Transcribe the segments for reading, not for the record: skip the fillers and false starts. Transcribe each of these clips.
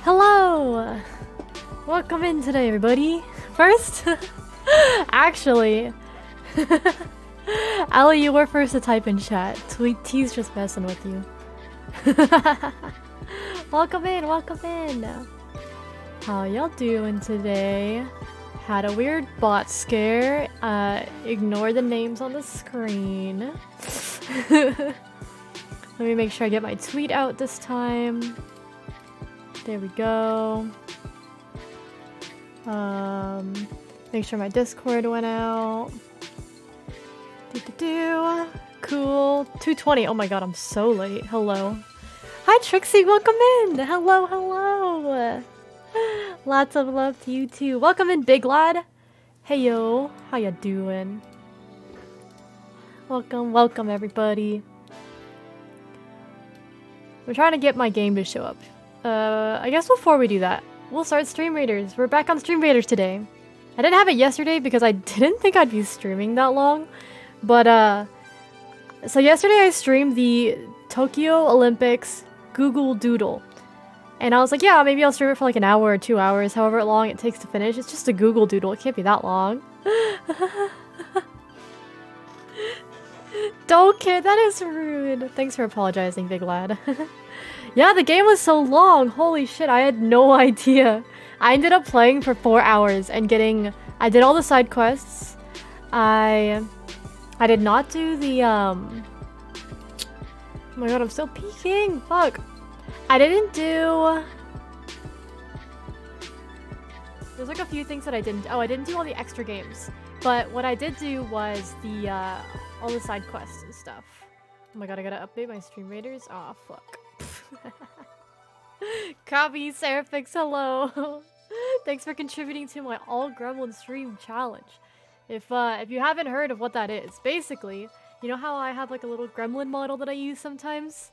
Hello! Welcome in today, everybody. First, actually, Ali, you were first to type in chat. T's just messing with you. Welcome in, welcome in. How y'all doing today? Had a weird bot scare. Ignore the names on the screen. Let me make sure I get my tweet out this time. There we go. Make sure my Discord went out. Cool. 2:20. Oh my god, I'm so late. Hello. Hi Trixie, welcome in. Hello, hello. Lots of love to you too. Welcome in, big lad. Hey yo, how ya doing? Welcome, welcome everybody. I'm trying to get my game to show up. I guess before we do that, we'll start Stream Raiders. We're back on Stream Raiders today. I didn't have it yesterday because I didn't think I'd be streaming that long. But, so yesterday I streamed the Tokyo Olympics Google Doodle. And I was like, yeah, maybe I'll stream it for like an hour or 2 hours, however long it takes to finish. It's just a Google Doodle. It can't be that long. Don't care. That is rude. Thanks for apologizing, big lad. Yeah, the game was so long. Holy shit, I had no idea. I ended up playing for 4 hours and I did all the side quests. I did not do the, oh my god, I'm still peeking. Fuck. I didn't do... There's like a few things that I didn't... Oh, I didn't do all the extra games. But what I did do was the, all the side quests and stuff. Oh my god, I gotta update my Stream Raiders. Aw, fuck. Copy, Seraphix, hello. Thanks for contributing to my all gremlin stream challenge. If you haven't heard of what that is, basically, you know how I have like a little gremlin model that I use sometimes?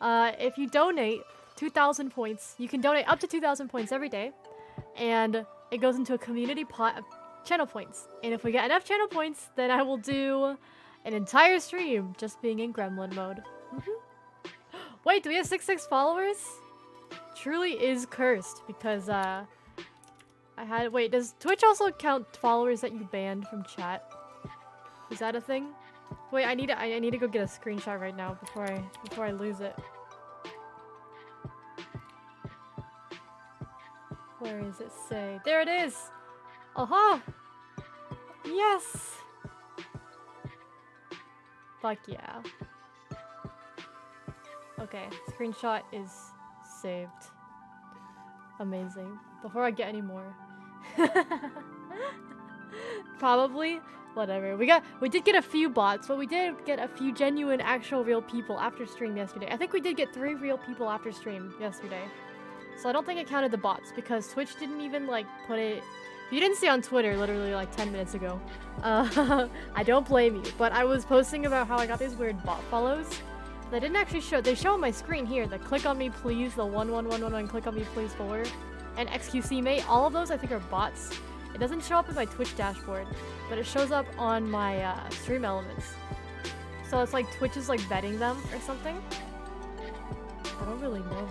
If you donate 2,000 points, you can donate up to 2,000 points every day, and it goes into a community pot of channel points. And if we get enough channel points, then I will do an entire stream just being in gremlin mode. Wait, do we have 66 followers? Truly is cursed because wait, does Twitch also count followers that you banned from chat? Is that a thing? Wait, I need to go get a screenshot right now before I lose it. Where is it say? There it is. Aha! Yes. Fuck yeah. Okay, screenshot is saved. Amazing. Before I get any more. Probably. Whatever. We did get a few bots, but we did get a few genuine, actual, real people after stream yesterday. I think we did get 3 real people after stream yesterday. So I don't think it counted the bots because Twitch didn't even like put it... If you didn't see on Twitter literally like 10 minutes ago. I don't blame you, but I was posting about how I got these weird bot follows. They didn't actually show. They show on my screen here. The click on me please, the 11111 click on me please 4, and XQC mate. All of those I think are bots. It doesn't show up in my Twitch dashboard, but it shows up on my stream elements. So it's like Twitch is like vetting them or something. I don't really know.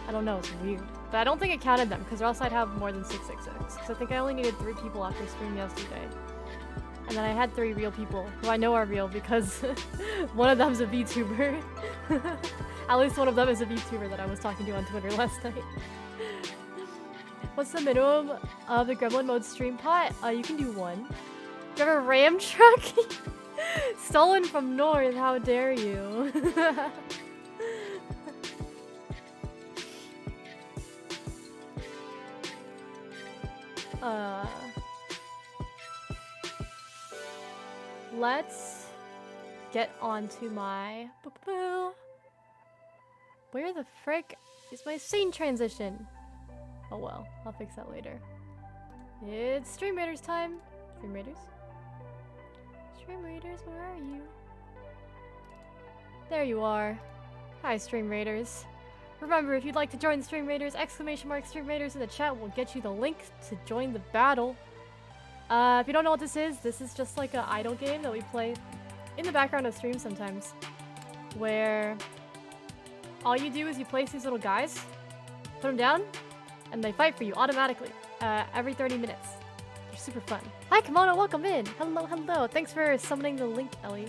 I don't know. It's weird, but I don't think it counted them because or else I'd have more than 666. Because I think I only needed 3 people after stream yesterday. And then I had 3 real people, who I know are real because one of them's a VTuber. At least one of them is a VTuber that I was talking to on Twitter last night. What's the minimum of the Gremlin mode stream pot? You can do 1. You have a Ram truck? Stolen from North, how dare you? Let's get onto my... Where the frick is my scene transition? Oh well, I'll fix that later. It's Stream Raiders time. Stream Raiders. Stream Raiders, where are you? There you are. Hi, Stream Raiders. Remember, if you'd like to join the Stream Raiders, ! Stream Raiders in the chat will get you the link to join the battle. If you don't know what this is just like an idle game that we play in the background of streams sometimes. Where all you do is you place these little guys, put them down, and they fight for you automatically every 30 minutes. They're super fun. Hi, Kimono, welcome in. Hello, hello. Thanks for summoning the link, Ellie.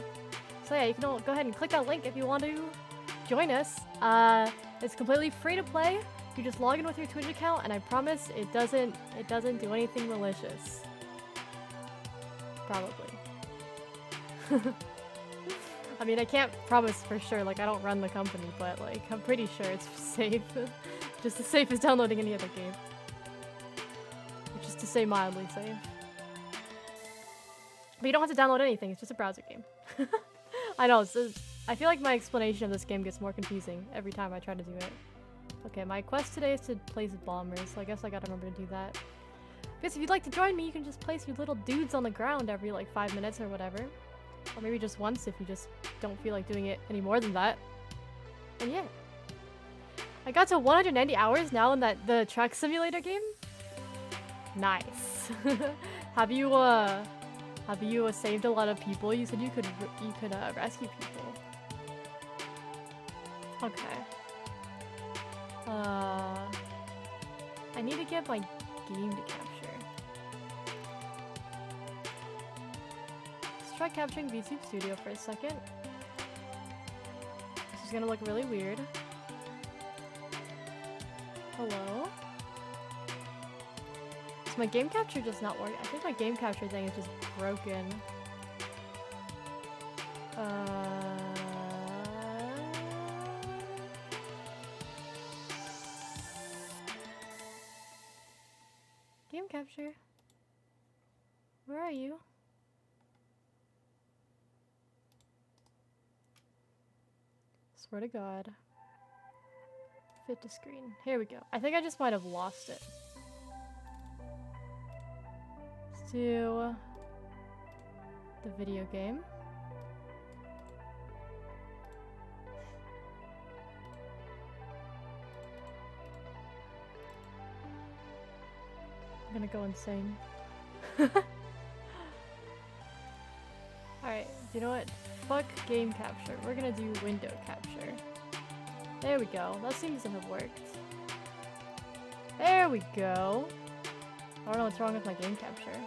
So yeah, you can all go ahead and click that link if you want to join us. It's completely free to play. You just log in with your Twitch account, and I promise it doesn't do anything malicious. Probably. I mean, I can't promise for sure, like I don't run the company, but like I'm pretty sure it's safe. Just as safe as downloading any other game. Which is to say mildly safe. But you don't have to download anything, it's just a browser game. I know, I feel like my explanation of this game gets more confusing every time I try to do it. Okay, my quest today is to place bombers, so I guess I gotta remember to do that. Because if you'd like to join me, you can just place your little dudes on the ground every like 5 minutes or whatever. Or maybe just once if you just don't feel like doing it any more than that. And yeah. I got to 190 hours now in the truck simulator game. Nice. Have you saved a lot of people? You said you could rescue people. Okay. I need to get my game to capture. Let's try capturing VTube Studio for a second. This is gonna look really weird. Hello? So my game capture does not work. I think my game capture thing is just broken. Game capture. Where are you? Swear to God. Fit to screen. Here we go. I think I just might have lost it. Let's do the video game. I'm gonna go insane. Alright, you know what? Fuck game capture. We're gonna do window capture. There we go. That seems to have worked. There we go. I don't know what's wrong with my game capture.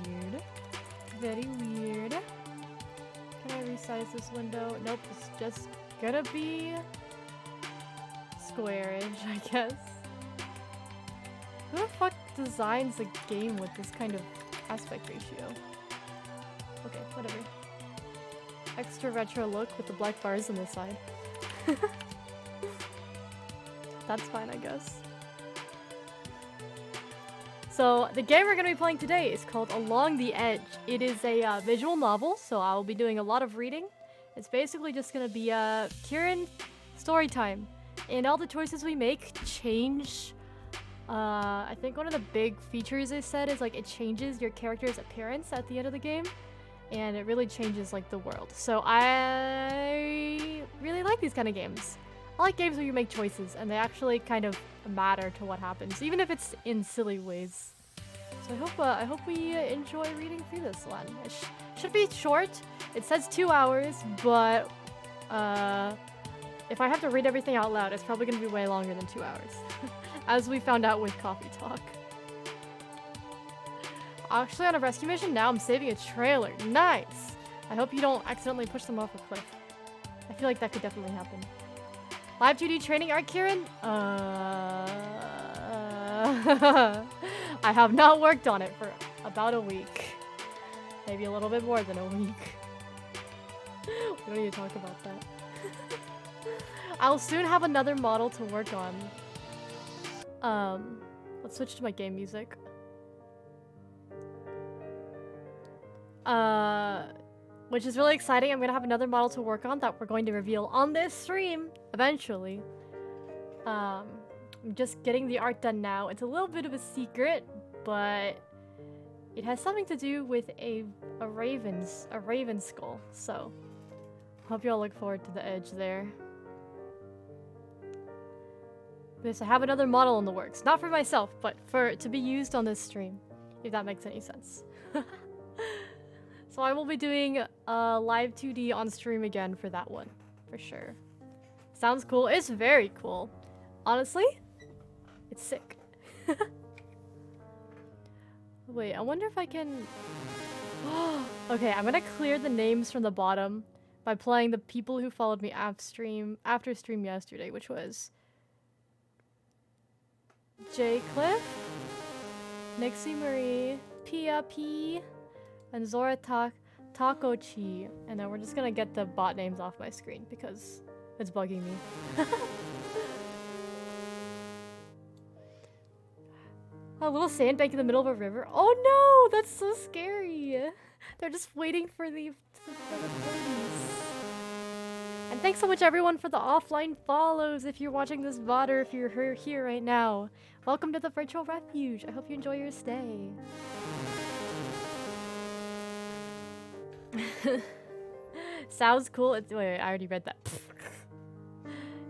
Weird. Very weird. Can I resize this window? Nope, it's just gonna be square-ish, I guess. Who the fuck designs a game with this kind of aspect ratio? Okay, whatever. Extra retro look with the black bars on the side. That's fine, I guess. So, the game we're going to be playing today is called Along the Edge. It is a visual novel, so I will be doing a lot of reading. It's basically just going to be Kirynn story time. And all the choices we make change. I think one of the big features they said is like it changes your character's appearance at the end of the game. And it really changes like the world. So I really like these kind of games. I like games where you make choices and they actually kind of matter to what happens, even if it's in silly ways. So I hope we enjoy reading through this one. It should be short. It says 2 hours, but if I have to read everything out loud, it's probably gonna be way longer than 2 hours, as we found out with Coffee Talk. Actually, on a rescue mission now, I'm saving a trailer. Nice! I hope you don't accidentally push them off a cliff. I feel like that could definitely happen. Live 2D training art, Kirynn? I have not worked on it for about a week. Maybe a little bit more than a week. We don't need to talk about that. I'll soon have another model to work on. Let's switch to my game music. Which is really exciting. I'm gonna have another model to work on that we're going to reveal on this stream eventually. I'm just getting the art done now. It's a little bit of a secret, but It has something to do with a raven skull. So, hope you all look forward to the edge there. Because I have another model in the works, not for myself, but to be used on this stream, if that makes any sense. So I will be doing live 2D on stream again for that one, for sure. Sounds cool. It's very cool. Honestly, it's sick. Wait, I wonder if I can... Okay, I'm gonna clear the names from the bottom by playing the people who followed me after stream yesterday, which was J Cliff, Nixie Marie, Pia P, and Zora Takochi. And then we're just gonna get the bot names off my screen because it's bugging me. A little sandbank in the middle of a river. Oh no, that's so scary. They're just waiting for the police. And thanks so much everyone for the offline follows if you're watching this VOD or if you're here right now. Welcome to the virtual refuge. I hope you enjoy your stay. Sounds cool. Wait, I already read that.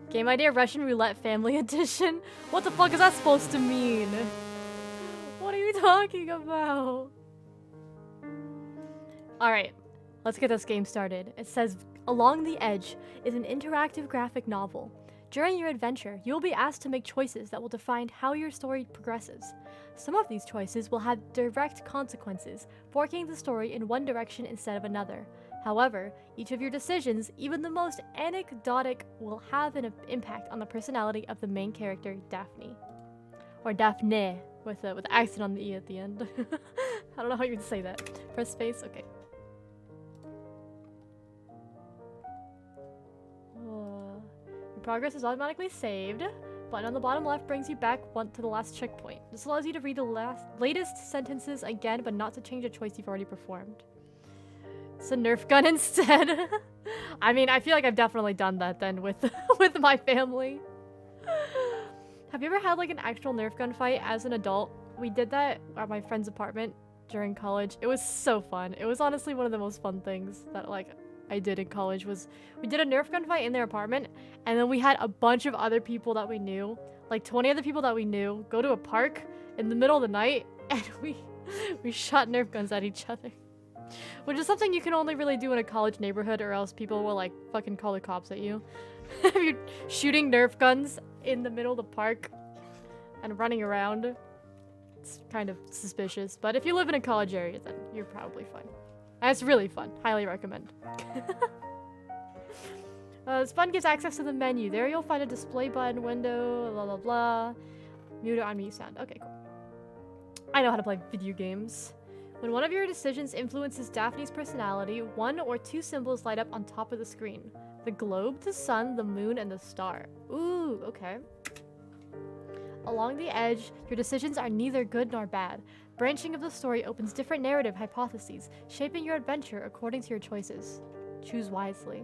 Game idea Russian Roulette Family Edition? What the fuck is that supposed to mean? What are you talking about? Alright, let's get this game started. It says, Along the Edge is an interactive graphic novel. During your adventure, you will be asked to make choices that will define how your story progresses. Some of these choices will have direct consequences, forking the story in one direction instead of another. However, each of your decisions, even the most anecdotic, will have an impact on the personality of the main character, Daphne. Or Daphne, with an accent on the E at the end. I don't know how you would say that. Press space? Okay. Your progress is automatically saved. Button on the bottom left brings you back to the last checkpoint. This allows you to read the latest sentences again, but not to change a choice you've already performed. It's a Nerf gun instead. I mean, I feel like I've definitely done that then with with my family. Have you ever had like an actual Nerf gun fight as an adult? We did that at my friend's apartment during college. It was so fun. It was honestly one of the most fun things that like I did in college was we did a Nerf gun fight in their apartment, and then we had a bunch of other people that we knew, like 20 other people that we knew, go to a park in the middle of the night, and we shot Nerf guns at each other. Which is something you can only really do in a college neighborhood, or else people will like fucking call the cops at you. If you're shooting Nerf guns in the middle of the park and running around, it's kind of suspicious. But if you live in a college area, then you're probably fine. And it's really fun. Highly recommend. This button gives access to the menu. There you'll find a display button, window, blah blah blah. Mute or unmute sound. Okay, cool. I know how to play video games. When one of your decisions influences Daphne's personality, one or two symbols light up on top of the screen. The globe, the sun, the moon, and the star. Ooh, okay. Along the edge, your decisions are neither good nor bad. Branching of the story opens different narrative hypotheses, shaping your adventure according to your choices. Choose wisely.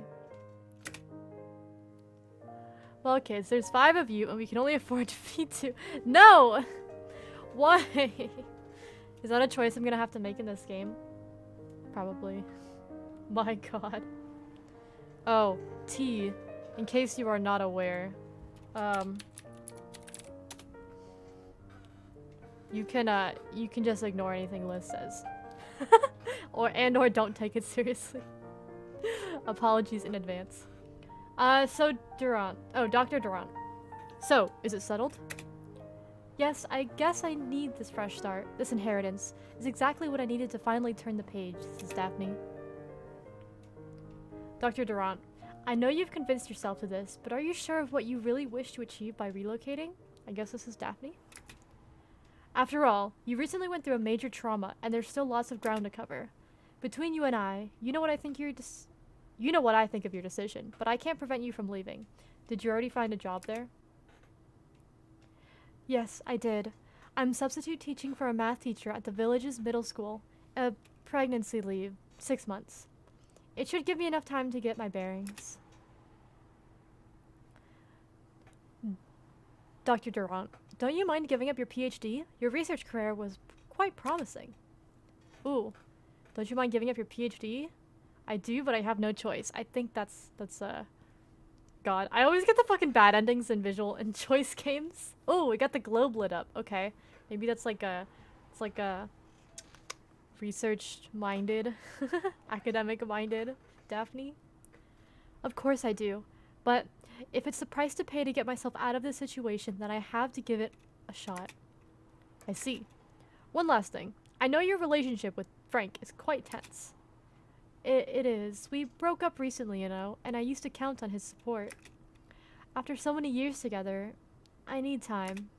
Well, kids, there's 5 of you, and we can only afford to feed 2. No! Why? Is that a choice I'm gonna have to make in this game? Probably. My god. Oh, T. In case you are not aware. You can just ignore anything Liz says. or don't take it seriously. Apologies in advance. So Durant. Oh, Dr. Durant. So, is it settled? Yes, I guess I need this fresh start. This inheritance is exactly what I needed to finally turn the page, says Daphne. Dr. Durant, I know you've convinced yourself to this, but are you sure of what you really wish to achieve by relocating? I guess this is Daphne. After all, you recently went through a major trauma, and there's still lots of ground to cover. Between you and I, you know what I think of your decision, but I can't prevent you from leaving. Did you already find a job there? Yes, I did. I'm substitute teaching for a math teacher at the village's middle school. A pregnancy leave, 6 months. It should give me enough time to get my bearings. Dr. Durant, don't you mind giving up your PhD? Your research career was quite promising. Ooh. Don't you mind giving up your PhD? I do, but I have no choice. I think that's God. I always get the fucking bad endings in visual and choice games. Oh, we got the globe lit up. Okay. Maybe that's like a... It's like a... research-minded, academic-minded Daphne. Of course I do. But if it's the price to pay to get myself out of this situation, then I have to give it a shot. I see. One last thing. I know your relationship with Frank is quite tense. It is. We broke up recently, you know, and I used to count on his support. After so many years together, I need time.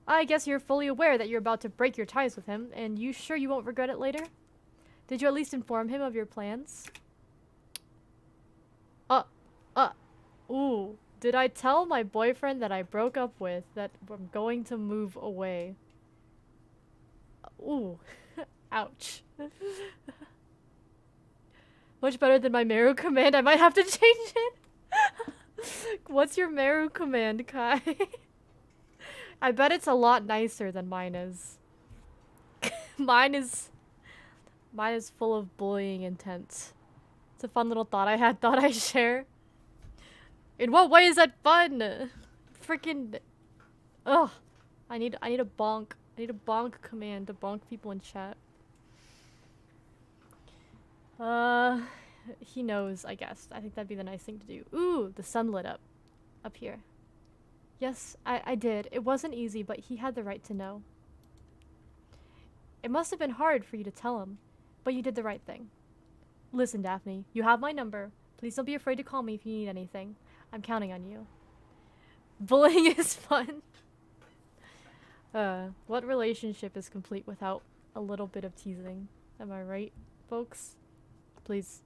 I guess you're fully aware that you're about to break your ties with him, and you sure you won't regret it later? Did you at least inform him of your plans? Ooh. Did I tell my boyfriend that I broke up with that I'm going to move away? Ooh. Ouch. Much better than my Meru command. I might have to change it. What's your Meru command, Kai? I bet it's a lot nicer than mine is. Mine is full of bullying intent. It's a fun little thought I'd share. In what way is that fun? Freaking ugh. I need a bonk. I need a bonk command to bonk people in chat. He knows, I guess. I think that'd be the nice thing to do. Ooh, the sun lit up here. Yes, I did. It wasn't easy, but he had the right to know. It must have been hard for you to tell him, but you did the right thing. Listen, Daphne, you have my number. Please don't be afraid to call me if you need anything. I'm counting on you. Bullying is fun. What relationship is complete without a little bit of teasing? Am I right, folks? Please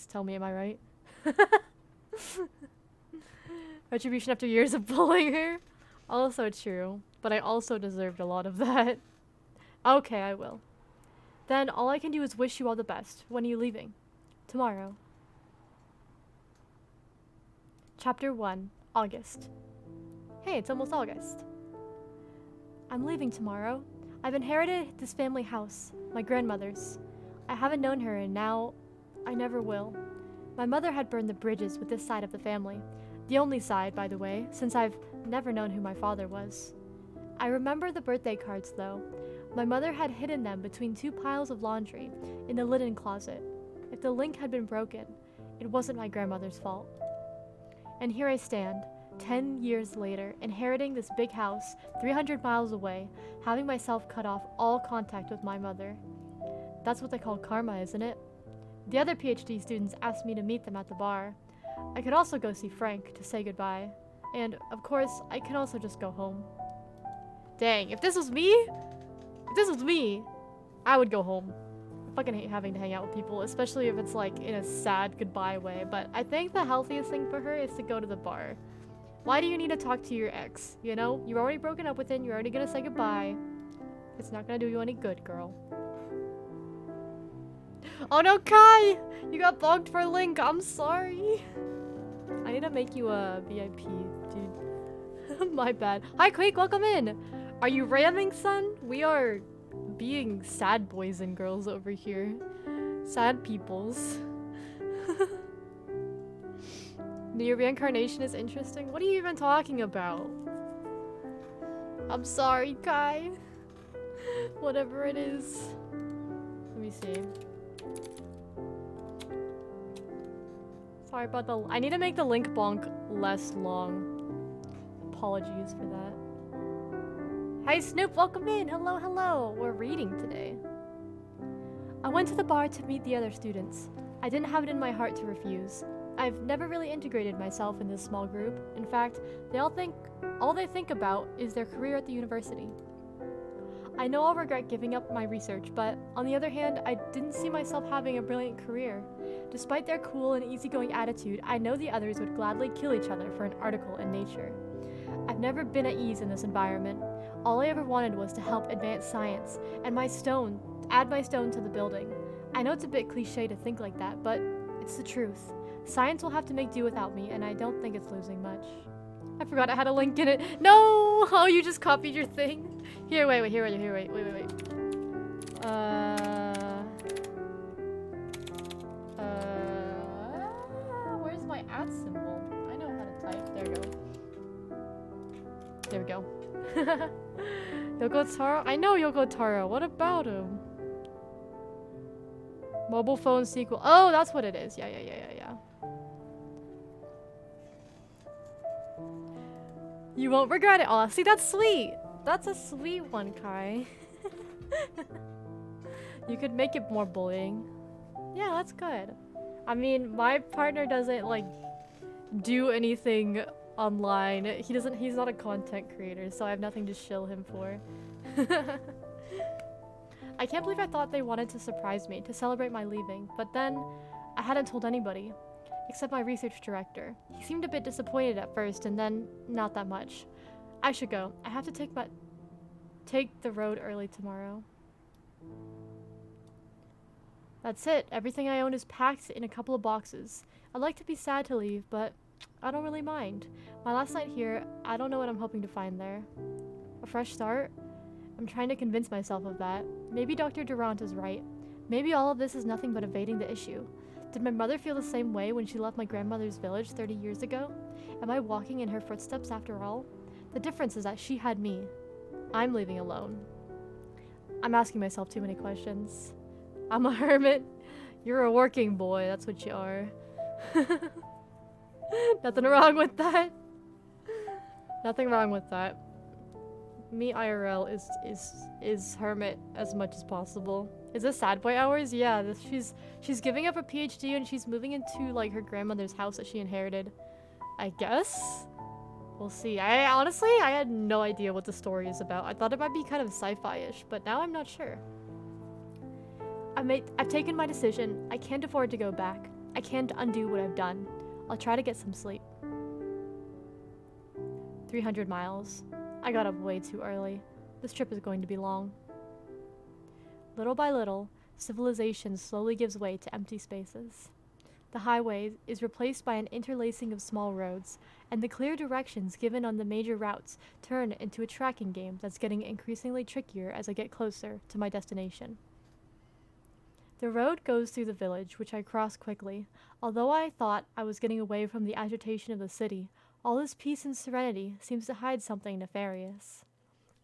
tell me, am I right? Retribution after years of bullying her? Also true, but I also deserved a lot of that. Okay, I will. Then all I can do is wish you all the best. When are you leaving? Tomorrow. Chapter 1, August. Hey, it's almost August. I'm leaving tomorrow. I've inherited this family house, my grandmother's. I haven't known her and now I never will. My mother had burned the bridges with this side of the family. The only side, by the way, since I've never known who my father was. I remember the birthday cards, though. My mother had hidden them between two piles of laundry in the linen closet. If the link had been broken, it wasn't my grandmother's fault. And here I stand, 10 years later, inheriting this big house 300 miles away, having myself cut off all contact with my mother. That's what they call karma, isn't it? The other PhD students asked me to meet them at the bar. I could also go see Frank to say goodbye. And, of course, I can also just go home. Dang, if this was me, I would go home. I fucking hate having to hang out with people, especially if it's like in a sad goodbye way, but I think the healthiest thing for her is to go to the bar. Why do you need to talk to your ex? You know, you're already broken up with him, you're already gonna say goodbye. It's not gonna do you any good, girl. Oh no, Kai! You got bonked for a link, I'm sorry. I need to make you a VIP, dude. My bad. Hi Quake, welcome in! Are you ramming, son? We are being sad boys and girls over here. Sad peoples. Your reincarnation is interesting? What are you even talking about? I'm sorry, Kai. Whatever it is. Let me see. Sorry about the... I need to make the link bonk less long. Apologies for that. Hi Snoop, welcome in. Hello, hello. We're reading today. I went to the bar to meet the other students. I didn't have it in my heart to refuse. I've never really integrated myself in this small group. In fact, all they think about is their career at the university. I know I'll regret giving up my research, but on the other hand, I didn't see myself having a brilliant career. Despite their cool and easygoing attitude, I know the others would gladly kill each other for an article in Nature. I've never been at ease in this environment. All I ever wanted was to help advance science, and add my stone to the building. I know it's a bit cliche to think like that, but it's the truth. Science will have to make do without me, and I don't think it's losing much. I forgot I had a link in it. No! Oh, you just copied your thing? Here, wait. Yoko Taro? I know Yoko Taro. What about him? Mobile phone sequel. Oh, that's what it is. Yeah. You won't regret it. Oh, see, that's sweet. That's a sweet one, Kai. You could make it more bullying. Yeah, that's good. I mean, my partner doesn't, like, do anything online. He's not a content creator, so I have nothing to shill him for. I can't believe I thought they wanted to surprise me, to celebrate my leaving, but then I hadn't told anybody, except my research director. He seemed a bit disappointed at first, and then not that much. I should go. I have to take the road early tomorrow. That's it. Everything I own is packed in a couple of boxes. I'd like to be sad to leave, but I don't really mind. My last night here, I don't know what I'm hoping to find there. A fresh start? I'm trying to convince myself of that. Maybe Dr. Durant is right. Maybe all of this is nothing but evading the issue. Did my mother feel the same way when she left my grandmother's village 30 years ago? Am I walking in her footsteps after all? The difference is that she had me. I'm leaving alone. I'm asking myself too many questions. I'm a hermit. You're a working boy. That's what you are. Nothing wrong with that. Nothing wrong with that. Me IRL is hermit as much as possible. Is this sad boy hours? Yeah, she's giving up a PhD and she's moving into like her grandmother's house that she inherited. I guess? We'll see. I honestly had no idea what the story is about. I thought it might be kind of sci-fi-ish, but now I'm not sure. I've taken my decision. I can't afford to go back. I can't undo what I've done. I'll try to get some sleep. 300 miles. I got up way too early. This trip is going to be long. Little by little, civilization slowly gives way to empty spaces. The highway is replaced by an interlacing of small roads, and the clear directions given on the major routes turn into a tracking game that's getting increasingly trickier as I get closer to my destination. The road goes through the village, which I cross quickly. Although I thought I was getting away from the agitation of the city, all this peace and serenity seems to hide something nefarious.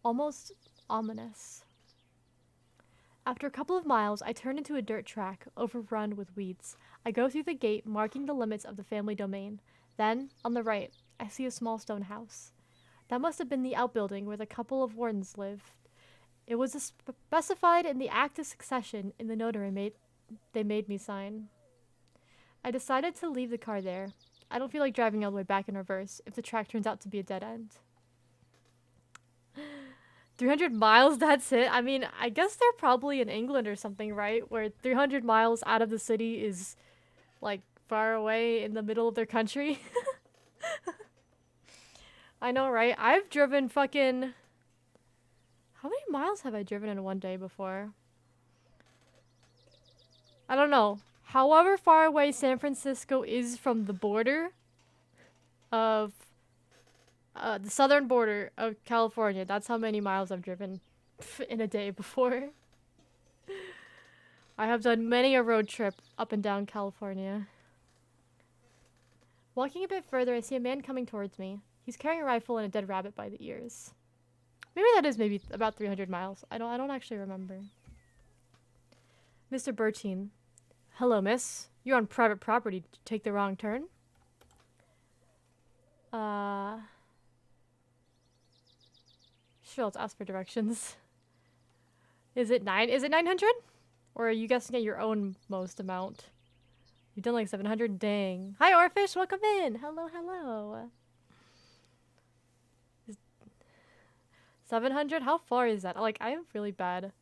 Almost ominous. After a couple of miles, I turn into a dirt track, overrun with weeds. I go through the gate, marking the limits of the family domain. Then, on the right, I see a small stone house. That must have been the outbuilding where the couple of wardens lived. It was specified in the Act of Succession in the notary they made me sign. I decided to leave the car there. I don't feel like driving all the way back in reverse if the track turns out to be a dead end. 300 miles, that's it? I mean, I guess they're probably in England or something, right? Where 300 miles out of the city is, like, far away in the middle of their country. I know, right? I've driven fucking... How many miles have I driven in one day before? I don't know. However far away San Francisco is from the border of the southern border of California, that's how many miles I've driven in a day before. I have done many a road trip up and down California. Walking a bit further, I see a man coming towards me. He's carrying a rifle and a dead rabbit by the ears. Maybe that is about 300 miles. I don't actually remember. Mr. Bertine. Hello, miss. You're on private property. Did you take the wrong turn? Sure, let's ask for directions. Is it 900? Or are you guessing at your own most amount? You've done like 700? Dang. Hi, Orfish. Welcome in. Hello, hello. 700? How far is that? Like, I have really bad.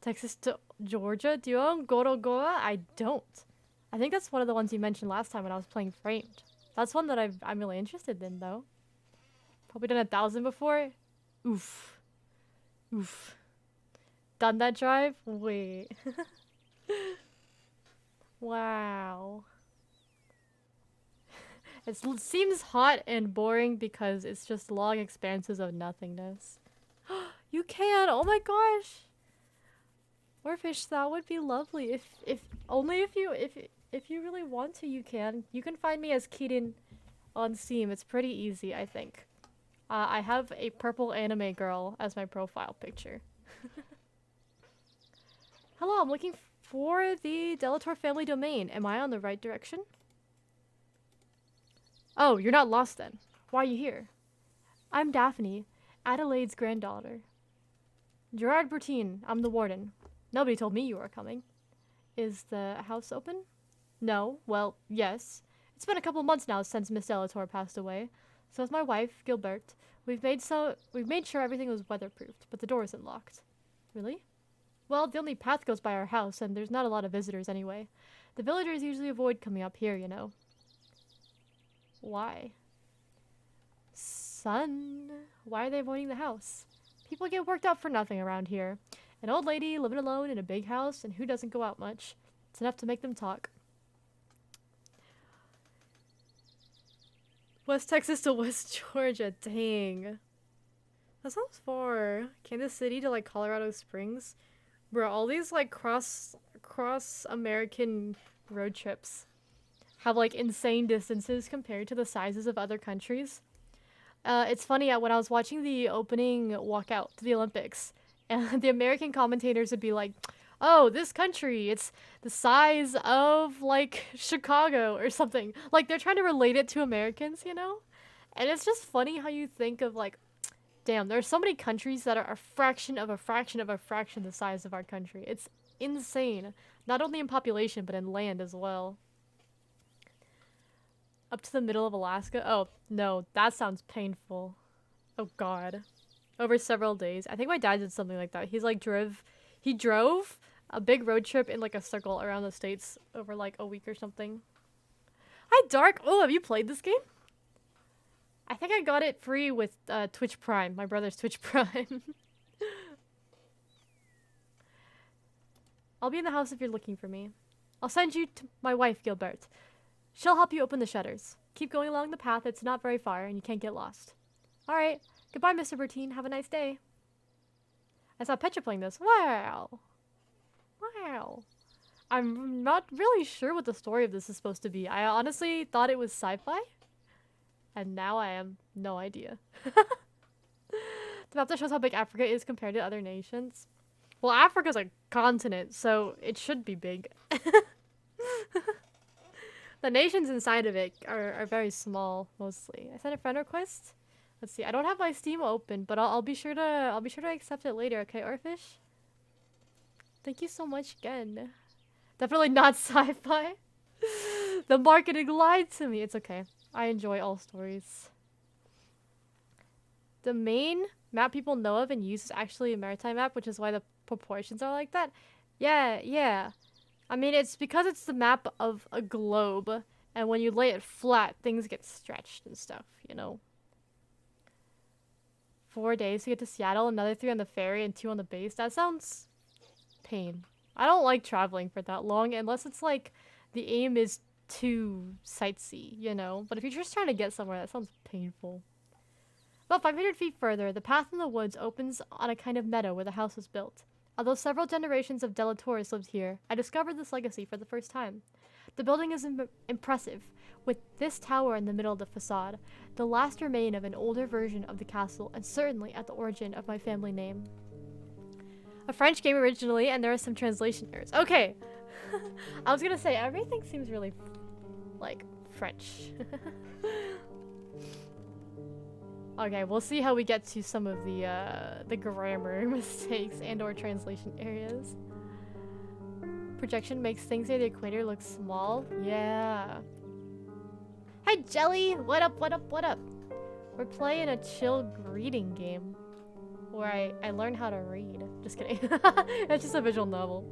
Texas to Georgia? Do you own Gorogoa? I don't. I think that's one of the ones you mentioned last time when I was playing Framed. That's one that I'm really interested in, though. Probably done 1,000 before. Oof. Oof. Done that drive? Wait. Wow. It seems hot and boring because it's just long expanses of nothingness. You can! Oh my gosh! Warfish, that would be lovely. If you really want to, you can. You can find me as Kirynn on Steam. It's pretty easy, I think. I have a purple anime girl as my profile picture. Hello, I'm looking for the Delator family domain. Am I on the right direction? Oh, you're not lost then. Why are you here? I'm Daphne, Adelaide's granddaughter. Gerard Bertine, I'm the warden. Nobody told me you were coming. Is the house open? No. Well, yes. It's been a couple months now since Miss Delator passed away. So is my wife, Gilbert. We've made sure everything was weatherproofed, but the door isn't locked. Really? Well, the only path goes by our house, and there's not a lot of visitors anyway. The villagers usually avoid coming up here, you know. Why? Son, why are they avoiding the house? People get worked up for nothing around here. An old lady living alone in a big house, and who doesn't go out much? It's enough to make them talk. West Texas to West Georgia, dang. That sounds far. Kansas City to like Colorado Springs. Bro, all these like cross American road trips have like insane distances compared to the sizes of other countries. It's funny, when I was watching the opening walkout to the Olympics, and the American commentators would be like, oh, this country, it's the size of like Chicago or something. Like they're trying to relate it to Americans, you know? And it's just funny how you think of like, damn, there are so many countries that are a fraction of a fraction of a fraction the size of our country. It's insane. Not only in population, but in land as well. Up to the middle of Alaska? Oh, no, that sounds painful. Oh god. Over several days. I think my dad did something like that. He drove a big road trip in like a circle around the states over like a week or something. Hi, Dark! Oh, have you played this game? I think I got it free with Twitch Prime, my brother's Twitch Prime. I'll be in the house if you're looking for me. I'll send you to my wife, Gilbert. She'll help you open the shutters. Keep going along the path, it's not very far, and you can't get lost. Alright, goodbye, Mr. Bertine. Have a nice day. I saw Petra playing this. Wow. Wow. I'm not really sure what the story of this is supposed to be. I honestly thought it was sci-fi. And now I have no idea. The map that shows how big Africa is compared to other nations. Well, Africa's a continent, so it should be big. The nations inside of it are very small, mostly. I sent a friend request. Let's see. I don't have my Steam open, but I'll be sure to accept it later. Okay, Orfish. Thank you so much again. Definitely not sci-fi. The marketing lied to me. It's okay. I enjoy all stories. The main map people know of and use is actually a maritime map, which is why the proportions are like that. Yeah. I mean, it's because it's the map of a globe, and when you lay it flat, things get stretched and stuff, you know? 4 days to get to Seattle, another 3 on the ferry, and 2 on the base. That sounds pain. I don't like traveling for that long, unless it's like the aim is to sightsee, you know? But if you're just trying to get somewhere, that sounds painful. About 500 feet further, the path in the woods opens on a kind of meadow where the house was built. Although several generations of Delators lived here, I discovered this legacy for the first time. The building is impressive, with this tower in the middle of the facade, the last remain of an older version of the castle, and certainly at the origin of my family name. A French game originally, and there are some translation errors. Okay! I was gonna say, everything seems really, like, French. Okay, we'll see how we get to some of the grammar mistakes and or translation areas. Projection makes things near the equator look small. Yeah. Hi, Jelly! What up? We're playing a chill greeting game where I learn how to read. Just kidding. It's just a visual novel.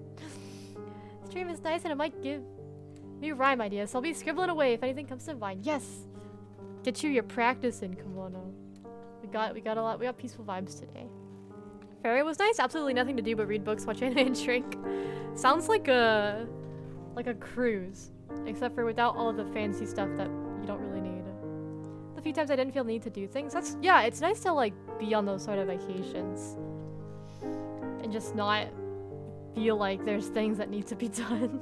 Stream is nice and it might give me rhyme ideas, so I'll be scribbling away if anything comes to mind. Yes! Get your practice in, Kimono. We got peaceful vibes today. Ferry was nice. Absolutely nothing to do but read books, watch anime, and drink. Sounds like a cruise, except for without all of the fancy stuff that you don't really need. The few times I didn't feel the need to do things. Yeah, it's nice to like be on those sort of vacations and just not feel like there's things that need to be done.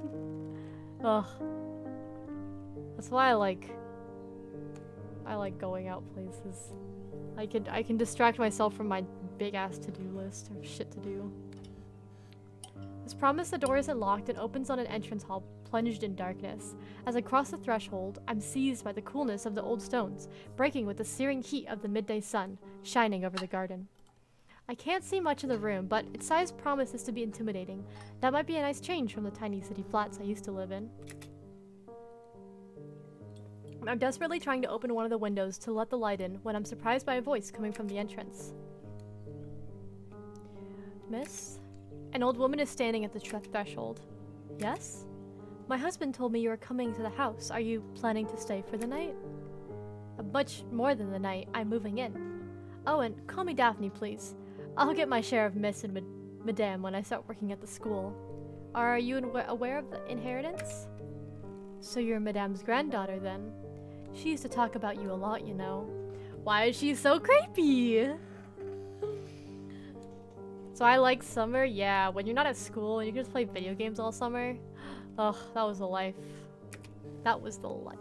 Ugh. That's why I like going out places. I can distract myself from my big ass to-do list of shit to do. As promised, the door isn't locked and opens on an entrance hall plunged in darkness. As I cross the threshold, I'm seized by the coolness of the old stones, breaking with the searing heat of the midday sun, shining over the garden. I can't see much of the room, but its size promises to be intimidating. That might be a nice change from the tiny city flats I used to live in. I'm desperately trying to open one of the windows to let the light in when I'm surprised by a voice coming from the entrance. Miss? An old woman is standing at the threshold. Yes? My husband told me you were coming to the house. Are you planning to stay for the night? Much more than the night. I'm moving in. Oh, and call me Daphne, please. I'll get my share of Miss and Madame when I start working at the school. Are you aware of the inheritance? So you're Madame's granddaughter, then? She used to talk about you a lot, you know. Why is she so creepy? So I like summer? Yeah, when you're not at school and you can just play video games all summer. Ugh, that was the life. That was the life.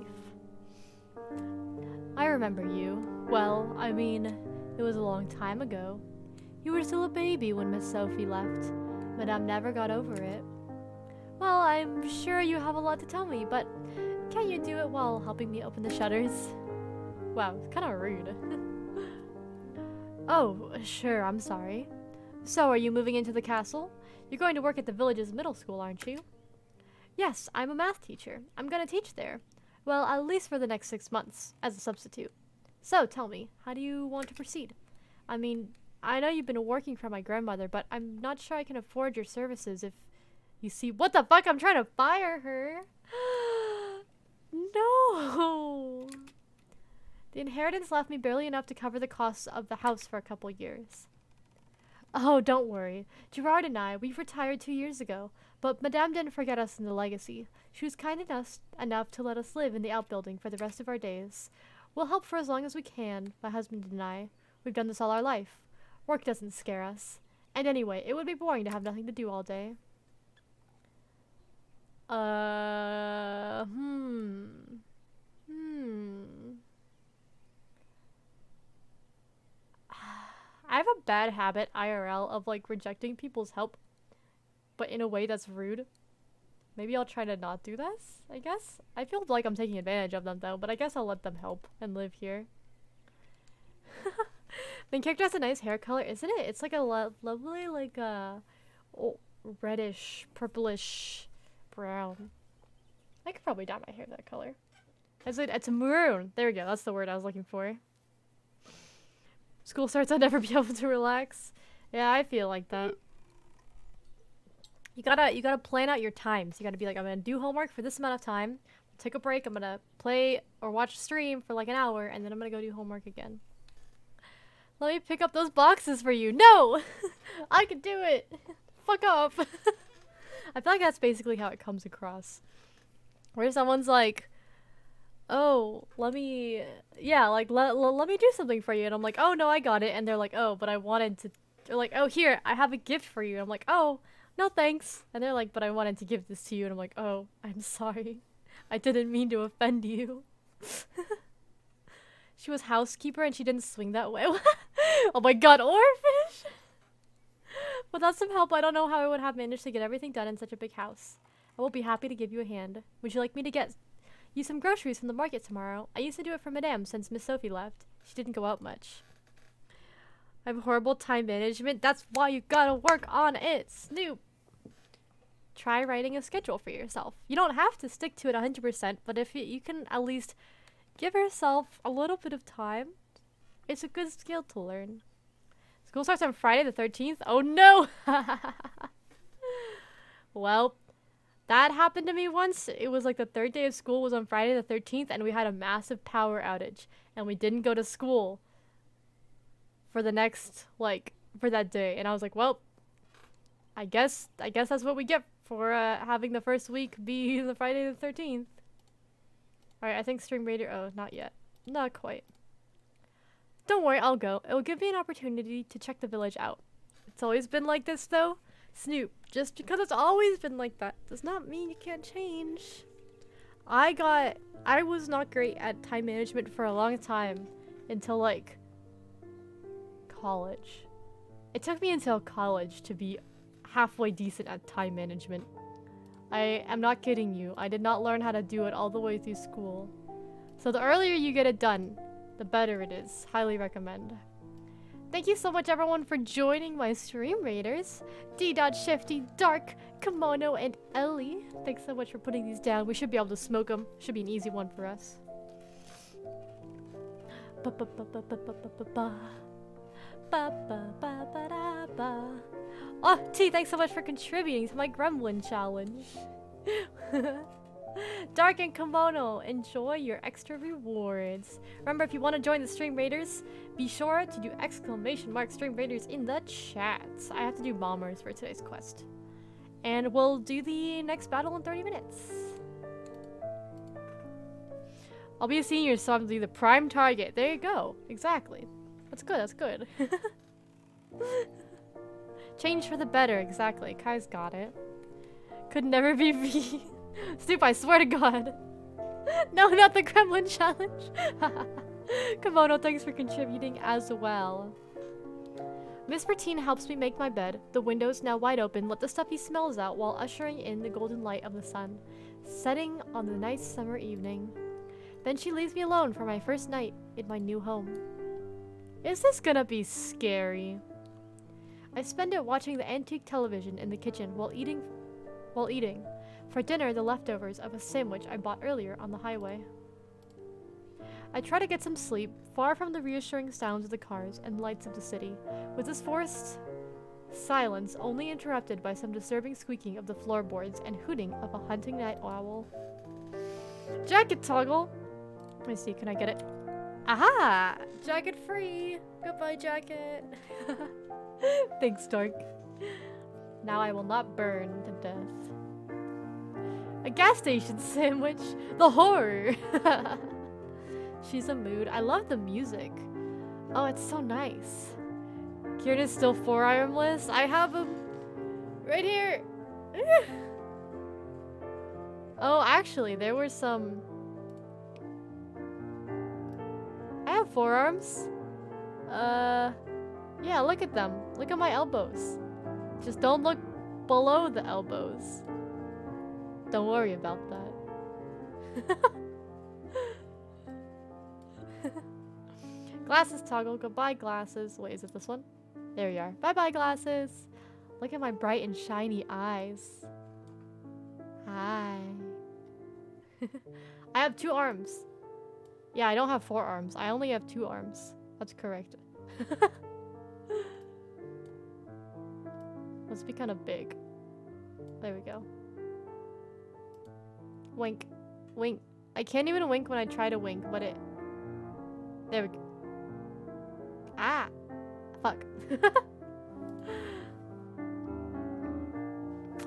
I remember you. Well, I mean, it was a long time ago. You were still a baby when Miss Sophie left. Madame never got over it. Well, I'm sure you have a lot to tell me, but can't you do it while helping me open the shutters? Wow, it's kind of rude. Oh, sure, I'm sorry. So, are you moving into the castle? You're going to work at the village's middle school, aren't you? Yes, I'm a math teacher. I'm gonna teach there. Well, at least for the next 6 months, as a substitute. So, tell me, how do you want to proceed? I mean, I know you've been working for my grandmother, but I'm not sure I can afford your services if you see— What the fuck? I'm trying to fire her! No! The inheritance left me barely enough to cover the costs of the house for a couple years. Oh, don't worry. Gerard and I, we retired 2 years ago, but Madame didn't forget us in the legacy. She was kind enough to let us live in the outbuilding for the rest of our days. We'll help for as long as we can, my husband and I. We've done this all our life. Work doesn't scare us. And anyway, it would be boring to have nothing to do all day. I have a bad habit, IRL, of like rejecting people's help, but in a way that's rude. Maybe I'll try to not do this, I guess? I feel like I'm taking advantage of them though, but I guess I'll let them help and live here. Main character has a nice hair color, isn't it? It's like a lovely, like, reddish, purplish brown. I could probably dye my hair that color. It's a maroon. There we go. That's the word I was looking for. School starts, I'll never be able to relax. Yeah, I feel like that. You gotta plan out your times. You gotta be like, I'm gonna do homework for this amount of time. Take a break. I'm gonna play or watch a stream for like an hour, and then I'm gonna go do homework again. Let me pick up those boxes for you. No! I can do it! Fuck off! I feel like that's basically how it comes across. Where someone's like, oh, let me do something for you. And I'm like, oh, no, I got it. And they're like, oh, but I wanted to. They're like, oh, here, I have a gift for you. And I'm like, oh, no, thanks. And they're like, but I wanted to give this to you. And I'm like, oh, I'm sorry. I didn't mean to offend you. She was housekeeper and she didn't swing that way. Oh my god, oarfish! Without some help, I don't know how I would have managed to get everything done in such a big house. I will be happy to give you a hand. Would you like me to get you some groceries from the market tomorrow? I used to do it for Madame since Miss Sophie left. She didn't go out much. I have horrible time management. That's why you gotta work on it, Snoop! Try writing a schedule for yourself. You don't have to stick to it 100%, but if you can at least give yourself a little bit of time, it's a good skill to learn. School starts on Friday the 13th? Oh no! Well, that happened to me once. It was like the third day of school was on Friday the 13th, and we had a massive power outage. And we didn't go to school for the next, like, for that day. And I was like, well, I guess that's what we get for having the first week be the Friday the 13th. Alright, I think Stream Raider— oh, not yet. Not quite. Don't worry, I'll go. It will give me an opportunity to check the village out. It's always been like this, though. Snoop, just because it's always been like that does not mean you can't change. I was not great at time management for a long time until, like, college. It took me until college to be halfway decent at time management. I am not kidding you. I did not learn how to do it all the way through school. So the earlier you get it done, the better it is. Highly recommend. Thank you so much everyone for joining my stream raiders. D.Shifty, Dark, Kimono, and Ellie. Thanks so much for putting these down. We should be able to smoke them. Should be an easy one for us. Oh, T, thanks so much for contributing to my Gremlin challenge. Dark and Kimono, enjoy your extra rewards. Remember, if you want to join the Stream Raiders, be sure to do ! Stream Raiders in the chat. I have to do bombers for today's quest. And we'll do the next battle in 30 minutes. I'll be a senior, so I'm the prime target. There you go. Exactly. That's good, that's good. Change for the better, exactly. Kai's got it. Could never be me. Snoop, I swear to God. No, not the Gremlin challenge. Kimono, thanks for contributing as well. Miss Bertine helps me make my bed. The window's now wide open. Let the stuffy smells out while ushering in the golden light of the sun, setting on the nice summer evening. Then she leaves me alone for my first night in my new home. Is this gonna be scary? I spend it watching the antique television in the kitchen while eating. For dinner, the leftovers of a sandwich I bought earlier on the highway. I try to get some sleep, far from the reassuring sounds of the cars and lights of the city, with this forced silence only interrupted by some disturbing squeaking of the floorboards and hooting of a hunting night owl. Jacket toggle! Let me see, can I get it? Aha! Jacket free! Goodbye, jacket! Thanks, Dark. Now I will not burn to death. A gas station sandwich! The horror! She's a mood. I love the music. Oh, it's so nice. Kirynn is still 4-armless. I have him right here. Oh, actually, there were some... I have 4 arms. Yeah, look at them. Look at my elbows. Just don't look below the elbows. Don't worry about that. Glasses toggle. Goodbye, glasses. Wait, is it this one? There we are. Bye-bye, glasses. Look at my bright and shiny eyes. Hi. I have 2 arms. Yeah, I don't have 4 arms. I only have 2 arms. That's correct. Must be kind of big. There we go. Wink. Wink. I can't even wink when I try to wink, but it... There we go. Ah! Fuck.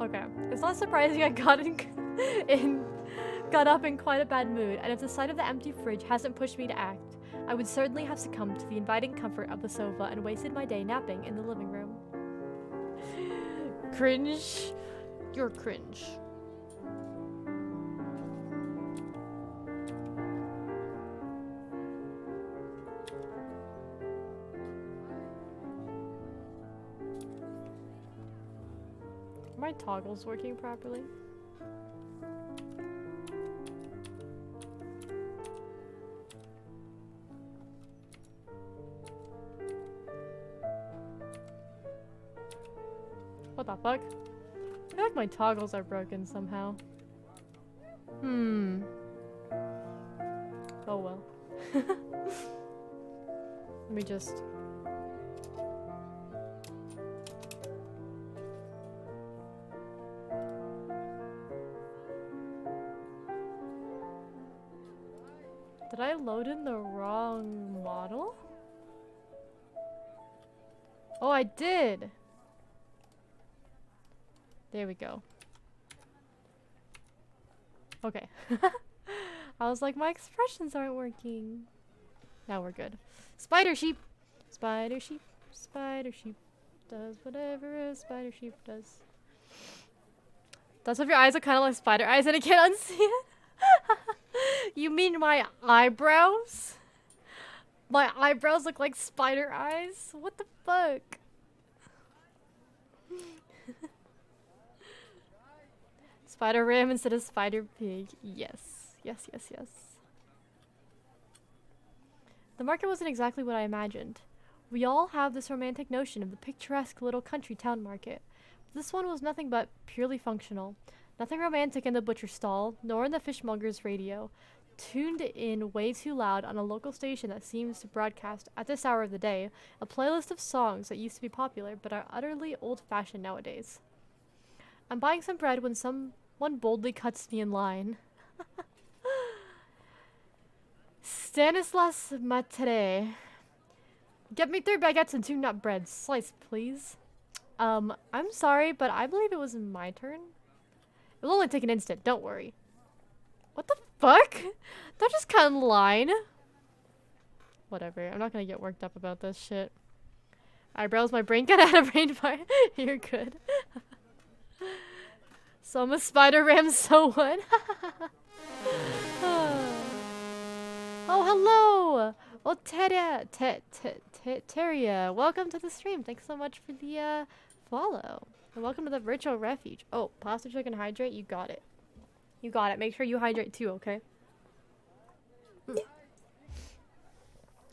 Okay. It's not surprising I got up in quite a bad mood, and if the sight of the empty fridge hasn't pushed me to act, I would certainly have succumbed to the inviting comfort of the sofa and wasted my day napping in the living room. Cringe. You're cringe. Are my toggles working properly? What the fuck? I feel like my toggles are broken somehow. Oh well. Let me just... Did I load in the wrong model? Oh, I did! There we go. Okay. I was like, my expressions aren't working. Now we're good. Spider sheep! Spider sheep. Spider sheep. Does whatever a spider sheep does. That's if your eyes are kind of like spider eyes and I can't unsee it. You mean my eyebrows? My eyebrows look like spider eyes? What the fuck? Spider ram instead of spider pig. Yes. Yes, yes, yes. The market wasn't exactly what I imagined. We all have this romantic notion of the picturesque little country town market. This one was nothing but purely functional. Nothing romantic in the butcher stall, nor in the fishmonger's radio. Tuned in way too loud on a local station that seems to broadcast, at this hour of the day, a playlist of songs that used to be popular but are utterly old-fashioned nowadays. I'm buying some bread when someone boldly cuts me in line. Stanislas Matre. Get me 3 baguettes and 2 nut breads. Slice, please. I'm sorry, but I believe it was my turn. It will only take an instant, don't worry. What the fuck? Don't just cut in line. Whatever, I'm not gonna get worked up about this shit. Eyebrows, my brain got out of brain fire. You're good. So I'm a spider ram, so what? Oh, hello! Oh, Teria, welcome to the stream. Thanks so much for the follow. And welcome to the virtual refuge. Oh, pasta, chicken, hydrate. You got it. You got it. Make sure you hydrate too, okay?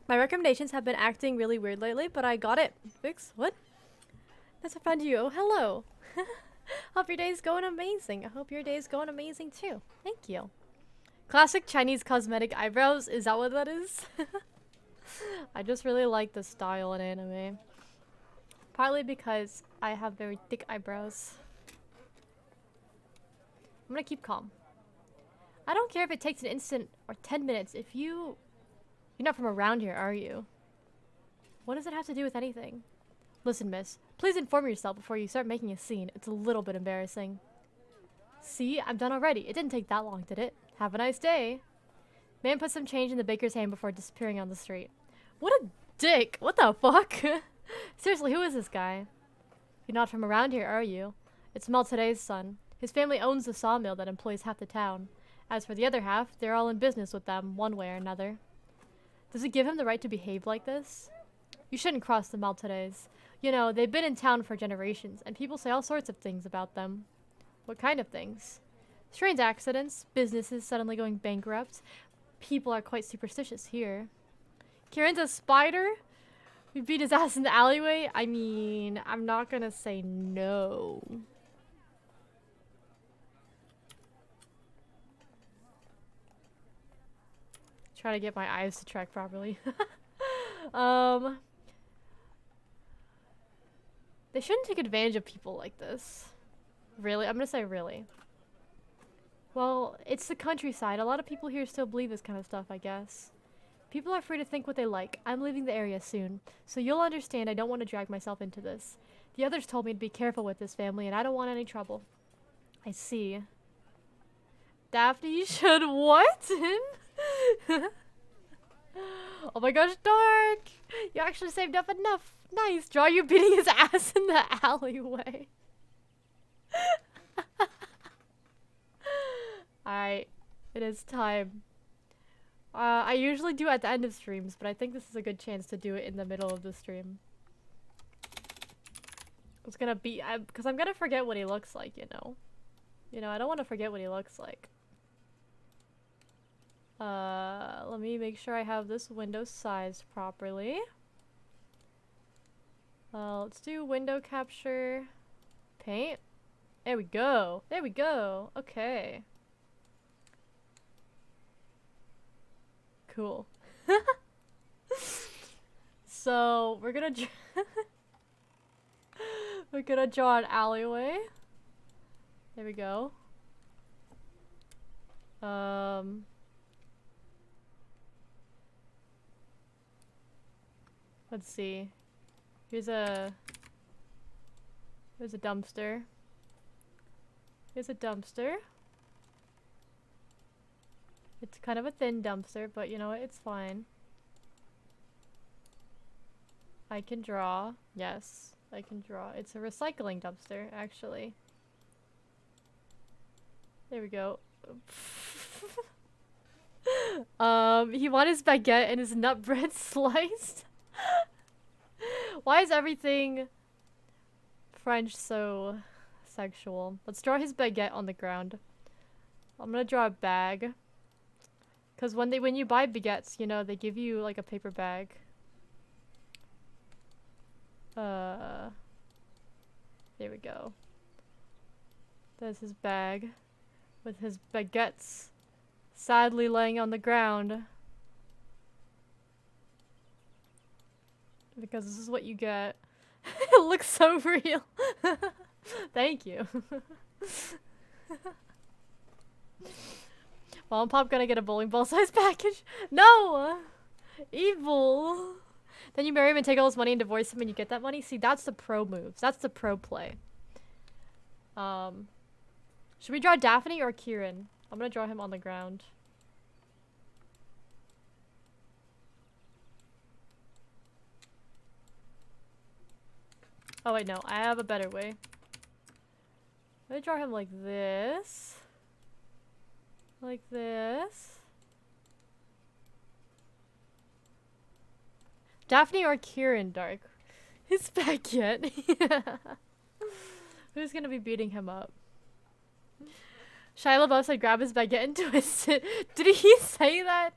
My recommendations have been acting really weird lately, but I got it. Fix? What? Nice to find you. Oh, hello. Hope your day's going amazing. I hope your day's going amazing too. Thank you. Classic Chinese cosmetic eyebrows. Is that what that is? I just really like the style in anime. Partly because I have very thick eyebrows. I'm gonna keep calm. I don't care if it takes an instant or 10 minutes. If you're not from around here, are you? What does it have to do with anything? Listen, miss. Please inform yourself before you start making a scene. It's a little bit embarrassing. See? I'm done already. It didn't take that long, did it? Have a nice day. Man put some change in the baker's hand before disappearing on the street. What a dick! What the fuck? Seriously, who is this guy? You're not from around here, are you? It's Maltade's son. His family owns the sawmill that employs half the town. As for the other half, they're all in business with them, one way or another. Does it give him the right to behave like this? You shouldn't cross the Maltades. You know, they've been in town for generations, and people say all sorts of things about them. What kind of things? Strange accidents, businesses suddenly going bankrupt. People are quite superstitious here. Kirynn's a spider? We beat his ass in the alleyway? I mean, I'm not gonna say no. Try to get my eyes to track properly. They shouldn't take advantage of people like this. Really? I'm gonna say really. Well, it's the countryside. A lot of people here still believe this kind of stuff, I guess. People are free to think what they like. I'm leaving the area soon, so you'll understand I don't want to drag myself into this. The others told me to be careful with this family, and I don't want any trouble. I see. Daphne, you should what? Oh my gosh, Dark! You actually saved up enough. Nice. Draw you beating his ass in the alleyway. Alright. It is time. I usually do at the end of streams, but I think this is a good chance to do it in the middle of the stream. It's gonna be- because I'm gonna forget what he looks like, you know? You know, I don't want to forget what he looks like. Let me make sure I have this window sized properly. Let's do window capture. Paint. There we go. There we go. Okay. Cool. So, we're gonna we're gonna draw an alleyway. There we go. Let's see. Here's a dumpster. Here's a dumpster. It's kind of a thin dumpster, but you know what? It's fine. I can draw. Yes, I can draw. It's a recycling dumpster, actually. There we go. He wanted his baguette and his nut bread sliced. Why is everything French so sexual? Let's draw his baguette on the ground. I'm gonna draw a bag. Cause when you buy baguettes, you know, they give you like a paper bag. There we go. There's his bag with his baguettes sadly laying on the ground. Because this is what you get. It looks so real. Thank you. Mom and Pop gonna get a bowling ball size package? No! Evil! Then you marry him and take all his money and divorce him and you get that money? See, that's the pro moves. That's the pro play. Should we draw Daphne or Kirynn? I'm gonna draw him on the ground. Oh wait, no. I have a better way. Let me draw him like this. Like this. Daphne or Kirynn, Dark? He's back yet. Who's gonna be beating him up? Shia LaBeouf said grab his baguette and twist it. Did he say that?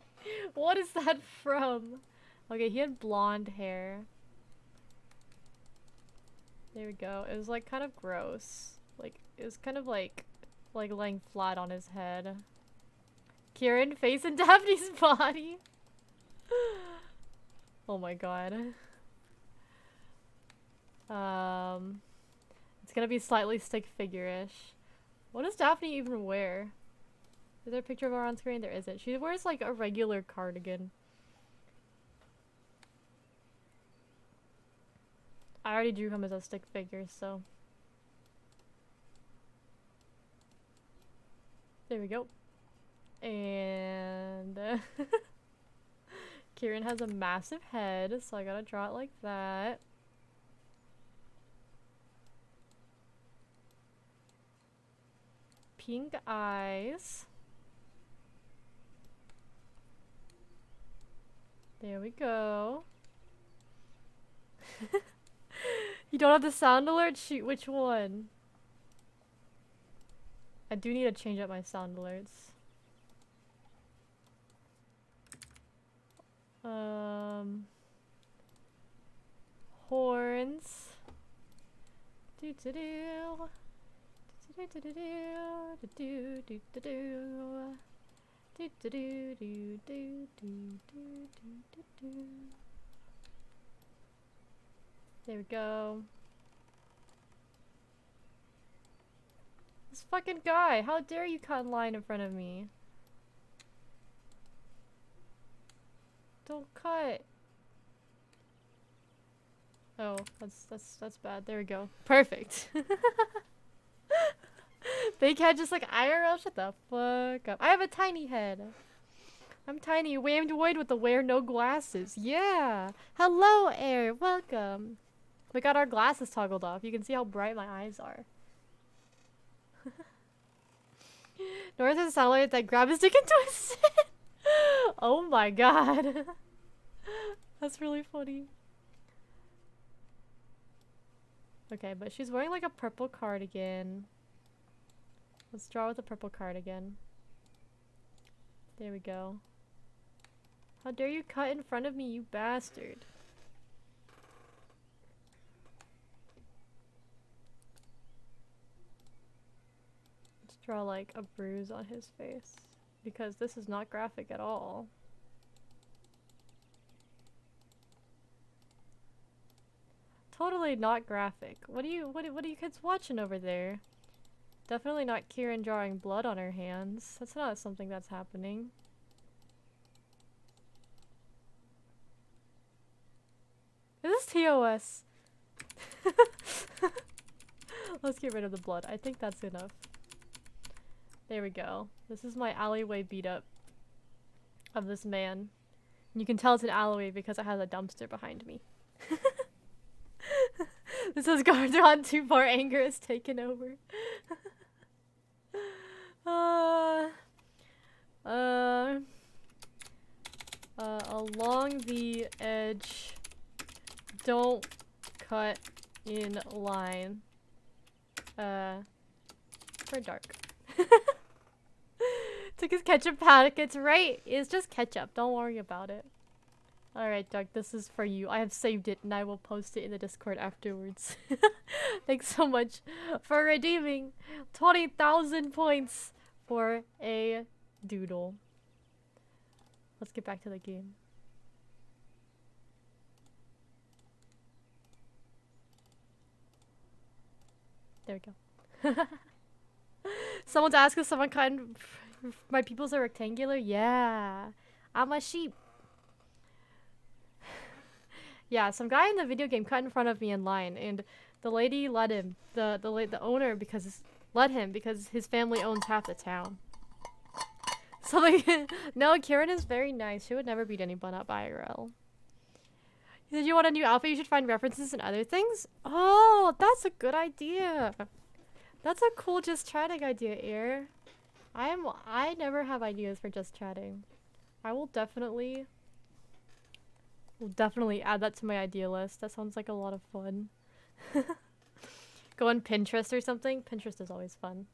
What is that from? Okay, he had blonde hair. There we go. It was like kind of gross. Like, it was kind of like laying flat on his head. Kirynn face in Daphne's body. Oh my god. It's gonna be slightly stick figure-ish. What does Daphne even wear? Is there a picture of her on screen? There isn't. She wears like a regular cardigan. I already drew him as a stick figure, so. There we go. And Kirynn has a massive head, so I gotta draw it like that. Pink eyes. There we go. You don't have the sound alert? Shoot, which one? I do need to change up my sound alerts. Horns. Do do do. Do do do do do do do do. Do do do do do do do do. There we go. This fucking guy, how dare you cut in line in front of me? Don't cut. Oh, that's bad. There we go. Perfect. Big head just like IRL, shut the fuck up. I have a tiny head. I'm tiny, whammed void with the wear no glasses. Yeah. Hello, Air. Welcome. We got our glasses toggled off. You can see how bright my eyes are. North is a satellite that grab his dick and twist it. Oh my god. That's really funny. Okay, but she's wearing like a purple cardigan. Let's draw with a purple cardigan. There we go. How dare you cut in front of me, you bastard. Let's draw like a bruise on his face. Because this is not graphic at all. Totally not graphic. What are you kids watching over there? Definitely not Kirynn drawing blood on her hands. That's not something that's happening. Is this TOS? Let's get rid of the blood. I think that's enough. There we go. This is my alleyway beat up of this man. And you can tell it's an alleyway because it has a dumpster behind me. This is Gardron, too far anger has taken over. along the edge. Don't cut in line. For dark. Took his ketchup packets, right? It's just ketchup. Don't worry about it. Alright, Doug, this is for you. I have saved it and I will post it in the Discord afterwards. Thanks so much for redeeming 20,000 points for a doodle. Let's get back to the game. There we go. Someone's asking someone kind of, my pupils are rectangular? Yeah. I'm a sheep. Yeah, some guy in the video game cut in front of me in line, and the lady let him. The owner let him because his family owns half the town. So like, no, Kirynn is very nice. She would never beat anyone up IRL. He said, you want a new outfit? You should find references and other things. Oh, that's a good idea. That's a cool just chatting idea, Ear. I never have ideas for just chatting. I will definitely add that to my idea list. That sounds like a lot of fun. Go on Pinterest or something. Pinterest is always fun.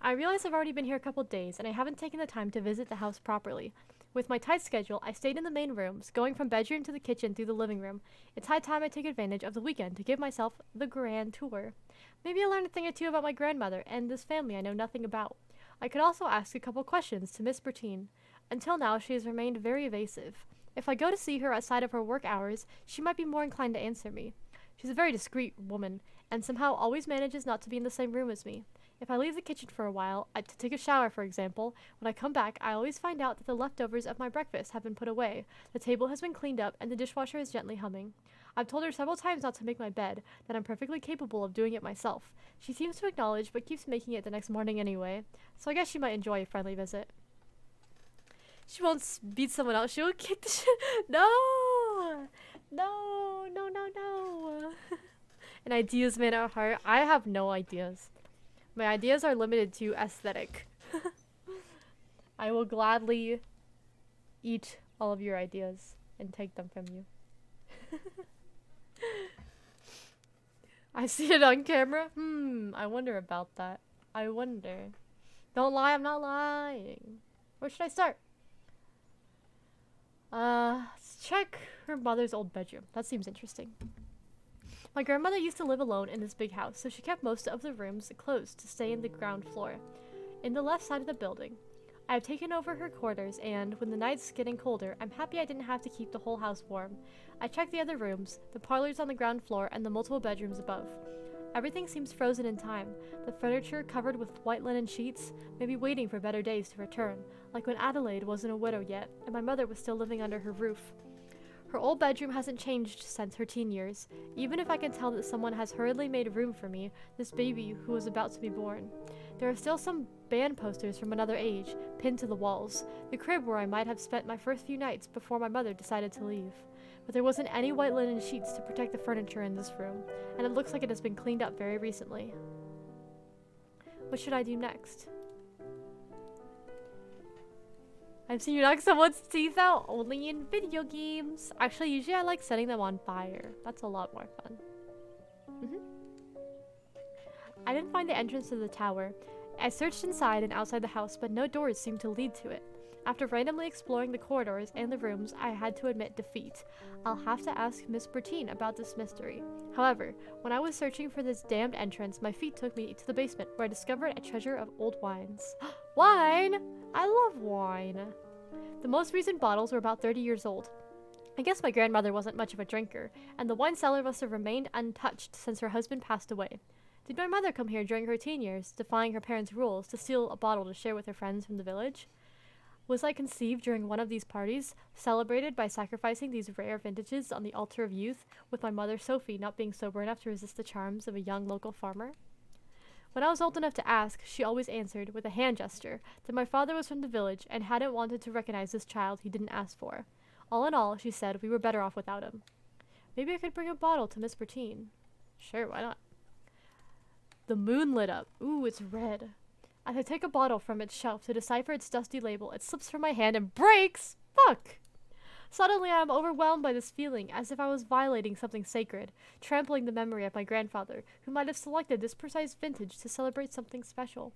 I realize I've already been here a couple days and I haven't taken the time to visit the house properly. With my tight schedule, I stayed in the main rooms, going from bedroom to the kitchen through the living room. It's high time I take advantage of the weekend to give myself the grand tour. Maybe I'll learn a thing or two about my grandmother and this family I know nothing about. I could also ask a couple questions to Miss Bertine. Until now, she has remained very evasive. If I go to see her outside of her work hours, she might be more inclined to answer me. She's a very discreet woman, and somehow always manages not to be in the same room as me. If I leave the kitchen for a while, to take a shower for example, when I come back I always find out that the leftovers of my breakfast have been put away, the table has been cleaned up, and the dishwasher is gently humming. I've told her several times not to make my bed, that I'm perfectly capable of doing it myself. She seems to acknowledge, but keeps making it the next morning anyway, so I guess she might enjoy a friendly visit. She won't beat someone else, she will kick the shit. No! No, no, no, no. An ideas man at heart. I have no ideas. My ideas are limited to aesthetic. I will gladly eat all of your ideas and take them from you. I see it on camera. I wonder about that. I wonder. Don't lie, I'm not lying. Where should I start? Let's check her mother's old bedroom. That seems interesting. My grandmother used to live alone in this big house, so she kept most of the rooms closed to stay in the ground floor, in the left side of the building. I have taken over her quarters, and when the night's getting colder, I'm happy I didn't have to keep the whole house warm. I checked the other rooms, the parlors on the ground floor, and the multiple bedrooms above. Everything seems frozen in time, the furniture covered with white linen sheets, maybe waiting for better days to return, like when Adelaide wasn't a widow yet, and my mother was still living under her roof. Her old bedroom hasn't changed since her teen years, even if I can tell that someone has hurriedly made room for me, this baby who was about to be born. There are still some band posters from another age, pinned to the walls, the crib where I might have spent my first few nights before my mother decided to leave. But there wasn't any white linen sheets to protect the furniture in this room, and it looks like it has been cleaned up very recently. What should I do next? I've seen you knock someone's teeth out only in video games. Actually, usually I like setting them on fire. That's a lot more fun. I didn't find the entrance to the tower. I searched inside and outside the house, but no doors seemed to lead to it. After randomly exploring the corridors and the rooms, I had to admit defeat. I'll have to ask Miss Bertine about this mystery. However, when I was searching for this damned entrance, my feet took me to the basement, where I discovered a treasure of old wines. Wine! I love wine. The most recent bottles were about 30 years old. I guess my grandmother wasn't much of a drinker, and the wine cellar must have remained untouched since her husband passed away. Did my mother come here during her teen years, defying her parents' rules, to steal a bottle to share with her friends from the village? Was I conceived during one of these parties, celebrated by sacrificing these rare vintages on the altar of youth, with my mother Sophie not being sober enough to resist the charms of a young local farmer? When I was old enough to ask, she always answered, with a hand gesture, that my father was from the village and hadn't wanted to recognize this child he didn't ask for. All in all, she said, we were better off without him. Maybe I could bring a bottle to Miss Bertine. Sure, why not? The moon lit up. Ooh, it's red. As I take a bottle from its shelf to decipher its dusty label, it slips from my hand and breaks! Fuck! Suddenly, I am overwhelmed by this feeling, as if I was violating something sacred, trampling the memory of my grandfather, who might have selected this precise vintage to celebrate something special.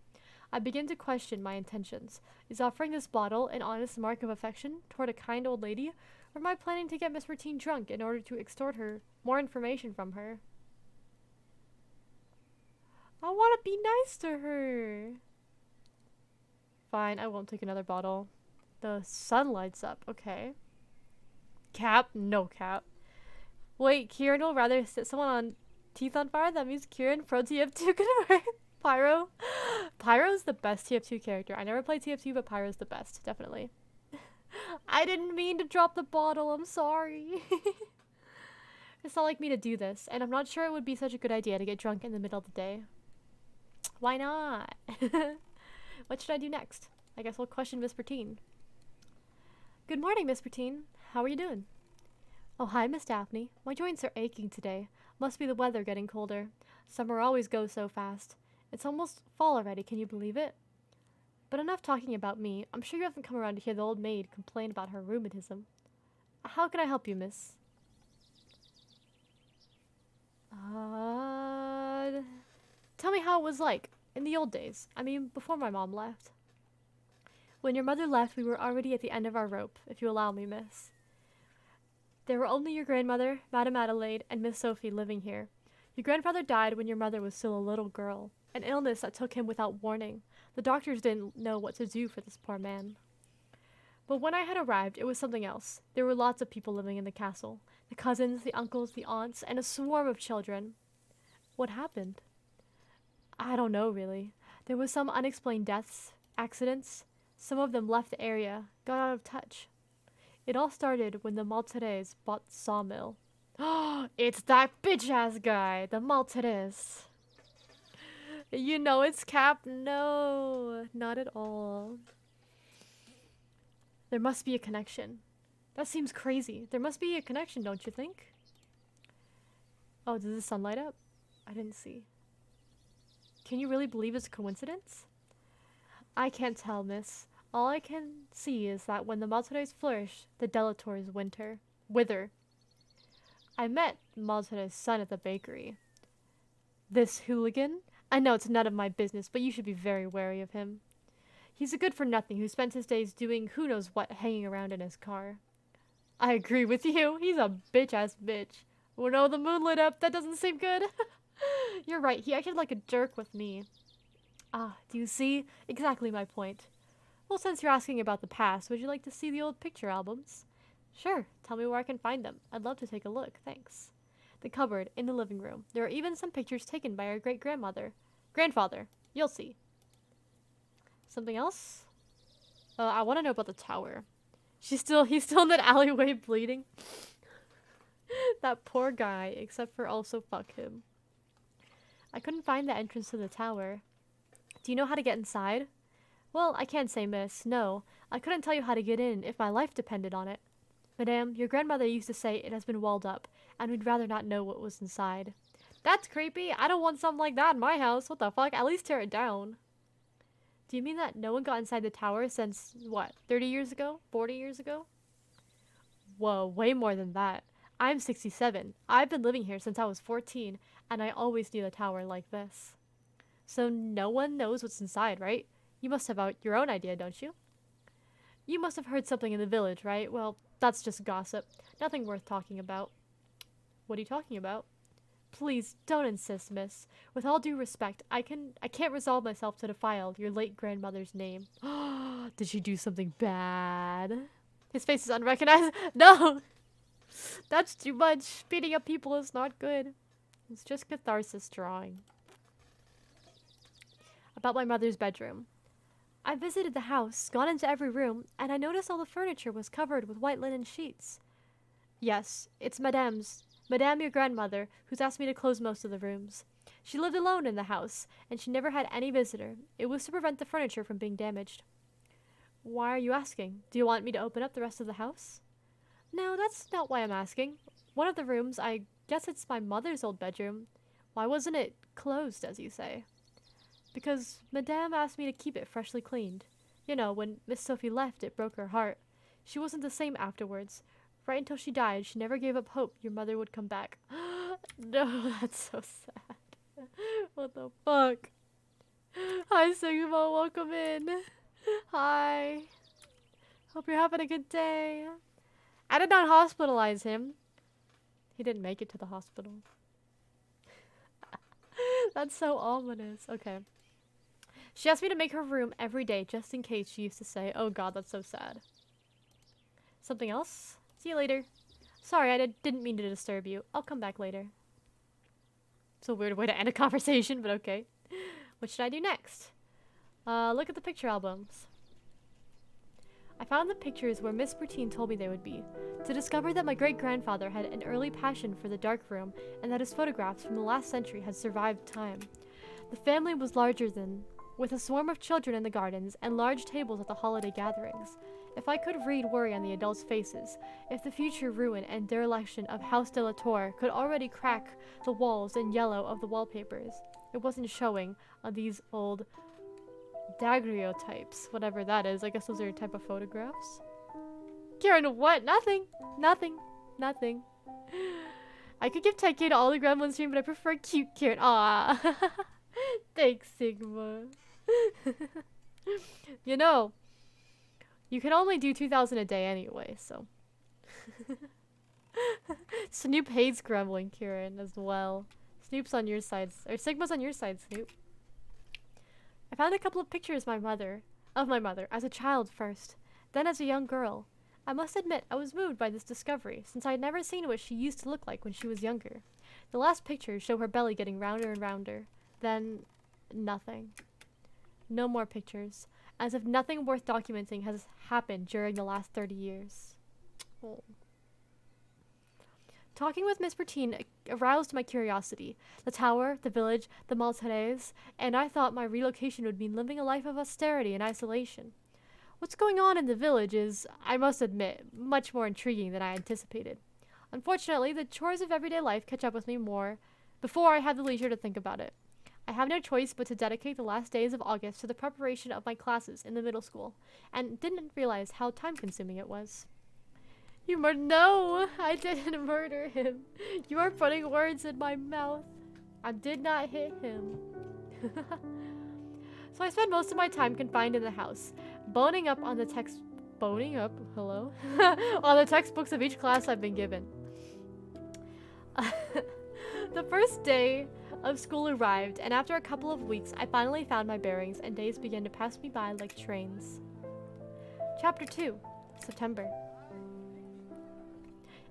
I begin to question my intentions. Is offering this bottle an honest mark of affection toward a kind old lady, or am I planning to get Miss Routine drunk in order to extort her more information from her? I want to be nice to her. Fine, I won't take another bottle. The sun lights up. Okay. Cap? No cap. Wait, Kirynn will rather set someone on teeth on fire? That means Kirynn pro TF2 convert. Pyro? Pyro's the best TF2 character. I never played TF2, but Pyro's the best. Definitely. I didn't mean to drop the bottle. I'm sorry. It's not like me to do this, and I'm not sure it would be such a good idea to get drunk in the middle of the day. Why not? What should I do next? I guess we'll question Miss Bertine. Good morning, Miss Bertine. How are you doing? Oh, hi, Miss Daphne. My joints are aching today. Must be the weather getting colder. Summer always goes so fast. It's almost fall already, can you believe it? But enough talking about me. I'm sure you haven't come around to hear the old maid complain about her rheumatism. How can I help you, miss? Tell me how it was like in the old days. I mean, before my mom left. When your mother left, we were already at the end of our rope, if you allow me, miss. There were only your grandmother, Madame Adelaide, and Miss Sophie living here. Your grandfather died when your mother was still a little girl, an illness that took him without warning. The doctors didn't know what to do for this poor man. But when I had arrived, it was something else. There were lots of people living in the castle. The cousins, the uncles, the aunts, and a swarm of children. What happened? I don't know, really. There was some unexplained deaths, accidents. Some of them left the area, got out of touch. It all started when the Maltese bought the sawmill. It's that bitch-ass guy, the Maltese. You know it's Cap? No, not at all. There must be a connection. That seems crazy. There must be a connection, don't you think? Oh, does the sun light up? I didn't see. Can you really believe it's a coincidence? I can't tell, miss. All I can see is that when the Maltese flourish, the Delators wither. I met Maltade's son at the bakery. This hooligan? I know it's none of my business, but you should be very wary of him. He's a good-for-nothing who spent his days doing who knows what hanging around in his car. I agree with you. He's a bitch-ass bitch. Oh no, the moon lit up. That doesn't seem good. You're right. He acted like a jerk with me. Ah, do you see? Exactly my point. Well, since you're asking about the past, would you like to see the old picture albums? Sure. Tell me where I can find them. I'd love to take a look. Thanks. The cupboard in the living room. There are even some pictures taken by our grandfather. You'll see. Something else? I want to know about the tower. He's still in that alleyway bleeding. That poor guy, except for also fuck him. I couldn't find the entrance to the tower. Do you know how to get inside? Well, I can't say, miss. No, I couldn't tell you how to get in if my life depended on it. Madame, your grandmother used to say it has been walled up, and we'd rather not know what was inside. That's creepy. I don't want something like that in my house. What the fuck? At least tear it down. Do you mean that no one got inside the tower since, what, 30 years ago? 40 years ago? Whoa, way more than that. I'm 67. I've been living here since I was 14, and I always knew the tower like this. So no one knows what's inside, right? You must have your own idea, don't you? You must have heard something in the village, right? Well, that's just gossip. Nothing worth talking about. What are you talking about? Please, don't insist, miss. With all due respect, I can't resolve myself to defile your late grandmother's name. Did she do something bad? His face is unrecognized. No! That's too much. Beating up people is not good. It's just catharsis drawing. About my mother's bedroom. I visited the house, gone into every room, and I noticed all the furniture was covered with white linen sheets. Yes, it's Madame, your grandmother, who's asked me to close most of the rooms. She lived alone in the house, and she never had any visitor. It was to prevent the furniture from being damaged. Why are you asking? Do you want me to open up the rest of the house? No, that's not why I'm asking. One of the rooms, I guess it's my mother's old bedroom. Why wasn't it closed, as you say? Because Madame asked me to keep it freshly cleaned. You know, when Miss Sophie left, it broke her heart. She wasn't the same afterwards. Right until she died, she never gave up hope your mother would come back. No, that's so sad. What the fuck? Hi, Sigma. Welcome in. Hi. Hope you're having a good day. I did not hospitalize him. He didn't make it to the hospital. That's so ominous. Okay. She asked me to make her room every day just in case, she used to say. Oh god, that's so sad. Something else? See you later. Sorry, I didn't mean to disturb you. I'll come back later. It's a weird way to end a conversation, but okay. What should I do next? Look at the picture albums. I found the pictures where Miss Bertine told me they would be, to discover that my great-grandfather had an early passion for the dark room and that his photographs from the last century had survived time. The family was larger than, with a swarm of children in the gardens and large tables at the holiday gatherings. If I could read worry on the adults' faces, if the future ruin and dereliction of House de la Tour could already crack the walls in yellow of the wallpapers, it wasn't showing on these old daguerreotypes, whatever that is. I guess those are a type of photographs. Kirynn, what? Nothing. Nothing. Nothing. I could give 10k to all the gremlin stream, but I prefer cute Kirynn. Ah, thanks, Sigma. You know, you can only do 2,000 a day anyway, so. Snoop hates gremlin, Kirynn, as well. Snoop's on your side, or Sigma's on your side, Snoop. I found a couple of pictures of my mother, as a child first, then as a young girl. I must admit I was moved by this discovery, since I had never seen what she used to look like when she was younger. The last pictures show her belly getting rounder and rounder. Then, nothing. No more pictures, as if nothing worth documenting has happened during the last 30 years. Oh. Talking with Miss Bertine aroused my curiosity. The tower, the village, the Maltese, and I thought my relocation would mean living a life of austerity and isolation. What's going on in the village is, I must admit, much more intriguing than I anticipated. Unfortunately, the chores of everyday life catch up with me more before I have the leisure to think about it. I have no choice but to dedicate the last days of August to the preparation of my classes in the middle school, and didn't realize how time-consuming it was. No, I didn't murder him. You are putting words in my mouth. I did not hit him. So I spend most of my time confined in the house, boning up on the hello? On the textbooks of each class I've been given. The first day of school arrived, and after a couple of weeks, I finally found my bearings, and days began to pass me by like trains. Chapter 2, September.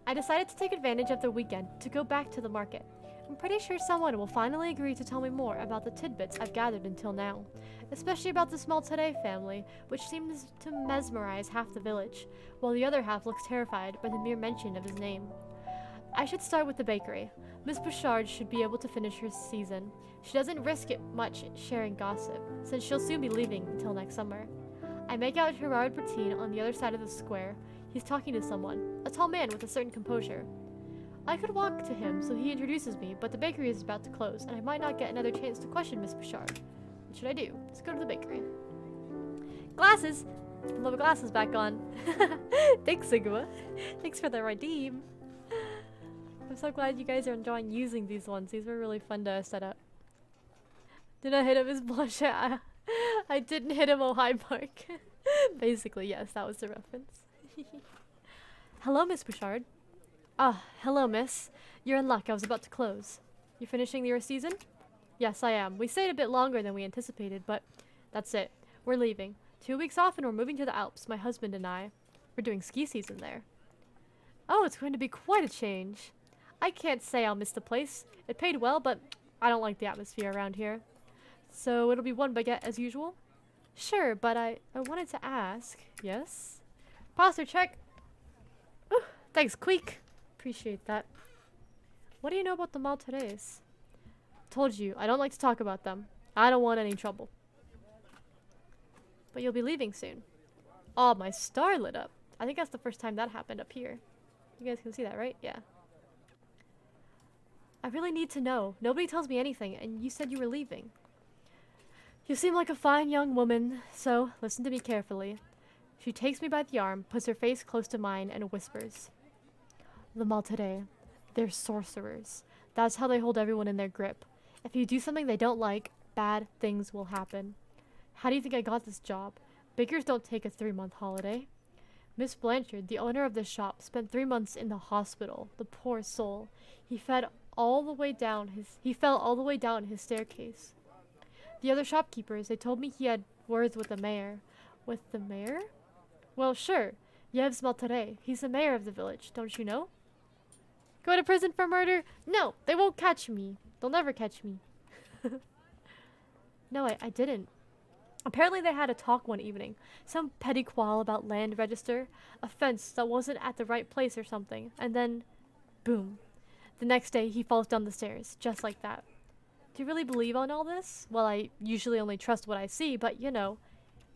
I decided to take advantage of the weekend to go back to the market. I'm pretty sure someone will finally agree to tell me more about the tidbits I've gathered until now, especially about the small Today family, which seems to mesmerize half the village, while the other half looks terrified by the mere mention of his name. I should start with the bakery. Miss Bouchard should be able to finish her season. She doesn't risk it much sharing gossip, since she'll soon be leaving until next summer. I make out Gerard Bertine on the other side of the square. He's talking to someone, a tall man with a certain composure. I could walk to him so he introduces me, but the bakery is about to close, and I might not get another chance to question Miss Bouchard. What should I do? Let's go to the bakery. Glasses! Love glasses back on. Thanks, Sigma. Thanks for the redeem. I'm so glad you guys are enjoying using these ones. These were really fun to set up. Did I hit him as Blanchet? I didn't hit him, oh hi Mark. Basically, yes, that was the reference. Hello, Miss Bouchard. Ah, hello, miss. You're in luck. I was about to close. You're finishing your season? Yes, I am. We stayed a bit longer than we anticipated, but that's it. We're leaving. 2 weeks off and we're moving to the Alps, my husband and I. We're doing ski season there. Oh, it's going to be quite a change. I can't say I'll miss the place. It paid well, but I don't like the atmosphere around here. So it'll be one baguette as usual? Sure, but I wanted to ask. Yes? Posture check. Ooh, thanks, Queek. Appreciate that. What do you know about the Maltese? Told you, I don't like to talk about them. I don't want any trouble. But you'll be leaving soon. Oh, my star lit up. I think that's the first time that happened up here. You guys can see that, right? Yeah. I really need to know. Nobody tells me anything, and you said you were leaving. You seem like a fine young woman, so listen to me carefully. She takes me by the arm, puts her face close to mine, and whispers. The Maltare. They're sorcerers. That's how they hold everyone in their grip. If you do something they don't like, bad things will happen. How do you think I got this job? Bakers don't take a 3-month holiday. Miss Blanchard, the owner of the shop, spent 3 months in the hospital. The poor soul. He fell all the way down his staircase. The other shopkeepers, they told me he had words with the mayor. With the mayor? Well, sure. Yev's Maltare. He's the mayor of the village, don't you know? Go to prison for murder? No, they won't catch me. They'll never catch me. No, I didn't. Apparently they had a talk one evening. Some petty quarrel about land register, a fence that wasn't at the right place or something, and then, boom. The next day he falls down the stairs, just like that. Do you really believe on all this? Well, I usually only trust what I see, but you know,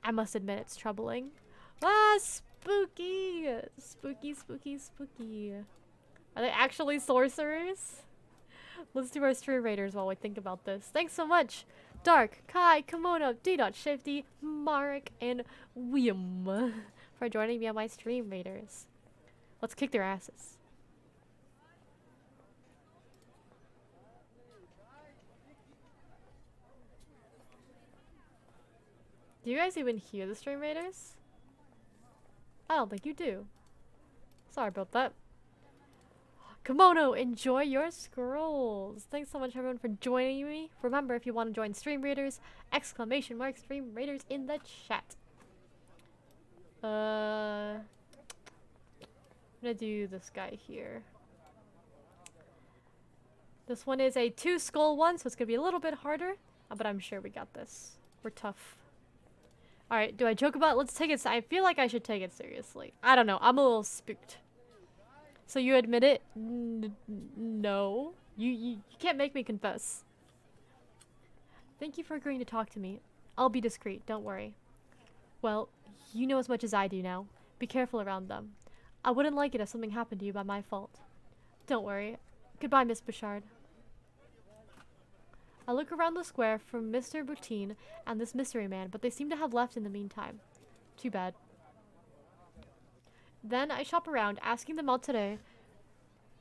I must admit it's troubling. Ah, spooky! Spooky, spooky, spooky. Are they actually sorcerers? Let's do our stream raiders while we think about this. Thanks so much! Dark, Kai, Kimono, D-Dot, Shifty, Marek, and William for joining me on my stream raiders. Let's kick their asses. Do you guys even hear the stream raiders? I don't think you do. Sorry about that. Kimono, enjoy your scrolls. Thanks so much everyone for joining me. Remember, if you want to join stream raiders, exclamation mark stream raiders in the chat. I'm gonna do this guy here. This one is a 2 skull one, so it's gonna be a little bit harder, but I'm sure we got this. We're tough. Alright, do I joke about it? Let's take it. I feel like I should take it seriously. I don't know. I'm a little spooked. So you admit it? No. You can't make me confess. Thank you for agreeing to talk to me. I'll be discreet, don't worry. Well, you know as much as I do now. Be careful around them. I wouldn't like it if something happened to you by my fault. Don't worry. Goodbye, Miss Bouchard. I look around the square for Mr. Boutine and this mystery man, but they seem to have left in the meantime. Too bad. Then I shop around, asking the Maltare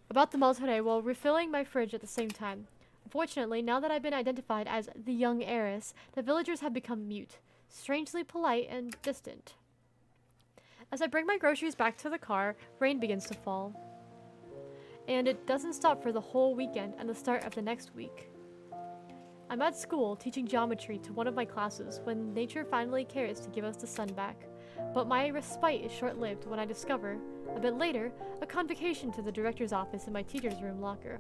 about the Maltare while refilling my fridge at the same time. Unfortunately, now that I've been identified as the young heiress, the villagers have become mute, strangely polite and distant. As I bring my groceries back to the car, rain begins to fall. And it doesn't stop for the whole weekend and the start of the next week. I'm at school teaching geometry to one of my classes when nature finally cares to give us the sun back. But my respite is short-lived when I discover, a bit later, a convocation to the director's office in my teacher's room locker.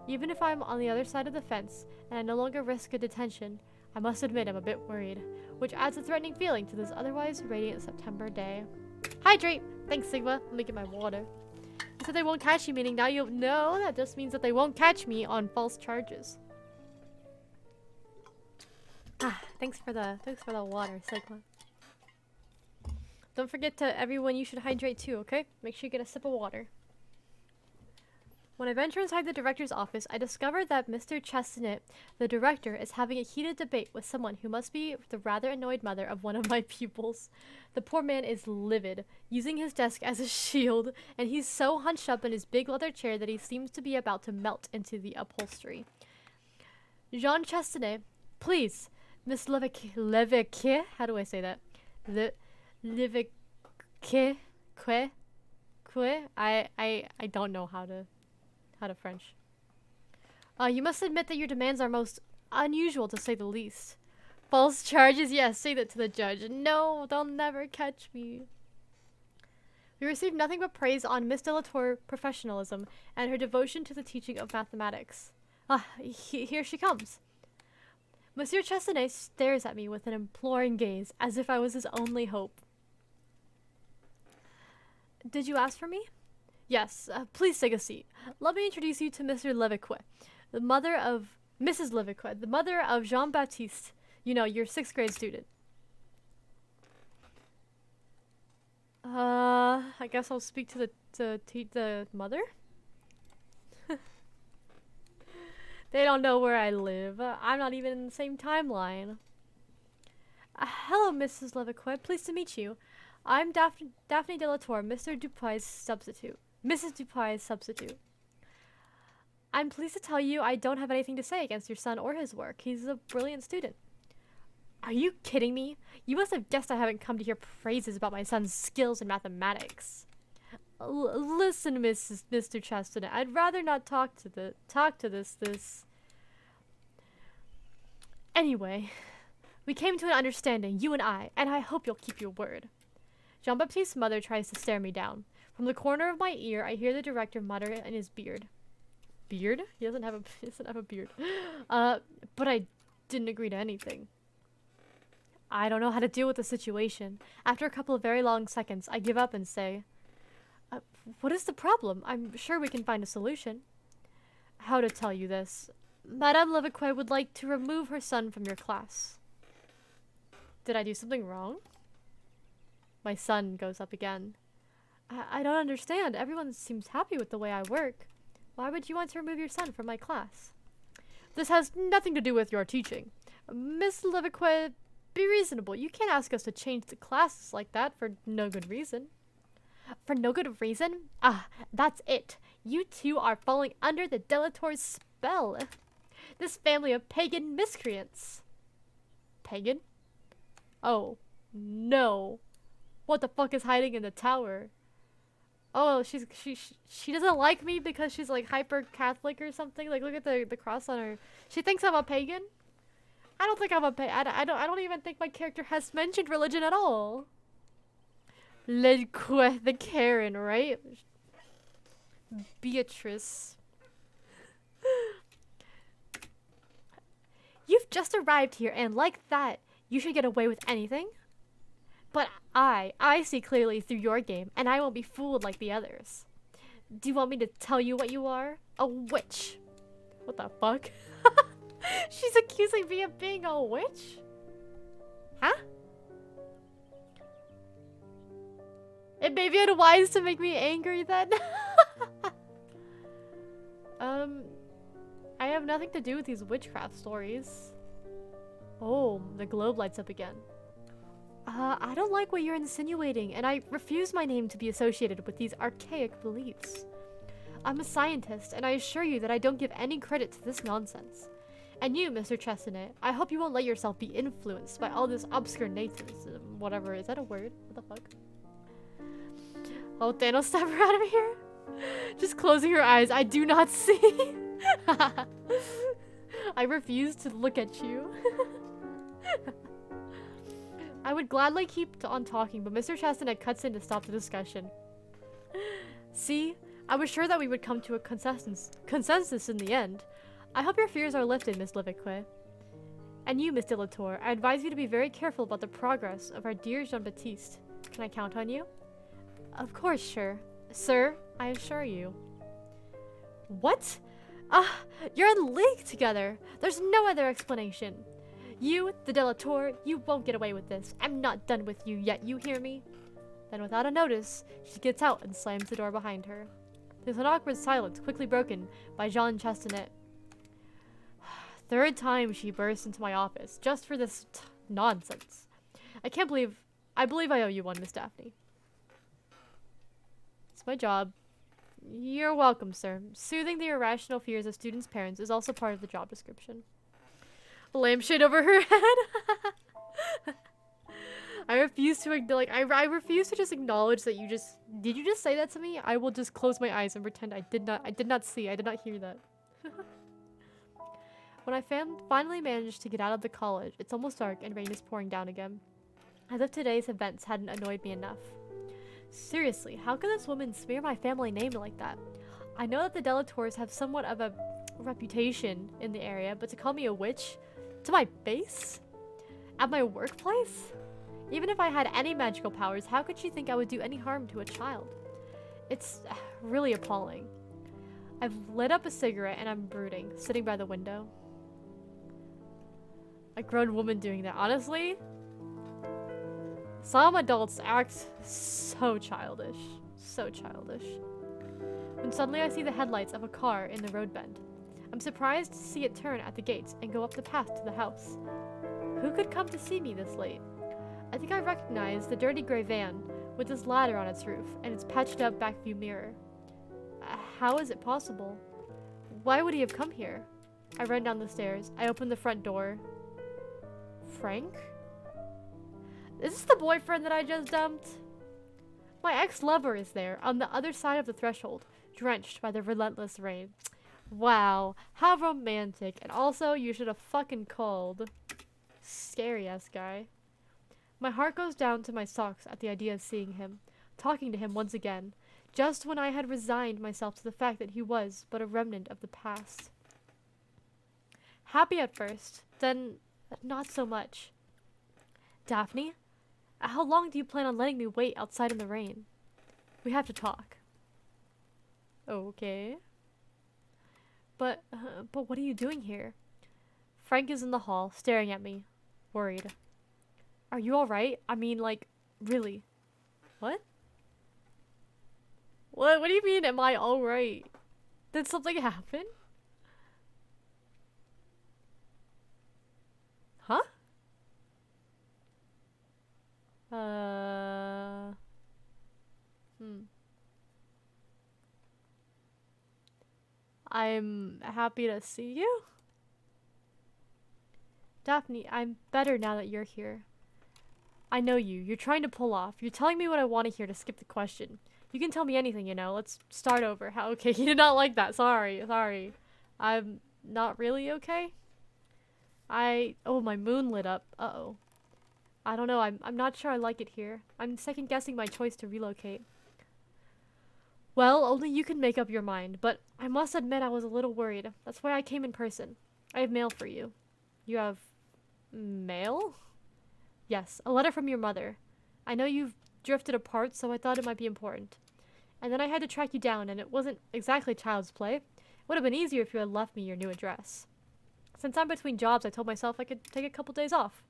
Even if I'm on the other side of the fence and I no longer risk a detention, I must admit I'm a bit worried, which adds a threatening feeling to this otherwise radiant September day. Hydrate! Thanks, Sigma. Let me get my water. You said they won't catch you, meaning now you'll... No, that just means that they won't catch me on false charges. Ah, thanks for the water, Sigma. Don't forget to everyone, you should hydrate too, okay? Make sure you get a sip of water. When I venture inside the director's office, I discover that Mr. Chestnut, the director, is having a heated debate with someone who must be the rather annoyed mother of one of my pupils. The poor man is livid, using his desk as a shield, and he's so hunched up in his big leather chair that he seems to be about to melt into the upholstery. Jean Chestnut, please, Miss Levique, how do I say that? Levique, I don't know how to French. You must admit that your demands are most unusual, to say the least. False charges? Yes, say that to the judge. No, they'll never catch me. We received nothing but praise on Miss Delatour's professionalism and her devotion to the teaching of mathematics. Here she comes. Monsieur Chesnay stares at me with an imploring gaze, as if I was his only hope. Did you ask for me? Yes, please take a seat. Let me introduce you to Mr. Levique, the mother of Mrs. Levique, the mother of Jean-Baptiste. You know, your 6th grade student. I guess I'll speak to the mother? They don't know where I live. I'm not even in the same timeline. Hello, Mrs. Levique. Pleased to meet you. I'm Daphne Delatour, Mr. Dupuy's substitute. Mrs. Dupuy's substitute. I'm pleased to tell you I don't have anything to say against your son or his work. He's a brilliant student. Are you kidding me? You must have guessed I haven't come to hear praises about my son's skills in mathematics. Listen, Mr. Chestnut, I'd rather not talk to this. Anyway, we came to an understanding, you and I hope you'll keep your word. Jean-Baptiste's mother tries to stare me down. From the corner of my ear, I hear the director mutter in his beard. Beard? He doesn't have a beard. But I didn't agree to anything. I don't know how to deal with the situation. After a couple of very long seconds, I give up and say, what is the problem? I'm sure we can find a solution. How to tell you this? Madame Levaquet would like to remove her son from your class. Did I do something wrong? My son goes up again. I don't understand. Everyone seems happy with the way I work. Why would you want to remove your son from my class? This has nothing to do with your teaching. Miss Levaquet, be reasonable. You can't ask us to change the classes like that for no good reason. For no good reason? Ah, that's it. You two are falling under the Delatour's spell. This family of pagan miscreants. Pagan? Oh, no. What the fuck is hiding in the tower? Oh, she doesn't like me because she's like hyper Catholic or something. Like, look at the cross on her. She thinks I'm a pagan. I don't think I'm a pagan. I don't even think my character has mentioned religion at all. The Kirynn, right? Beatrice. You've just arrived here, and like that, you should get away with anything? But I see clearly through your game, and I won't be fooled like the others. Do you want me to tell you what you are? A witch. What the fuck? She's accusing me of being a witch? Huh? It may be unwise to make me angry then. I have nothing to do with these witchcraft stories. Oh, the globe lights up again. I don't like what you're insinuating, and I refuse my name to be associated with these archaic beliefs. I'm a scientist, and I assure you that I don't give any credit to this nonsense. And you, Mr. Chestnut, I hope you won't let yourself be influenced by all this obscure natives. Whatever, is that a word? What the fuck? Oh, Thanos, step her out of here. Just closing her eyes. I do not see. I refuse to look at you. I would gladly keep on talking, but Mr. Chestnut cuts in to stop the discussion. See? I was sure that we would come to a consensus in the end. I hope your fears are lifted, Miss Levaquet. And you, Miss Delatour, I advise you to be very careful about the progress of our dear Jean-Baptiste. Can I count on you? Of course, sure. Sir, I assure you. What? You're in league together. There's no other explanation. You, the Delatour, you won't get away with this. I'm not done with you yet, you hear me? Then without a notice, she gets out and slams the door behind her. There's an awkward silence, quickly broken by Jean Chestnut. Third time she bursts into my office, just for this nonsense. I believe I owe you one, Miss Daphne. It's my job. You're welcome, sir. Soothing the irrational fears of students' parents is also part of the job description. A lampshade over her head. I refuse to I refuse to just acknowledge that you just did you just say that to me? I will just close my eyes and pretend I did not see. I did not hear that. When I finally managed to get out of the college, it's almost dark and rain is pouring down again. As if today's events hadn't annoyed me enough. Seriously, how could this woman smear my family name like that? I know that the Delatours have somewhat of a reputation in the area, but to call me a witch? To my face? At my workplace? Even if I had any magical powers, how could she think I would do any harm to a child? It's really appalling. I've lit up a cigarette and I'm brooding, sitting by the window. A grown woman doing that. Honestly, some adults act so childish. So childish. When suddenly I see the headlights of a car in the road bend. I'm surprised to see it turn at the gates and go up the path to the house. Who could come to see me this late? I think I recognize the dirty gray van with this ladder on its roof and its patched up back view mirror. How is it possible? Why would he have come here? I ran down the stairs. I opened the front door. Frank? Is this the boyfriend that I just dumped? My ex-lover is there, on the other side of the threshold, drenched by the relentless rain. Wow, how romantic. And also, you should have fucking called. Scary-ass guy. My heart goes down to my socks at the idea of seeing him, talking to him once again, just when I had resigned myself to the fact that he was but a remnant of the past. Happy at first, then not so much. Daphne, how long do you plan on letting me wait outside in the rain? We have to talk. Okay. But what are you doing here? Frank is in the hall, staring at me, worried. Are you alright? I mean, like, really? What? What do you mean, am I alright? Did something happen? Huh? I'm happy to see you. Daphne, I'm better now that you're here. I know you. You're trying to pull off. You're telling me what I want to hear to skip the question. You can tell me anything, you know. Let's start over. How? Okay, you did not like that. Sorry. I'm not really okay. Oh, my moon lit up. Uh-oh. I don't know. I'm not sure I like it here. I'm second guessing my choice to relocate. Well, only you can make up your mind, but I must admit I was a little worried. That's why I came in person. I have mail for you. You have mail? Yes, a letter from your mother. I know you've drifted apart, so I thought it might be important. And then I had to track you down, and it wasn't exactly child's play. It would have been easier if you had left me your new address. Since I'm between jobs, I told myself I could take a couple days off.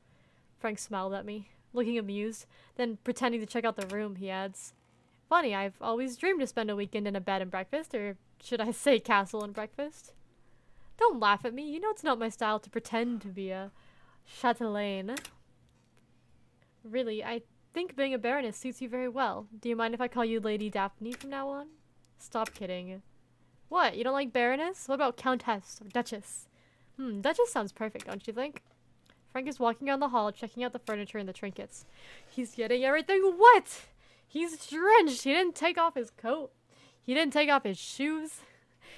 Frank smiled at me, looking amused, then pretending to check out the room, he adds. Funny, I've always dreamed to spend a weekend in a bed and breakfast, or should I say castle and breakfast? Don't laugh at me, you know it's not my style to pretend to be a chatelaine. Really, I think being a baroness suits you very well. Do you mind if I call you Lady Daphne from now on? Stop kidding. What, you don't like baroness? What about countess or duchess? Duchess sounds perfect, don't you think? Frank is walking around the hall, checking out the furniture and the trinkets. He's getting everything wet! He's drenched! He didn't take off his coat. He didn't take off his shoes.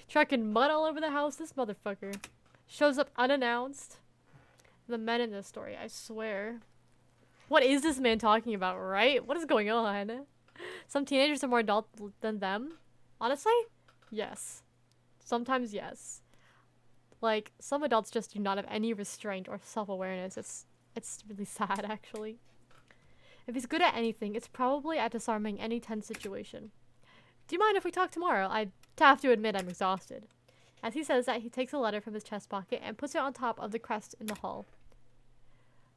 Trucking mud all over the house. This motherfucker shows up unannounced. The men in this story, I swear. What is this man talking about, right? What is going on? Some teenagers are more adult than them? Honestly? Yes. Sometimes yes. Like, some adults just do not have any restraint or self-awareness. It's really sad, actually. If he's good at anything, it's probably at disarming any tense situation. Do you mind if we talk tomorrow? I have to admit I'm exhausted. As he says that, he takes a letter from his chest pocket and puts it on top of the crest in the hall.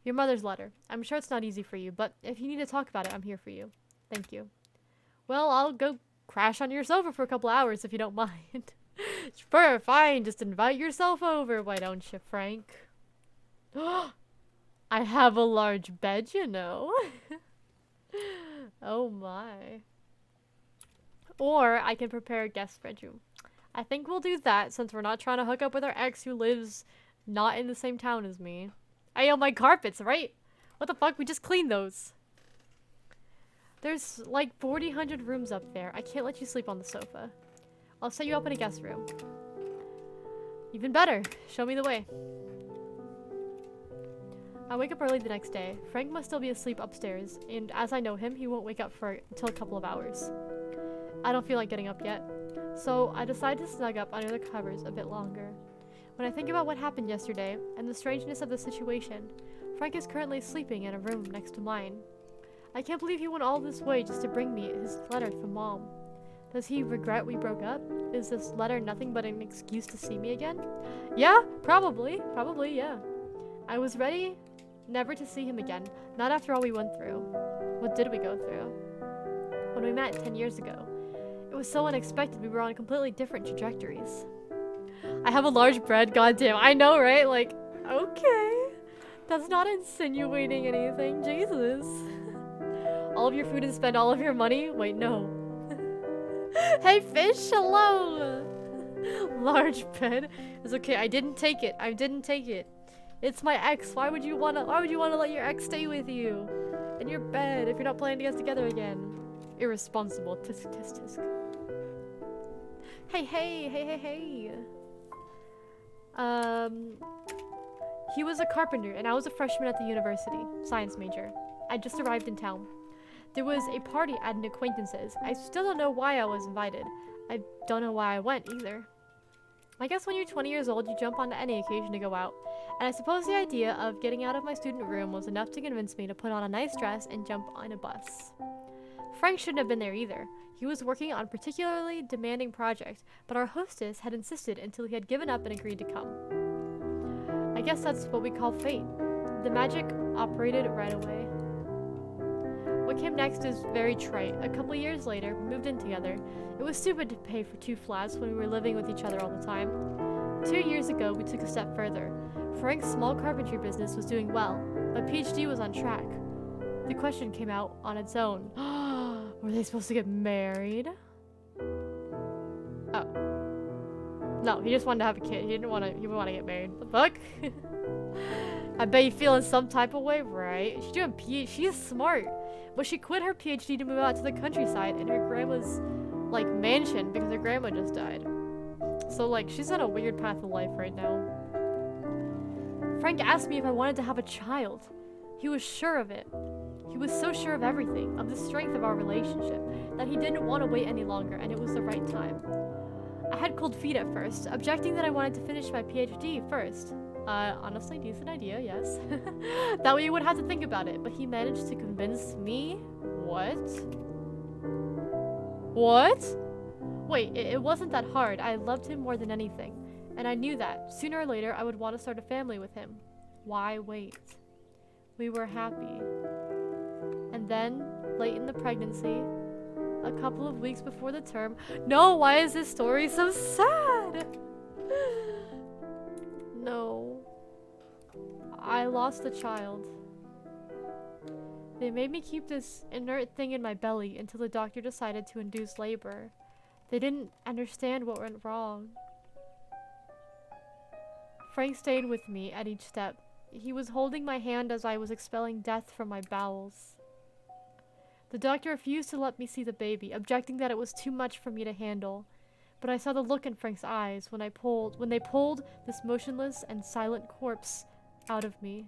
Your mother's letter. I'm sure it's not easy for you, but if you need to talk about it, I'm here for you. Thank you. Well, I'll go crash on your sofa for a couple hours if you don't mind. Sure, fine. Just invite yourself over, why don't you, Frank? I have a large bed, you know. Oh my. Or I can prepare a guest bedroom. I think we'll do that since we're not trying to hook up with our ex who lives not in the same town as me. Ayo, my carpets, right? What the fuck? We just cleaned those. There's like 4,000 rooms up there. I can't let you sleep on the sofa. I'll set you up in a guest room. Even better. Show me the way. I wake up early the next day. Frank must still be asleep upstairs, and as I know him, he won't wake up until a couple of hours. I don't feel like getting up yet, so I decide to snug up under the covers a bit longer. When I think about what happened yesterday, and the strangeness of the situation, Frank is currently sleeping in a room next to mine. I can't believe he went all this way just to bring me his letter from Mom. Does he regret we broke up? Is this letter nothing but an excuse to see me again? Yeah, probably. Probably, yeah. I was ready never to see him again, not after all we went through. What did we go through? When we met 10 years ago, it was so unexpected we were on completely different trajectories. I have a large bed, goddamn. I know, right? Like, okay. That's not insinuating anything, Jesus. All of your food and spend all of your money? Wait, no. Hey fish, hello! Large bed. It's okay, I didn't take it. I didn't take it. It's my ex. Why would you wanna let your ex stay with you in your bed if you're not planning to get together again? Irresponsible. Tisk tisk tisk. Hey hey hey hey hey. He was a carpenter and I was a freshman at the university, science major. I just arrived in town. There was a party at an acquaintance's. I still don't know why I was invited. I don't know why I went either. I guess when you're 20 years old, you jump onto any occasion to go out. And I suppose the idea of getting out of my student room was enough to convince me to put on a nice dress and jump on a bus. Frank shouldn't have been there either. He was working on a particularly demanding project, but our hostess had insisted until he had given up and agreed to come. I guess that's what we call fate. The magic operated right away. What came next is very trite. A couple years later, we moved in together. It was stupid to pay for 2 flats when we were living with each other all the time. 2 years ago, we took a step further. Frank's small carpentry business was doing well. My PhD was on track. The question came out on its own. Were they supposed to get married? Oh. No, he just wanted to have a kid. He didn't want to get married. The fuck? I bet you feeling some type of way, right? She's doing she's smart. But she quit her PhD to move out to the countryside in her grandma's, like, mansion because her grandma just died. So, like, she's on a weird path of life right now. Frank asked me if I wanted to have a child. He was sure of it. He was so sure of everything, of the strength of our relationship, that he didn't want to wait any longer, and it was the right time. I had cold feet at first, objecting that I wanted to finish my PhD first. Honestly, decent idea, yes. That way you wouldn't have to think about it, but he managed to convince me? What? What? Wait, it wasn't that hard. I loved him more than anything, and I knew that sooner or later I would want to start a family with him. Why wait? We were happy. And then, late in the pregnancy, a couple of weeks before the term— No, why is this story so sad? No. I lost a child. They made me keep this inert thing in my belly until the doctor decided to induce labor. They didn't understand what went wrong. Frank stayed with me at each step. He was holding my hand as I was expelling death from my bowels. The doctor refused to let me see the baby, objecting that it was too much for me to handle. But I saw the look in Frank's eyes when they pulled this motionless and silent corpse out of me.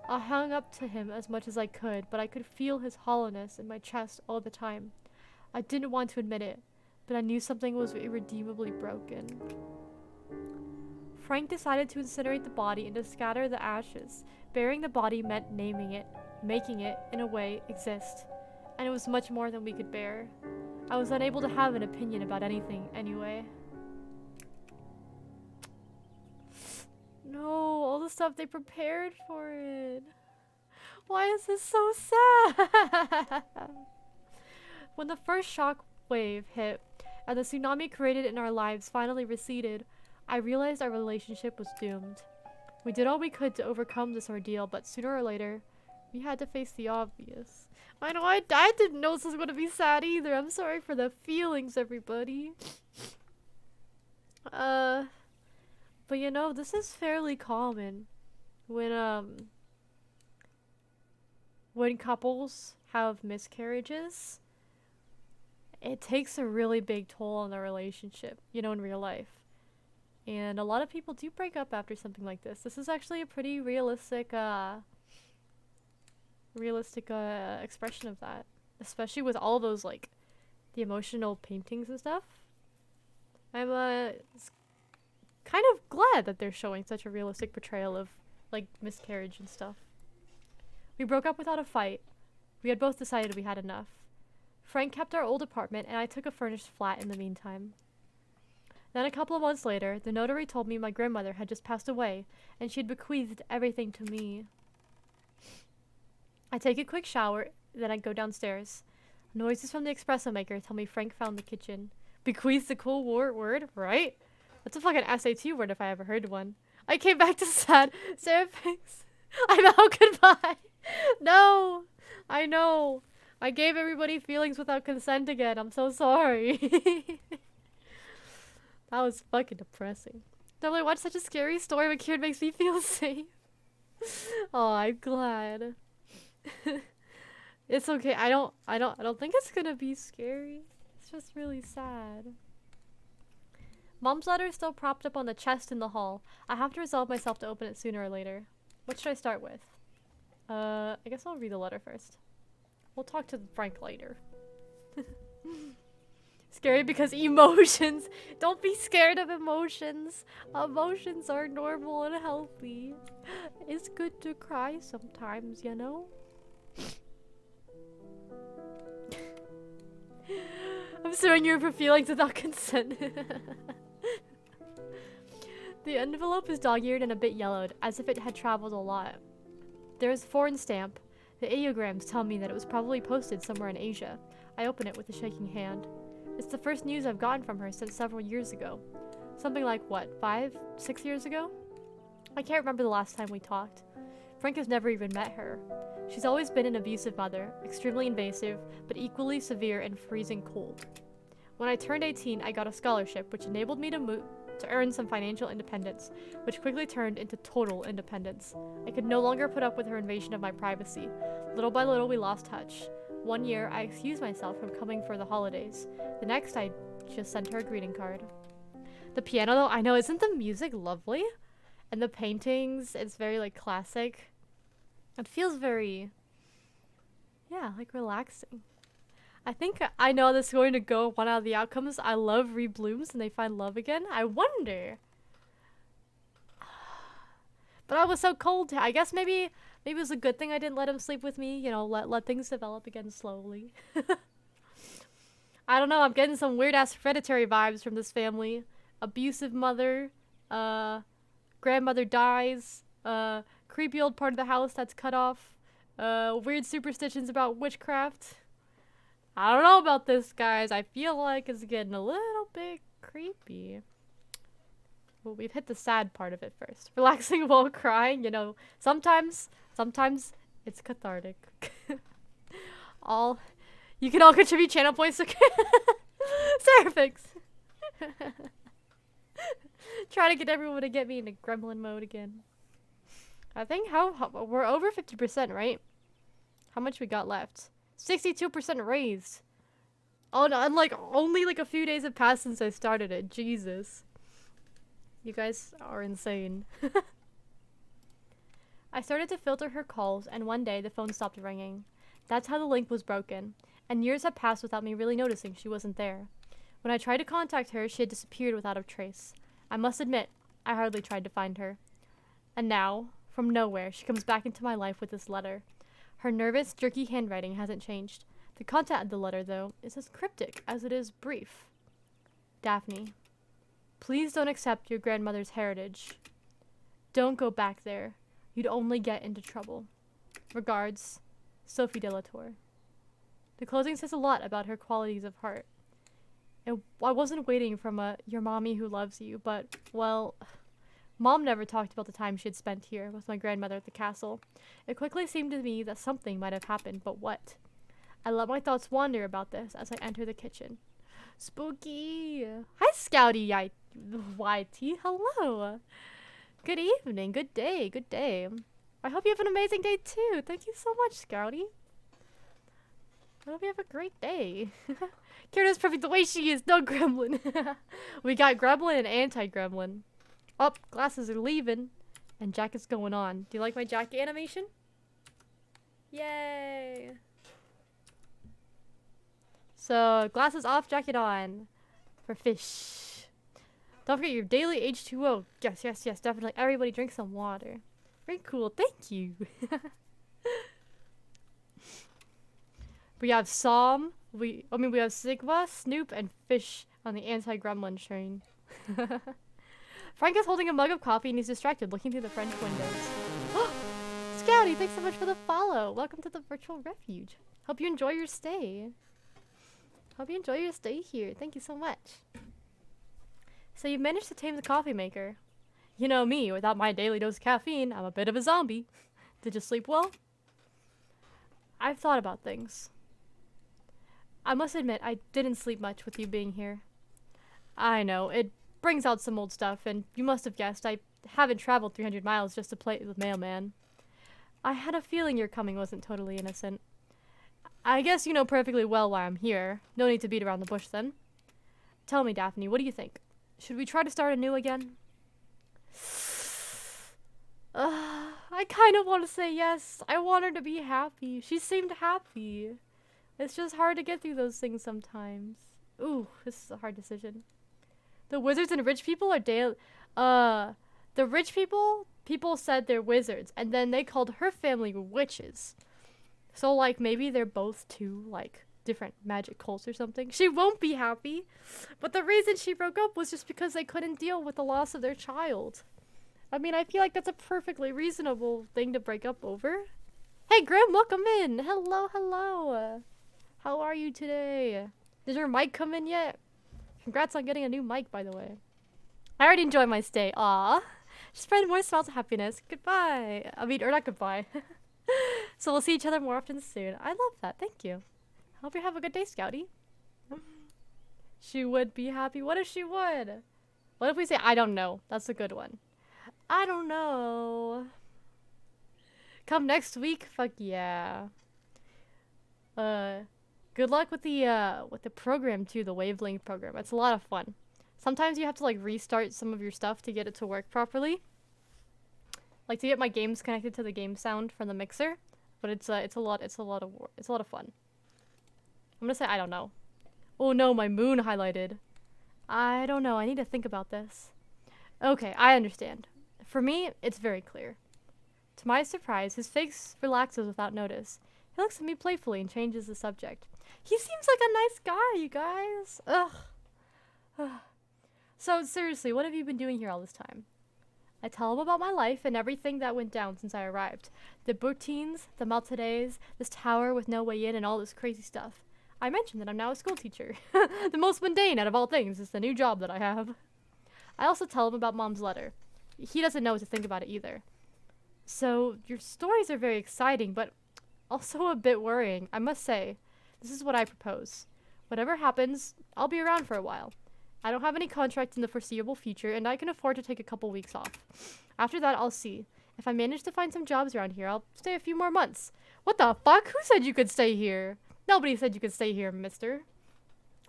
I hung up to him as much as I could, but I could feel his hollowness in my chest all the time. I didn't want to admit it, but I knew something was irredeemably broken. Frank decided to incinerate the body and to scatter the ashes. Burying the body meant naming it, making it, in a way, exist. And it was much more than we could bear. I was unable to have an opinion about anything anyway. No, all the stuff they prepared for it. Why is this so sad? When the first shock wave hit and the tsunami created in our lives finally receded, I realized our relationship was doomed. We did all we could to overcome this ordeal, but sooner or later, we had to face the obvious. I know, I didn't know this was going to be sad either. I'm sorry for the feelings, everybody. But you know, this is fairly common when couples have miscarriages. It takes a really big toll on the relationship, you know, in real life. And a lot of people do break up after something like this. This is actually a pretty realistic expression of that, especially with all those, like, the emotional paintings and stuff. I'm kind of glad that they're showing such a realistic portrayal of, like, miscarriage and stuff. We broke up without a fight. We had both decided we had enough. Frank kept our old apartment and I took a furnished flat in the meantime. Then a couple of months later, the notary told me my grandmother had just passed away and she had bequeathed everything to me. I take a quick shower, then I go downstairs. Noises from the espresso maker tell me Frank found the kitchen. Bequeath's a cool word, right? That's a fucking SAT word if I ever heard one. I came back to sad Sarah Pinks. I'm out, goodbye. No, I know. I gave everybody feelings without consent again. I'm so sorry. That was fucking depressing. Definitely watch such a scary story when Kirynn makes me feel safe. Oh, I'm glad. It's okay. I don't think it's gonna be scary. It's just really sad. Mom's letter is still propped up on the chest in the hall. I have to resolve myself to open it sooner or later. What should I start with? I guess I'll read the letter first. We'll talk to Frank later. Scary because emotions. Don't be scared of emotions. Emotions are normal and healthy. It's good to cry sometimes, you know? I'm suing you for feelings without consent. The envelope is dog-eared and a bit yellowed, as if it had traveled a lot. There is a foreign stamp. The ideograms tell me that it was probably posted somewhere in Asia. I open it with a shaking hand. It's the first news I've gotten from her since several years ago. Something like, what, 5, 6 years ago? I can't remember the last time we talked. Frank has never even met her. She's always been an abusive mother, extremely invasive, but equally severe and freezing cold. When I turned 18, I got a scholarship, which enabled me to earn some financial independence, which quickly turned into total independence. I could no longer put up with her invasion of my privacy. Little by little, we lost touch. One year, I excused myself from coming for the holidays. The next, I just sent her a greeting card. The piano, though, I know, isn't the music lovely? And the paintings, it's very, like, classic. It feels very, yeah, like, relaxing. I think I know this is going to go one out of the outcomes. I love reblooms and they find love again. I wonder. But I was so cold. I guess maybe it was a good thing I didn't let him sleep with me. You know, let things develop again slowly. I don't know. I'm getting some weird-ass hereditary vibes from this family. Abusive mother. Grandmother dies. Creepy old part of the house that's cut off. Weird superstitions about witchcraft. I don't know about this, guys. I feel like it's getting a little bit creepy. Well, we've hit the sad part of it first. Relaxing while crying, you know. Sometimes it's cathartic. You can all contribute channel points to Seraphics. Try to get everyone to get me into gremlin mode again. I think we're over 50%, right? How much we got left? 62% raised. Oh no, and like only like a few days have passed since I started it. Jesus. You guys are insane. I started to filter her calls, and one day the phone stopped ringing. That's how the link was broken, and years had passed without me really noticing she wasn't there. When I tried to contact her, she had disappeared without a trace. I must admit, I hardly tried to find her. And now, from nowhere, she comes back into my life with this letter. Her nervous, jerky handwriting hasn't changed. The content of the letter, though, is as cryptic as it is brief. Daphne, please don't accept your grandmother's heritage. Don't go back there. You'd only get into trouble. Regards, Sophie Delatour. The closing says a lot about her qualities of heart. And I wasn't waiting from your mommy who loves you, but, well, Mom never talked about the time she had spent here with my grandmother at the castle. It quickly seemed to me that something might have happened, but what? I let my thoughts wander about this as I enter the kitchen. Spooky! Hi, Scouty YT. Hello! Good evening, good day, good day. I hope you have an amazing day too. Thank you so much, Scouty. I hope you have a great day. Kirynn is perfect the way she is. No gremlin. We got gremlin and anti-gremlin. Oh, glasses are leaving. And jacket's going on. Do you like my jacket animation? Yay! So, glasses off, jacket on. For fish. Don't forget your daily H2O. Yes, yes, yes, definitely. Everybody drink some water. Very cool. Thank you. We have Psalm. We have Sigma, Snoop, and Fish on the anti-gremlin train. Frank is holding a mug of coffee and he's distracted, looking through the French windows. Scouty, thanks so much for the follow. Welcome to the virtual refuge. Hope you enjoy your stay. Hope you enjoy your stay here. Thank you so much. So you managed to tame the coffee maker. You know me, without my daily dose of caffeine, I'm a bit of a zombie. Did you sleep well? I've thought about things. I must admit, I didn't sleep much with you being here. I know, it brings out some old stuff, and you must have guessed I haven't traveled 300 miles just to play with mailman. I had a feeling your coming wasn't totally innocent. I guess you know perfectly well why I'm here. No need to beat around the bush then. Tell me, Daphne, what do you think? Should we try to start anew again? I kind of want to say yes. I want her to be happy. She seemed happy. It's just hard to get through those things sometimes. Ooh, this is a hard decision. The wizards and rich people are the rich people said they're wizards, and then they called her family witches. So, like, maybe they're both two, like, different magic cults or something. She won't be happy. But the reason she broke up was just because they couldn't deal with the loss of their child. I mean, I feel like that's a perfectly reasonable thing to break up over. Hey, Grim, welcome in. Hello, hello. How are you today? Did your mic come in yet? Congrats on getting a new mic, by the way. I already enjoyed my stay. Aw. Spread more smiles of happiness. Goodbye. I mean, or not goodbye. So we'll see each other more often soon. I love that. Thank you. Hope you have a good day, Scouty. She would be happy. What if she would? What if we say, I don't know? That's a good one. I don't know. Come next week? Fuck yeah. Good luck with the program too, the wavelength program. It's a lot of fun. Sometimes you have to like restart some of your stuff to get it to work properly. Like to get my games connected to the game sound from the mixer, but it's a lot of fun. I'm gonna say I don't know. Oh no, my moon highlighted. I don't know. I need to think about this. Okay, I understand. For me, it's very clear. To my surprise, his face relaxes without notice. He looks at me playfully and changes the subject. He seems like a nice guy, you guys. Ugh. So seriously, what have you been doing here all this time? I tell him about my life and everything that went down since I arrived. The Bourtines, the Maltades, this tower with no way in, and all this crazy stuff. I mentioned that I'm now a school teacher. The most mundane out of all things is the new job that I have. I also tell him about Mom's letter. He doesn't know what to think about it either. So, your stories are very exciting, but also a bit worrying. I must say, this is what I propose. Whatever happens, I'll be around for a while. I don't have any contracts in the foreseeable future, and I can afford to take a couple weeks off. After that, I'll see. If I manage to find some jobs around here, I'll stay a few more months. What the fuck? Who said you could stay here? Nobody said you could stay here, mister.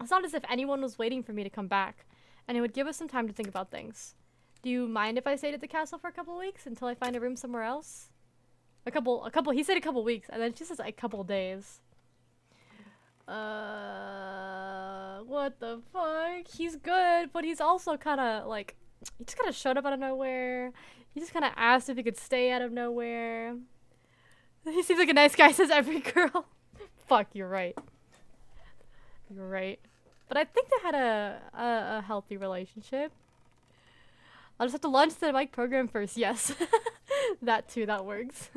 It's not as if anyone was waiting for me to come back, and it would give us some time to think about things. Do you mind if I stayed at the castle for a couple weeks until I find a room somewhere else? He said a couple weeks, and then she says a couple days. What the fuck? He's good, but he's also kinda, like, he just kinda showed up out of nowhere. He just kinda asked if he could stay out of nowhere. He seems like a nice guy, says every girl. Fuck, you're right. You're right. But I think they had a healthy relationship. I'll just have to launch the mic program first. Yes. That too, that works.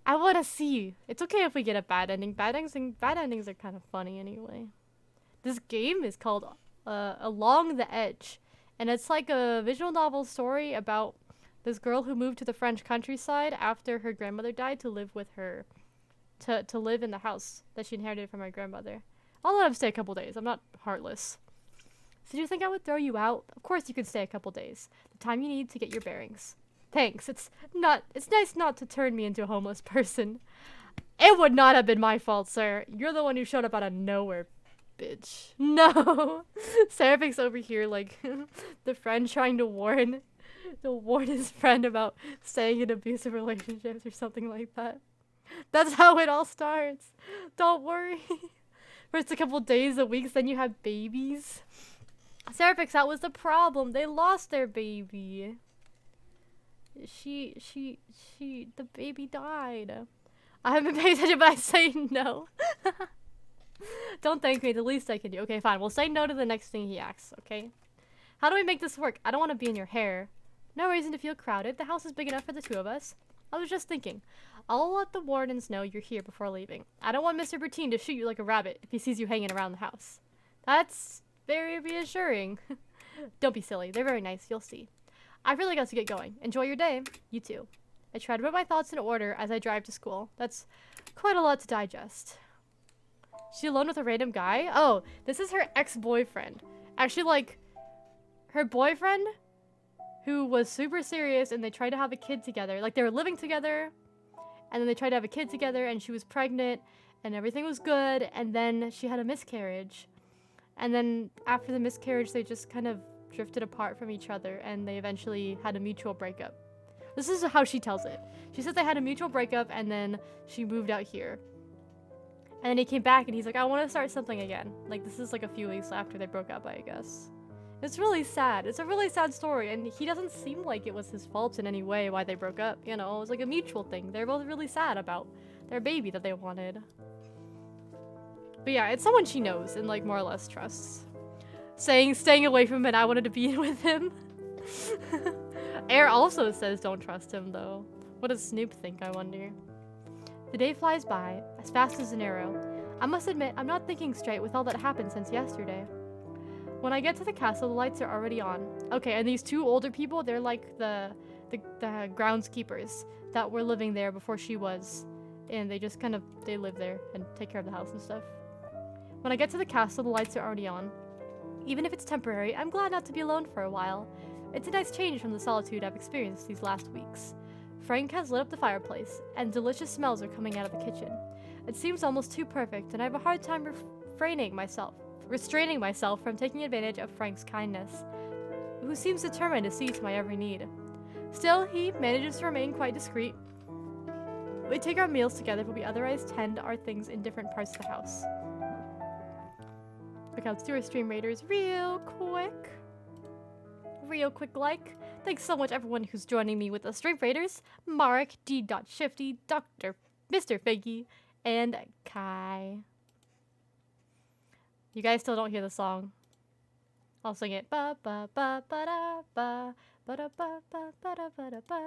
I want to see. It's okay if we get a bad ending. Bad endings are kind of funny anyway. This game is called Along the Edge. And it's like a visual novel story about this girl who moved to the French countryside after her grandmother died to live with her. To live in the house that she inherited from her grandmother. I'll let him stay a couple days. I'm not heartless. So do you think I would throw you out? Of course you can stay a couple days. The time you need to get your bearings. Thanks. It's nice not to turn me into a homeless person. It would not have been my fault, sir. You're the one who showed up out of nowhere, bitch. No. Seraphic's over here like the friend trying to warn his friend about staying in abusive relationships or something like that. That's how it all starts. Don't worry. First a couple days, a weeks, then you have babies. Seraphix, that was the problem. They lost their baby. The baby died. I haven't been paying attention, but I say no. Don't thank me, the least I can do. Okay, fine, we'll say no to the next thing he asks, okay? How do we make this work? I don't want to be in your hair. No reason to feel crowded. The house is big enough for the two of us. I was just thinking. I'll let the wardens know you're here before leaving. I don't want Mr. Bertine to shoot you like a rabbit if he sees you hanging around the house. That's very reassuring. Don't be silly. They're very nice. You'll see. I've really got to get going. Enjoy your day. You too. I try to put my thoughts in order as I drive to school. That's quite a lot to digest. She alone with a random guy? Oh, this is her ex-boyfriend. Actually, like, her boyfriend, who was super serious, and they tried to have a kid together. Like, they were living together, and then they tried to have a kid together, and she was pregnant, and everything was good, and then she had a miscarriage. And then after the miscarriage, they just kind of drifted apart from each other, and they eventually had a mutual breakup. This is how she tells it. She says they had a mutual breakup, and then she moved out here. And then he came back, and he's like, I want to start something again. Like, this is like a few weeks after they broke up, I guess. It's really sad. It's a really sad story, and he doesn't seem like it was his fault in any way why they broke up. You know, it was like a mutual thing. They're both really sad about their baby that they wanted. But yeah, it's someone she knows and like more or less trusts. Staying away from him, and I wanted to be with him. Air also says don't trust him though. What does Snoop think, I wonder? The day flies by, as fast as an arrow. I must admit, I'm not thinking straight with all that happened since yesterday. When I get to the castle, the lights are already on. Okay, and these two older people, they're like the groundskeepers that were living there before she was. And they just they live there and take care of the house and stuff. When I get to the castle, the lights are already on. Even if it's temporary, I'm glad not to be alone for a while. It's a nice change from the solitude I've experienced these last weeks. Frank has lit up the fireplace, and delicious smells are coming out of the kitchen. It seems almost too perfect, and I have a hard time restraining myself from taking advantage of Frank's kindness, who seems determined to see to my every need. Still, he manages to remain quite discreet. We take our meals together, but we otherwise tend our things in different parts of the house. Okay, let's do our stream raiders real quick. Like. Thanks so much everyone who's joining me with the stream raiders. Mark, D.Shifty, Dr. Mr. Figgy, and Kai. You guys still don't hear the song. I'll sing it. Ba ba ba ba da ba ba da ba ba ba da ba da ba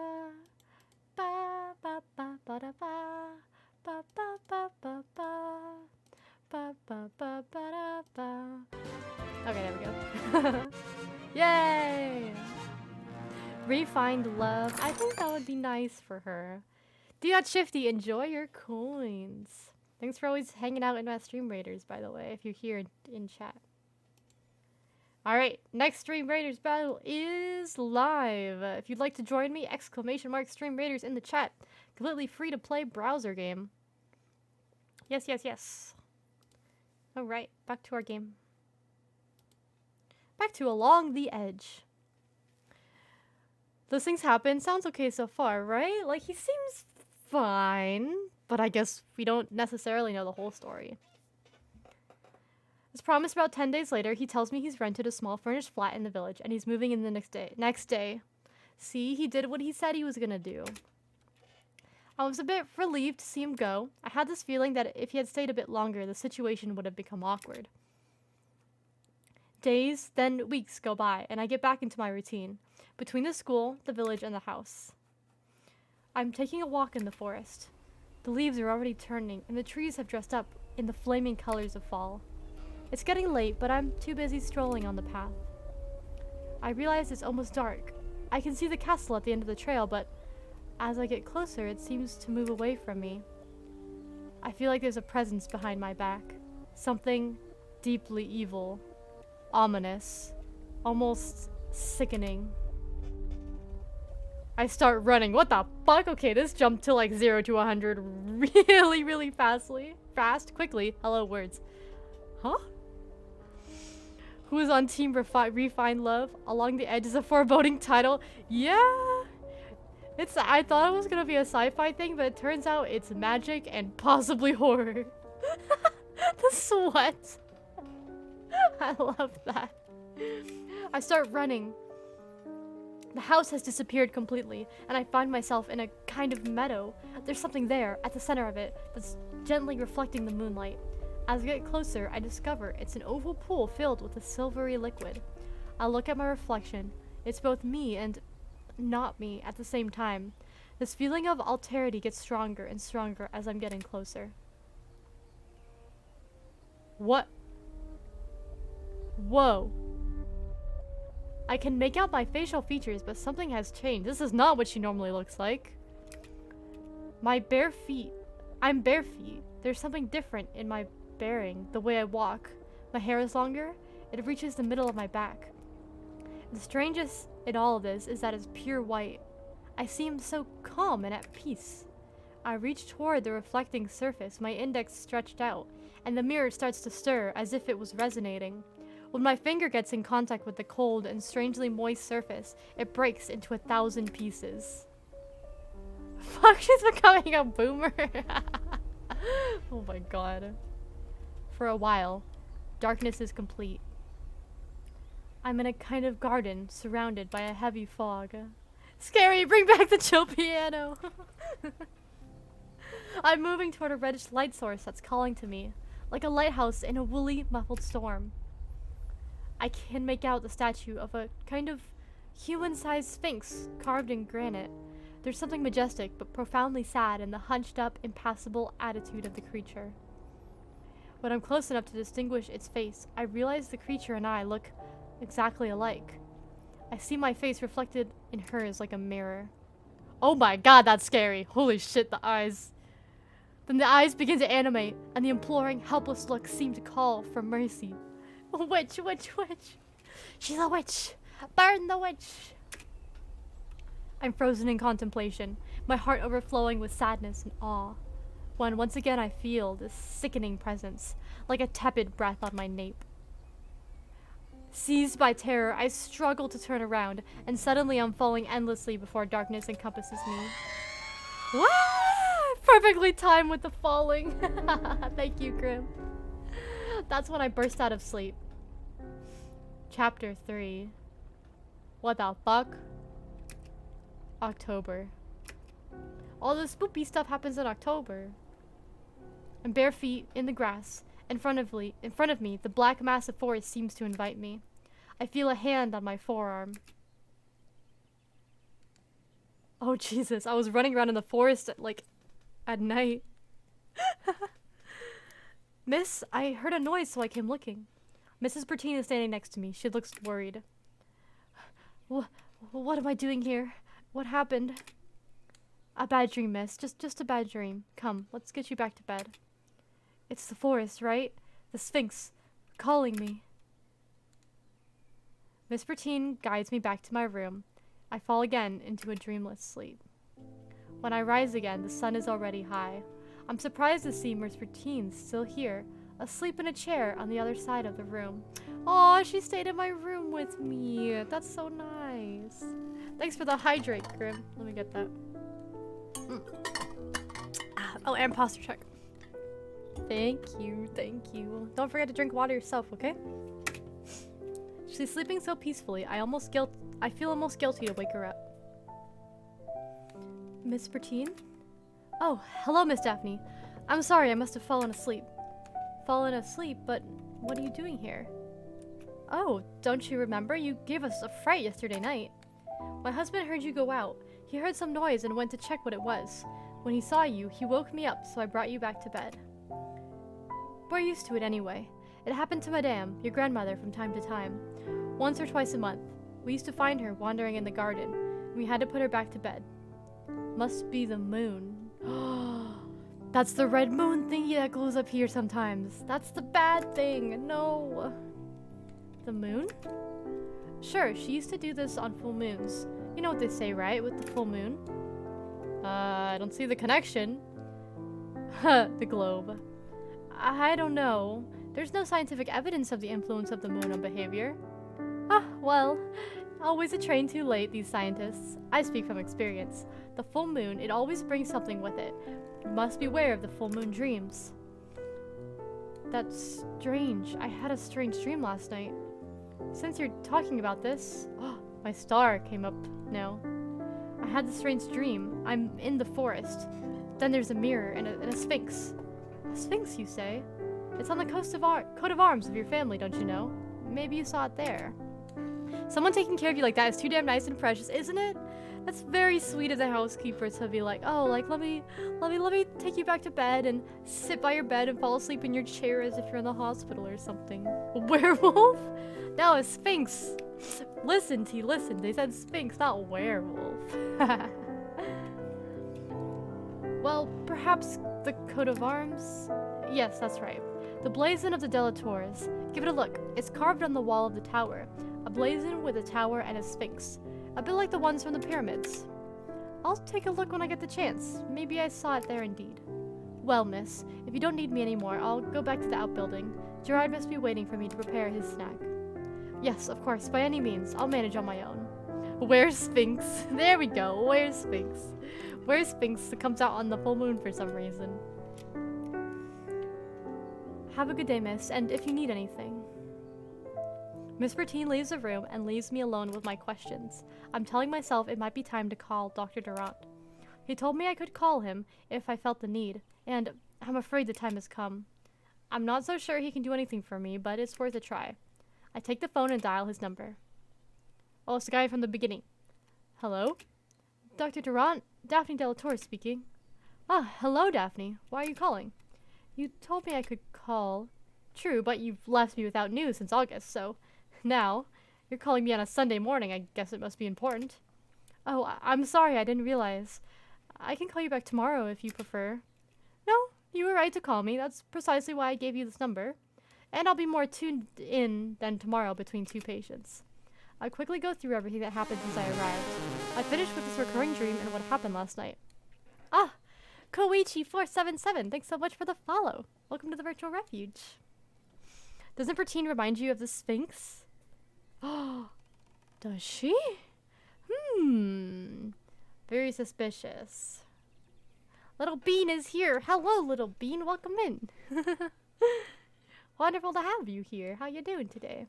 ba ba ba ba da ba ba ba ba ba ba ba ba ba ba ba. Okay, there we go. Yay! Refined love. I think that would be nice for her. D.Shifty, enjoy your coins. Thanks for always hanging out in my stream raiders, by the way, if you're here in chat. Alright, next stream raiders battle is live. If you'd like to join me, ! stream raiders in the chat. Completely free to play browser game. Yes, yes, yes. Alright, back to our game. Back to Along the Edge. Those things happen. Sounds okay so far, right? Like, he seems fine, but I guess we don't necessarily know the whole story. As promised, about 10 days later, he tells me he's rented a small furnished flat in the village, and he's moving in the next day. See, he did what he said he was gonna do. I was a bit relieved to see him go. I had this feeling that if he had stayed a bit longer, the situation would have become awkward. Days, then weeks go by, and I get back into my routine. Between the school, the village, and the house. I'm taking a walk in the forest. The leaves are already turning, and the trees have dressed up in the flaming colors of fall. It's getting late, but I'm too busy strolling on the path. I realize it's almost dark. I can see the castle at the end of the trail, but as I get closer, it seems to move away from me. I feel like there's a presence behind my back. Something deeply evil. Ominous. Almost sickening. I start running. What the fuck? Okay, this jumped to like 0 to 100 really quickly. Hello, words. Huh? Who is on Team Refined Love? Along the Edge is a foreboding title. Yeah. I thought it was gonna be a sci-fi thing, but it turns out it's magic and possibly horror. The sweat. I love that. I start running. The house has disappeared completely, and I find myself in a kind of meadow. There's something there, at the center of it, that's gently reflecting the moonlight. As I get closer, I discover it's an oval pool filled with a silvery liquid. I look at my reflection. It's both me and not me at the same time. This feeling of alterity gets stronger and stronger as I'm getting closer. What? Whoa. I can make out my facial features, but something has changed. This is not what she normally looks like. My bare feet. I'm bare feet. There's something different in my bearing, the way I walk. My hair is longer. It reaches the middle of my back. The strangest in all of this is that it's pure white. I seem so calm and at peace. I reach toward the reflecting surface, my index stretched out, and the mirror starts to stir as if it was resonating. When my finger gets in contact with the cold and strangely moist surface, it breaks into 1,000 pieces. Fuck, she's becoming a boomer. Oh my god. For a while, darkness is complete. I'm in a kind of garden, surrounded by a heavy fog. Scary, bring back the chill piano! I'm moving toward a reddish light source that's calling to me, like a lighthouse in a woolly, muffled storm. I can make out the statue of a kind of human-sized sphinx carved in granite. There's something majestic but profoundly sad in the hunched-up, impassible attitude of the creature. When I'm close enough to distinguish its face, I realize the creature and I look exactly alike. I see my face reflected in hers like a mirror. Oh my god, that's scary. Holy shit, the eyes. Then the eyes begin to animate, and the imploring, helpless look seem to call for mercy. Witch, witch, witch. She's a witch. Burn the witch. I'm frozen in contemplation, my heart overflowing with sadness and awe. When once again I feel this sickening presence, like a tepid breath on my nape. Seized by terror, I struggle to turn around, and suddenly I'm falling endlessly before darkness encompasses me. Wah! Perfectly timed with the falling. Thank you, Grim. That's when I burst out of sleep. Chapter 3. What the fuck? October. All the spoopy stuff happens in October. I'm bare feet in the grass. In front of me, the black mass of forest seems to invite me. I feel a hand on my forearm. Oh Jesus, I was running around in the forest at night. Miss, I heard a noise, so I came looking. Mrs. Bertine is standing next to me. She looks worried. What am I doing here? What happened? A bad dream, miss. Just a bad dream. Come, let's get you back to bed. It's the forest, right? The Sphinx, calling me. Miss Bertine guides me back to my room. I fall again into a dreamless sleep. When I rise again, the sun is already high. I'm surprised to see Miss Bertine still here, asleep in a chair on the other side of the room. Aw, she stayed in my room with me. That's so nice. Thanks for the hydrate, Grim. Let me get that. Oh, and posture check. Thank you, thank you. Don't forget to drink water yourself, okay? She's sleeping so peacefully, I feel almost guilty to wake her up. Miss Bertine? Oh, hello, Miss Daphne. I'm sorry, I must have fallen asleep. Fallen asleep, but what are you doing here? Oh, don't you remember? You gave us a fright yesterday night. My husband heard you go out. He heard some noise and went to check what it was. When he saw you, he woke me up, so I brought you back to bed. We're used to it anyway. It happened to Madame, your grandmother, from time to time. Once or twice a month. We used to find her wandering in the garden, and we had to put her back to bed. Must be the moon. That's the red moon thingy that glows up here sometimes. That's the bad thing. No. The moon? Sure, she used to do this on full moons. You know what they say, right? With the full moon? I don't see the connection. The globe. I don't know. There's no scientific evidence of the influence of the moon on behavior. Ah, well, always a train too late, these scientists. I speak from experience. The full moon, it always brings something with it. You must beware of the full moon dreams. That's strange. I had a strange dream last night. Since you're talking about this, my star came up now. I had this strange dream. I'm in the forest. Then there's a mirror and a sphinx. A sphinx, you say? It's on the coat of arms of your family, don't you know? Maybe you saw it there. Someone taking care of you like that is too damn nice and precious, isn't it? That's very sweet of the housekeeper to be like, oh, like, let me take you back to bed and sit by your bed and fall asleep in your chair as if you're in the hospital or something. A werewolf? No, a sphinx. Listen, T, listen. They said sphinx, not werewolf. Well, perhaps the coat of arms? Yes, that's right. The blazon of the Delators. Give it a look. It's carved on the wall of the tower. A blazon with a tower and a sphinx. A bit like the ones from the pyramids. I'll take a look when I get the chance. Maybe I saw it there indeed. Well, miss, if you don't need me anymore, I'll go back to the outbuilding. Gerard must be waiting for me to prepare his snack. Yes, of course, by any means. I'll manage on my own. Where's Sphinx? There we go. Where's Sphinx? Where's Sphinx? It comes out on the full moon for some reason. Have a good day, miss, and if you need anything. Miss Bertine leaves the room and leaves me alone with my questions. I'm telling myself it might be time to call Dr. Durant. He told me I could call him if I felt the need, and I'm afraid the time has come. I'm not so sure he can do anything for me, but it's worth a try. I take the phone and dial his number. Oh, it's the guy from the beginning. Hello? Dr. Durant? Daphne Delator speaking. Ah, hello, Daphne. Why are you calling? You told me I could call. True, but you've left me without news since August, so now you're calling me on a Sunday morning. I guess it must be important. Oh, I'm sorry. I didn't realize. I can call you back tomorrow if you prefer. No, you were right to call me. That's precisely why I gave you this number. And I'll be more tuned in than tomorrow between two patients. I quickly go through everything that happened since I arrived. I finished with this recurring dream and what happened last night. Ah, Koichi477, thanks so much for the follow. Welcome to the virtual refuge. Doesn't Bertine remind you of the Sphinx? Oh, does she? Very suspicious. Little Bean is here. Hello, Little Bean. Welcome in. Wonderful to have you here. How you doing today?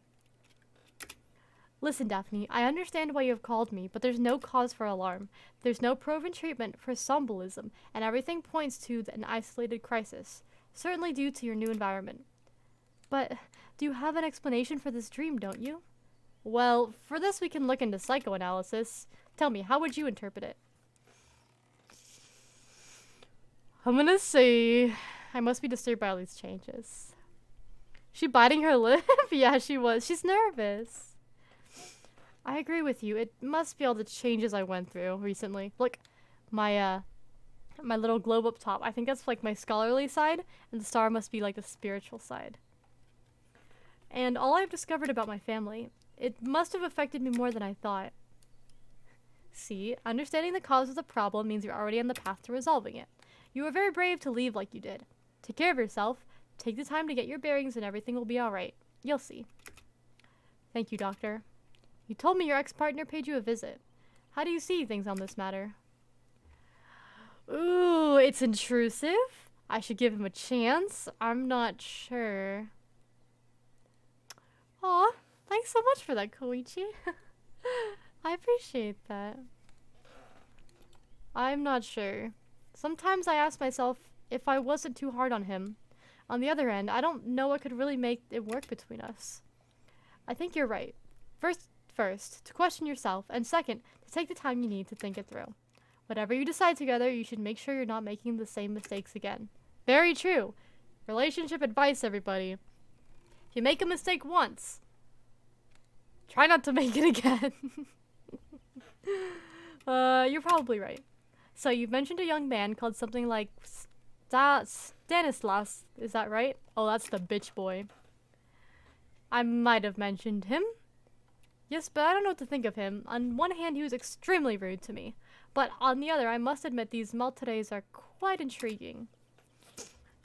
Listen, Daphne, I understand why you have called me, but there's no cause for alarm. There's no proven treatment for somnambulism, and everything points to an isolated crisis, certainly due to your new environment. But do you have an explanation for this dream, don't you? Well, for this we can look into psychoanalysis. Tell me, how would you interpret it? I'm gonna say I must be disturbed by all these changes. She biting her lip? Yeah, she was. She's nervous. I agree with you. It must be all the changes I went through recently. Look, my little globe up top. I think that's like my scholarly side, and the star must be like the spiritual side. And all I've discovered about my family, it must have affected me more than I thought. See, understanding the cause of the problem means you're already on the path to resolving it. You were very brave to leave like you did. Take care of yourself. Take the time to get your bearings and everything will be alright. You'll see. Thank you, Doctor. You told me your ex-partner paid you a visit. How do you see things on this matter? Ooh, it's intrusive. I should give him a chance. I'm not sure. Aw, thanks so much for that, Koichi. I appreciate that. I'm not sure. Sometimes I ask myself if I wasn't too hard on him. On the other end, I don't know what could really make it work between us. I think you're right. First, to question yourself, and second, to take the time you need to think it through. Whatever you decide together, you should make sure you're not making the same mistakes again. Very true. Relationship advice, everybody. If you make a mistake once, try not to make it again. You're probably right. So, you've mentioned a young man called something like Stanislas, is that right? Oh, that's the bitch boy. I might have mentioned him. Yes, but I don't know what to think of him. On one hand, he was extremely rude to me. But on the other, I must admit these Maltese are quite intriguing.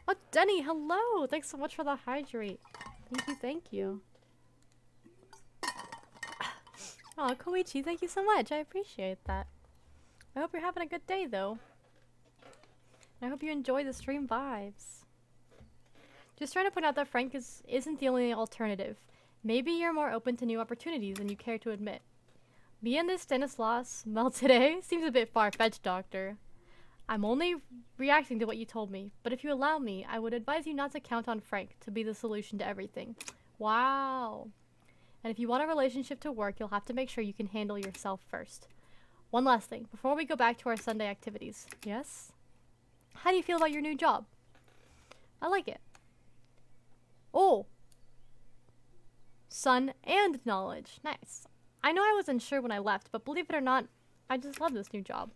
Oh, Denny, hello! Thanks so much for the hydrate. Thank you. Oh, Koichi, thank you so much. I appreciate that. I hope you're having a good day, though. I hope you enjoy the stream vibes. Just trying to point out that Frank isn't the only alternative. Maybe you're more open to new opportunities than you care to admit. Me and this Stanislas today seems a bit far-fetched, Doctor. I'm only reacting to what you told me, but if you allow me, I would advise you not to count on Frank to be the solution to everything. Wow. And if you want a relationship to work, you'll have to make sure you can handle yourself first. One last thing, before we go back to our Sunday activities. Yes? How do you feel about your new job? I like it. Oh! Sun and knowledge. Nice. I know I wasn't sure when I left, but believe it or not, I just love this new job.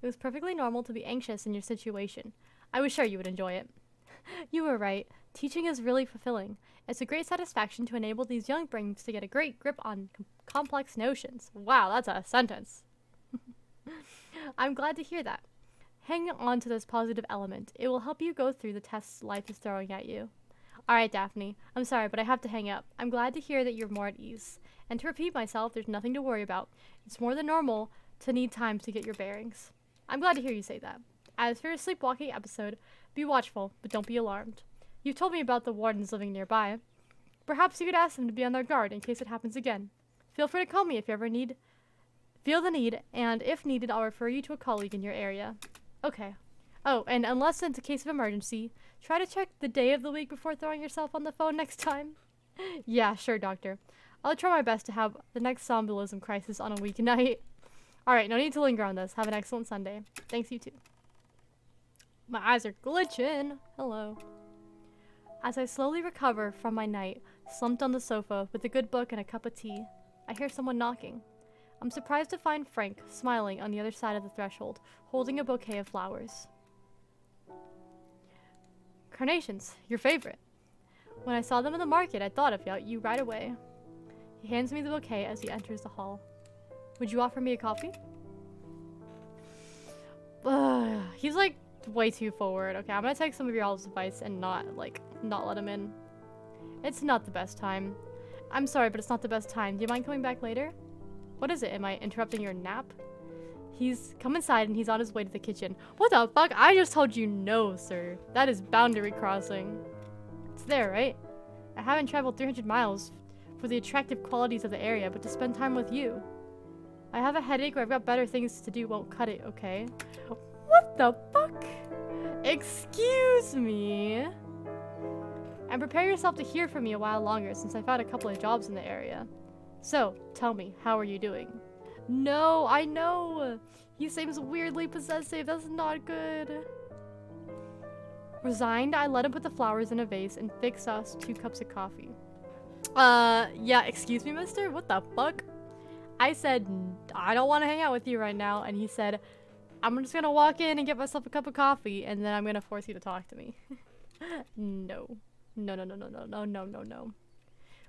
It was perfectly normal to be anxious in your situation. I was sure you would enjoy it. You were right. Teaching is really fulfilling. It's a great satisfaction to enable these young brains to get a great grip on complex notions. Wow, that's a sentence. I'm glad to hear that. Hang on to this positive element. It will help you go through the tests life is throwing at you. Alright, Daphne. I'm sorry, but I have to hang up. I'm glad to hear that you're more at ease. And to repeat myself, there's nothing to worry about. It's more than normal to need time to get your bearings. I'm glad to hear you say that. As for your sleepwalking episode, be watchful, but don't be alarmed. You've told me about the wardens living nearby. Perhaps you could ask them to be on their guard in case it happens again. Feel free to call me if you ever feel the need, and if needed, I'll refer you to a colleague in your area. Okay. Oh, and unless it's a case of emergency, try to check the day of the week before throwing yourself on the phone next time. Yeah, sure, doctor. I'll try my best to have the next somnambulism crisis on a weeknight. Alright, no need to linger on this. Have an excellent Sunday. Thanks, you too. My eyes are glitching. Hello. As I slowly recover from my night, slumped on the sofa with a good book and a cup of tea, I hear someone knocking. I'm surprised to find Frank smiling on the other side of the threshold, holding a bouquet of flowers. Carnations, your favorite. When I saw them in the market, I thought of you right away. He hands me the bouquet as he enters the hall. Would you offer me a coffee? He's like way too forward. Okay, I'm gonna take some of your all's advice and not let him in. It's not the best time. I'm sorry, but it's not the best time. Do you mind coming back later? What is it? Am I interrupting your nap? He's come inside and he's on his way to the kitchen. What the fuck? I just told you no, sir. That is boundary crossing. It's there, right? I haven't traveled 300 miles for the attractive qualities of the area, but to spend time with you. I have a headache or I've got better things to do won't cut it, okay? What the fuck? Excuse me? And prepare yourself to hear from me a while longer since I found a couple of jobs in the area. So, tell me, how are you doing? No, I know! He seems weirdly possessive, that's not good. Resigned, I let him put the flowers in a vase and fix us 2 cups of coffee. Yeah, excuse me, mister? What the fuck? I said, I don't want to hang out with you right now, and he said, I'm just gonna walk in and get myself a cup of coffee, and then I'm gonna force you to talk to me. No. No, no, no, no, no, no, no, no, no.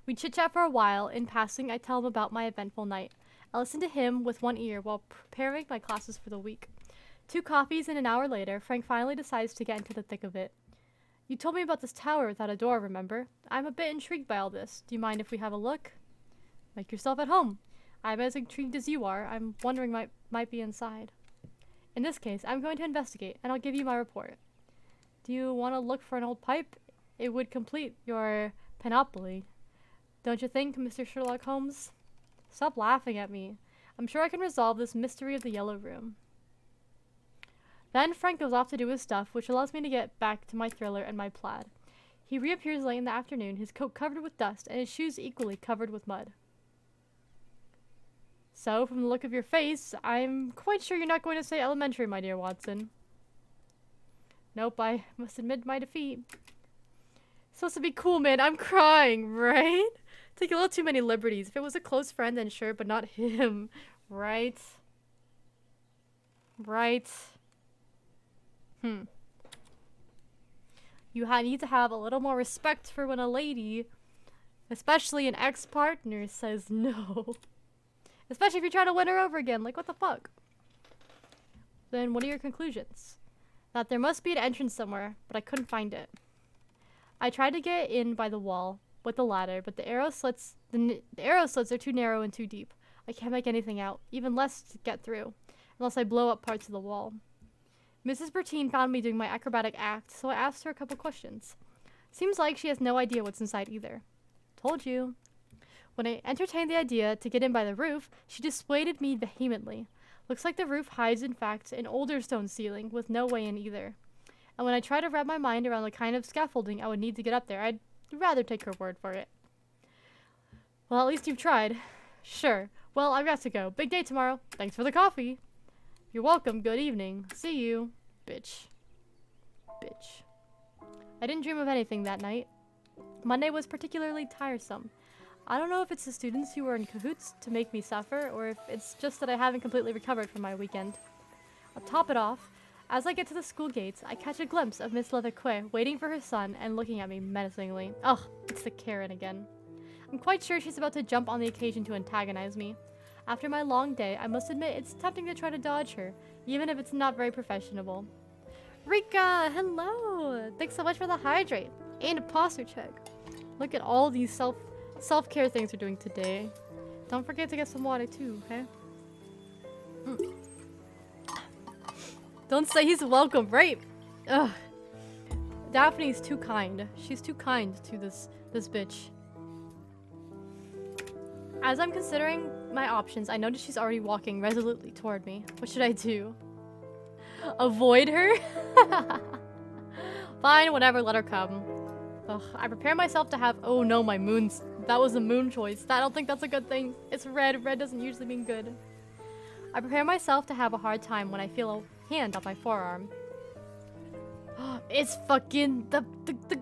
We chit-chat for a while. In passing, I tell him about my eventful night. I listen to him with one ear while preparing my classes for the week. 2 coffees and an hour later, Frank finally decides to get into the thick of it. You told me about this tower without a door, remember? I'm a bit intrigued by all this. Do you mind if we have a look? Make yourself at home. I'm as intrigued as you are. I'm wondering what might be inside. In this case, I'm going to investigate, and I'll give you my report. Do you want to look for an old pipe? It would complete your panoply. Don't you think, Mr. Sherlock Holmes? Stop laughing at me. I'm sure I can resolve this mystery of the Yellow Room. Then Frank goes off to do his stuff, which allows me to get back to my thriller and my plaid. He reappears late in the afternoon, his coat covered with dust, and his shoes equally covered with mud. So, from the look of your face, I'm quite sure you're not going to say elementary, my dear Watson. Nope, I must admit my defeat. It's supposed to be cool, man. I'm crying, right? Take a little too many liberties. If it was a close friend, then sure, but not him. Right? Right? You need to have a little more respect for when a lady, especially an ex-partner, says no. Especially if you're trying to win her over again. Like, what the fuck? Then what are your conclusions? That there must be an entrance somewhere, but I couldn't find it. I tried to get in by the wall with the ladder, but the arrow slits are too narrow and too deep. I can't make anything out, even less to get through, unless I blow up parts of the wall. Mrs. Bertine found me doing my acrobatic act, so I asked her a couple questions. Seems like she has no idea what's inside either. Told you. When I entertained the idea to get in by the roof, she dissuaded me vehemently. Looks like the roof hides, in fact, an older stone ceiling with no way in either. And when I try to wrap my mind around the kind of scaffolding I would need to get up there, I'd rather take her word for it. Well, at least you've tried. Sure. Well, I've got to go. Big day tomorrow. Thanks for the coffee. You're welcome. Good evening. See you. Bitch. Bitch. I didn't dream of anything that night. Monday was particularly tiresome. I don't know if it's the students who were in cahoots to make me suffer, or if it's just that I haven't completely recovered from my weekend. I'll top it off. As I get to the school gates, I catch a glimpse of Miss Levique waiting for her son and looking at me menacingly. Ugh, it's the Kirynn again. I'm quite sure she's about to jump on the occasion to antagonize me. After my long day, I must admit it's tempting to try to dodge her, even if it's not very professional. Rika, hello! Thanks so much for the hydrate and a posture check. Look at all these self-care things we're doing today. Don't forget to get some water too, okay? Don't say he's welcome, right? Ugh. Daphne's too kind. She's too kind to this bitch. As I'm considering my options, I notice she's already walking resolutely toward me. What should I do? Avoid her? Fine, whatever, let her come. Ugh, I prepare myself to have— oh no, my moon's— that was a moon choice. I don't think that's a good thing. It's red. Red doesn't usually mean good. I prepare myself to have a hard time when I feel a hand on my forearm. It's fucking the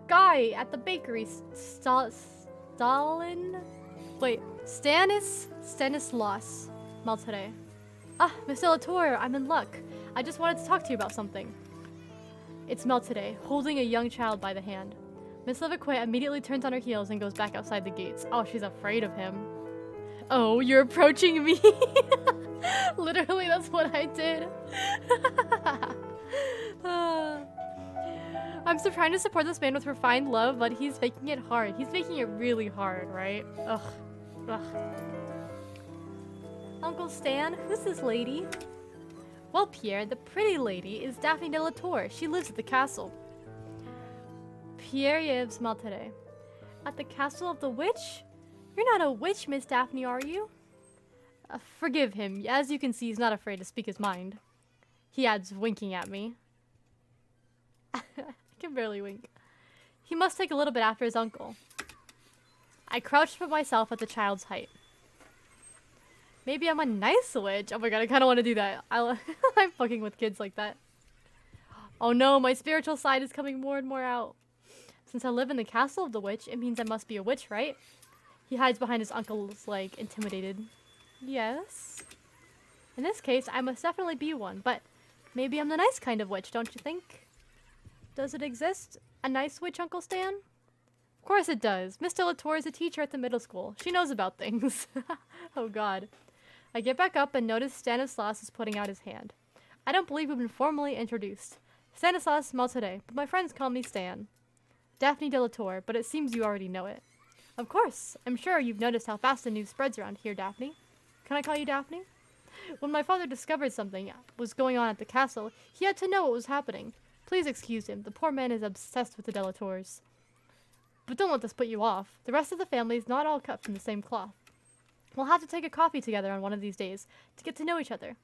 guy at the bakery. Stalin? Wait, Stanislas Maltere. Ah, Miss Delator, I'm in luck. I just wanted to talk to you about something. It's Maltere, holding a young child by the hand. Miss Levique immediately turns on her heels and goes back outside the gates. Oh, she's afraid of him. Oh, you're approaching me? Literally, that's what I did. I'm so trying to support this man with refined love, but he's making it hard. He's making it really hard, right? Ugh. Ugh. Uncle Stan, who's this lady? Well, Pierre, the pretty lady is Daphne Delator. She lives at the castle. Pierre Yves Maltere. At the castle of the witch? You're not a witch, Miss Daphne, are you? Forgive him. As you can see, he's not afraid to speak his mind. He adds, winking at me. I can barely wink. He must take a little bit after his uncle. I crouch to put myself at the child's height. Maybe I'm a nice witch. Oh my god, I kind of want to do that. I'm fucking with kids like that. Oh no, my spiritual side is coming more and more out. Since I live in the castle of the witch, it means I must be a witch, right? He hides behind his uncle's leg, intimidated. Yes. In this case, I must definitely be one, but maybe I'm the nice kind of witch, don't you think? Does it exist? A nice witch, Uncle Stan? Of course it does. Miss Delator is a teacher at the middle school. She knows about things. Oh god. I get back up and notice Stanislas is putting out his hand. I don't believe we've been formally introduced. Stanislas Maltere, but my friends call me Stan. Daphne Delator, but it seems you already know it. Of course. I'm sure you've noticed how fast the news spreads around here, Daphne. Can I call you Daphne? When my father discovered something was going on at the castle, he had to know what was happening. Please excuse him. The poor man is obsessed with the Delators. But don't let this put you off. The rest of the family is not all cut from the same cloth. We'll have to take a coffee together on one of these days to get to know each other.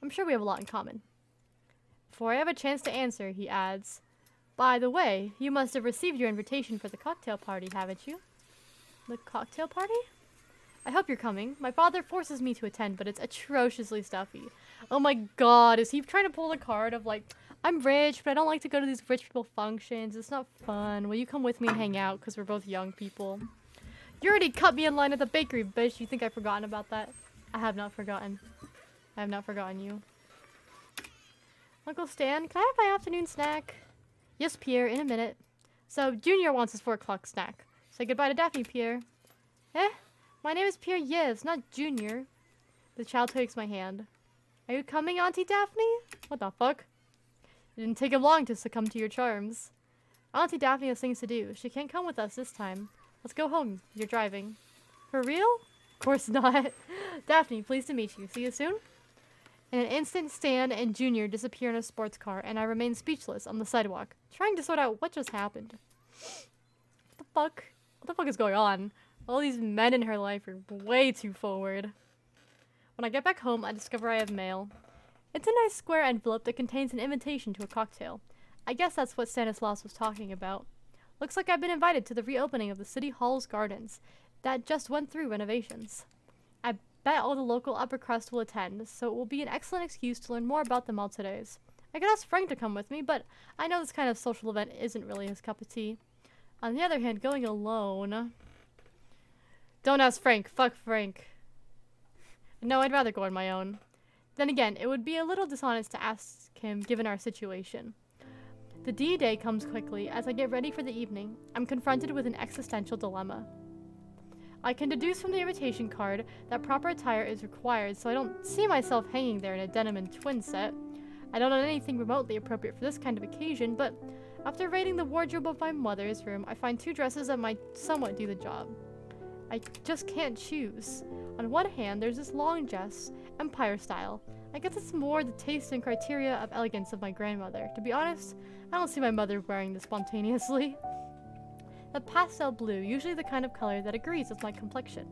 I'm sure we have a lot in common. Before I have a chance to answer, he adds, by the way, you must have received your invitation for the cocktail party, haven't you? The cocktail party? I hope you're coming. My father forces me to attend, but it's atrociously stuffy. Oh my god, is he trying to pull the card of like, I'm rich, but I don't like to go to these rich people functions. It's not fun. Will you come with me and hang out? Because we're both young people. You already cut me in line at the bakery, bitch. You think I've forgotten about that? I have not forgotten. I have not forgotten you. Uncle Stan, can I have my afternoon snack? Yes, Pierre, in a minute. So, Junior wants his 4 o'clock snack. Say goodbye to Daphne, Pierre. Eh? My name is Pierre Yves, not Junior. The child takes my hand. Are you coming, Auntie Daphne? What the fuck? It didn't take him long to succumb to your charms. Auntie Daphne has things to do. She can't come with us this time. Let's go home. You're driving. For real? Of course not. Daphne, pleased to meet you. See you soon? In an instant, Stan and Junior disappear in a sports car, and I remain speechless on the sidewalk, trying to sort out what just happened. What the fuck? What the fuck is going on? All these men in her life are way too forward. When I get back home, I discover I have mail. It's a nice square envelope that contains an invitation to a cocktail. I guess that's what Stanislas was talking about. Looks like I've been invited to the reopening of the City Hall's gardens that just went through renovations. I bet all the local upper crust will attend, so it will be an excellent excuse to learn more about the Malteres. I could ask Frank to come with me, but I know this kind of social event isn't really his cup of tea. On the other hand, going alone... Don't ask Frank. Fuck Frank. No, I'd rather go on my own. Then again, it would be a little dishonest to ask him given our situation. The D-Day comes quickly. As I get ready for the evening, I'm confronted with an existential dilemma. I can deduce from the invitation card that proper attire is required, so I don't see myself hanging there in a denim and twin set. I don't own anything remotely appropriate for this kind of occasion, but after raiding the wardrobe of my mother's room, I find 2 dresses that might somewhat do the job. I just can't choose. On one hand, there's this long dress, Empire style. I guess it's more the taste and criteria of elegance of my grandmother. To be honest, I don't see my mother wearing this spontaneously. The pastel blue, usually the kind of color that agrees with my complexion.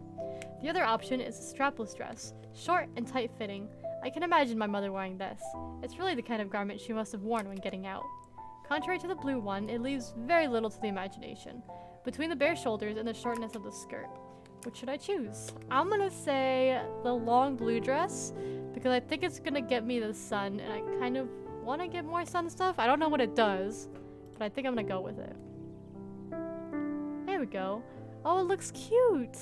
The other option is a strapless dress, short and tight-fitting. I can imagine my mother wearing this. It's really the kind of garment she must have worn when getting out. Contrary to the blue one, it leaves very little to the imagination, between the bare shoulders and the shortness of the skirt. What should I choose? I'm gonna say the long blue dress, because I think it's gonna get me the sun, and I kind of want to get more sun stuff. I don't know what it does, but I think I'm gonna go with it. There we go. Oh, it looks cute!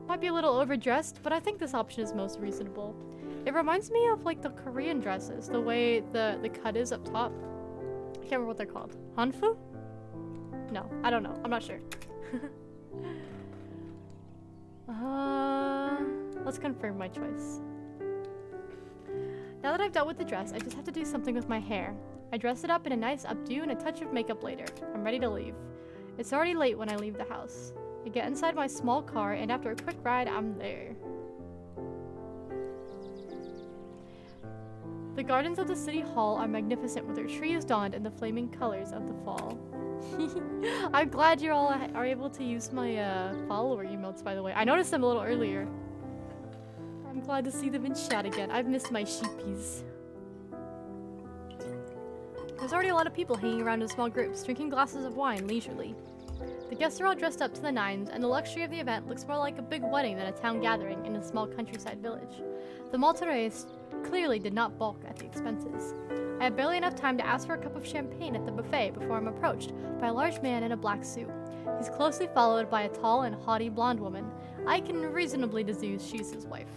Might be a little overdressed, but I think this option is most reasonable. It reminds me of like the Korean dresses, the way the cut is up top. I can't remember what they're called. Hanfu? No, I don't know. I'm not sure. Let's confirm my choice. Now that I've dealt with the dress, I just have to do something with my hair. I dress it up in a nice updo and a touch of makeup later. I'm ready to leave. It's already late when I leave the house. I get inside my small car, and after a quick ride, I'm there. The gardens of the city hall are magnificent with their trees donned in the flaming colors of the fall. I'm glad you all are able to use my follower emotes, by the way. I noticed them a little earlier. I'm glad to see them in chat again. I've missed my sheepies. There's already a lot of people hanging around in small groups, drinking glasses of wine leisurely. The guests are all dressed up to the nines, and the luxury of the event looks more like a big wedding than a town gathering in a small countryside village. The Maltese clearly did not balk at the expenses. I have barely enough time to ask for a cup of champagne at the buffet before I'm approached by a large man in a black suit. He's closely followed by a tall and haughty blonde woman. I can reasonably deduce she's his wife.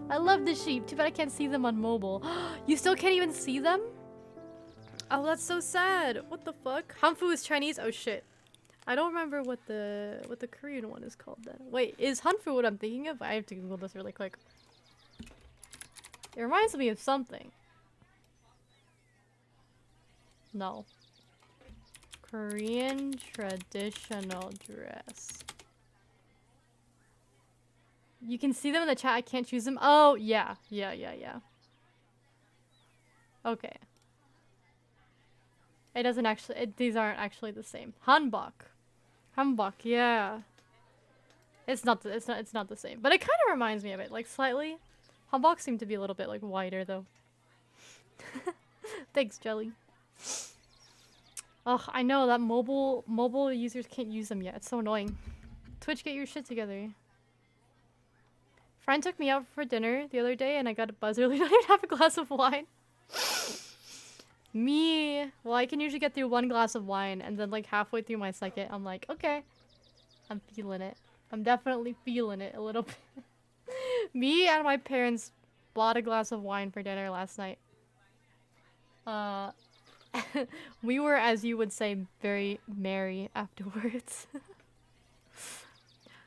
I love the sheep, too bad I can't see them on mobile. You still can't even see them? Oh, that's so sad. What the fuck? Hanfu is Chinese? Oh shit. I don't remember what the Korean one is called then. Wait, is Hanfu what I'm thinking of? I have to Google this really quick. It reminds me of something. No. Korean traditional dress. You can see them in the chat. I can't choose them. Oh, yeah. Yeah. Okay. It doesn't actually... these aren't actually the same. Hanbok. Hanbok, yeah. It's not the same. But it kind of reminds me of it, like, slightly. Hanbok seem to be a little bit, like, wider, though. Thanks, Jelly. Ugh, I know that mobile users can't use them yet. It's so annoying. Twitch, get your shit together. Friend took me out for dinner the other day and I got a buzz early. I didn't have a glass of wine. Me, well, I can usually get through 1 glass of wine and then like halfway through my second, I'm like, okay, I'm feeling it. I'm definitely feeling it a little bit. Me and my parents bought a glass of wine for dinner last night. We were, as you would say, very merry afterwards.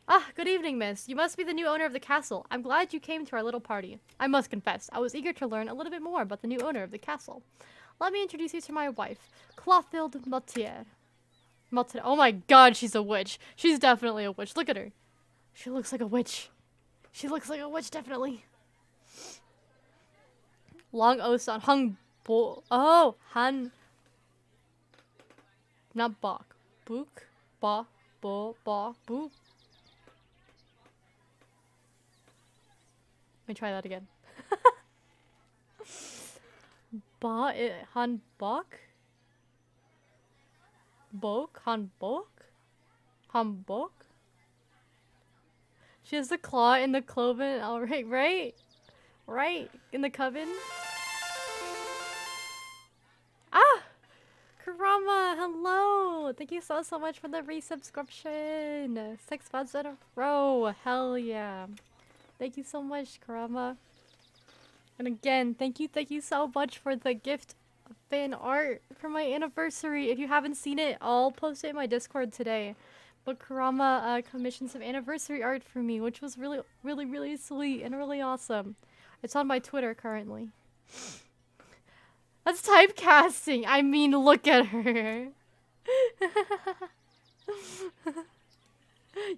Ah, good evening, miss. You must be the new owner of the castle. I'm glad you came to our little party. I must confess, I was eager to learn a little bit more about the new owner of the castle. Let me introduce you to my wife, Clothilde Motier. Oh my god, she's a witch. She's definitely a witch. Look at her. She looks like a witch. She looks like a witch, definitely. Long Osan. Hung Bo. Oh, Han. Not Bok. Book. Ba. Bo. Ba. Book. Let me try that again. Han Bok? Bok? Han Bok? Han Bok? She has the claw in the cloven. Alright, right? Right? In the coven? Ah! Kurama, hello! Thank you so much for the resubscription! 6 months in a row! Hell yeah! Thank you so much, Kurama. And again, thank you so much for the gift of fan art for my anniversary. If you haven't seen it, I'll post it in my Discord today. But Kurama commissioned some anniversary art for me, which was really sweet and really awesome. It's on my Twitter currently. That's typecasting. I mean, look at her.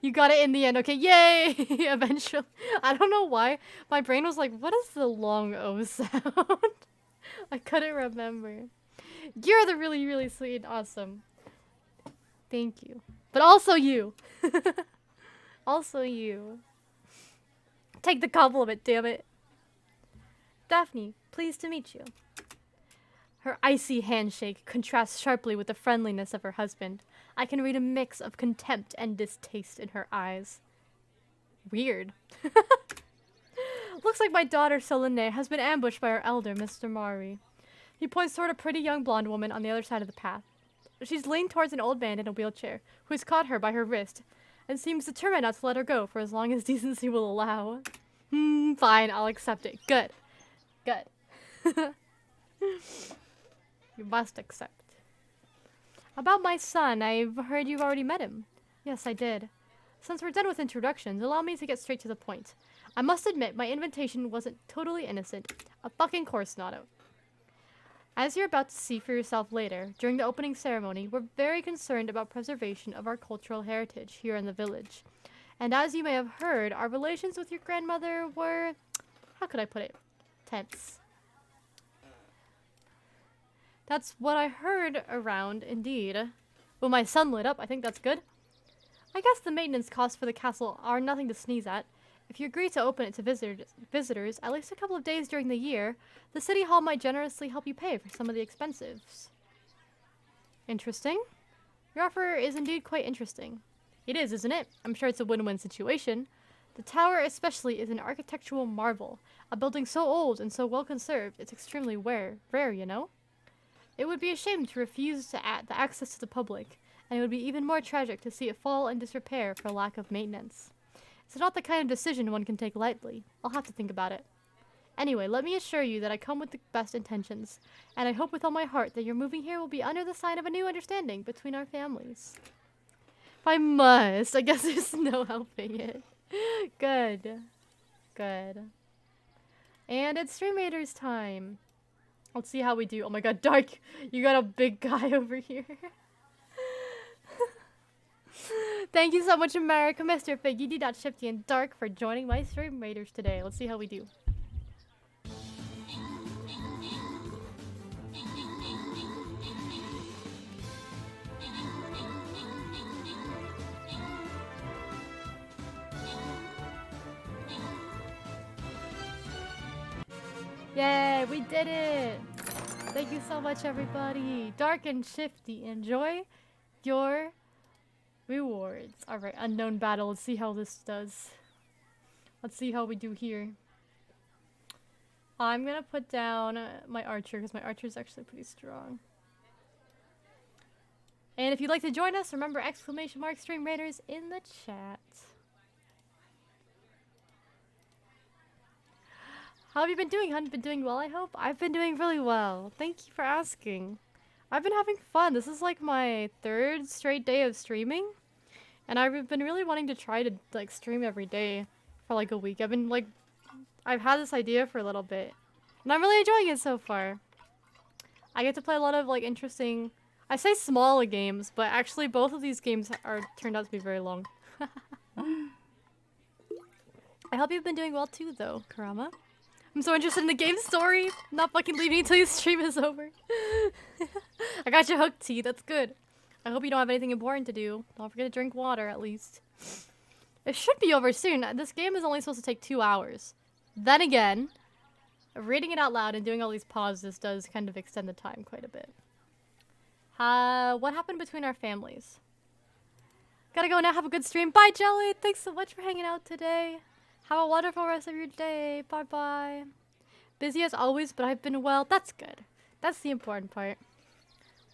You got it in the end. Okay, yay! Eventually. I don't know why. My brain was like, what is the long O sound? I couldn't remember. You're the really sweet and awesome. Thank you. But also you. Also you. Take the compliment, damn it. Daphne, pleased to meet you. Her icy handshake contrasts sharply with the friendliness of her husband. I can read a mix of contempt and distaste in her eyes. Weird. Looks like my daughter Solange has been ambushed by her elder, Mr. Mari. He points toward a pretty young blonde woman on the other side of the path. She's leaned towards an old man in a wheelchair, who has caught her by her wrist, and seems determined not to let her go for as long as decency will allow. Fine, I'll accept it. Good. Good. You must accept. About my son, I've heard you've already met him. Yes, I did. Since we're done with introductions, allow me to get straight to the point. I must admit, my invitation wasn't totally innocent. A fucking course not. As you're about to see for yourself later, during the opening ceremony, we're very concerned about preservation of our cultural heritage here in the village. And as you may have heard, our relations with your grandmother were... how could I put it? Tense. That's what I heard around, indeed. Well, my son lit up. I think that's good. I guess the maintenance costs for the castle are nothing to sneeze at. If you agree to open it to visitors at least a couple of days during the year, the city hall might generously help you pay for some of the expenses. Interesting. Your offer is indeed quite interesting. It is, isn't it? I'm sure it's a win-win situation. The tower especially is an architectural marvel. A building so old and so well conserved, it's extremely rare, you know? It would be a shame to refuse the access to the public, and it would be even more tragic to see it fall in disrepair for lack of maintenance. It's not the kind of decision one can take lightly. I'll have to think about it. Anyway, let me assure you that I come with the best intentions, and I hope with all my heart that your moving here will be under the sign of a new understanding between our families. If I must, I guess there's no helping it. Good. Good. And it's Stream Raiders time. Let's see how we do. Oh my god, Dark! You got a big guy over here. Thank you so much, America, Mr. Fig, UD.Shifty, and Dark for joining my Stream Raiders today. Let's see how we do. Yay, we did it! Thank you so much, everybody. Dark and Shifty, enjoy your rewards. Alright, unknown battle. Let's see how this does. Let's see how we do here. I'm gonna put down my archer, because my archer is actually pretty strong. And if you'd like to join us, remember !_ Stream Raiders in the chat. How have you been doing, hun? Been doing well, I hope? I've been doing really well. Thank you for asking. I've been having fun. This is like my 3rd straight day of streaming. And I've been really wanting to try to like stream every day for like a week. I've had this idea for a little bit. And I'm really enjoying it so far. I get to play a lot of like interesting, I say small games, but actually both of these games turned out to be very long. I hope you've been doing well too though, Kurama. I'm so interested in the game story. I'm not fucking leaving until your stream is over. I got you hooked, T. That's good. I hope you don't have anything important to do. Don't forget to drink water, at least. It should be over soon. This game is only supposed to take 2 hours. Then again, reading it out loud and doing all these pauses does kind of extend the time quite a bit. What happened between our families? Gotta go now. Have a good stream. Bye, Jelly. Thanks so much for hanging out today. Have a wonderful rest of your day. Bye-bye. Busy as always, but I've been well. That's good. That's the important part.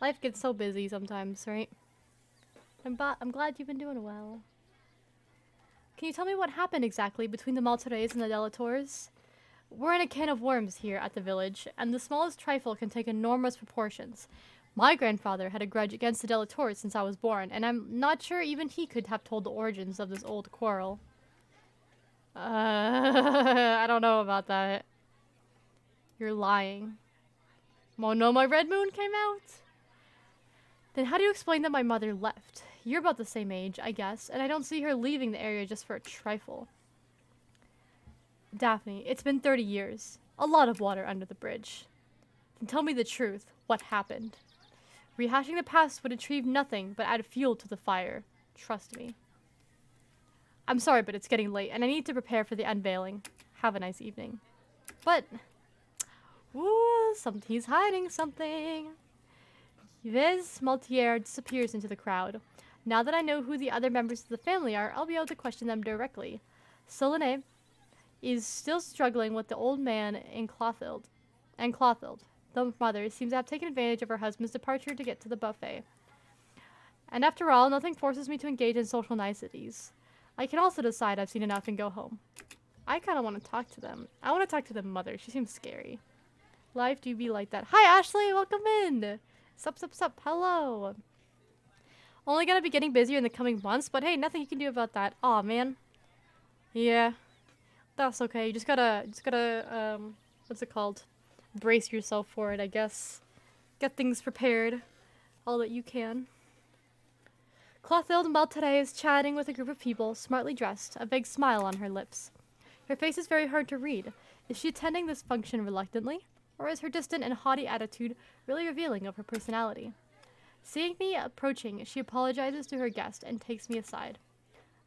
Life gets so busy sometimes, right? I'm glad you've been doing well. Can you tell me what happened exactly between the Maltese and the Delators? We're in a can of worms here at the village, and the smallest trifle can take enormous proportions. My grandfather had a grudge against the Delatours since I was born, and I'm not sure even he could have told the origins of this old quarrel. I don't know about that. You're lying. Oh no, my red moon came out? Then how do you explain that my mother left? You're about the same age, I guess, and I don't see her leaving the area just for a trifle. Daphne, it's been 30 years. A lot of water under the bridge. Then tell me the truth. What happened? Rehashing the past would achieve nothing but add fuel to the fire. Trust me. I'm sorry, but it's getting late, and I need to prepare for the unveiling. Have a nice evening. But... ooh, he's hiding something. Yves Maltier disappears into the crowd. Now that I know who the other members of the family are, I'll be able to question them directly. Solange is still struggling with the old man in Clothild. The mother seems to have taken advantage of her husband's departure to get to the buffet. And after all, nothing forces me to engage in social niceties. I can also decide I've seen enough and go home. I kind of want to talk to them. I want to talk to the mother. She seems scary. Life do be like that. Hi, Ashley. Welcome in. Sup. Hello. Only gonna be getting busier in the coming months, but hey, nothing you can do about that. Aw, man. Yeah. That's okay. You just gotta, what's it called? Brace yourself for it, I guess. Get things prepared. All that you can. Clothild Maltare is chatting with a group of people, smartly dressed, a vague smile on her lips. Her face is very hard to read. Is she attending this function reluctantly? Or is her distant and haughty attitude really revealing of her personality? Seeing me approaching, she apologizes to her guest and takes me aside.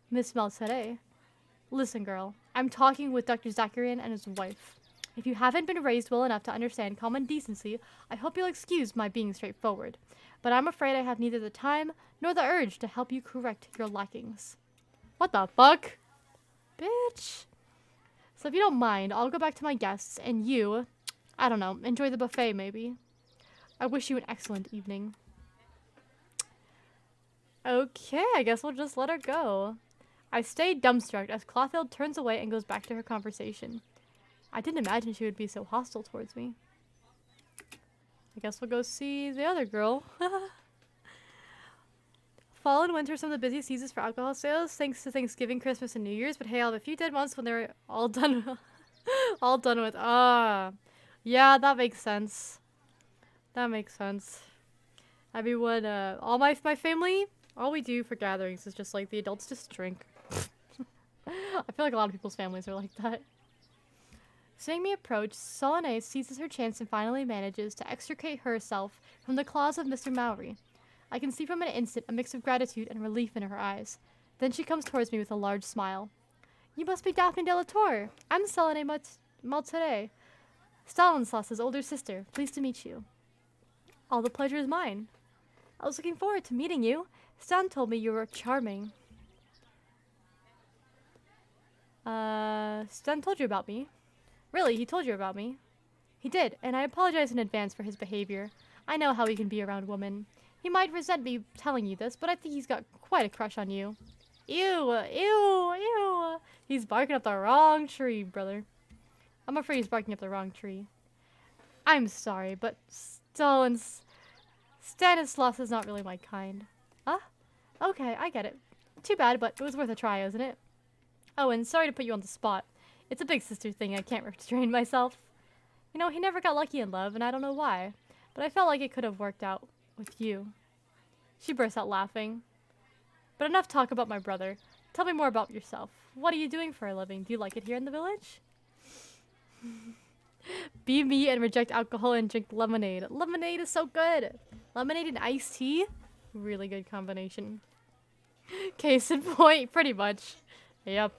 Miss Maltare, listen, girl. I'm talking with Dr. Zakarian and his wife. If you haven't been raised well enough to understand common decency, I hope you'll excuse my being straightforward. But I'm afraid I have neither the time nor the urge to help you correct your lackings. What the fuck? Bitch. So if you don't mind, I'll go back to my guests and you, I don't know, enjoy the buffet maybe. I wish you an excellent evening. Okay, I guess we'll just let her go. I stay dumbstruck as Clothild turns away and goes back to her conversation. I didn't imagine she would be so hostile towards me. I guess we'll go see the other girl. Fall and winter are some of the busiest seasons for alcohol sales, thanks to Thanksgiving, Christmas, and New Year's, but hey, I'll have a few dead months when they're all done all done with. Yeah, that makes sense. That makes sense. Everyone, all my family, all we do for gatherings is just like the adults just drink. I feel like a lot of people's families are like that. Seeing me approach, Solange seizes her chance and finally manages to extricate herself from the claws of Mr. Mowry. I can see from an instant a mix of gratitude and relief in her eyes. Then she comes towards me with a large smile. You must be Daphne Delatour. I'm Solange Maltare, Stanislaus's older sister. Pleased to meet you. All the pleasure is mine. I was looking forward to meeting you. Stan told me you were charming. Stan told you about me? Really, he told you about me? He did, and I apologize in advance for his behavior. I know how he can be around women. He might resent me telling you this, but I think he's got quite a crush on you. Ew, ew, ew. He's barking up the wrong tree, brother. I'm afraid he's barking up the wrong tree. I'm sorry, but Stanislaus is not really my kind. Huh? Okay, I get it. Too bad, but it was worth a try, isn't it? Oh, and sorry to put you on the spot. It's a big sister thing, I can't restrain myself. You know, he never got lucky in love, and I don't know why. But I felt like it could have worked out with you. She burst out laughing. But enough talk about my brother. Tell me more about yourself. What are you doing for a living? Do you like it here in the village? Be me and reject alcohol and drink lemonade. Lemonade is so good. Lemonade and iced tea? Really good combination. Case in point, pretty much. Yep.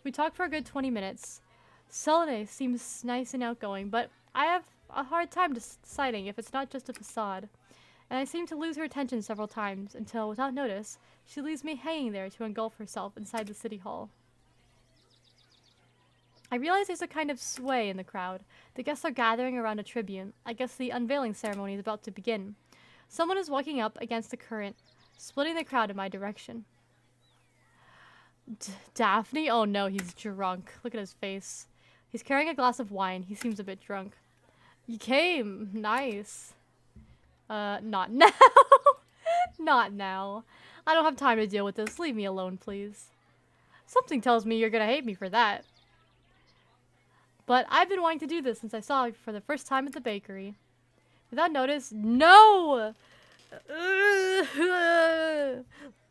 We talked for a good 20 minutes. Solange seems nice and outgoing, but I have a hard time deciding if it's not just a facade. And I seem to lose her attention several times until, without notice, she leaves me hanging there to engulf herself inside the city hall. I realize there's a kind of sway in the crowd. The guests are gathering around a tribune. I guess the unveiling ceremony is about to begin. Someone is walking up against the current, splitting the crowd in my direction. Daphne? Oh no, he's drunk. Look at his face. He's carrying a glass of wine. He seems a bit drunk. You came. Nice. Not now. Not now. I don't have time to deal with this. Leave me alone, please. Something tells me you're gonna hate me for that. But I've been wanting to do this since I saw you for the first time at the bakery. Without notice, no!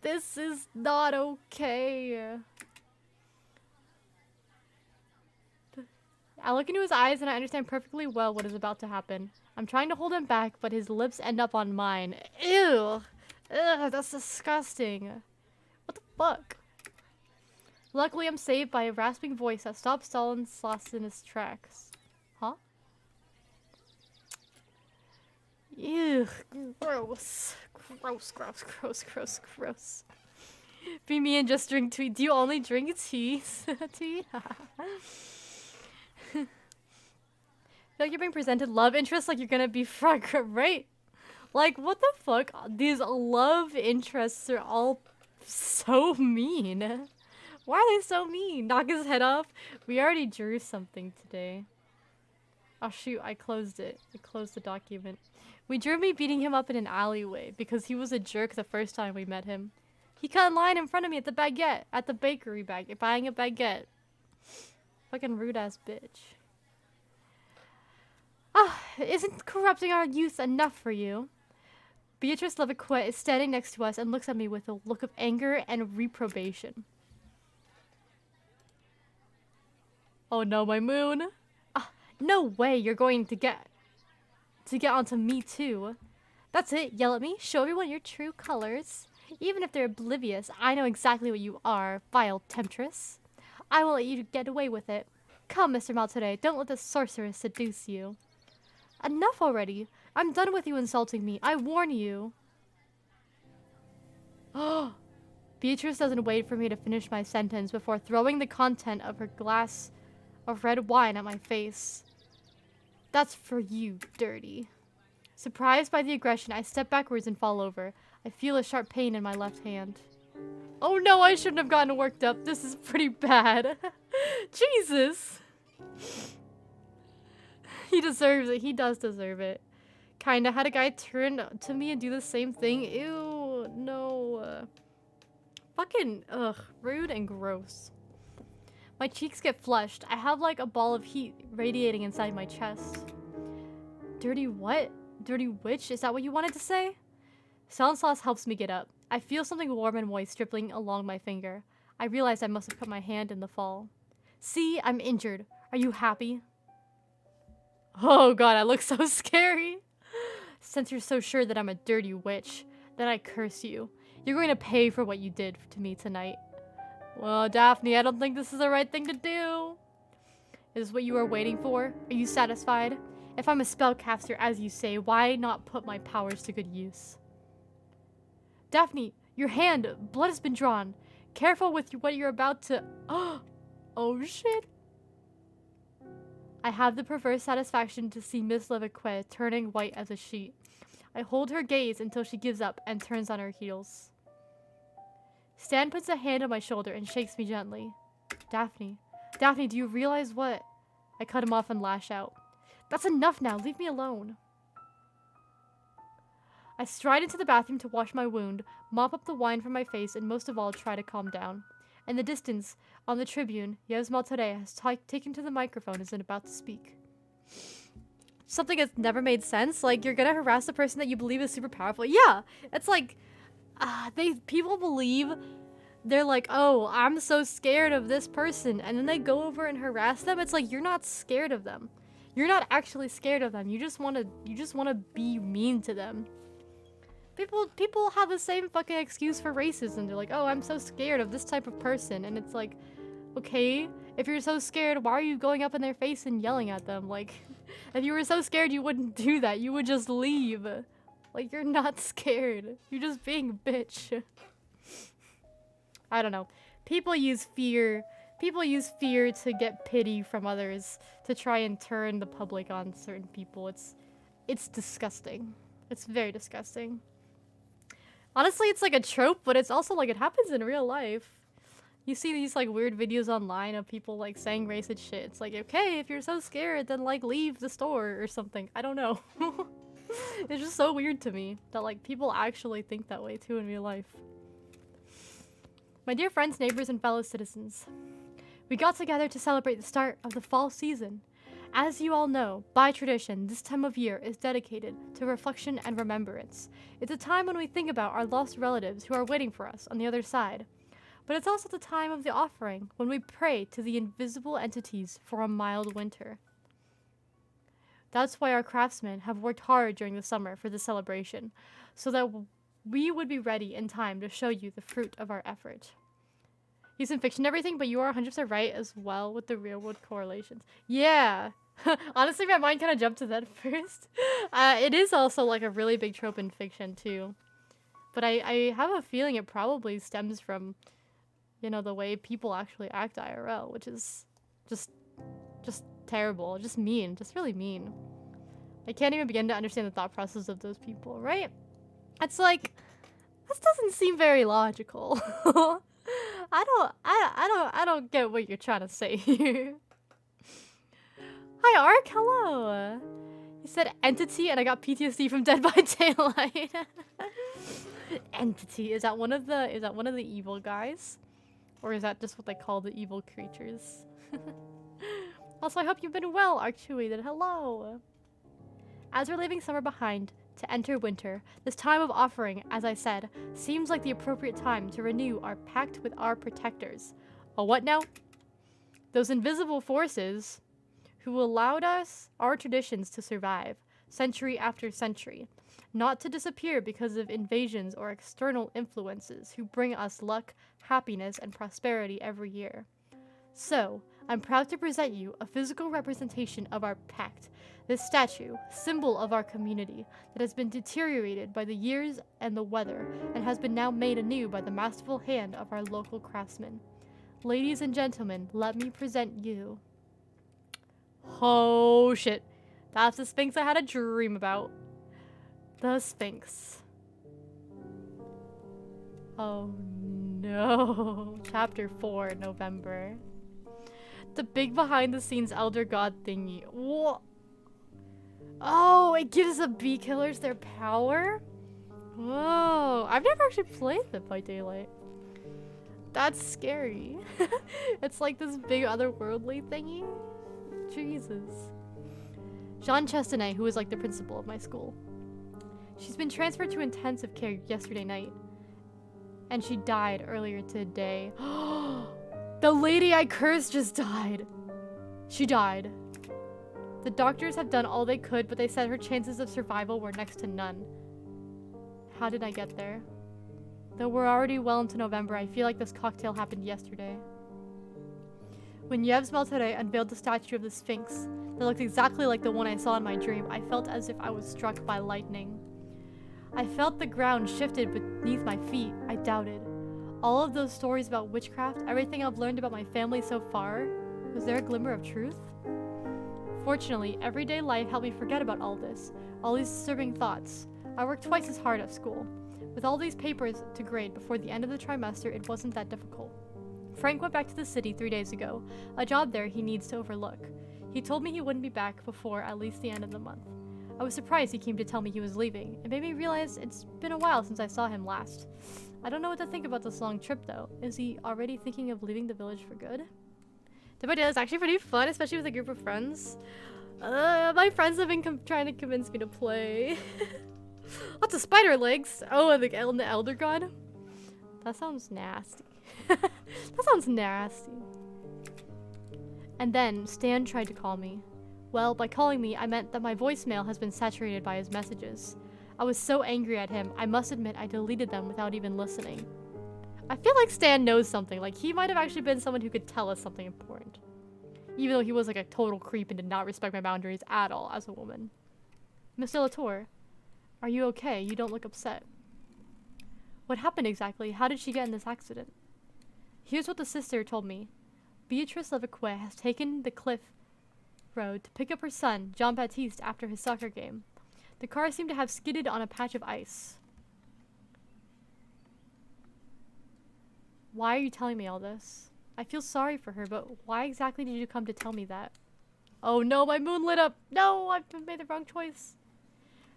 This is not okay. I look into his eyes and I understand perfectly well what is about to happen. I'm trying to hold him back, but his lips end up on mine. Ew! Ugh, that's disgusting. What the fuck? Luckily, I'm saved by a rasping voice that stops Stanislaus in his tracks. Huh? Ew, gross. Gross, gross, gross, gross, gross. Be me and just drink tea. Do you only drink tea? Tea? Feel like you're being presented love interest like you're gonna be frog, right? Like, what the fuck? These love interests are all so mean. Why are they so mean? Knock his head off? We already drew something today. Oh shoot, I closed it. I closed the document. We drew me beating him up in an alleyway because he was a jerk the first time we met him. He cut in line in front of me at the baguette, at the bakery buying a baguette. Fucking rude ass bitch. Ah, isn't corrupting our youth enough for you? Beatrice Leviquet is standing next to us and looks at me with a look of anger and reprobation. Oh no, my moon. Ah, no way you're going to get onto me too. That's it, yell at me, show everyone your true colors. Even if they're oblivious, I know exactly what you are, vile temptress. I won't let you get away with it. Come, Mr. Maltare, don't let the sorceress seduce you. Enough already. I'm done with you insulting me. I warn you. Oh, Beatrice doesn't wait for me to finish my sentence before throwing the content of her glass of red wine at my face. That's for you, dirty. Surprised by the aggression, I step backwards and fall over. I feel a sharp pain in my left hand. Oh no, I shouldn't have gotten worked up. This is pretty bad. Jesus. He deserves it. He does deserve it. Kinda had a guy turn to me and do the same thing. Ew, no. Fucking, ugh, rude and gross. My cheeks get flushed. I have like a ball of heat radiating inside my chest. Dirty what? Dirty witch? Is that what you wanted to say? Stanislaus helps me get up. I feel something warm and moist dripping along my finger. I realize I must have cut my hand in the fall. See, I'm injured. Are you happy? Oh god, I look so scary. Since you're so sure that I'm a dirty witch, then I curse you. You're going to pay for what you did to me tonight. Well, Daphne, I don't think this is the right thing to do. Is this what you are waiting for? Are you satisfied? If I'm a spellcaster, as you say, why not put my powers to good use? Daphne, your hand! Blood has been drawn. Careful with what you're about to... Oh shit. I have the perverse satisfaction to see Miss Leviquet turning white as a sheet. I hold her gaze until she gives up and turns on her heels. Stan puts a hand on my shoulder and shakes me gently. Daphne, do you realize what? I cut him off and lash out. That's enough now, leave me alone. I stride into the bathroom to wash my wound, mop up the wine from my face, and most of all, try to calm down. In the distance, on the tribune, Yves Maltare has taken to the microphone and is about to speak. Something that's never made sense. Like, you're gonna harass the person that you believe is super powerful. Yeah, it's like, people believe, they're like, oh, I'm so scared of this person, and then they go over and harass them. It's like, you're not scared of them. You're not actually scared of them. You just wanna be mean to them. People have the same fucking excuse for racism. They're like, oh, I'm so scared of this type of person. And it's like, okay, if you're so scared, why are you going up in their face and yelling at them? Like, if you were so scared, you wouldn't do that. You would just leave. Like, you're not scared. You're just being a bitch. I don't know. People use fear to get pity from others, to try and turn the public on certain people. It's disgusting. It's very disgusting. Honestly, it's like a trope, but it's also like it happens in real life. You see these like weird videos online of people like saying racist shit. It's like, okay, if you're so scared, then like leave the store or something. I don't know. It's just so weird to me that like people actually think that way too in real life. My dear friends, neighbors, and fellow citizens, we got together to celebrate the start of the fall season. As you all know, by tradition, this time of year is dedicated to reflection and remembrance. It's a time when we think about our lost relatives who are waiting for us on the other side. But it's also the time of the offering, when we pray to the invisible entities for a mild winter. That's why our craftsmen have worked hard during the summer for this celebration, so that we would be ready in time to show you the fruit of our effort. He's in fiction and everything, but you are 100% right as well with the real world correlations. Yeah! Honestly, my mind kind of jumped to that first. It is also like a really big trope in fiction too. But I have a feeling it probably stems from, you know, the way people actually act IRL, which is just terrible, just mean, just really mean. I can't even begin to understand the thought process of those people, right? It's like, this doesn't seem very logical. I don't get what you're trying to say here. Hi Ark, hello. You said entity and I got PTSD from Dead by Daylight. Entity, is that one of the evil guys? Or is that just what they call the evil creatures? Also, I hope you've been well, Arctuated. Hello. As we're leaving summer behind to enter winter, this time of offering, as I said, seems like the appropriate time to renew our pact with our protectors. Oh, what now? Those invisible forces who allowed us our traditions to survive, century after century, not to disappear because of invasions or external influences who bring us luck, happiness, and prosperity every year. So, I'm proud to present you a physical representation of our pact, this statue, symbol of our community, that has been deteriorated by the years and the weather, and has been now made anew by the masterful hand of our local craftsmen. Ladies and gentlemen, let me present you. Oh shit. That's the Sphinx I had a dream about. The Sphinx. Oh no. Chapter 4, November. The big behind the scenes elder god thingy. Whoa. Oh, it gives the bee killers their power? Whoa. I've never actually played Dead by Daylight. That's scary. It's like this big otherworldly thingy. Jesus. Jean Chestenay, who is like the principal of my school. She's been transferred to intensive care yesterday night. And she died earlier today. The lady I cursed just died. She died. The doctors have done all they could, but they said her chances of survival were next to none. How did I get there? Though we're already well into November, I feel like this cocktail happened yesterday. When Yev's Meltere unveiled the statue of the Sphinx that looked exactly like the one I saw in my dream, I felt as if I was struck by lightning. I felt the ground shifted beneath my feet. I doubted. All of those stories about witchcraft, everything I've learned about my family so far, was there a glimmer of truth? Fortunately, everyday life helped me forget about all this, all these disturbing thoughts. I worked twice as hard at school. With all these papers to grade before the end of the trimester, it wasn't that difficult. Frank went back to the city 3 days ago, a job there he needs to overlook. He told me he wouldn't be back before at least the end of the month. I was surprised he came to tell me he was leaving. It made me realize it's been a while since I saw him last. I don't know what to think about this long trip though. Is he already thinking of leaving the village for good? Dead by Daylight is actually pretty fun, especially with a group of friends. My friends have been trying to convince me to play. Lots of spider legs. Oh, and the Elder God. That sounds nasty. That sounds nasty. And then Stan tried to call me. Well, by calling me, I meant that my voicemail has been saturated by his messages. I was so angry at him, I must admit I deleted them without even listening. I feel like Stan knows something, like he might have actually been someone who could tell us something important. Even though he was like a total creep and did not respect my boundaries at all as a woman. Mr. Latour, are you okay? You don't look upset. What happened exactly? How did she get in this accident? Here's what the sister told me. Beatrice Levaquet has taken the cliff road to pick up her son, Jean-Baptiste, after his soccer game. The car seemed to have skidded on a patch of ice. Why are you telling me all this? I feel sorry for her, but why exactly did you come to tell me that? Oh no, my moon lit up! No, I've made the wrong choice.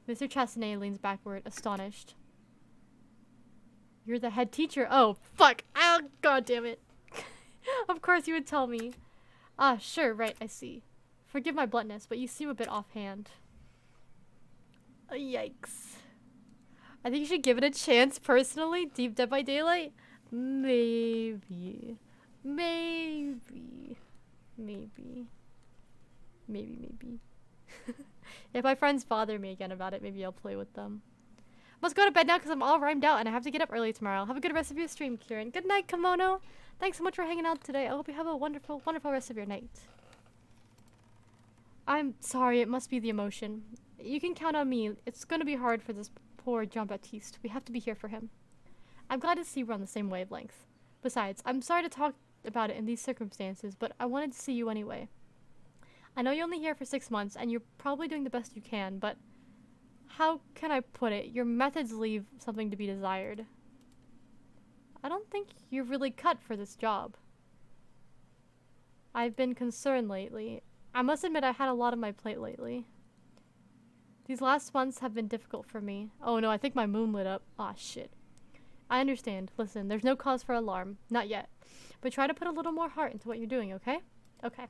Mr. Chastney leans backward, astonished. You're the head teacher. Oh, fuck! Oh, god damn it. Of course you would tell me. Ah, sure, right, I see. Forgive my bluntness, but you seem a bit offhand. Yikes. I think you should give it a chance, personally. Deep Dead by Daylight? Maybe. Maybe. Maybe. Maybe. If my friends bother me again about it, maybe I'll play with them. Must go to bed now because I'm all rhymed out and I have to get up early tomorrow. Have a good rest of your stream, Kirynn. Good night, Kimono. Thanks so much for hanging out today. I hope you have a wonderful, wonderful rest of your night. I'm sorry, it must be the emotion. You can count on me. It's going to be hard for this poor Jean-Baptiste. We have to be here for him. I'm glad to see we're on the same wavelength. Besides, I'm sorry to talk about it in these circumstances, but I wanted to see you anyway. I know you're only here for 6 months, and you're probably doing the best you can, but how can I put it? Your methods leave something to be desired. I don't think you're really cut for this job. I've been concerned lately. I must admit I had a lot on my plate lately. These last months have been difficult for me. Oh no, I think my moon lit up. Ah, shit. I understand. Listen, there's no cause for alarm. Not yet. But try to put a little more heart into what you're doing, okay? Okay.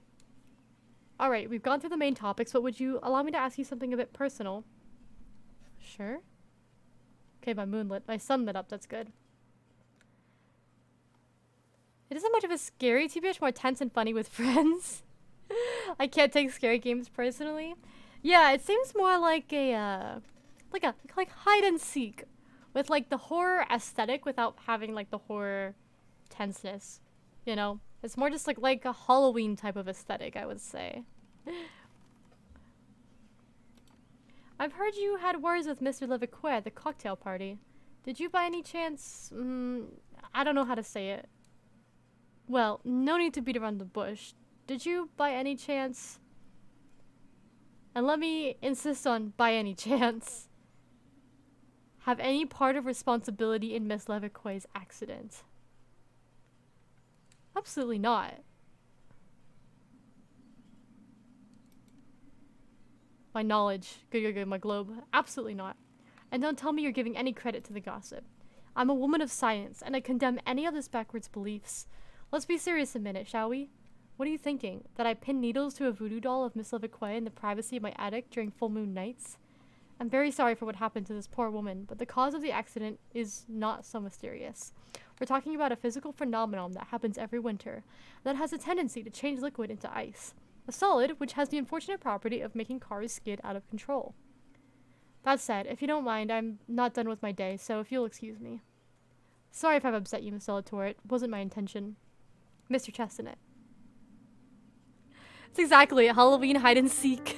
Alright, we've gone through the main topics, but would you allow me to ask you something a bit personal? Sure. Okay, my sun lit up, that's good. It isn't much of a scary TV, it's more tense and funny with friends. I can't take scary games personally. Yeah, it seems more like a like hide and seek with like the horror aesthetic without having like the horror tenseness. You know? It's more just like a Halloween type of aesthetic, I would say. I've heard you had words with Mr. Leviquet at the cocktail party. Did you by any chance I don't know how to say it. Well, no need to beat around the bush. Did you by any chance, and let me insist on by any chance, have any part of responsibility in Miss Leviquet's accident? Absolutely not. My knowledge. Good, my globe. Absolutely not. And don't tell me you're giving any credit to the gossip. I'm a woman of science, and I condemn any of this backwards beliefs. Let's be serious a minute, shall we? What are you thinking? That I pin needles to a voodoo doll of Miss Leviquet in the privacy of my attic during full moon nights? I'm very sorry for what happened to this poor woman, but the cause of the accident is not so mysterious. We're talking about a physical phenomenon that happens every winter, that has a tendency to change liquid into ice. A solid which has the unfortunate property of making cars skid out of control. That said, if you don't mind, I'm not done with my day, so if you'll excuse me. Sorry if I've upset you, Miss Delator. It wasn't my intention. Mr. Chestnut. It's exactly a Halloween hide and seek.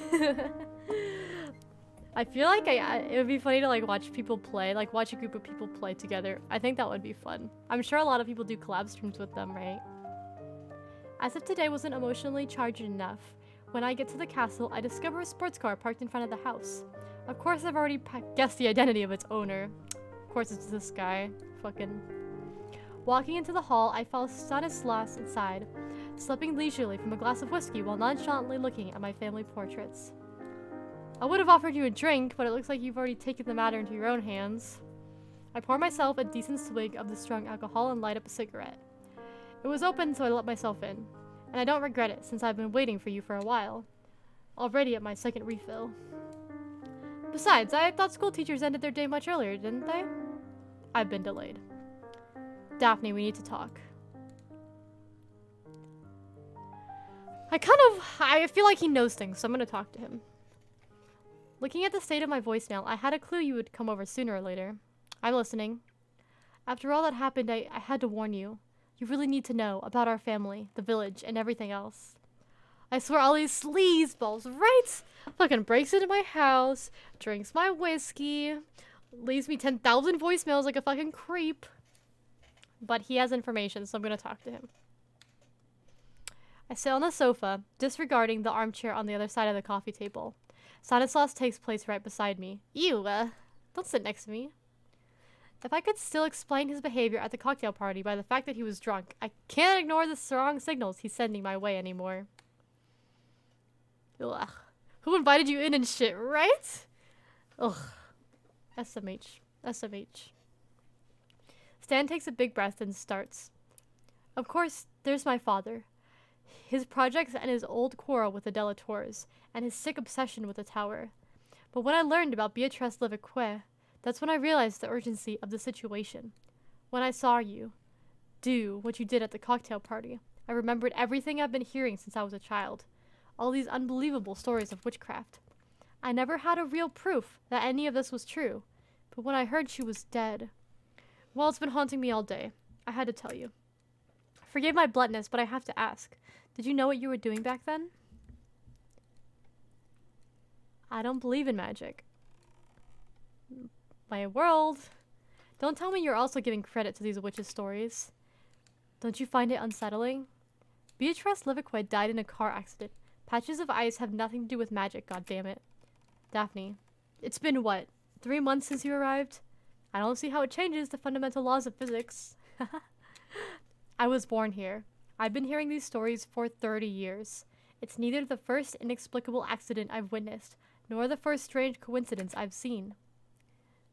I feel like it would be funny to like watch people play, like watch a group of people play together. I think that would be fun. I'm sure a lot of people do collab streams with them, right? As if today wasn't emotionally charged enough, when I get to the castle, I discover a sports car parked in front of the house. Of course, I've already guessed the identity of its owner. Of course, it's this guy. Fucking. Walking into the hall, I fall Stanislas inside, slipping leisurely from a glass of whiskey while nonchalantly looking at my family portraits. I would have offered you a drink, but it looks like you've already taken the matter into your own hands. I pour myself a decent swig of the strong alcohol and light up a cigarette. It was open, so I let myself in, and I don't regret it since I've been waiting for you for a while. Already at my second refill. Besides, I thought school teachers ended their day much earlier, didn't they? I've been delayed. Daphne, we need to talk. I feel like he knows things, so I'm gonna talk to him. Looking at the state of my voicemail, I had a clue you would come over sooner or later. I'm listening. After all that happened, I had to warn you. You really need to know about our family, the village, and everything else. I swear all these sleazeballs, right? Fucking breaks into my house, drinks my whiskey, leaves me 10,000 voicemails like a fucking creep. But he has information, so I'm gonna talk to him. I sit on the sofa, disregarding the armchair on the other side of the coffee table. Stanislas takes place right beside me. Ew, don't sit next to me. If I could still explain his behavior at the cocktail party by the fact that he was drunk, I can't ignore the strong signals he's sending my way anymore. Ugh. Who invited you in and shit, right? Ugh. SMH. SMH. Stan takes a big breath and starts. Of course, there's my father. His projects and his old quarrel with the Delators, and his sick obsession with the tower. But when I learned about Beatrice Leveque, that's when I realized the urgency of the situation. When I saw you do what you did at the cocktail party, I remembered everything I've been hearing since I was a child. All these unbelievable stories of witchcraft. I never had a real proof that any of this was true, but when I heard she was dead, well, it's been haunting me all day. I had to tell you. Forgive my bluntness, but I have to ask. Did you know what you were doing back then? I don't believe in magic. My world. Don't tell me you're also giving credit to these witches' stories. Don't you find it unsettling? Beatrice Leveque died in a car accident. Patches of ice have nothing to do with magic, goddammit. Daphne, it's been what, 3 months since you arrived? I don't see how it changes the fundamental laws of physics. I was born here. I've been hearing these stories for 30 years. It's neither the first inexplicable accident I've witnessed, nor the first strange coincidence I've seen.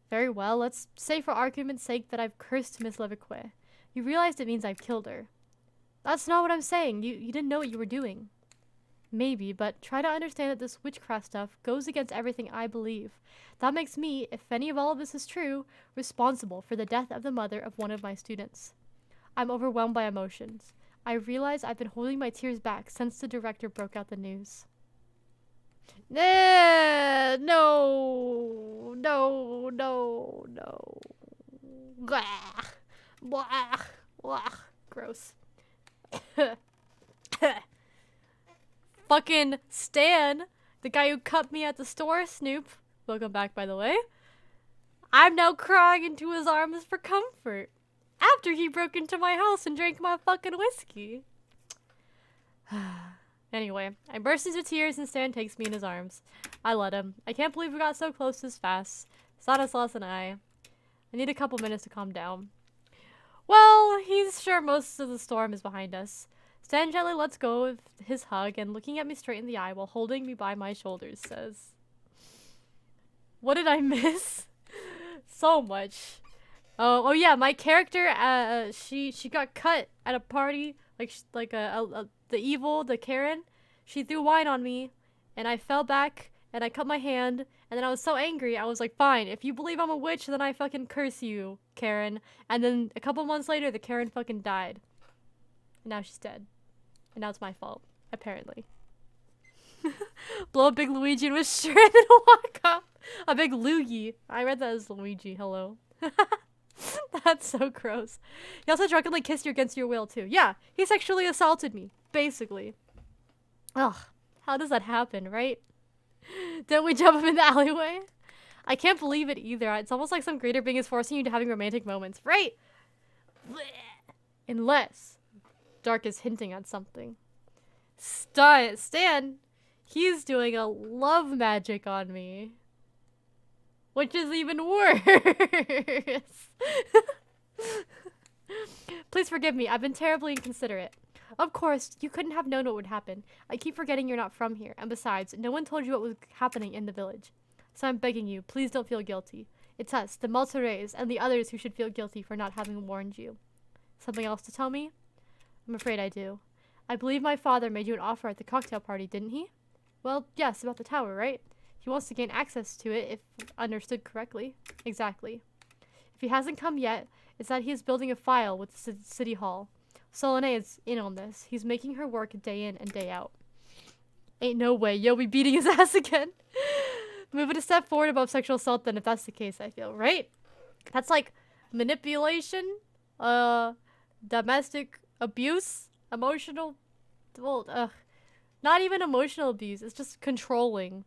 Very well, let's say for argument's sake that I've cursed Miss Leveque. You realized it means I've killed her. That's not what I'm saying. You didn't know what you were doing. Maybe, but try to understand that this witchcraft stuff goes against everything I believe. That makes me, if any of all of this is true, responsible for the death of the mother of one of my students. I'm overwhelmed by emotions. I realize I've been holding my tears back since the director broke out the news. No, no, no. Blah, blah, blah. Gross. Fucking Stan, the guy who cut me at the store, Snoop. Welcome back, by the way. I'm now crying into his arms for comfort. After he broke into my house and drank my fucking whiskey. Anyway, I burst into tears and Stan takes me in his arms. I let him. I can't believe we got so close this fast. Stanislaus and I need a couple minutes to calm down. Well, he's sure most of the storm is behind us. Stan gently lets go of his hug and looking at me straight in the eye while holding me by my shoulders says, what did I miss? So much. Oh yeah, my character, she got cut at a party, the evil, the Kirynn. She threw wine on me, and I fell back, and I cut my hand, and then I was so angry, I was like, fine, if you believe I'm a witch, then I fucking curse you, Kirynn. And then a couple months later, the Kirynn fucking died. And now she's dead. And now it's my fault, apparently. Blow a big Luigi in his shirt and then walk up. A big loogie. I read that as Luigi, hello. That's so gross. He also drunkenly kissed you against your will, too. Yeah, he sexually assaulted me, basically. Ugh, how does that happen, right? Didn't we jump him in the alleyway? I can't believe it either. It's almost like some greater being is forcing you to having romantic moments, right? Unless Dark is hinting at something. Stan, he's doing a love magic on me. Which is even worse. Please forgive me. I've been terribly inconsiderate. Of course, you couldn't have known what would happen. I keep forgetting you're not from here. And besides, no one told you what was happening in the village. So I'm begging you, please don't feel guilty. It's us, the Maltares, and the others who should feel guilty for not having warned you. Something else to tell me? I'm afraid I do. I believe my father made you an offer at the cocktail party, didn't he? Well, yes, about the tower, right? He wants to gain access to it, if understood correctly. Exactly. If he hasn't come yet, it's that he is building a file with City Hall. Solange is in on this. He's making her work day in and day out. Ain't no way you'll be beating his ass again. Move it a step forward above sexual assault then if that's the case, I feel, right? That's like manipulation, domestic abuse, emotional, well, not even emotional abuse, it's just controlling.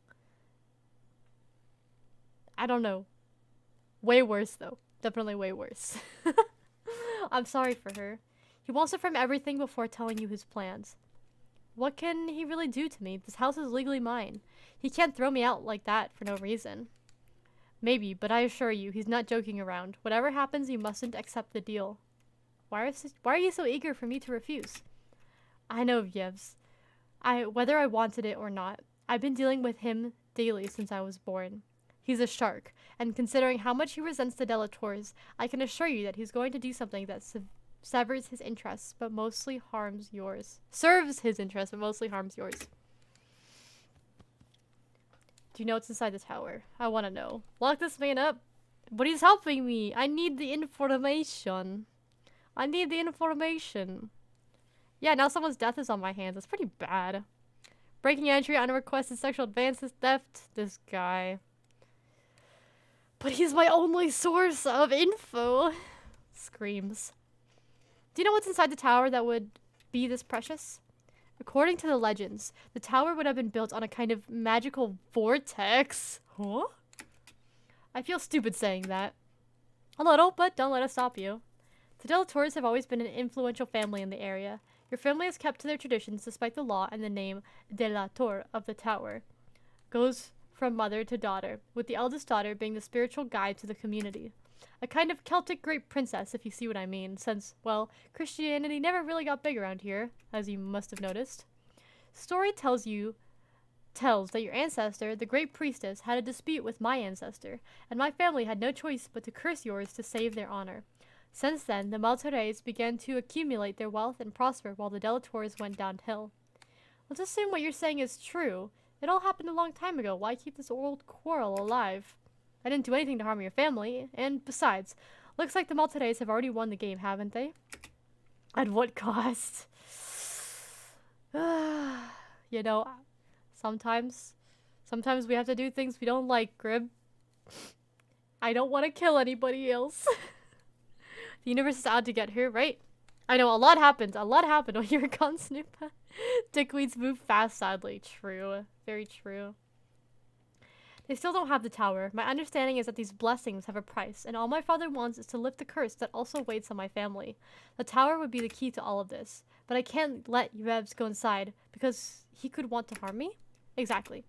I don't know. Way worse, though. Definitely way worse. I'm sorry for her. He wants to frame everything before telling you his plans. What can he really do to me? This house is legally mine. He can't throw me out like that for no reason. Maybe, but I assure you, he's not joking around. Whatever happens, you mustn't accept the deal. Why are you so eager for me to refuse? I know, Yevs. Whether I wanted it or not, I've been dealing with him daily since I was born. He's a shark, and considering how much he resents the Delators, I can assure you that he's going to do something that severs his interests, but mostly harms yours. Serves his interests, but mostly harms yours. Do you know what's inside the tower? I want to know. Lock this man up. But he's helping me. I need the information. I need the information. Yeah, now someone's death is on my hands. That's pretty bad. Breaking entry, unrequested sexual advances, theft. This guy. But he's my only source of info. Screams. Do you know what's inside the tower that would be this precious? According to the legends, the tower would have been built on a kind of magical vortex. Huh? I feel stupid saying that. A little, but don't let us stop you. The Delators have always been an influential family in the area. Your family has kept to their traditions despite the law, and the name Delator of the tower goes from mother to daughter, with the eldest daughter being the spiritual guide to the community. A kind of Celtic great princess, if you see what I mean, since, well, Christianity never really got big around here, as you must have noticed. Story tells that your ancestor, the great priestess, had a dispute with my ancestor, and my family had no choice but to curse yours to save their honor. Since then, the Maltores began to accumulate their wealth and prosper while the Delators went downhill. Let's assume what you're saying is true. It all happened a long time ago. Why keep this old quarrel alive? I didn't do anything to harm your family, and besides, looks like the Maltades have already won the game, haven't they? At what cost? You know, sometimes we have to do things we don't like, Grib. I don't want to kill anybody else. The universe is out to get her, right? I know, a lot happened when you were gone, Snoopa. Dickweeds move fast, sadly. True. Very true. They still don't have the tower. My understanding is that these blessings have a price, and all my father wants is to lift the curse that also waits on my family. The tower would be the key to all of this, but I can't let Yevs go inside, because he could want to harm me? Exactly.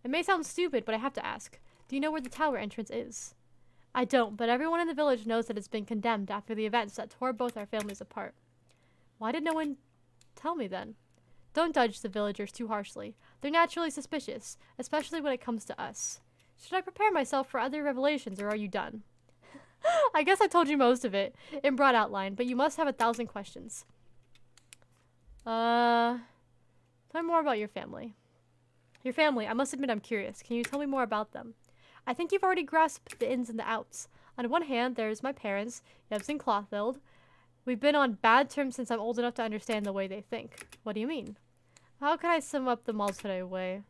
It may sound stupid, but I have to ask. Do you know where the tower entrance is? I don't, but everyone in the village knows that it's been condemned after the events that tore both our families apart. Why did no one tell me then? Don't judge the villagers too harshly. They're naturally suspicious, especially when it comes to us. Should I prepare myself for other revelations, or are you done? I guess I told you most of it, in broad outline, but you must have 1,000 questions. Tell me more about your family. Your family, I must admit I'm curious. Can you tell me more about them? I think you've already grasped the ins and the outs. On one hand, there's my parents, Yevs and Clothild. We've been on bad terms since I'm old enough to understand the way they think. What do you mean? How can I sum up the Maltare way?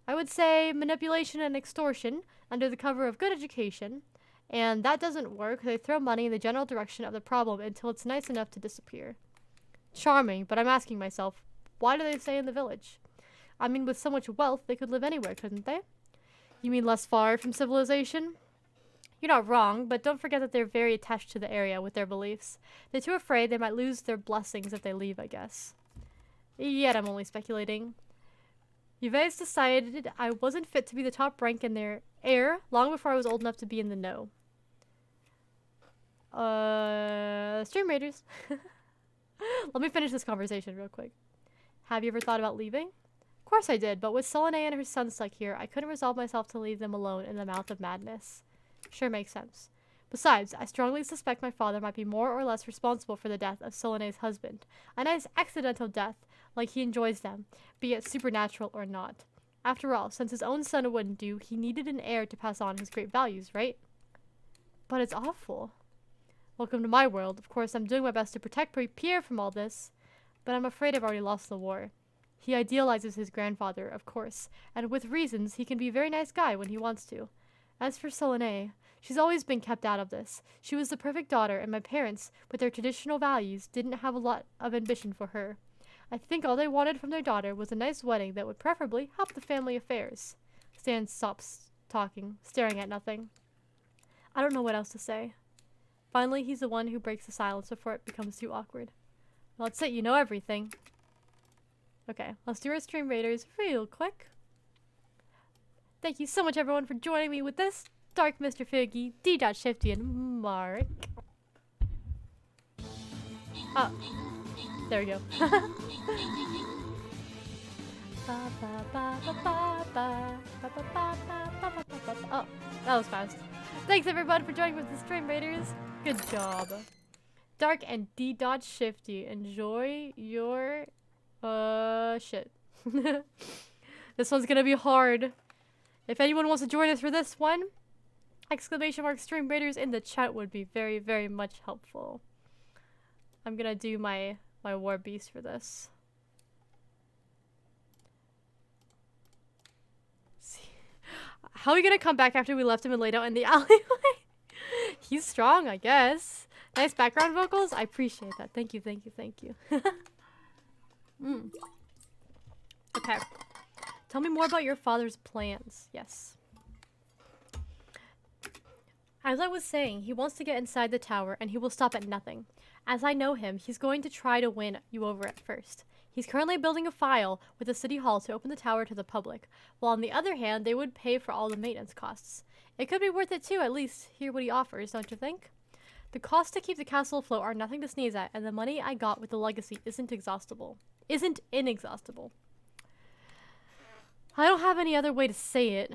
I would say manipulation and extortion under the cover of good education, and that doesn't work. They throw money in the general direction of the problem until it's nice enough to disappear. Charming, but I'm asking myself, why do they stay in the village? I mean, with so much wealth, they could live anywhere, couldn't they? You mean less far from civilization? You're not wrong, but don't forget that they're very attached to the area with their beliefs. They're too afraid they might lose their blessings if they leave, I guess. Yet I'm only speculating. Yves decided I wasn't fit to be the top rank in their air long before I was old enough to be in the know. Stream Raiders. Let me finish this conversation real quick. Have you ever thought about leaving? Of course I did, but with Selene and her son stuck here, I couldn't resolve myself to leave them alone in the mouth of madness. Sure makes sense. Besides, I strongly suspect my father might be more or less responsible for the death of Selene's husband. A nice accidental death, like he enjoys them, be it supernatural or not. After all, since his own son wouldn't do, he needed an heir to pass on his great values, right? But it's awful. Welcome to my world. Of course, I'm doing my best to protect Pierre from all this, but I'm afraid I've already lost the war. He idealizes his grandfather, of course, and with reasons, he can be a very nice guy when he wants to. As for Selene, she's always been kept out of this. She was the perfect daughter, and my parents, with their traditional values, didn't have a lot of ambition for her. I think all they wanted from their daughter was a nice wedding that would preferably help the family affairs. Stan stops talking, staring at nothing. I don't know what else to say. Finally, he's the one who breaks the silence before it becomes too awkward. Well, that's it, you know everything. Okay, let's do our stream raiders real quick. Thank you so much, everyone, for joining me with this Dark, Mr. Figgy, D.Shifty, and Mark. Oh, there we go. Oh, that was fast. Thanks everybody for joining with the stream, Raiders. Good job. Dark and D.Shifty, enjoy your shit. This one's gonna be hard. If anyone wants to join us for this one, exclamation mark stream raiders in the chat would be very, very much helpful. I'm gonna do my war beast for this. How are we gonna come back after we left him and laid out in the alleyway? He's strong, I guess. Nice background vocals. I appreciate that. Thank you, thank you, thank you. Okay. Tell me more about your father's plans. Yes. As I was saying, he wants to get inside the tower and he will stop at nothing. As I know him, he's going to try to win you over at first. He's currently building a file with the city hall to open the tower to the public, while on the other hand, they would pay for all the maintenance costs. It could be worth it too, at least hear what he offers, don't you think? The costs to keep the castle afloat are nothing to sneeze at, and the money I got with the legacy isn't inexhaustible. I don't have any other way to say it,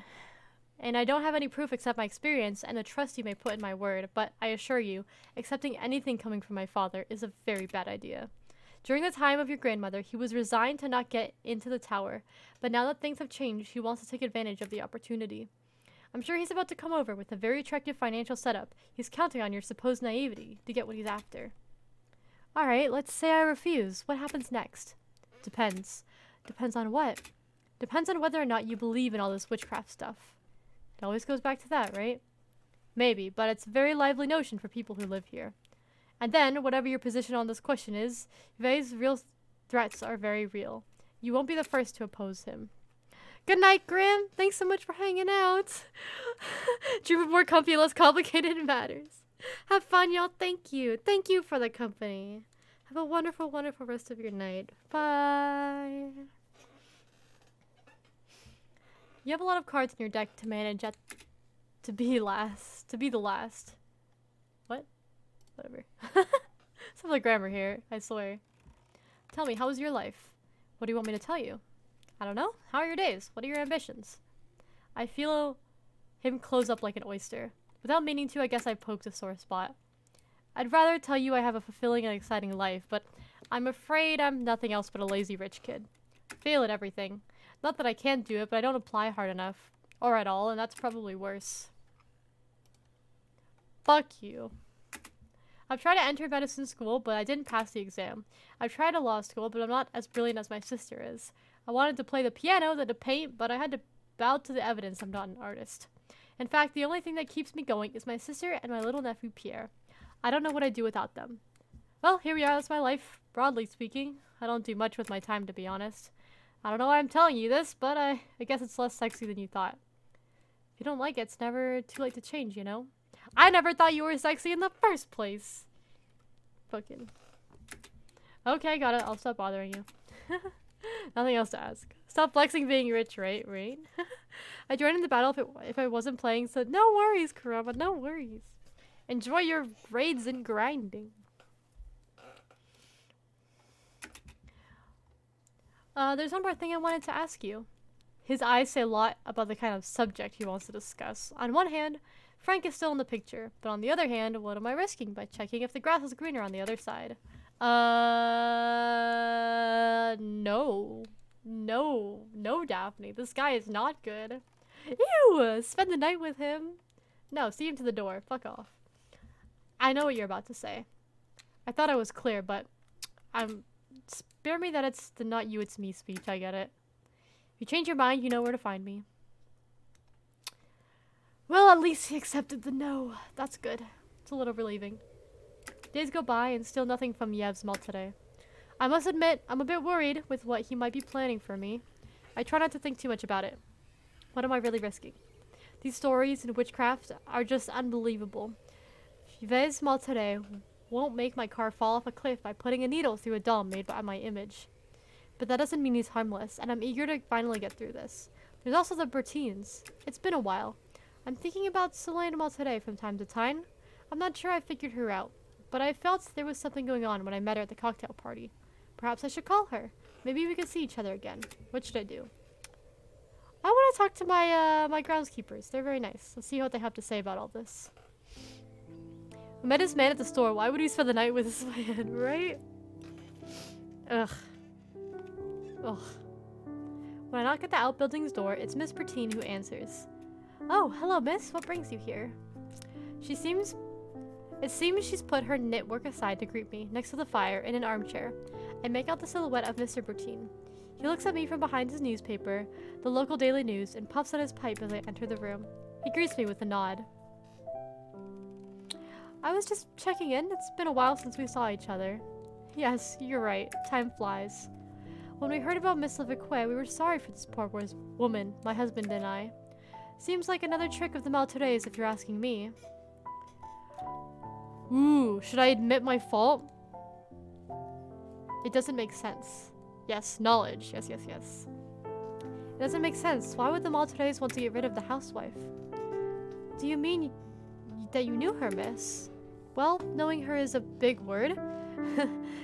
and I don't have any proof except my experience and the trust you may put in my word, but I assure you, accepting anything coming from my father is a very bad idea. During the time of your grandmother, he was resigned to not get into the tower, but now that things have changed, he wants to take advantage of the opportunity. I'm sure he's about to come over with a very attractive financial setup. He's counting on your supposed naivety to get what he's after. Alright, let's say I refuse. What happens next? Depends. Depends on what? Depends on whether or not you believe in all this witchcraft stuff. It always goes back to that, right? Maybe, but it's a very lively notion for people who live here. And then, whatever your position on this question is, Yvei's real threats are very real. You won't be the first to oppose him. Good night, Graham. Thanks so much for hanging out. Dream of more comfy, less complicated matters. Have fun, y'all. Thank you. Thank you for the company. Have a wonderful, wonderful rest of your night. Bye. You have a lot of cards in your deck to manage at to be the last. What? Whatever. Some of the grammar here, I swear. Tell me, how was your life? What do you want me to tell you? I don't know. How are your days? What are your ambitions? I feel him close up like an oyster. Without meaning to, I guess I poked a sore spot. I'd rather tell you I have a fulfilling and exciting life, but I'm afraid I'm nothing else but a lazy rich kid. Fail at everything. Not that I can't do it, but I don't apply hard enough. Or at all, and that's probably worse. Fuck you. I've tried to enter medicine school, but I didn't pass the exam. I've tried a law school, but I'm not as brilliant as my sister is. I wanted to play the piano, then to paint, but I had to bow to the evidence I'm not an artist. In fact, the only thing that keeps me going is my sister and my little nephew Pierre. I don't know what I'd do without them. Well, here we are, that's my life, broadly speaking. I don't do much with my time, to be honest. I don't know why I'm telling you this, but I guess it's less sexy than you thought. If you don't like it, it's never too late to change, you know? I never thought you were sexy in the first place. Fucking. Okay, got it. I'll stop bothering you. Nothing else to ask. Stop flexing being rich, right? Right? I joined in the battle if I wasn't playing, so no worries, Kurama, no worries. Enjoy your raids and grinding. There's one more thing I wanted to ask you. His eyes say a lot about the kind of subject he wants to discuss. On one hand, Frank is still in the picture, but on the other hand, what am I risking by checking if the grass is greener on the other side? No. No, Daphne. This guy is not good. Ew! Spend the night with him. No, see him to the door. Fuck off. I know what you're about to say. I thought I was clear, but spare me that it's the not you, it's me speech. I get it. If you change your mind, you know where to find me. Well, at least he accepted the no. That's good. It's a little relieving. Days go by and still nothing from Yev's melt today. I must admit, I'm a bit worried with what he might be planning for me. I try not to think too much about it. What am I really risking? These stories and witchcraft are just unbelievable. Yev's melt today won't make my car fall off a cliff by putting a needle through a doll made by my image. But that doesn't mean he's harmless, and I'm eager to finally get through this. There's also the Bertines. It's been a while. I'm thinking about Selena today from time to time. I'm not sure I figured her out, but I felt there was something going on when I met her at the cocktail party. Perhaps I should call her. Maybe we could see each other again. What should I do? I want to talk to my groundskeepers. They're very nice. Let's see what they have to say about all this. I met this man at the store. Why would he spend the night with this man, right? Ugh. Ugh. When I knock at the outbuilding's door, it's Miss Bertine who answers. Oh, hello, miss. What brings you here? It seems she's put her knit work aside to greet me, next to the fire, in an armchair. I make out the silhouette of Mr. Bertine. He looks at me from behind his newspaper, the local daily news, and puffs at his pipe as I enter the room. He greets me with a nod. I was just checking in. It's been a while since we saw each other. Yes, you're right. Time flies. When we heard about Miss Levique, we were sorry for this poor woman, my husband and I. Seems like another trick of the Maltures, if you're asking me. Ooh, should I admit my fault? It doesn't make sense. Yes, knowledge. Yes, yes, yes. It doesn't make sense. Why would the Maltures want to get rid of the housewife? Do you mean that you knew her, miss? Well, knowing her is a big word.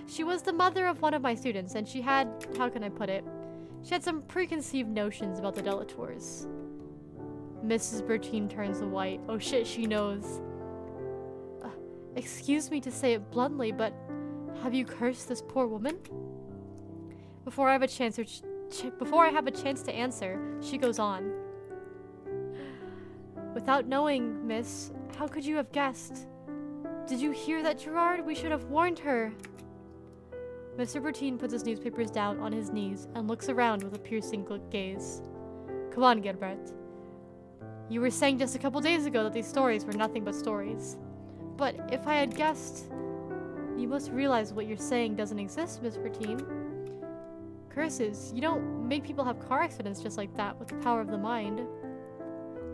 She was the mother of one of my students, and she had, how can I put it? She had some preconceived notions about the Delatours. Mrs. Bertine turns white. Oh shit, she knows. Excuse me to say it bluntly, but have you cursed this poor woman? Before I have a chance to answer, she goes on. Without knowing, miss, how could you have guessed? Did you hear that, Gerard? We should have warned her. Mr. Bertine puts his newspapers down on his knees and looks around with a piercing gaze. Come on, Gilbert. You were saying just a couple days ago that these stories were nothing but stories. But if I had guessed... You must realize what you're saying doesn't exist, Miss Bertine. Curses, you don't make people have car accidents just like that with the power of the mind.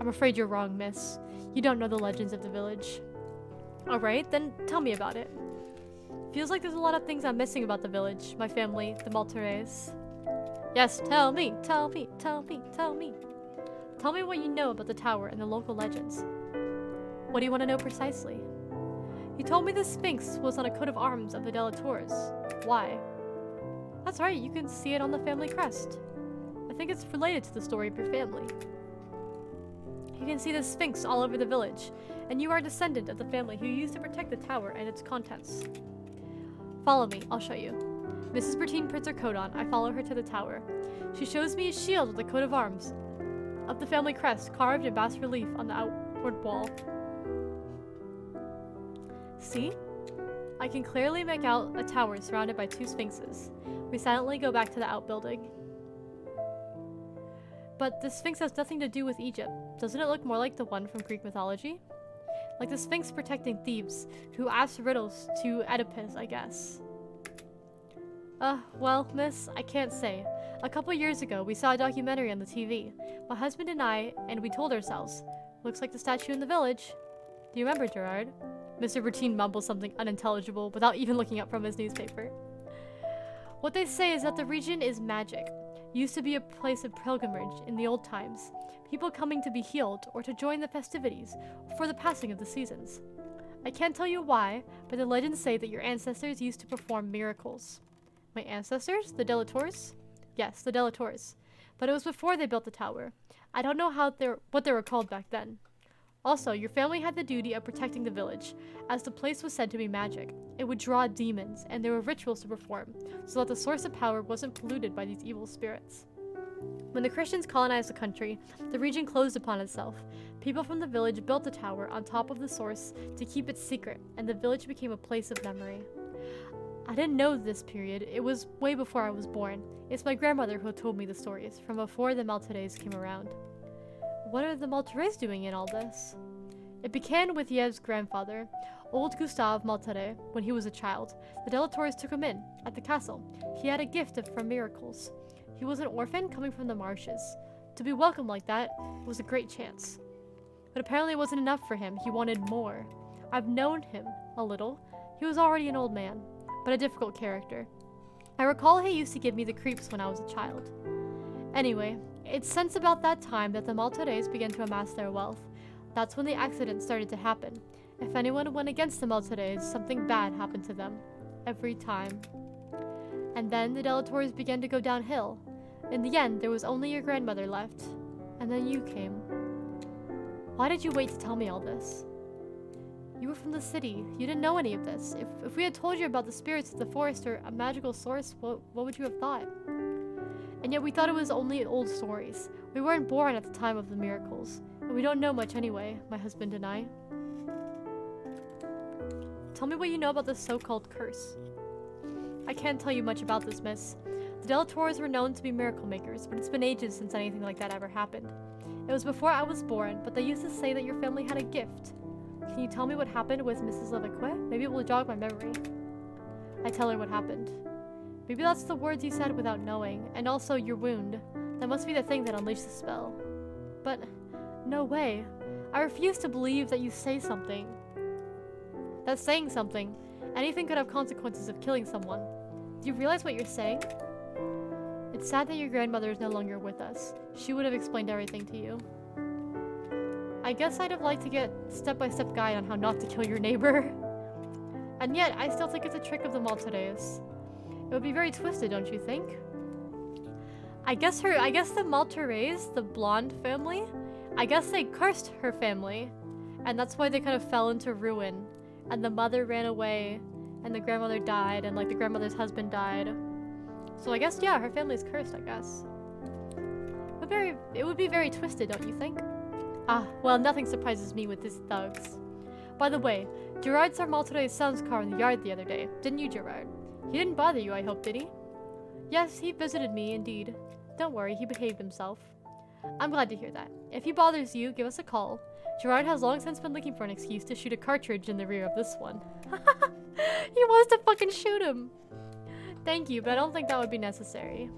I'm afraid you're wrong, miss. You don't know the legends of the village. Alright, then tell me about it. Feels like there's a lot of things I'm missing about the village, my family, the Maltures. Yes, tell me, tell me, tell me, tell me. Tell me what you know about the tower and the local legends. What do you want to know precisely? You told me the Sphinx was on a coat of arms of the Delatours. Why? That's right, you can see it on the family crest. I think it's related to the story of your family. You can see the Sphinx all over the village, and you are a descendant of the family who used to protect the tower and its contents. Follow me, I'll show you. Mrs. Bertine puts her coat on. I follow her to the tower. She shows me a shield with a coat of arms of the family crest carved in bas relief on the outward wall. See? I can clearly make out a tower surrounded by two sphinxes. We silently go back to the outbuilding. But the Sphinx has nothing to do with Egypt. Doesn't it look more like the one from Greek mythology? Like the Sphinx protecting Thebes, who asked riddles to Oedipus, I guess. Well, miss, I can't say. A couple years ago, we saw a documentary on the TV. My husband and we told ourselves, looks like the statue in the village. Do you remember, Gerard? Mr. Bertine mumbles something unintelligible without even looking up from his newspaper. What they say is that the region is magic. Used to be a place of pilgrimage in the old times, people coming to be healed or to join the festivities for the passing of the seasons. I can't tell you why, but the legends say that your ancestors used to perform miracles. My ancestors? The Delatours? Yes, the Delatours. But it was before they built the tower. I don't know what they were called back then. Also, your family had the duty of protecting the village, as the place was said to be magic. It would draw demons, and there were rituals to perform, so that the source of power wasn't polluted by these evil spirits. When the Christians colonized the country, the region closed upon itself. People from the village built the tower on top of the source to keep it secret, and the village became a place of memory. I didn't know this period. It was way before I was born. It's my grandmother who told me the stories, from before the Maltures came around. What are the Maltures doing in all this? It began with Yev's grandfather, old Gustave Maltare, when he was a child. The Delatours took him in, at the castle. He had a gift from miracles. He was an orphan coming from the marshes. To be welcomed like that was a great chance. But apparently it wasn't enough for him. He wanted more. I've known him a little. He was already an old man, but a difficult character. I recall he used to give me the creeps when I was a child. Anyway, it's since about that time that the Maltures began to amass their wealth. That's when the accident started to happen. If anyone went against the Maltese, something bad happened to them. Every time. And then the Delators began to go downhill. In the end, there was only your grandmother left. And then you came. Why did you wait to tell me all this? You were from the city. You didn't know any of this. If we had told you about the spirits of the forest or a magical source, what would you have thought? And yet we thought it was only old stories. We weren't born at the time of the miracles. And we don't know much anyway, my husband and I. Tell me what you know about this so-called curse. I can't tell you much about this, miss. The Delators were known to be miracle makers, but it's been ages since anything like that ever happened. It was before I was born, but they used to say that your family had a gift. Can you tell me what happened with Mrs. Levique? Maybe it will jog my memory. I tell her what happened. Maybe that's the words you said without knowing, and also your wound. That must be the thing that unleashed the spell. But, no way. I refuse to believe that you say something. That's saying something. Anything could have consequences of killing someone. Do you realize what you're saying? It's sad that your grandmother is no longer with us. She would have explained everything to you. I guess I'd have liked to get step-by-step guide on how not to kill your neighbor. And yet, I still think it's a trick of the Maltese. It would be very twisted, don't you think? I guess the Maltese, the blonde family, I guess they cursed her family. And that's why they kind of fell into ruin. And the mother ran away, and the grandmother died, and like the grandmother's husband died. So I guess, yeah, her family's cursed, I guess. But it would be very twisted, don't you think? Ah, well, nothing surprises me with these thugs. By the way, Gerard saw Maltade's son's car in the yard the other day, didn't you, Gerard? He didn't bother you, I hope, did he? Yes, he visited me, indeed. Don't worry, he behaved himself. I'm glad to hear that. If he bothers you, give us a call. Gerard has long since been looking for an excuse to shoot a cartridge in the rear of this one. He wants to fucking shoot him! Thank you, but I don't think that would be necessary.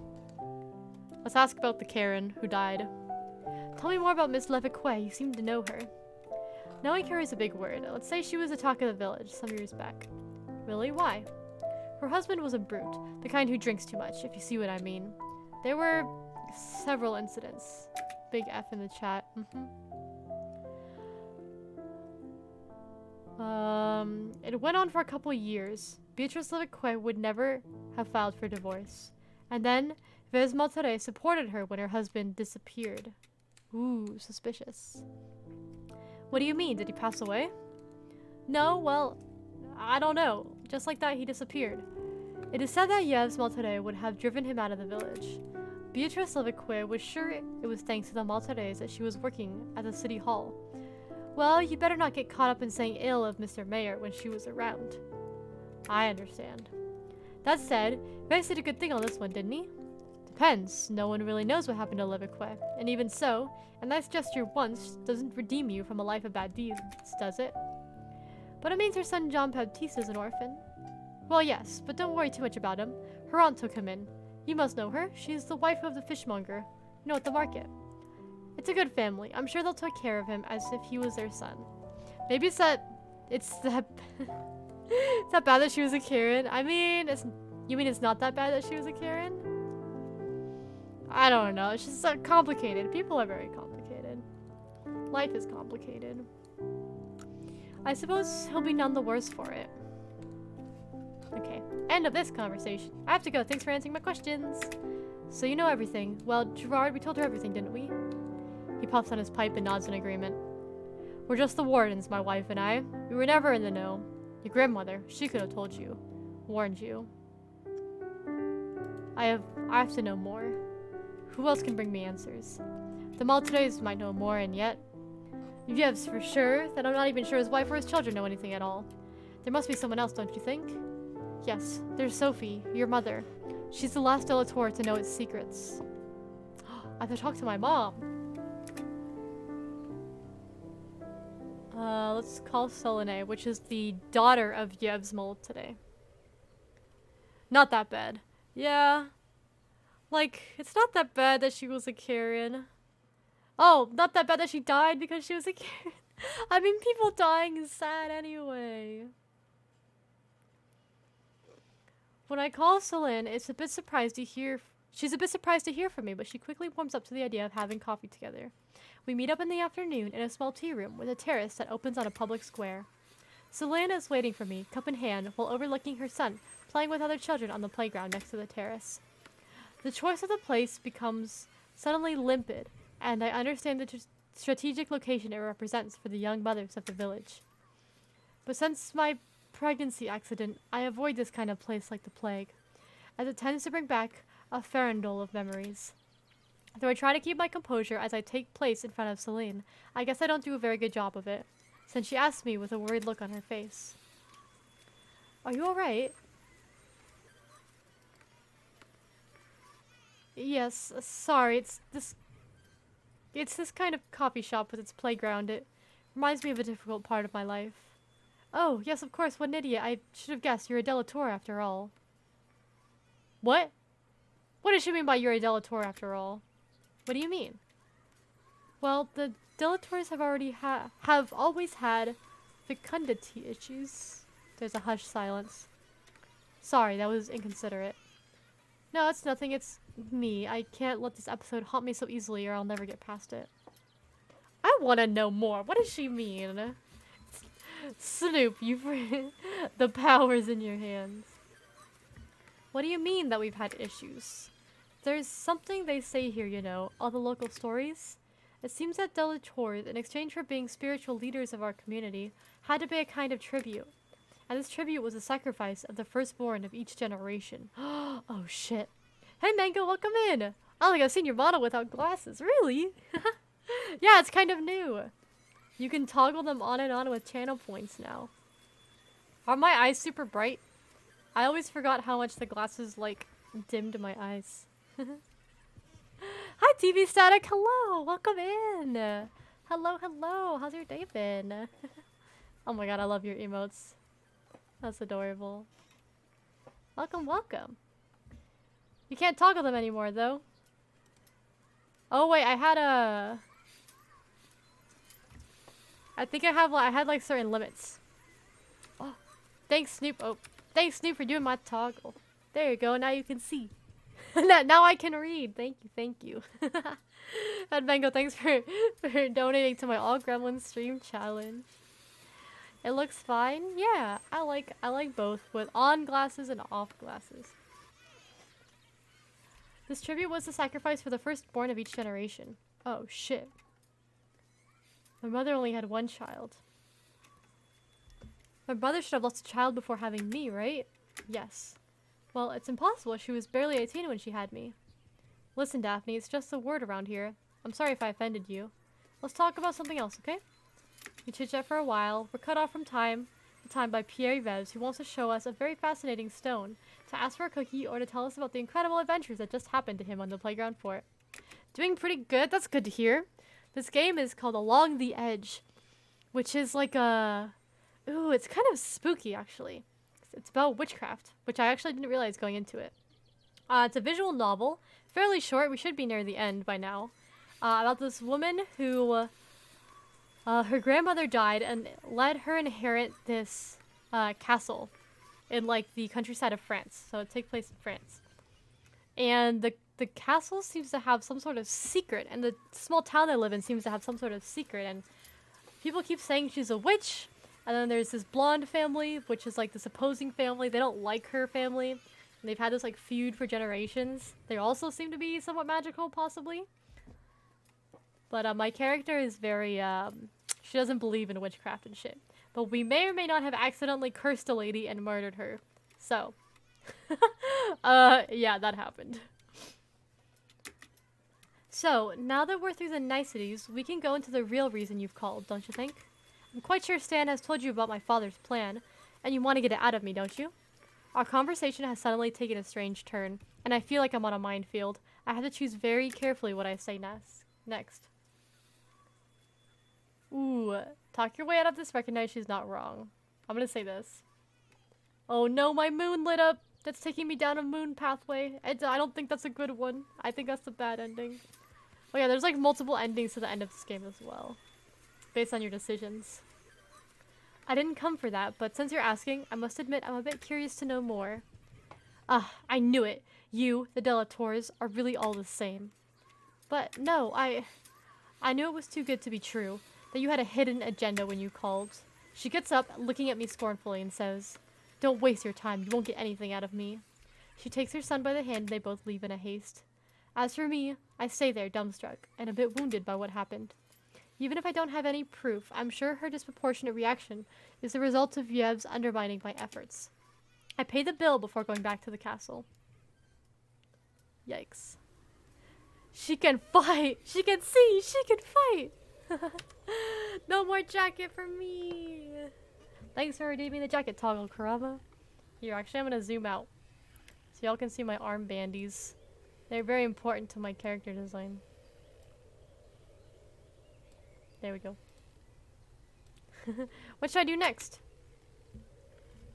Let's ask about the Kirynn who died. Tell me more about Miss Levique. You seem to know her. Knowing her is a big word. Let's say she was the talk of the village some years back. Really? Why? Her husband was a brute. The kind who drinks too much, if you see what I mean. There were several incidents. Big F in the chat. It went on for a couple years. Beatrice Levique would never have filed for divorce. And then, Vez Maltare supported her when her husband disappeared. Ooh, suspicious. What do you mean? Did he pass away? No, well, I don't know. Just like that, he disappeared. It is said that Yves Maltare would have driven him out of the village. Beatrice Levique was sure it was thanks to the Maltares that she was working at the city hall. Well, you better not get caught up in saying ill of Mr. Mayor when she was around. I understand. That said, Vex did a good thing on this one, didn't he? Depends. No one really knows what happened to Levique. And even so, a nice gesture once doesn't redeem you from a life of bad deeds, does it? But it means her son Jean-Baptiste is an orphan. Well, yes, but don't worry too much about him. Her aunt took him in. You must know her. She's the wife of the fishmonger. You know, at the market. It's a good family. I'm sure they'll take care of him as if he was their son. Maybe it's that it's that bad that she was a Kirynn. I mean, you mean it's not that bad that she was a Kirynn? I don't know. It's just complicated. People are very complicated. Life is complicated. I suppose he'll be none the worse for it. Okay, end of this conversation. I have to go. Thanks for answering my questions. So you know everything. Well, Gerard, we told her everything, didn't we? He puffs on his pipe and nods in agreement. We're just the wardens, my wife and I. We were never in the know. Your grandmother, she could have told you. Warned you. I have to know more. Who else can bring me answers? The Maltese might know more, and yet... Yes, for sure, that I'm not even sure his wife or his children know anything at all. There must be someone else, don't you think? Yes, there's Sophie, your mother. She's the last Delator to know its secrets. I have to talk to my mom. Let's call Solange, which is the daughter of Yves Maltare. Not that bad. Yeah. Like, it's not that bad that she was a Kirynn. Oh, not that bad that she died because she was a Kirynn. I mean, people dying is sad anyway. When I call Solange, she's a bit surprised to hear from me, but she quickly warms up to the idea of having coffee together. We meet up in the afternoon in a small tea room with a terrace that opens on a public square. Selena is waiting for me, cup in hand, while overlooking her son, playing with other children on the playground next to the terrace. The choice of the place becomes suddenly limpid, and I understand the strategic location it represents for the young mothers of the village. But since my pregnancy accident, I avoid this kind of place like the plague, as it tends to bring back a farandole of memories. Though I try to keep my composure as I take place in front of Celine, I guess I don't do a very good job of it, since she asks me with a worried look on her face. Are you alright? Yes, sorry, it's this kind of coffee shop with its playground. It reminds me of a difficult part of my life. Oh, yes, of course, what an idiot. I should have guessed. You're a delator after all. What? What does she mean by you're a delator after all? What do you mean? Well, the delators have always had fecundity issues. There's a hushed silence. Sorry, that was inconsiderate. No, it's nothing. It's me. I can't let this episode haunt me so easily or I'll never get past it. I want to know more. What does she mean? Snoop, the power's in your hands. What do you mean that we've had issues? There's something they say here, you know, all the local stories. It seems that delators, in exchange for being spiritual leaders of our community, had to pay a kind of tribute. And this tribute was a sacrifice of the firstborn of each generation. Oh shit. Hey Mango, welcome in! I don't think I've seen your model without glasses. Really? Yeah, it's kind of new. You can toggle them on and on with channel points now. Are my eyes super bright? I always forgot how much the glasses, like, dimmed my eyes. Hi TV Static, hello! Welcome in! Hello, hello! How's your day been? Oh my god, I love your emotes. That's adorable. Welcome, welcome. You can't toggle them anymore, though. Oh wait, I think I had like certain limits. Oh, thanks Snoop. Oh, thanks Snoop for doing my toggle. There you go. Now you can see. Now I can read. Thank you, thank you. And Mango, thanks for donating to my All Gremlins stream challenge. It looks fine. Yeah, I like both with on glasses and off glasses. This tribute was the sacrifice for the firstborn of each generation. Oh shit. My mother only had one child. My mother should have lost a child before having me, right? Yes. Well, it's impossible. She was barely 18 when she had me. Listen, Daphne, it's just a word around here. I'm sorry if I offended you. Let's talk about something else, okay? We chit-chat for a while. We're cut off from time to time by Pierre Yves, who wants to show us a very fascinating stone, to ask for a cookie, or to tell us about the incredible adventures that just happened to him on the playground fort. Doing pretty good. That's good to hear. This game is called Along the Edge, which is like a... Ooh, it's kind of spooky, actually. It's about witchcraft, which I actually didn't realize going into it. It's a visual novel, fairly short. We should be near the end by now. About this woman who... her grandmother died and let her inherit this castle in like the countryside of France. So it takes place in France. And the castle seems to have some sort of secret, and the small town they live in seems to have some sort of secret, and people keep saying she's a witch. And then there's this blonde family, which is like this opposing family. They don't like her family. And they've had this like feud for generations. They also seem to be somewhat magical, possibly. But my character is very, she doesn't believe in witchcraft and shit. But we may or may not have accidentally cursed a lady and murdered her. So, yeah, that happened. So, now that we're through the niceties, we can go into the real reason you've called, don't you think? I'm quite sure Stan has told you about my father's plan, and you want to get it out of me, don't you? Our conversation has suddenly taken a strange turn, and I feel like I'm on a minefield. I have to choose very carefully what I say next. Ooh, talk your way out of this, recognize she's not wrong. I'm gonna say this. Oh no, my moon lit up! That's taking me down a moon pathway. I don't think that's a good one. I think that's a bad ending. Oh yeah, there's like multiple endings to the end of this game as well, based on your decisions. I didn't come for that, but since you're asking, I must admit I'm a bit curious to know more. I knew it. You, the Delators, are really all the same. But no, I knew it was too good to be true, that you had a hidden agenda when you called. She gets up, looking at me scornfully, and says, "Don't waste your time. You won't get anything out of me." She takes her son by the hand and they both leave in a haste. As for me, I stay there dumbstruck and a bit wounded by what happened. Even if I don't have any proof, I'm sure her disproportionate reaction is the result of Yev's undermining my efforts. I pay the bill before going back to the castle. Yikes. She can fight! She can see! She can fight! No more jacket for me! Thanks for redeeming the jacket toggle, Kurama. Here, actually I'm gonna zoom out. So y'all can see my arm bandies. They're very important to my character design. There we go. What should I do next?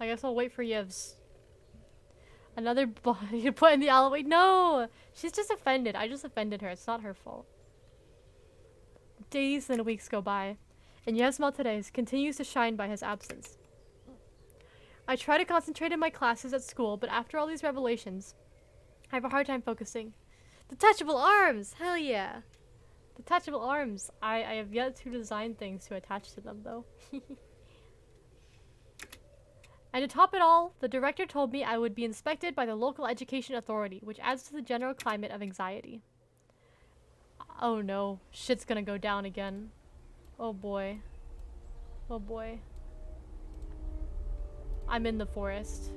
I guess I'll wait for Yev's. Another body to put in the alleyway. No! She's just offended. I just offended her. It's not her fault. Days and weeks go by, and Yev's Maltese continues to shine by his absence. I try to concentrate in my classes at school, but after all these revelations, I have a hard time focusing. Detachable arms! Hell yeah! Detachable arms. I have yet to design things to attach to them, though. And to top it all, the director told me I would be inspected by the local education authority, which adds to the general climate of anxiety. Oh no, shit's gonna go down again. Oh boy. Oh boy. I'm in the forest.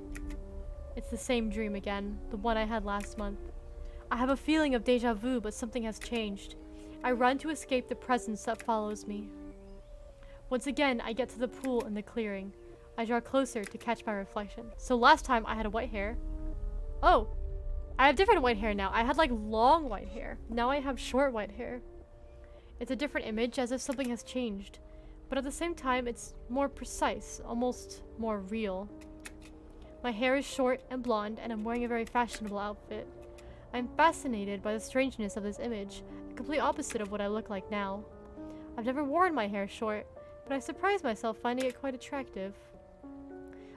It's the same dream again, the one I had last month. I have a feeling of deja vu, but something has changed. I run to escape the presence that follows me. Once again, I get to the pool in the clearing. I draw closer to catch my reflection. So last time I had white hair. Oh! I have different white hair now. I had like long white hair. Now I have short white hair. It's a different image, as if something has changed. But at the same time, it's more precise, almost more real. My hair is short and blonde, and I'm wearing a very fashionable outfit. I'm fascinated by the strangeness of this image, the complete opposite of what I look like now. I've never worn my hair short, but I surprise myself finding it quite attractive.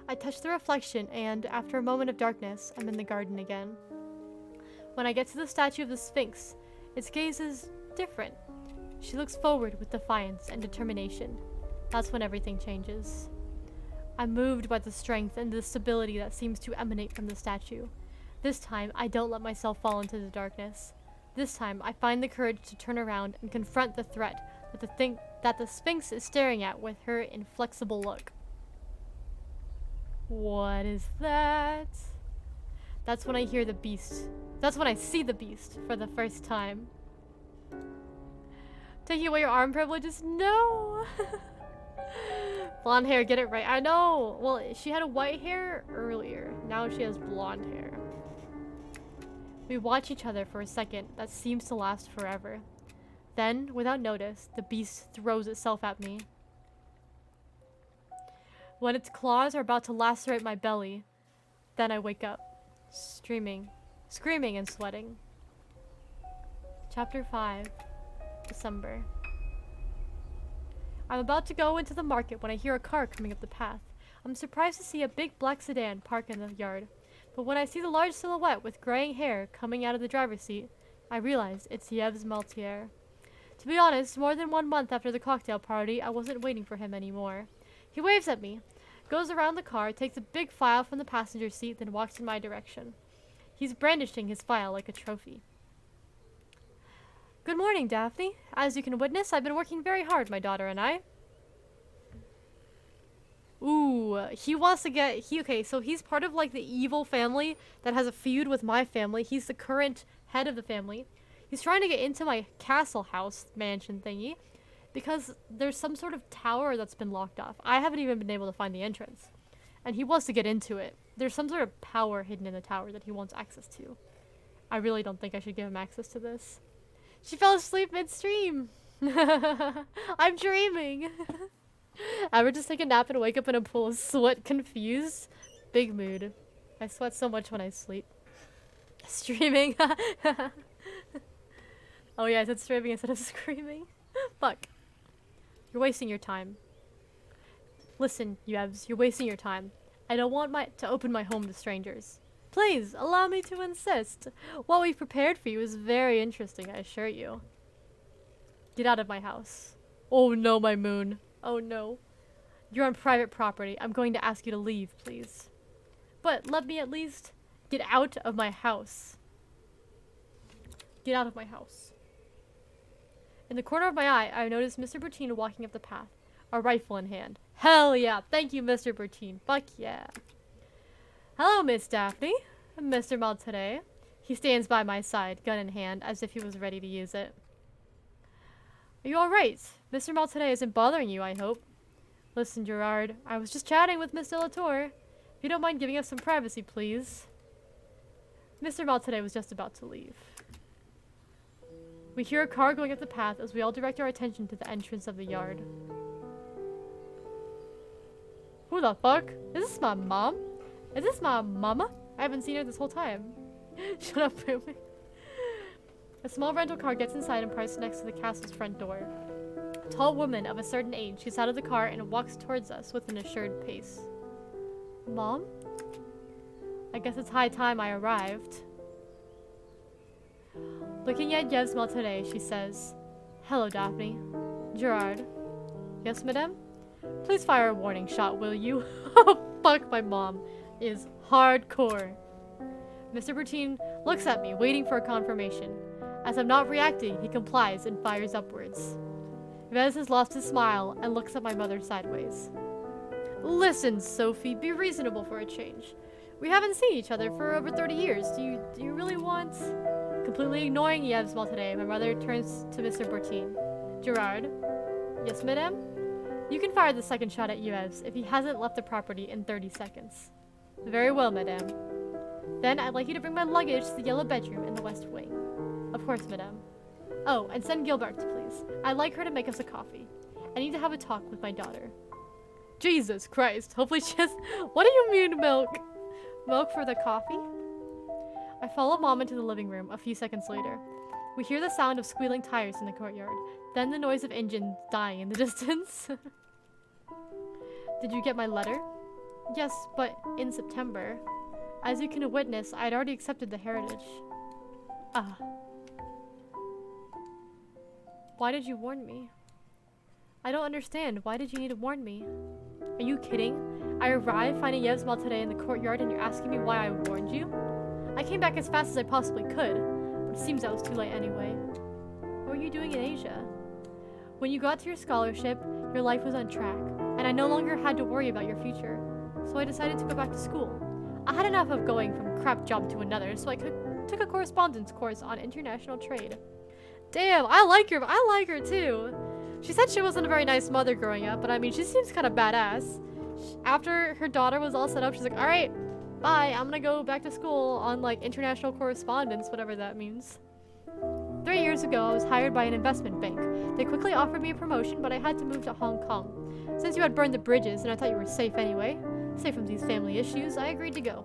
I touch the reflection, and after a moment of darkness, I'm in the garden again. When I get to the statue of the Sphinx, its gaze is different. She looks forward with defiance and determination. That's when everything changes. I'm moved by the strength and the stability that seems to emanate from the statue. This time, I don't let myself fall into the darkness. This time, I find the courage to turn around and confront the threat that the Sphinx is staring at with her inflexible look. What is that? That's when I hear the beast. That's when I see the beast for the first time. Taking away your arm privileges? No! Blonde hair, get it right. I know! Well, she had a white hair earlier. Now she has blonde hair. We watch each other for a second that seems to last forever. Then, without notice, the beast throws itself at me. When its claws are about to lacerate my belly, then I wake up, screaming and sweating. Chapter 5, December. I'm about to go into the market when I hear a car coming up the path. I'm surprised to see a big black sedan parked in the yard, but when I see the large silhouette with graying hair coming out of the driver's seat, I realize it's Yev's Maltier. To be honest, more than 1 month after the cocktail party, I wasn't waiting for him anymore. He waves at me, goes around the car, takes a big file from the passenger seat, then walks in my direction. He's brandishing his file like a trophy. Good morning, Daphne. As you can witness, I've been working very hard, my daughter and I. Ooh, he wants to get... Okay, so he's part of, like, the evil family that has a feud with my family. He's the current head of the family. He's trying to get into my castle house mansion thingy because there's some sort of tower that's been locked off. I haven't even been able to find the entrance. And he wants to get into it. There's some sort of power hidden in the tower that he wants access to. I really don't think I should give him access to this. She fell asleep midstream. I'm dreaming. Ever just take a nap and wake up in a pool of sweat confused? Big mood. I sweat so much when I sleep. Streaming. Oh yeah, I said streaming instead of screaming. Fuck. You're wasting your time. Listen, Yevs, you're wasting your time. I don't want to open my home to strangers. Please, allow me to insist. What we've prepared for you is very interesting, I assure you. Get out of my house. Oh no, my moon. Oh no. You're on private property. I'm going to ask you to leave, please. But let me at least get out of my house. Get out of my house. In the corner of my eye, I noticed Mr. Bertine walking up the path, a rifle in hand. Hell yeah! Thank you, Mr. Bertine. Fuck yeah. Hello, Miss Daphne. Mr. Maltene. He stands by my side, gun in hand, as if he was ready to use it. Are you alright? Mr. Maltene isn't bothering you, I hope. Listen, Gerard, I was just chatting with Miss Delatour. If you don't mind giving us some privacy, please. Mr. Maltene was just about to leave. We hear a car going up the path as we all direct our attention to the entrance of the yard. Who the fuck? Is this my mom? Is this my mama? I haven't seen her this whole time. Shut up, Ruby. A small rental car gets inside and parks next to the castle's front door. A tall woman of a certain age gets out of the car and walks towards us with an assured pace. Mom? I guess it's high time I arrived. Looking at Yves Maltene, she says, Hello, Daphne. Gerard. Yes, madame? Please fire a warning shot, will you? Oh, fuck, my mom is hardcore. Mr. Bertine looks at me, waiting for a confirmation. As I'm not reacting, he complies and fires upwards. Yves has lost his smile and looks at my mother sideways. Listen, Sophie, be reasonable for a change. We haven't seen each other for over 30 years. Do you really want... Completely ignoring Yves Maltene, my mother turns to Mr. Bertine. Gerard. Yes, madame? You can fire the second shot at Yves if he hasn't left the property in 30 seconds. Very well, madame. Then I'd like you to bring my luggage to the yellow bedroom in the west wing. Of course, madame. Oh, and send Gilbert, please. I'd like her to make us a coffee. I need to have a talk with my daughter. Jesus Christ. Hopefully she has... What do you mean, milk? Milk for the coffee? I follow Mom into the living room a few seconds later. We hear the sound of squealing tires in the courtyard, then the noise of engines dying in the distance. Did you get my letter? Yes, but in September. As you can witness, I'd already accepted the heritage. Ah. Why did you warn me? I don't understand. Why did you need to warn me? Are you kidding? I arrived finding Yves Maltene in the courtyard and you're asking me why I warned you? I came back as fast as I possibly could, but it seems I was too late anyway. What were you doing in Asia? When you got to your scholarship, your life was on track, and I no longer had to worry about your future, so I decided to go back to school. I had enough of going from a crap job to another, so I took a correspondence course on international trade. Damn, I like her too. She said she wasn't a very nice mother growing up, but I mean, she seems kind of badass. After her daughter was all set up, she's like, alright, bye, I'm gonna go back to school on, like, international correspondence, whatever that means. 3 years ago, I was hired by an investment bank. They quickly offered me a promotion, but I had to move to Hong Kong. Since you had burned the bridges, and I thought you were safe anyway, safe from these family issues, I agreed to go.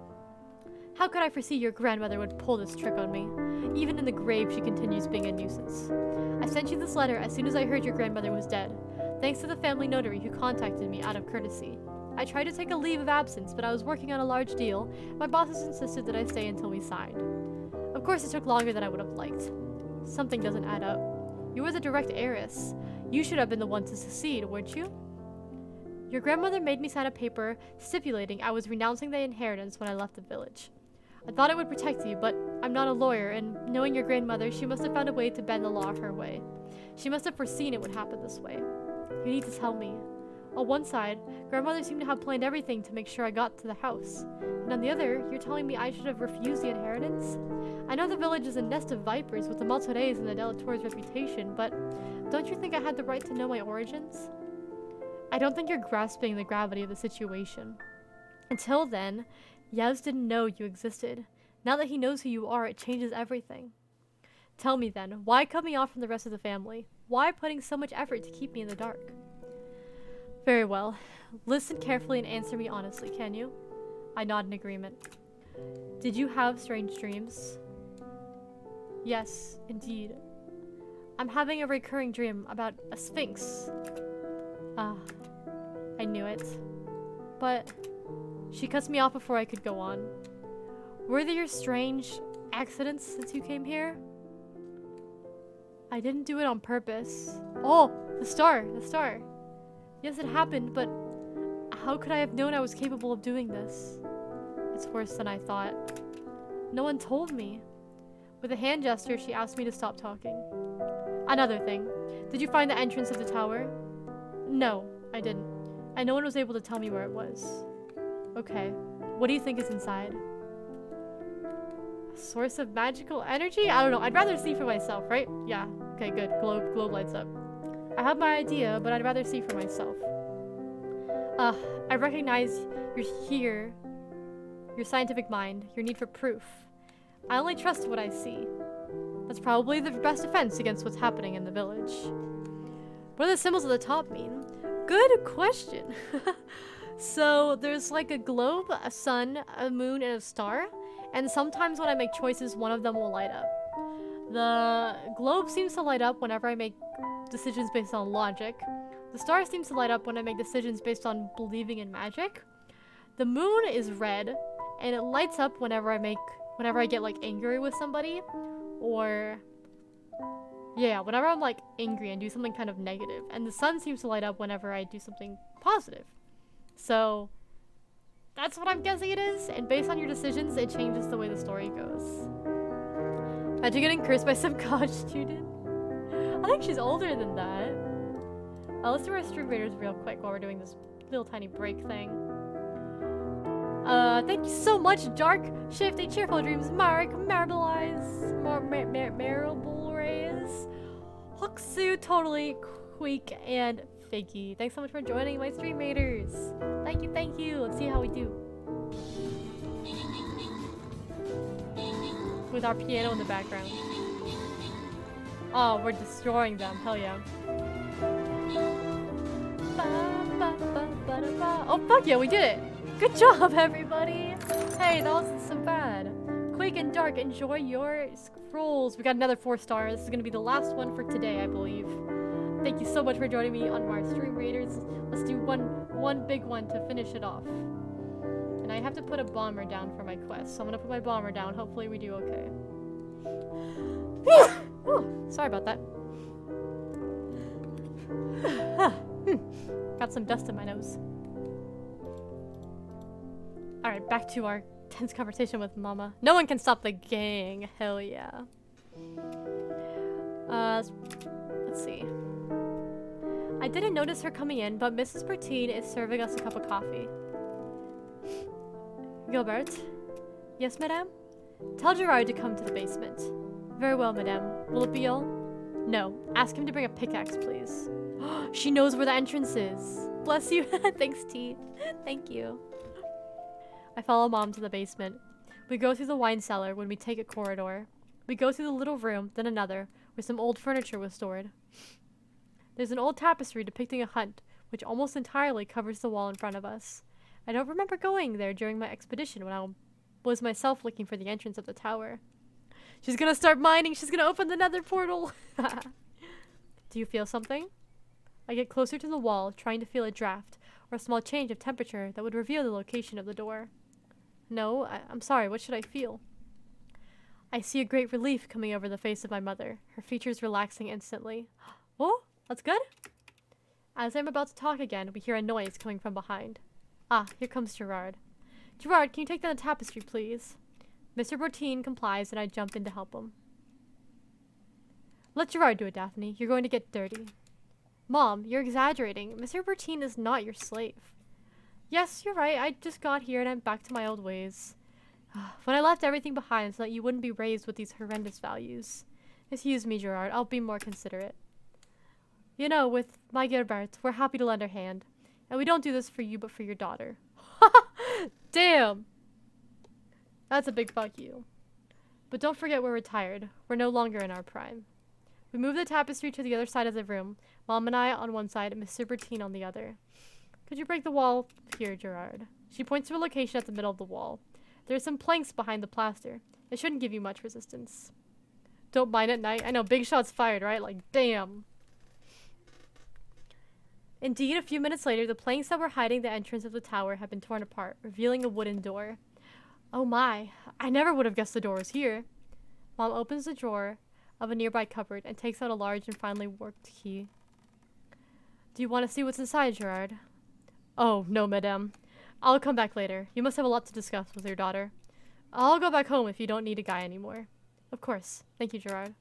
How could I foresee your grandmother would pull this trick on me? Even in the grave, she continues being a nuisance. I sent you this letter as soon as I heard your grandmother was dead, thanks to the family notary who contacted me out of courtesy. I tried to take a leave of absence, but I was working on a large deal. My bosses insisted that I stay until we signed. Of course, it took longer than I would have liked. Something doesn't add up. You were the direct heiress. You should have been the one to succeed, weren't you? Your grandmother made me sign a paper stipulating I was renouncing the inheritance when I left the village. I thought it would protect you, but I'm not a lawyer, and knowing your grandmother, she must have found a way to bend the law her way. She must have foreseen it would happen this way. You need to tell me. On one side, grandmother seemed to have planned everything to make sure I got to the house. And on the other, you're telling me I should have refused the inheritance? I know the village is a nest of vipers with the Maltades and the Delatour's reputation, but don't you think I had the right to know my origins? I don't think you're grasping the gravity of the situation. Until then, Yves didn't know you existed. Now that he knows who you are, it changes everything. Tell me then, why cut me off from the rest of the family? Why putting so much effort to keep me in the dark? Very well. Listen carefully and answer me honestly, can you? I nod in agreement. Did you have strange dreams? Yes, indeed. I'm having a recurring dream about a sphinx. Ah, I knew it. But she cuts me off before I could go on. Were there strange accidents since you came here? I didn't do it on purpose. Oh, the star, the star. Yes, it happened, but how could I have known I was capable of doing this? It's worse than I thought. No one told me. With a hand gesture, she asked me to stop talking. Another thing. Did you find the entrance of the tower? No, I didn't. And no one was able to tell me where it was. Okay. What do you think is inside? A source of magical energy? I don't know. I'd rather see for myself, right? Yeah. Okay, good. Globe lights up. I have my idea, but I'd rather see for myself. I recognize you're here. Your scientific mind. Your need for proof. I only trust what I see. That's probably the best defense against what's happening in the village. What do the symbols at the top mean? Good question. So there's like a globe, a sun, a moon, and a star. And sometimes when I make choices, one of them will light up. The globe seems to light up whenever I make decisions based on logic. The star seems to light up when I make decisions based on believing in magic. The moon is red, and it lights up whenever I get like angry with somebody, or yeah, whenever I'm like angry and do something kind of negative. And the sun seems to light up whenever I do something positive. So that's what I'm guessing it is, and based on your decisions, it changes the way the story goes. Imagine getting cursed by some college student. I think she's older than that. Let's do our stream raiders real quick while we're doing this little tiny break thing. Thank you so much, Dark Shift, A Cheerful Dreams, Mark, Marableize, Marable Rays, Hoxu, Totally, Queek, and Figgy. Thanks so much for joining my stream raiders. Thank you. Let's see how we do. With our piano in the background. Oh, we're destroying them. Hell yeah. Oh, fuck yeah, we did it. Good job, everybody. Hey, that wasn't so bad. Quake and Dark, enjoy your scrolls. We got another 4 stars. This is going to be the last one for today, I believe. Thank you so much for joining me on my stream raiders. Let's do one big one to finish it off. And I have to put a bomber down for my quest. So I'm going to put my bomber down. Hopefully we do okay. Whew, sorry about that. Got some dust in my nose. Alright, back to our tense conversation with Mama. No one can stop the gang. Hell yeah. Let's see. I didn't notice her coming in, but Mrs. Bertine is serving us a cup of coffee. Gilbert? Yes, madame? Tell Gerard to come to the basement. Very well, madame. Will it be all? No. Ask him to bring a pickaxe, please. She knows where the entrance is. Bless you. Thanks, T. Thank you. I follow Mom to the basement. We go through the wine cellar when we take a corridor. We go through the little room, then another, where some old furniture was stored. There's an old tapestry depicting a hunt, which almost entirely covers the wall in front of us. I don't remember going there during my expedition when I was myself looking for the entrance of the tower. She's gonna start mining! She's gonna open the nether portal! Do you feel something? I get closer to the wall, trying to feel a draft, or a small change of temperature that would reveal the location of the door. No, I'm sorry, what should I feel? I see a great relief coming over the face of my mother, her features relaxing instantly. Oh, that's good? As I'm about to talk again, we hear a noise coming from behind. Ah, here comes Gerard. Gerard, can you take down the tapestry, please? Mr. Bertine complies, and I jump in to help him. Let Gerard do it, Daphne. You're going to get dirty. Mom, you're exaggerating. Mr. Bertine is not your slave. Yes, you're right. I just got here and I'm back to my old ways. When I left everything behind so that you wouldn't be raised with these horrendous values. Excuse me, Gerard. I'll be more considerate. You know, with my Gilbert, we're happy to lend a hand. And we don't do this for you, but for your daughter. Damn! That's a big fuck you. But don't forget we're retired. We're no longer in our prime. We move the tapestry to the other side of the room, Mom and I on one side and Mr. Bertine on the other. Could you break the wall here, Gerard? She points to a location at the middle of the wall. There are some planks behind the plaster. It shouldn't give you much resistance. Don't mind at night. I know, big shots fired, right? Like, damn. Indeed, a few minutes later, the planks that were hiding the entrance of the tower had been torn apart, revealing a wooden door. Oh my, I never would have guessed the door was here. Mom opens the drawer of a nearby cupboard and takes out a large and finely worked key. Do you want to see what's inside, Gerard? Oh, no, madame. I'll come back later. You must have a lot to discuss with your daughter. I'll go back home if you don't need a guy anymore. Of course. Thank you, Gerard.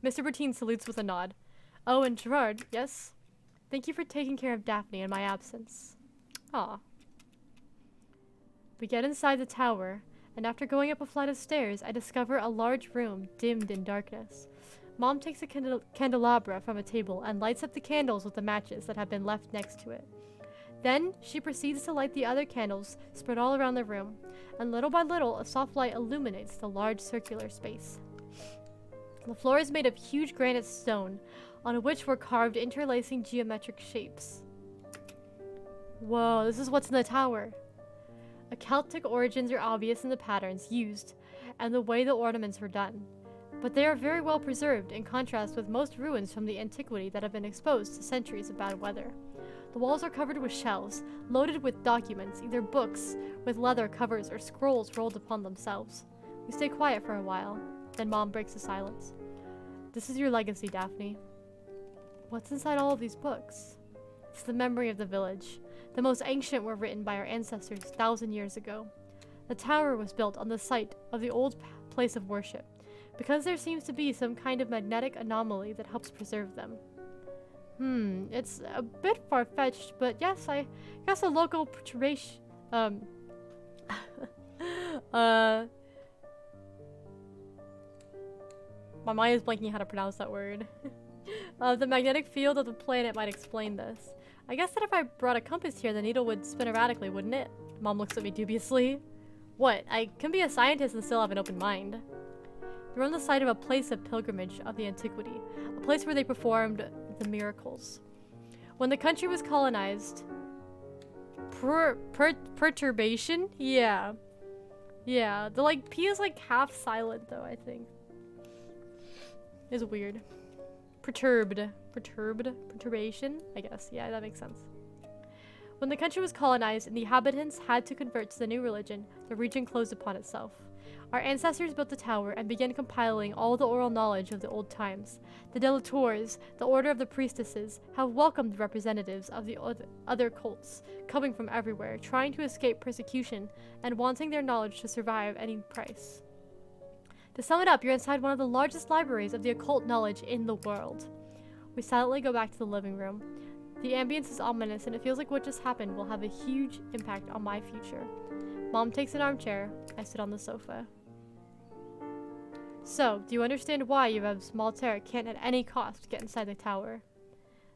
Mr. Bertine salutes with a nod. Oh, and Gerard, yes? Thank you for taking care of Daphne in my absence. Aw. We get inside the tower, and after going up a flight of stairs, I discover a large room dimmed in darkness. Mom takes a candelabra from a table and lights up the candles with the matches that have been left next to it. Then, she proceeds to light the other candles spread all around the room, and little by little, a soft light illuminates the large circular space. The floor is made of huge granite stone, on which were carved interlacing geometric shapes. Whoa, this is what's in the tower. A Celtic origins are obvious in the patterns used, and the way the ornaments were done. But they are very well preserved, in contrast with most ruins from the antiquity that have been exposed to centuries of bad weather. The walls are covered with shelves, loaded with documents, either books with leather covers or scrolls rolled upon themselves. We stay quiet for a while, then Mom breaks the silence. This is your legacy, Daphne. What's inside all of these books? It's the memory of the village. The most ancient were written by our ancestors 1,000 years ago. The tower was built on the site of the old place of worship, because there seems to be some kind of magnetic anomaly that helps preserve them. It's a bit far-fetched, but yes, I guess a local perturbation, my mind is blanking how to pronounce that word. The magnetic field of the planet might explain this. I guess that if I brought a compass here, the needle would spin erratically, wouldn't it? Mom looks at me dubiously. What? I can be a scientist and still have an open mind. We're on the site of a place of pilgrimage of the antiquity, a place where they performed the miracles. When the country was colonized... Perturbation? Yeah. Yeah, the P is half silent though, I think. It's weird. Perturbation? I guess. Yeah, that makes sense. When the country was colonized and the inhabitants had to convert to the new religion, the region closed upon itself. Our ancestors built the tower and began compiling all the oral knowledge of the old times. The Delators, the order of the priestesses, have welcomed representatives of the other cults, coming from everywhere, trying to escape persecution and wanting their knowledge to survive any price. To sum it up, you're inside one of the largest libraries of the occult knowledge in the world. We silently go back to the living room. The ambience is ominous, and it feels like what just happened will have a huge impact on my future. Mom takes an armchair. I sit on the sofa. So, do you understand why Yvonne's Maltaire can't at any cost get inside the tower?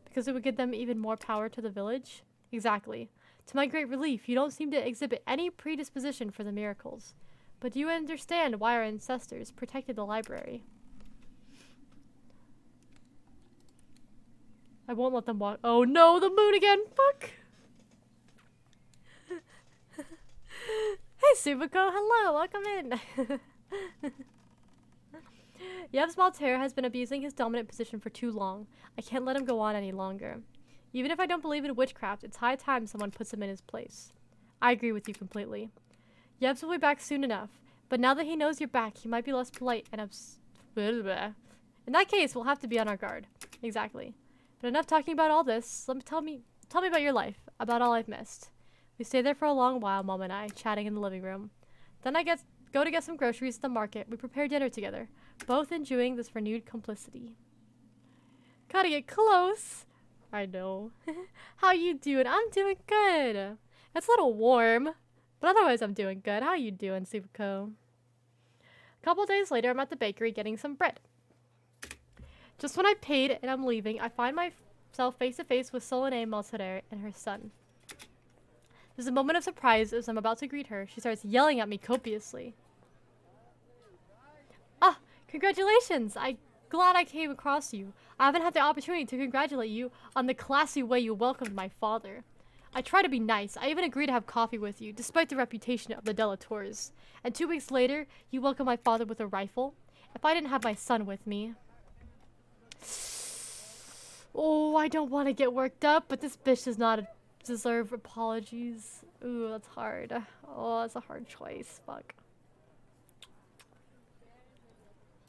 Because it would give them even more power to the village? Exactly. To my great relief, you don't seem to exhibit any predisposition for the miracles. But do you understand why our ancestors protected the library? I won't let them walk. Oh no, the moon again! Fuck! Hey, Subiko! Hello! Welcome in! Yev's Maltaire has been abusing his dominant position for too long. I can't let him go on any longer. Even if I don't believe in witchcraft, it's high time someone puts him in his place. I agree with you completely. Yevs will be back soon enough, but now that he knows you're back, he might be less polite and in that case, we'll have to be on our guard. Exactly. But enough talking about all this. Tell me about your life, about all I've missed. We stay there for a long while, Mom and I, chatting in the living room. Then I go to get some groceries at the market. We prepare dinner together, both enjoying this renewed complicity. Gotta get close. I know. How you doing? I'm doing good. It's a little warm, but otherwise I'm doing good. How you doing, Subiko? A couple days later, I'm at the bakery getting some bread. Just when I paid and I'm leaving, I find myself face to face with Solange Maltaire and her son. There's a moment of surprise as I'm about to greet her. She starts yelling at me copiously. Ah, congratulations! I'm glad I came across you. I haven't had the opportunity to congratulate you on the classy way you welcomed my father. I try to be nice. I even agree to have coffee with you, despite the reputation of the Delators. And 2 weeks later, you welcome my father with a rifle. If I didn't have my son with me... Oh, I don't want to get worked up, but this bitch does not deserve apologies. Ooh, that's hard. Oh, that's a hard choice. Fuck.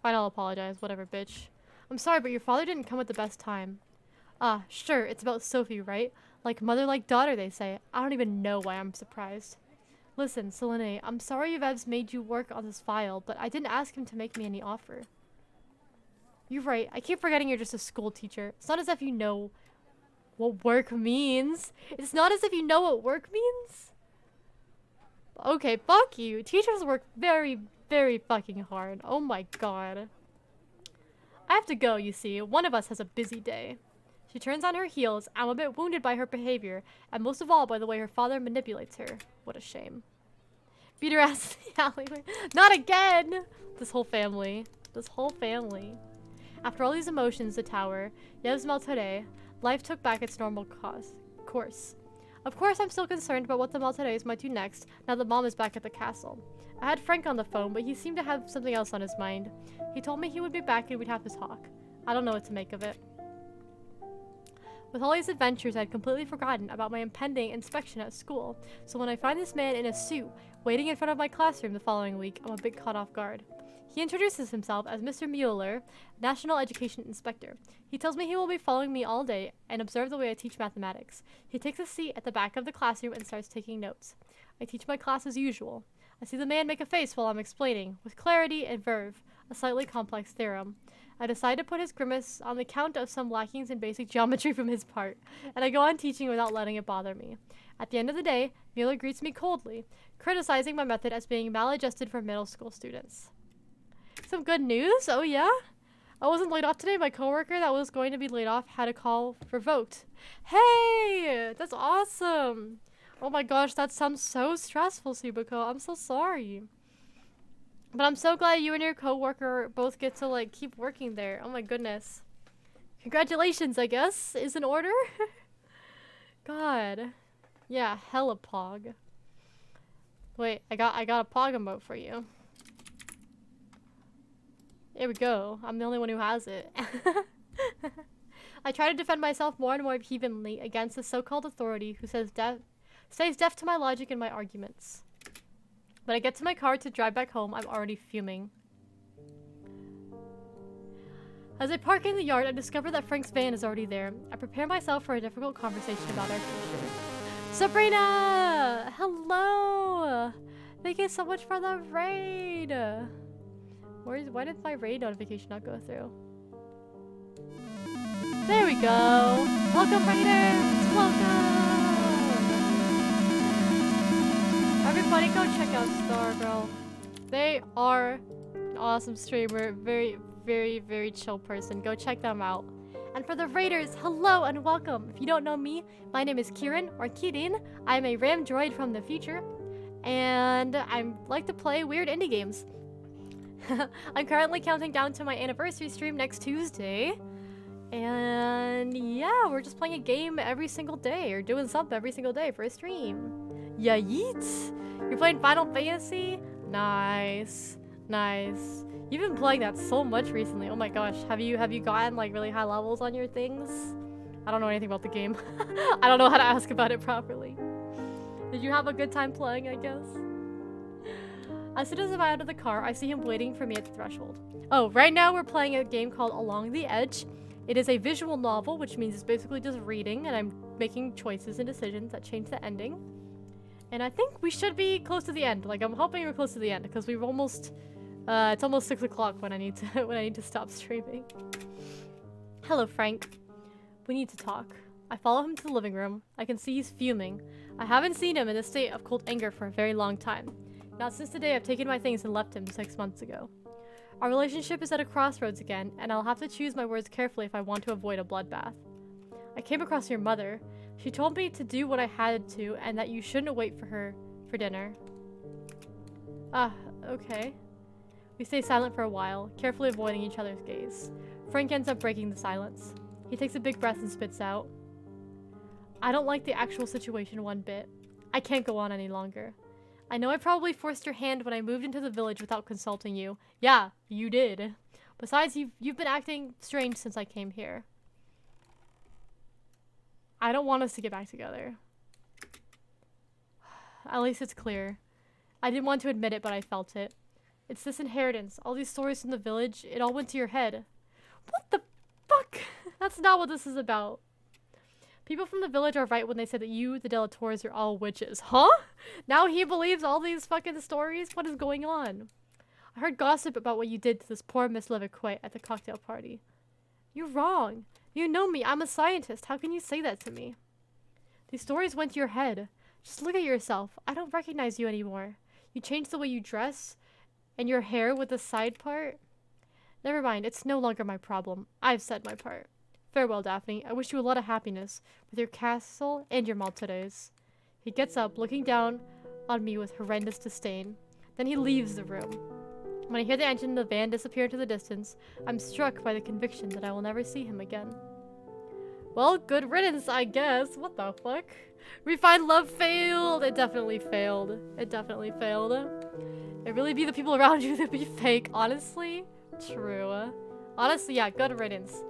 Fine, I'll apologize. Whatever, bitch. I'm sorry, but your father didn't come at the best time. Ah, sure, it's about Sophie, right? Like mother, like daughter, they say. I don't even know why I'm surprised. Listen, Selene, I'm sorry Yvev's made you work on this file, but I didn't ask him to make me any offer. You're right. I keep forgetting you're just a school teacher. It's not as if you know what work means. It's not as if you know what work means. Okay, fuck you. Teachers work very, very fucking hard. Oh my god. I have to go, you see. One of us has a busy day. She turns on her heels. I'm a bit wounded by her behavior, and most of all by the way her father manipulates her. What a shame. Beat her ass in the alleyway. Not again! This whole family. This whole family. After all these emotions, the tower, Yev's Maltare, life took back its normal course. Of course, I'm still concerned about what the Maltares might do next, now that Mom is back at the castle. I had Frank on the phone, but he seemed to have something else on his mind. He told me he would be back and we'd have to talk. I don't know what to make of it. With all these adventures, I had completely forgotten about my impending inspection at school, so when I find this man in a suit, waiting in front of my classroom the following week, I'm a bit caught off guard. He introduces himself as Mr. Mueller, National Education Inspector. He tells me he will be following me all day and observe the way I teach mathematics. He takes a seat at the back of the classroom and starts taking notes. I teach my class as usual. I see the man make a face while I'm explaining, with clarity and verve, a slightly complex theorem. I decide to put his grimace on the count of some lackings in basic geometry from his part, and I go on teaching without letting it bother me. At the end of the day, Mueller greets me coldly, criticizing my method as being maladjusted for middle school students. Some good news? Oh yeah? I wasn't laid off today. My coworker that was going to be laid off had a call revoked. Hey! That's awesome! Oh my gosh, that sounds so stressful, Subiko. I'm so sorry. But I'm so glad you and your coworker both get to, like, keep working there. Oh my goodness. Congratulations, I guess, is in order? God. Yeah, hella pog. Wait, I got a pog emote for you. There we go. I'm the only one who has it. I try to defend myself more and more vehemently against the so-called authority who stays deaf to my logic and my arguments. When I get to my car to drive back home, I'm already fuming. As I park in the yard, I discover that Frank's van is already there. I prepare myself for a difficult conversation about our future. Sabrina! Hello! Thank you so much for the raid! Why did my raid notification not go through? There we go! Welcome, raiders! Welcome! Everybody go check out Stargirl. They are an awesome streamer. Very, very, very chill person. Go check them out. And for the raiders, hello and welcome. If you don't know me, my name is Kirynn, or Kirynn. I'm a RAM droid from the future. And I like to play weird indie games. I'm currently counting down to my anniversary stream next Tuesday. And yeah, we're just playing a game every single day, or doing something every single day for a stream. Yeah, yeets! You're playing Final Fantasy? Nice. Nice. You've been playing that so much recently. Oh my gosh. Have you gotten like really high levels on your things? I don't know anything about the game. I don't know how to ask about it properly. Did you have a good time playing, I guess? As soon as I'm out of the car, I see him waiting for me at the threshold. Oh, right now we're playing a game called Along the Edge. It is a visual novel, which means it's basically just reading, and I'm making choices and decisions that change the ending. And I think we should be close to the end. Like, I'm hoping we're close to the end, because we've almost... it's almost 6 o'clock when I need to stop streaming. Hello, Frank. We need to talk. I follow him to the living room. I can see he's fuming. I haven't seen him in a state of cold anger for a very long time. Not since the day I've taken my things and left him 6 months ago. Our relationship is at a crossroads again, and I'll have to choose my words carefully if I want to avoid a bloodbath. I came across your mother. She told me to do what I had to, and that you shouldn't wait for her for dinner. Ah, okay. We stay silent for a while, carefully avoiding each other's gaze. Frank ends up breaking the silence. He takes a big breath and spits out. I don't like the actual situation one bit. I can't go on any longer. I know I probably forced your hand when I moved into the village without consulting you. Yeah, you did. Besides, you've been acting strange since I came here. I don't want us to get back together. At least it's clear. I didn't want to admit it, but I felt it. It's this inheritance. All these stories from the village, it all went to your head. What the fuck? That's not what this is about. People from the village are right when they say that you, the Delators, are all witches. Huh? Now he believes all these fucking stories? What is going on? I heard gossip about what you did to this poor Miss Leviquet at the cocktail party. You're wrong. You know me. I'm a scientist. How can you say that to me? These stories went to your head. Just look at yourself. I don't recognize you anymore. You changed the way you dress and your hair with the side part. Never mind. It's no longer my problem. I've said my part. Farewell, Daphne. I wish you a lot of happiness with your castle and your Maltese. He gets up, looking down on me with horrendous disdain. Then he leaves the room. When I hear the engine of the van disappear into the distance, I'm struck by the conviction that I will never see him again. Well, good riddance, I guess. What the fuck? Refined love failed. It definitely failed. It definitely failed. It really be the people around you that be fake, honestly. True. Honestly, yeah, good riddance.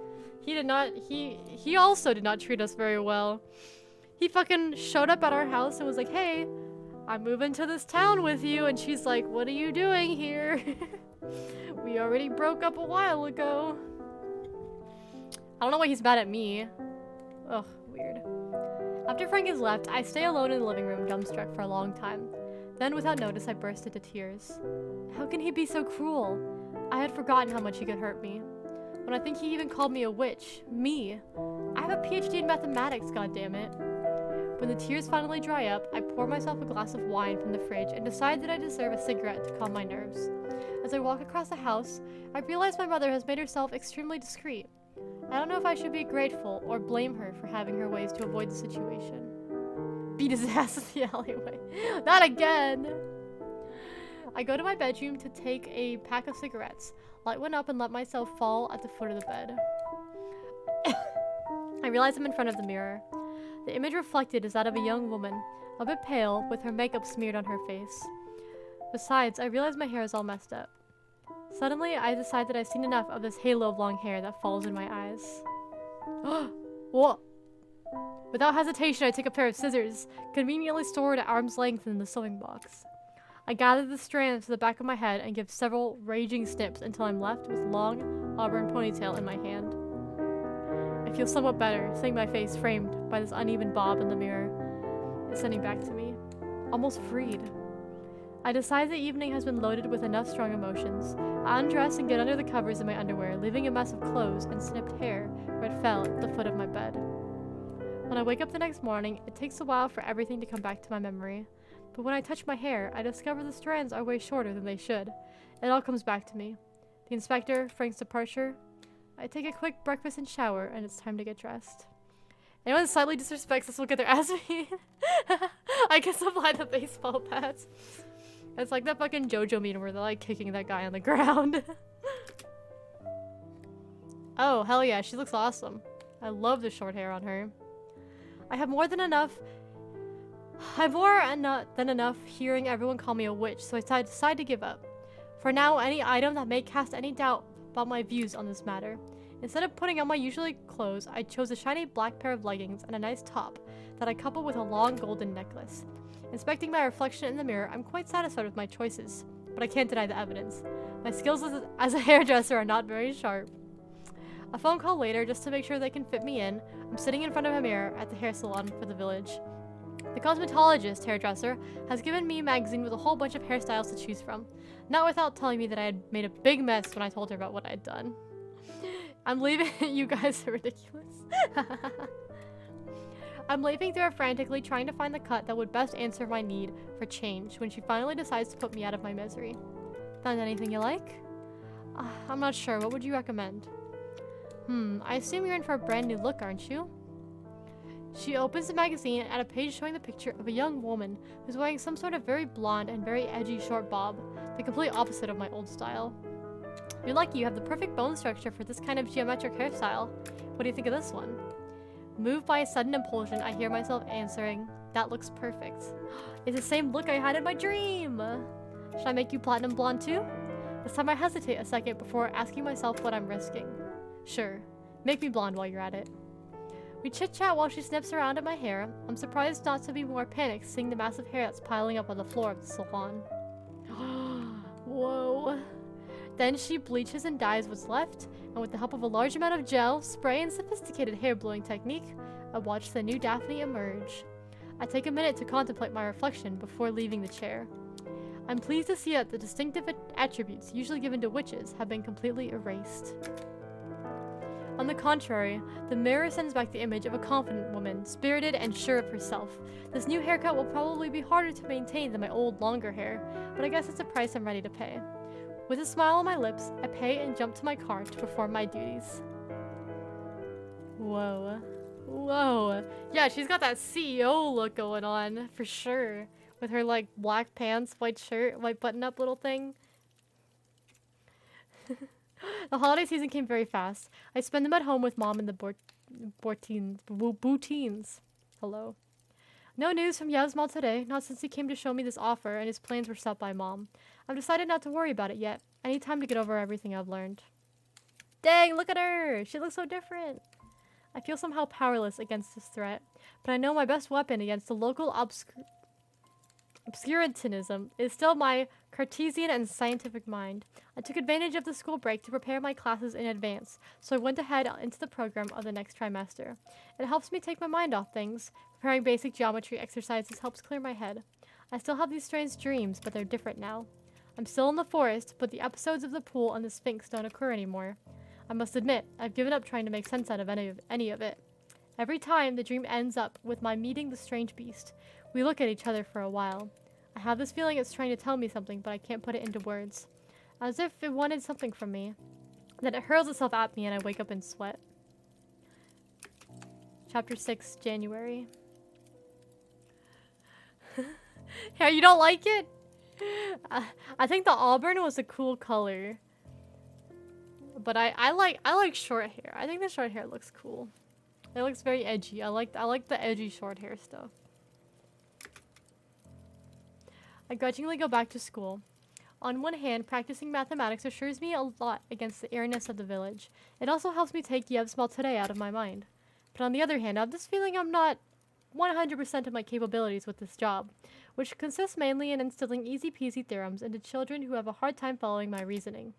He also did not treat us very well. He fucking showed up at our house and was like, hey, I'm moving to this town with you. And she's like, what are you doing here? We already broke up a while ago. I don't know why he's mad at me. Ugh, weird. After Frank has left, I stay alone in the living room, dumbstruck for a long time. Then, without notice, I burst into tears. How can he be so cruel? I had forgotten how much he could hurt me. When I think he even called me a witch. Me. I have a PhD in mathematics, goddammit. When the tears finally dry up, I pour myself a glass of wine from the fridge and decide that I deserve a cigarette to calm my nerves. As I walk across the house, I realize my mother has made herself extremely discreet. I don't know if I should be grateful or blame her for having her ways to avoid the situation. Beat his ass in the alleyway. Not again! I go to my bedroom to take a pack of cigarettes, light one up and let myself fall at the foot of the bed. I realize I'm in front of the mirror. The image reflected is that of a young woman, a bit pale, with her makeup smeared on her face. Besides, I realize my hair is all messed up. Suddenly, I decide that I've seen enough of this halo of long hair that falls in my eyes. What? Without hesitation, I take a pair of scissors, conveniently stored at arm's length in the sewing box. I gather the strands to the back of my head and give several raging snips until I'm left with long, auburn ponytail in my hand. I feel somewhat better, seeing my face framed by this uneven bob in the mirror. It's sending back to me. Almost freed. I decide the evening has been loaded with enough strong emotions. I undress and get under the covers in my underwear, leaving a mess of clothes and snipped hair where it fell at the foot of my bed. When I wake up the next morning, it takes a while for everything to come back to my memory. But when I touch my hair, I discover the strands are way shorter than they should. It all comes back to me. The inspector, Frank's departure. I take a quick breakfast and shower, and it's time to get dressed. Anyone slightly disrespects us will get their ass beat. I can supply the baseball bats. It's like that fucking JoJo meme where they're like kicking that guy on the ground. Oh, hell yeah, she looks awesome. I love the short hair on her. I have more than enough hearing everyone call me a witch, so I decide to give up. For now, any item that may cast any doubt about my views on this matter. Instead of putting on my usual clothes, I chose a shiny black pair of leggings and a nice top that I coupled with a long golden necklace. Inspecting my reflection in the mirror, I'm quite satisfied with my choices, but I can't deny the evidence. My skills as a hairdresser are not very sharp. A phone call later, just to make sure they can fit me in, I'm sitting in front of a mirror at the hair salon for the village. The cosmetologist hairdresser has given me a magazine with a whole bunch of hairstyles to choose from, not without telling me that I had made a big mess when I told her about what I'd done. I'm leaving. You guys are ridiculous. I'm leafing through her frantically, trying to find the cut that would best answer my need for change when she finally decides to put me out of my misery. Found anything you like? I'm not sure. What would you recommend? I assume you're in for a brand new look, aren't you? She opens the magazine at a page showing the picture of a young woman who's wearing some sort of very blonde and very edgy short bob, the complete opposite of my old style. You're lucky you have the perfect bone structure for this kind of geometric hairstyle. What do you think of this one? Moved by a sudden impulsion, I hear myself answering, that looks perfect. It's the same look I had in my dream! Should I make you platinum blonde too? This time I hesitate a second before asking myself what I'm risking. Sure, make me blonde while you're at it. We chit-chat while she snips around at my hair. I'm surprised not to be more panicked seeing the massive hair that's piling up on the floor of the salon. Whoa. Then she bleaches and dyes what's left, and with the help of a large amount of gel, spray, and sophisticated hair blowing technique, I watch the new Daphne emerge. I take a minute to contemplate my reflection before leaving the chair. I'm pleased to see that the distinctive attributes usually given to witches have been completely erased. On the contrary, the mirror sends back the image of a confident woman, spirited and sure of herself. This new haircut will probably be harder to maintain than my old, longer hair, but I guess it's a price I'm ready to pay. With a smile on my lips, I pay and jump to my car to perform my duties. Whoa. Whoa. Yeah, she's got that CEO look going on, for sure. With her, like, black pants, white shirt, white button-up little thing. The holiday season came very fast. I spend them at home with Mom and the Bootines. Hello. No news from Yasmal today, not since he came to show me this offer and his plans were set by Mom. I've decided not to worry about it yet. I need time to get over everything I've learned. Dang, look at her! She looks so different. I feel somehow powerless against this threat, but I know my best weapon against the local obscurantism is still my Cartesian and scientific mind. I took advantage of the school break to prepare my classes in advance, so I went ahead into the program of the next trimester. It helps me take my mind off things. Preparing basic geometry exercises helps clear my head. I still have these strange dreams, but they're different now. I'm still in the forest, but the episodes of the pool and the Sphinx don't occur anymore. I must admit, I've given up trying to make sense out of any of it. Every time, the dream ends up with my meeting the strange beast. We look at each other for a while. I have this feeling it's trying to tell me something, but I can't put it into words. As if it wanted something from me. Then it hurls itself at me and I wake up in sweat. Chapter 6, January. Yeah, you don't like it? I think the auburn was a cool color. But I like short hair. I think the short hair looks cool. It looks very edgy. I like the edgy short hair stuff. I grudgingly go back to school. On one hand, practicing mathematics assures me a lot against the eeriness of the village. It also helps me take Yevsmal today out of my mind. But on the other hand, I have this feeling I'm not 100% of my capabilities with this job, which consists mainly in instilling easy-peasy theorems into children who have a hard time following my reasoning.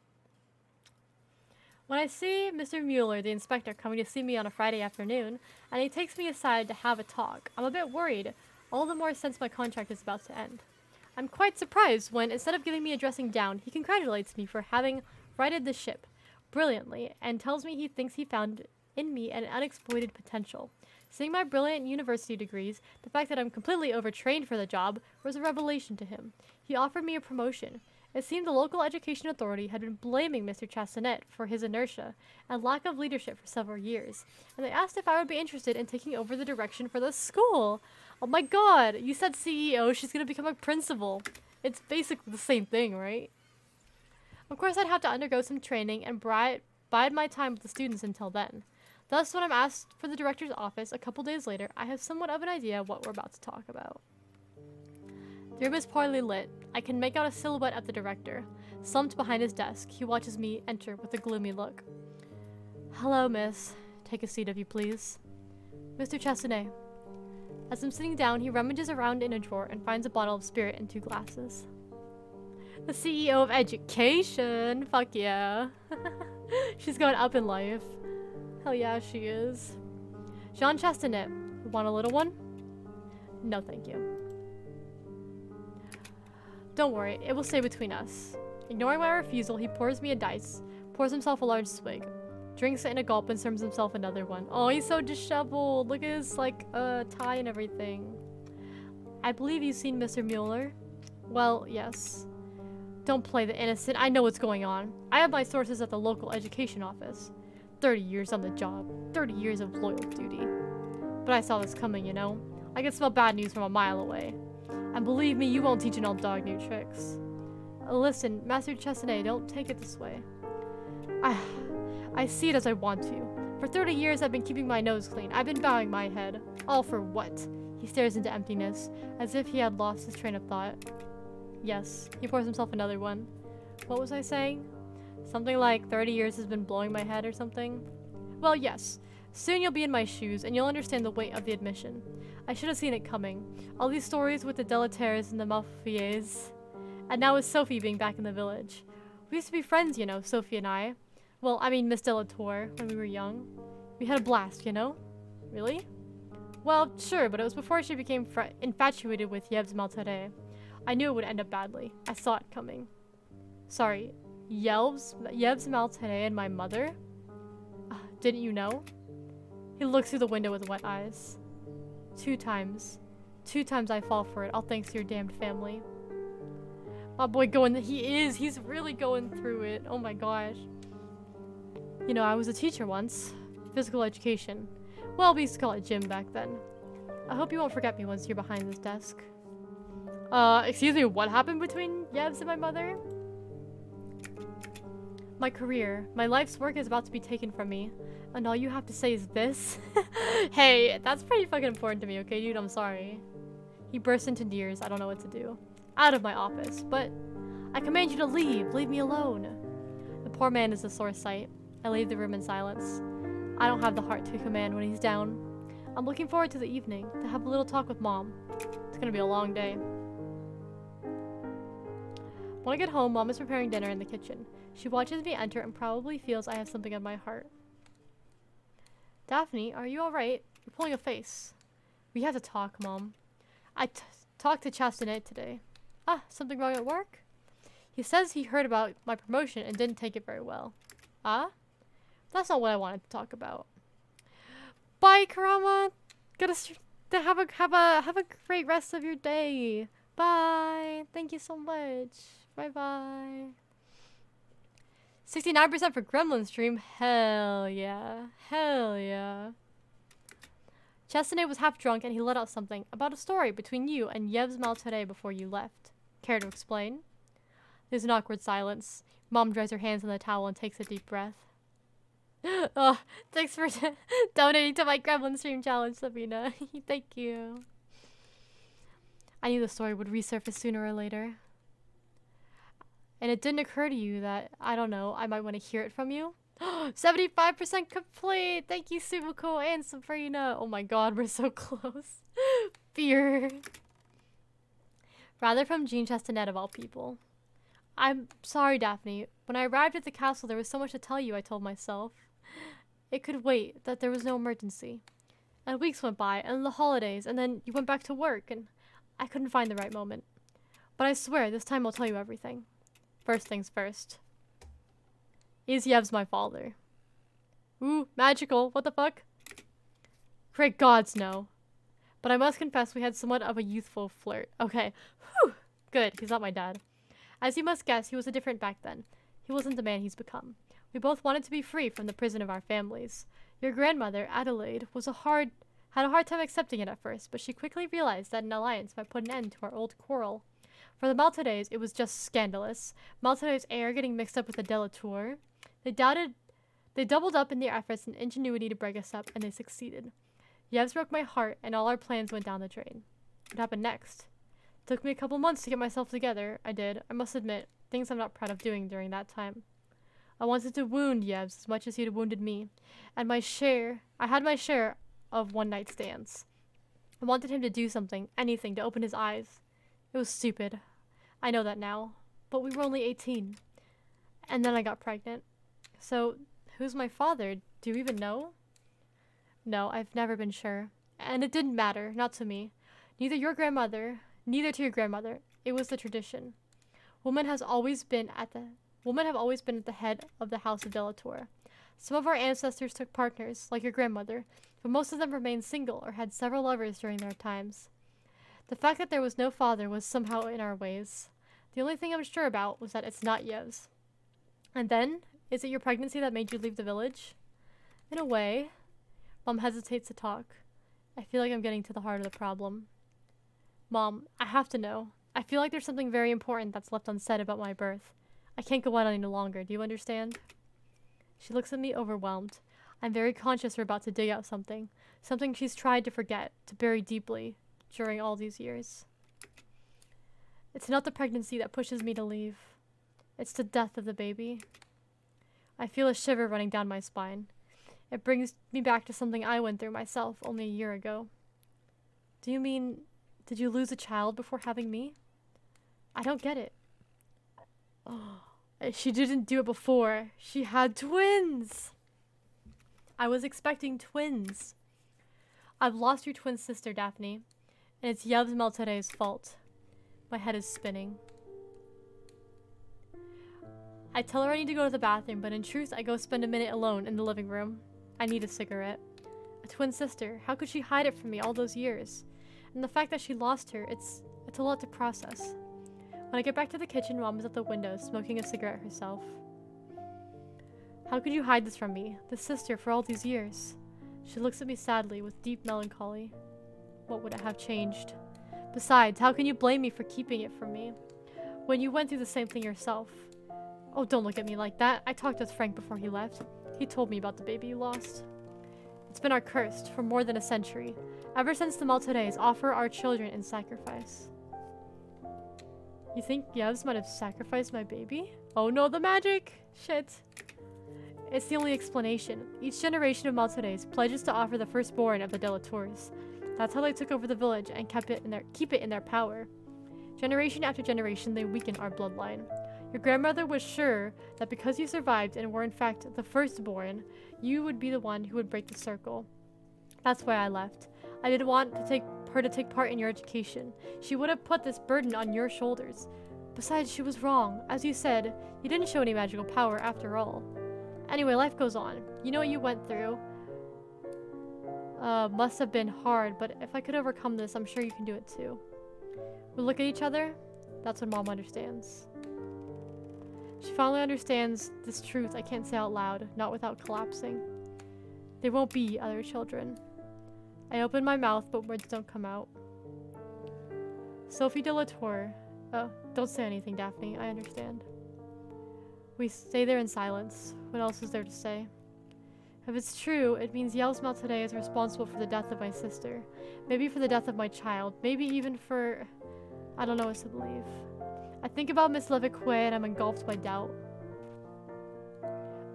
When I see Mr. Mueller, the inspector, coming to see me on a Friday afternoon, and he takes me aside to have a talk, I'm a bit worried, all the more since my contract is about to end. I'm quite surprised when, instead of giving me a dressing down, he congratulates me for having righted the ship brilliantly and tells me he thinks he found in me an unexploited potential. Seeing my brilliant university degrees, the fact that I'm completely overtrained for the job was a revelation to him. He offered me a promotion. It seemed the local education authority had been blaming Mr. Chastanet for his inertia and lack of leadership for several years, and they asked if I would be interested in taking over the direction for the school. Oh my god, you said CEO, she's gonna become a principal. It's basically the same thing, right? Of course, I'd have to undergo some training and bide my time with the students until then. Thus, when I'm asked for the director's office a couple days later, I have somewhat of an idea of what we're about to talk about. The room is poorly lit. I can make out a silhouette of the director. Slumped behind his desk, he watches me enter with a gloomy look. Hello, miss. Take a seat if you please. Mr. Chastanet. As I'm sitting down, he rummages around in a drawer and finds a bottle of spirit and 2 glasses. The CEO of education! Fuck yeah. She's going up in life. Hell yeah, she is. Jean Chastanet. Want a little one? No, thank you. Don't worry, it will stay between us. Ignoring my refusal, he pours me a dice, pours himself a large swig, drinks it in a gulp and serves himself another one. Oh, he's so disheveled. Look at his, like, tie and everything. I believe you've seen Mr. Mueller? Well, yes. Don't play the innocent. I know what's going on. I have my sources at the local education office. 30 years on the job. 30 years of loyal duty. But I saw this coming, you know? I can smell bad news from a mile away. And believe me, you won't teach an old dog new tricks. Listen, Master Chastanet, don't take it this way. I see it as I want to. For 30 years, I've been keeping my nose clean. I've been bowing my head. All for what? He stares into emptiness, as if he had lost his train of thought. Yes, he pours himself another one. What was I saying? Something like 30 years has been blowing my head or something? Well, yes. Soon you'll be in my shoes, and you'll understand the weight of the admission. I should have seen it coming. All these stories with the Delataires and the Malfiers. And now with Sophie being back in the village. We used to be friends, you know, Sophie and I. Well, I mean Miss Delator, when we were young. We had a blast, you know? Really? Well, sure, but it was before she became infatuated with Yev's Maltare. I knew it would end up badly. I saw it coming. Sorry, Yev's Maltare and my mother? Didn't you know? He looks through the window with wet eyes. 2 times. 2 times I fall for it, all thanks to your damned family. My boy he's really going through it. Oh my gosh. You know, I was a teacher once. Physical education. Well, we used to call it gym back then. I hope you won't forget me once you're behind this desk. Excuse me, what happened between Yevs and my mother? My career, my life's work is about to be taken from me. And all you have to say is this? Hey, that's pretty fucking important to me, okay, dude? I'm sorry. He burst into tears. I don't know what to do. Out of my office, but I command you to leave. Leave me alone. The poor man is a sore sight. I leave the room in silence. I don't have the heart to command when he's down. I'm looking forward to the evening, to have a little talk with Mom. It's gonna be a long day. When I get home, Mom is preparing dinner in the kitchen. She watches me enter and probably feels I have something in my heart. Daphne, are you alright? You're pulling a face. We have to talk, Mom. I talked to Chastanet today. Something wrong at work? He says he heard about my promotion and didn't take it very well. That's not what I wanted to talk about. Bye, Karama. Have a great rest of your day. Bye. Thank you so much. Bye bye. 69% for Gremlin stream. Hell yeah. Hell yeah. Chastanet was half drunk and he let out something about a story between you and Yev's Maltare before you left. Care to explain? There's an awkward silence. Mom dries her hands on the towel and takes a deep breath. Oh, thanks for donating to my Gremlin stream challenge, Sabina. Thank you. I knew the story would resurface sooner or later. And it didn't occur to you that, I don't know, I might want to hear it from you? 75% complete! Thank you, Subuko and Sabrina! Oh my god, we're so close. Fear. Rather from Jean Chastanet of all people. I'm sorry, Daphne. When I arrived at the castle, there was so much to tell you, I told myself. It could wait, that there was no emergency. And weeks went by, and the holidays, and then you went back to work, and I couldn't find the right moment. But I swear, this time I'll tell you everything. First things first. Is Yev's my father? Ooh, magical. What the fuck? Great gods, no. But I must confess we had somewhat of a youthful flirt. Okay. Whew. Good, he's not my dad. As you must guess, he was different back then. He wasn't the man he's become. We both wanted to be free from the prison of our families. Your grandmother, Adelaide, had a hard time accepting it at first, but she quickly realized that an alliance might put an end to our old quarrel. For the Maltades, it was just scandalous. Maltade's heir getting mixed up with the Delatour. They doubled up in their efforts and ingenuity to break us up, and they succeeded. Yevs broke my heart, and all our plans went down the drain. What happened next? It took me a couple months to get myself together. I did. I must admit, things I'm not proud of doing during that time. I wanted to wound Yevs as much as he'd wounded me, and I had my share of one-night stands. I wanted him to do something, anything, to open his eyes. It was stupid. I know that now. But we were only 18. And then I got pregnant. So, who's my father? Do you even know? No, I've never been sure. And it didn't matter, not to me. Neither to your grandmother. It was the tradition. Women have always been at the head of the House of Delatour. Some of our ancestors took partners, like your grandmother, but most of them remained single or had several lovers during their times. The fact that there was no father was somehow in our ways. The only thing I'm sure about was that it's not Yev's. And then, is it your pregnancy that made you leave the village? In a way. Mom hesitates to talk. I feel like I'm getting to the heart of the problem. Mom, I have to know. I feel like there's something very important that's left unsaid about my birth. I can't go on any longer. Do you understand? She looks at me overwhelmed. I'm very conscious we're about to dig out something. Something she's tried to forget, to bury deeply during all these years. It's not the pregnancy that pushes me to leave. It's the death of the baby. I feel a shiver running down my spine. It brings me back to something I went through myself only a year ago. Do you mean, did you lose a child before having me? I don't get it. She didn't do it before. She had twins. I was expecting twins. I've lost your twin sister, Daphne. And it's Yev's Maltere's fault. My head is spinning. I tell her I need to go to the bathroom, but in truth, I go spend a minute alone in the living room. I need a cigarette. A twin sister. How could she hide it from me all those years? And the fact that she lost her, it's a lot to process. When I get back to the kitchen, Mom is at the window, smoking a cigarette herself. How could you hide this from me? This sister for all these years? She looks at me sadly, with deep melancholy. What would it have changed? Besides, how can you blame me for keeping it from me? When you went through the same thing yourself. Oh, don't look at me like that. I talked with Frank before he left. He told me about the baby you lost. It's been our curse for more than a century. Ever since the Malteres offer our children in sacrifice. You think Yevs might have sacrificed my baby? Oh no, the magic! Shit. It's the only explanation. Each generation of Malteres pledges to offer the firstborn of the Delatours. That's how they took over the village and keep it in their power. Generation after generation, they weaken our bloodline. Your grandmother was sure that because you survived and were in fact the firstborn, you would be the one who would break the circle. That's why I left. I didn't want her to take part in your education. She would have put this burden on your shoulders. Besides, she was wrong. As you said, you didn't show any magical power after all. Anyway, life goes on. You know what you went through. Must have been hard, but if I could overcome this, I'm sure you can do it too. We look at each other. That's when Mom understands. She finally understands this truth I can't say out loud, not without collapsing. There won't be other children. I open my mouth, but words don't come out. Sophie de la Tour. Oh, don't say anything, Daphne. I understand. We stay there in silence. What else is there to say? If it's true, it means Yevs Maltere is responsible for the death of my sister. Maybe for the death of my child. Maybe even for... I don't know what to believe. I think about Miss Levique and I'm engulfed by doubt.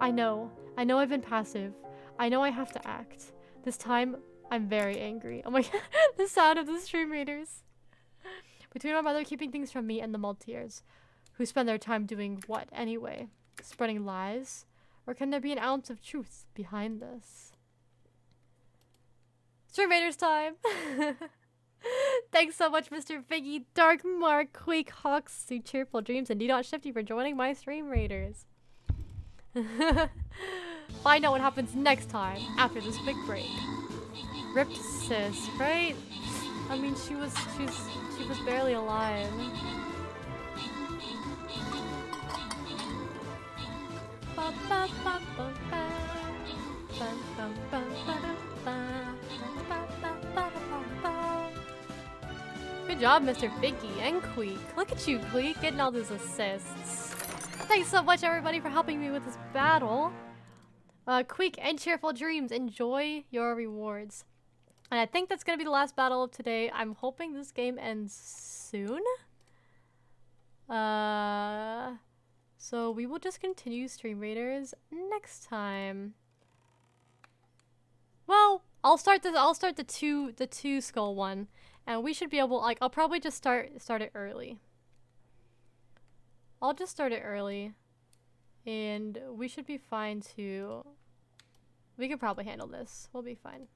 I know I've been passive. I know I have to act. This time, I'm very angry. Oh my god, the sound of the stream readers. Between my mother keeping things from me and the Maltese, who spend their time doing what anyway? Spreading lies? Or can there be an ounce of truth behind this? Stream Raiders time! Thanks so much, Mr. Figgy, Dark Mark, Quake, Hawks, to Cheerful Dreams, and D.Shifty for joining my Stream Raiders. Find out what happens next time after this big break. Ripped sis, right? I mean, she was barely alive. Good job, Mr. Biggie and Queek. Look at you, Queek, getting all those assists. Thanks so much, everybody, for helping me with this battle. Queek and Cheerful Dreams, enjoy your rewards. And I think that's going to be the last battle of today. I'm hoping this game ends soon. So we will just continue Stream Raiders next time. Well, I'll start the two skull one, and we should be able, like, I'll probably just start it early. I'll just start it early, and we should be fine to. We could probably handle this. We'll be fine.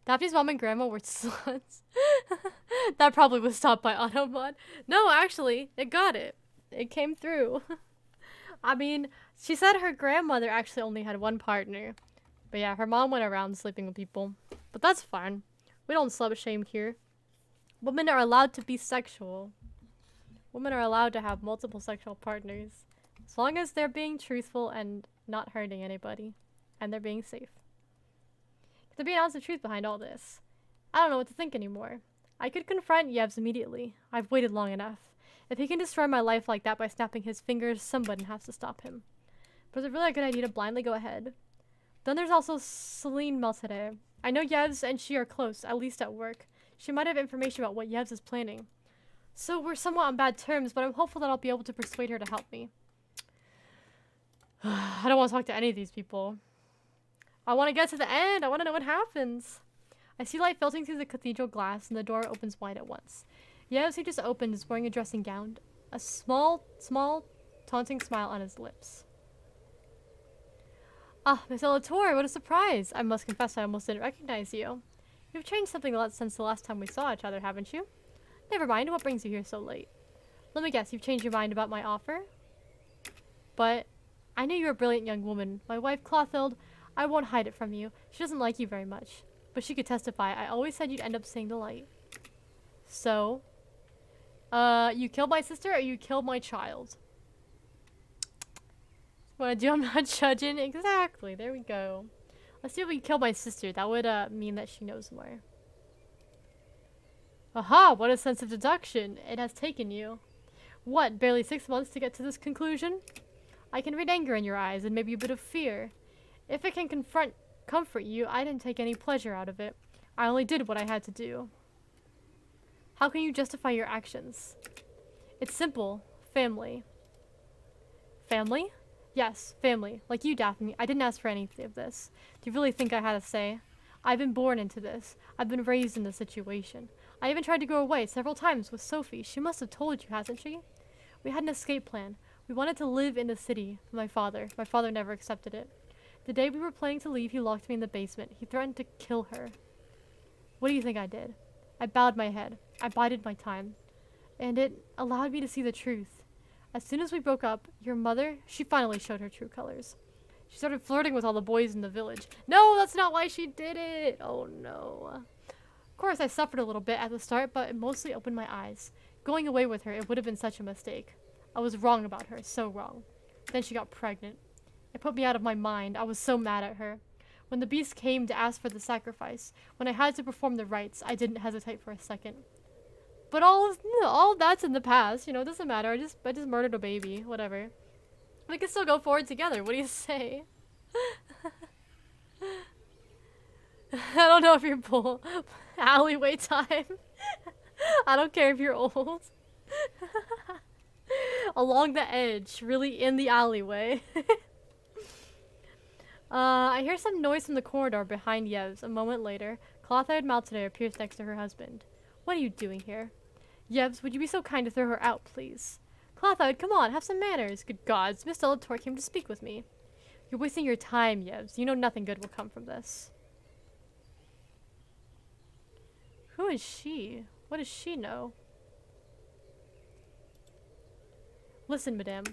Daphne's mom and grandma were sluts. That probably was stopped by Automod. No, actually, it got it. It came through. I mean, she said her grandmother actually only had one partner. But yeah, her mom went around sleeping with people. But that's fine. We don't slut shame here. Women are allowed to be sexual. Women are allowed to have multiple sexual partners. As long as they're being truthful and not hurting anybody. And they're being safe. There be an ounce of truth behind all this. I don't know what to think anymore. I could confront Yevs immediately. I've waited long enough. If he can destroy my life like that by snapping his fingers, someone has to stop him. But is it really a good idea to blindly go ahead? Then there's also Celine Maltere. I know Yevs and she are close, at least at work. She might have information about what Yevs is planning. So we're somewhat on bad terms, but I'm hopeful that I'll be able to persuade her to help me. I don't want to talk to any of these people. I want to get to the end. I want to know what happens. I see light filtering through the cathedral glass and the door opens wide at once. Yes, he just opened, is wearing a dressing gown. A small, taunting smile on his lips. Ah, Miss Elator, what a surprise! I must confess I almost didn't recognize you. You've changed something a lot since the last time we saw each other, haven't you? Never mind, what brings you here so late? Let me guess, you've changed your mind about my offer? But I knew you were a brilliant young woman. My wife, Clothild, I won't hide it from you. She doesn't like you very much. But she could testify. I always said you'd end up seeing the light. So, you killed my sister or you killed my child? What I do, I'm not judging. Exactly, there we go. Let's see if we can kill my sister. That would mean that she knows more. Aha, what a sense of deduction it has taken you. What, barely 6 months to get to this conclusion? I can read anger in your eyes and maybe a bit of fear. If it can comfort you, I didn't take any pleasure out of it. I only did what I had to do. How can you justify your actions? It's simple. Family. Family? Yes, family. Like you, Daphne. I didn't ask for any of this. Do you really think I had a say? I've been born into this. I've been raised in this situation. I even tried to go away several times with Sophie. She must have told you, hasn't she? We had an escape plan. We wanted to live in the city with my father. My father never accepted it. The day we were planning to leave, he locked me in the basement. He threatened to kill her. What do you think I did? I bowed my head. I bided my time. And it allowed me to see the truth. As soon as we broke up, your mother, she finally showed her true colors. She started flirting with all the boys in the village. No, that's not why she did it. Oh no. Of course, I suffered a little bit at the start, but it mostly opened my eyes. Going away with her, it would have been such a mistake. I was wrong about her, so wrong. Then she got pregnant. It put me out of my mind. I was so mad at her. When the beast came to ask for the sacrifice, when I had to perform the rites, I didn't hesitate for a second. But all that's in the past, you know, it doesn't matter. I just murdered a baby, whatever. We can still go forward together. What do you say? I don't know if you're bull. Alleyway time. I don't care if you're old. Along the edge, really in the alleyway. I hear some noise from the corridor behind Yevs. A moment later, cloth-haired Maltene appears next to her husband. What are you doing here? Yevs, would you be so kind to throw her out, please? Cloth-haired, come on, have some manners. Good gods, Miss Elator came to speak with me. You're wasting your time, Yevs. You know nothing good will come from this. Who is she? What does she know? Listen, madame.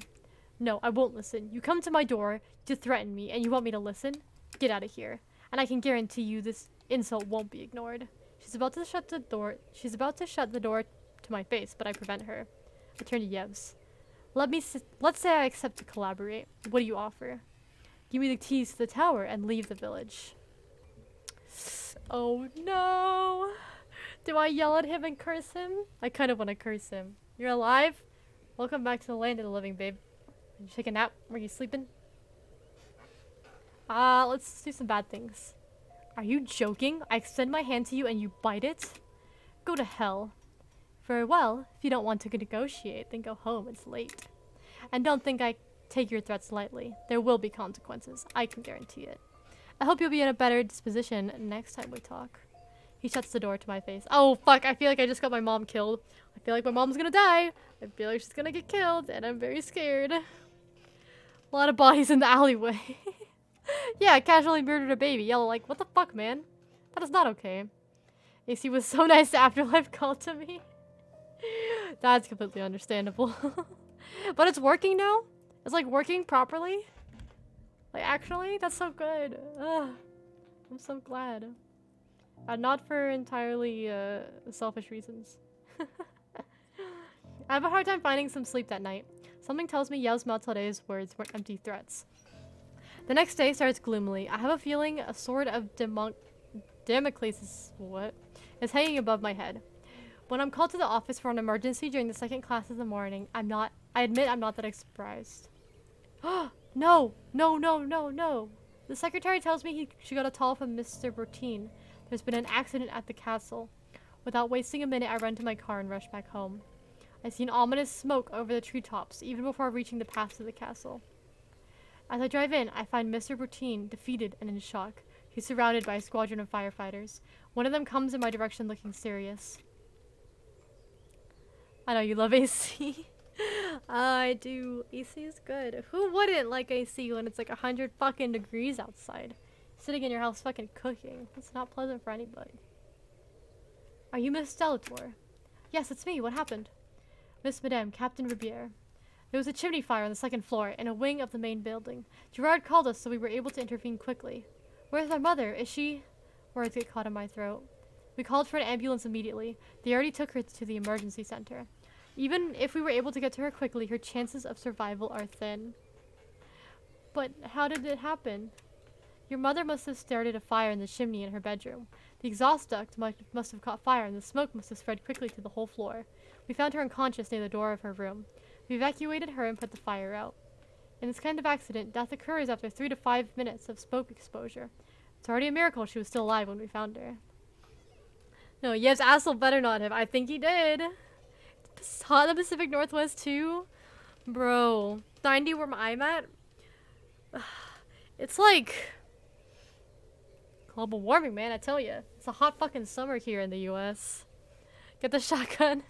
No, I won't listen. You come to my door to threaten me, and you want me to listen? Get out of here. And I can guarantee you this insult won't be ignored. She's about to shut the door to my face, but I prevent her. I turn to Yevs. Let's say I accept to collaborate. What do you offer? Give me the keys to the tower and leave the village. Oh no! Do I yell at him and curse him? I kind of want to curse him. You're alive? Welcome back to the land of the living, babe. Did you take a nap? Were you sleeping? Let's do some bad things. Are you joking? I extend my hand to you and you bite it? Go to hell. Very well. If you don't want to negotiate, then go home. It's late. And don't think I take your threats lightly. There will be consequences. I can guarantee it. I hope you'll be in a better disposition next time we talk. He shuts the door to my face. Oh, fuck. I feel like I just got my mom killed. I feel like my mom's gonna die. I feel like she's gonna get killed, and I'm very scared. A lot of bodies in the alleyway. Yeah, casually murdered a baby. Yellow like, what the fuck, man? That is not okay. AC was so nice to Afterlife called to me. That's completely understandable. But it's working now? It's like working properly? Like actually? That's so good. Ugh. I'm so glad. Not for entirely selfish reasons. I have a hard time finding some sleep that night. Something tells me Yevs Maltade's words weren't empty threats. The next day starts gloomily. I have a feeling a sword of Damocles is hanging above my head. When I'm called to the office for an emergency during the second class of the morning, I admit I'm not that surprised. No. The secretary tells me she got a call from Mr. Bertine. There's been an accident at the castle. Without wasting a minute, I run to my car and rush back home. I see an ominous smoke over the treetops, even before reaching the path to the castle. As I drive in, I find Mr. Bertine defeated and in shock. He's surrounded by a squadron of firefighters. One of them comes in my direction looking serious. I know you love AC. I do. AC is good. Who wouldn't like AC when it's like 100 fucking degrees outside? Sitting in your house fucking cooking. It's not pleasant for anybody. Are you Miss Stellator? Yes, it's me. What happened? Miss Madame, Captain Ribier. There was a chimney fire on the second floor, in a wing of the main building. Gerard called us, so we were able to intervene quickly. Where's my mother? Is she... Words get caught in my throat. We called for an ambulance immediately. They already took her to the emergency center. Even if we were able to get to her quickly, her chances of survival are thin. But how did it happen? Your mother must have started a fire in the chimney in her bedroom. The exhaust duct must have caught fire, and the smoke must have spread quickly to the whole floor. We found her unconscious near the door of her room. We evacuated her and put the fire out. In this kind of accident, death occurs after 3 to 5 minutes of smoke exposure. It's already a miracle she was still alive when we found her. No, Yev's asshole better not have. I think he did. It's hot in the Pacific Northwest too? Bro, 90 where I'm at? It's like... global warming, man, I tell you. It's a hot fucking summer here in the US. Get the shotgun.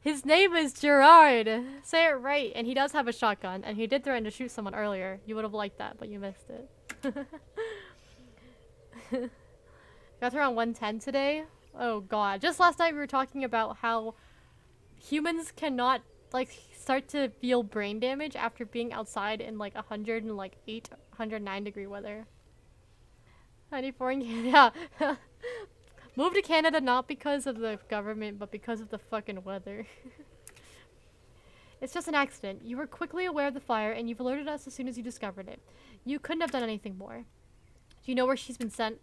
His name is Gerard. Say it right. And he does have a shotgun. And he did threaten to shoot someone earlier. You would have liked that, but you missed it. Got around 110 today. Oh god. Just last night we were talking about how humans cannot like start to feel brain damage after being outside in like 108, 109 degree weather. 94 in Canada. Yeah. Moved to Canada not because of the government, but because of the fucking weather. It's just an accident. You were quickly aware of the fire, and you've alerted us as soon as you discovered it. You couldn't have done anything more. Do you know where she's been sent?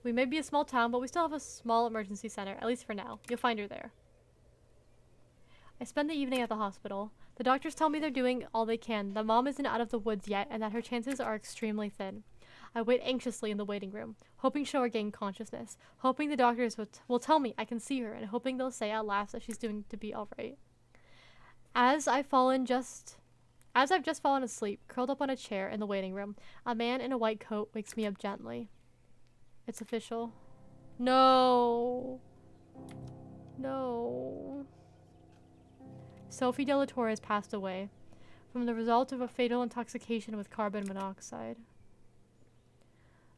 We may be a small town, but we still have a small emergency center, at least for now. You'll find her there. I spend the evening at the hospital. The doctors tell me they're doing all they can, that Mom isn't out of the woods yet, and that her chances are extremely thin. I wait anxiously in the waiting room, hoping she'll regain consciousness, hoping the doctors will tell me I can see her, and hoping they'll say at last that she's doing to be alright. As I've just fallen asleep, curled up on a chair in the waiting room, a man in a white coat wakes me up gently. It's official. No. No. Sophie Delatorre has passed away from the result of a fatal intoxication with carbon monoxide.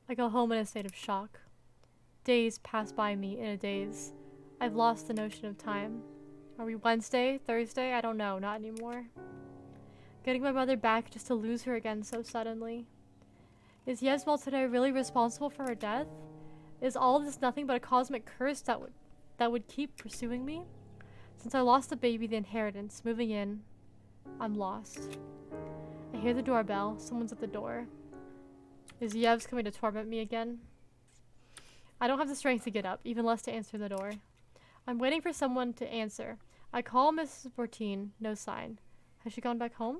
I go home in a state of shock. Days pass by me in a daze. I've lost the notion of time. Are we Wednesday? Thursday? I don't know. Not anymore. Getting my mother back just to lose her again so suddenly. Is Yev's today really responsible for her death? Is all of this nothing but a cosmic curse that would keep pursuing me? Since I lost the baby, the inheritance, moving in, I'm lost. I hear the doorbell. Someone's at the door. Is Yev's coming to torment me again? I don't have the strength to get up, even less to answer the door. I'm waiting for someone to answer. I call Mrs. Bortine, no sign. Has she gone back home?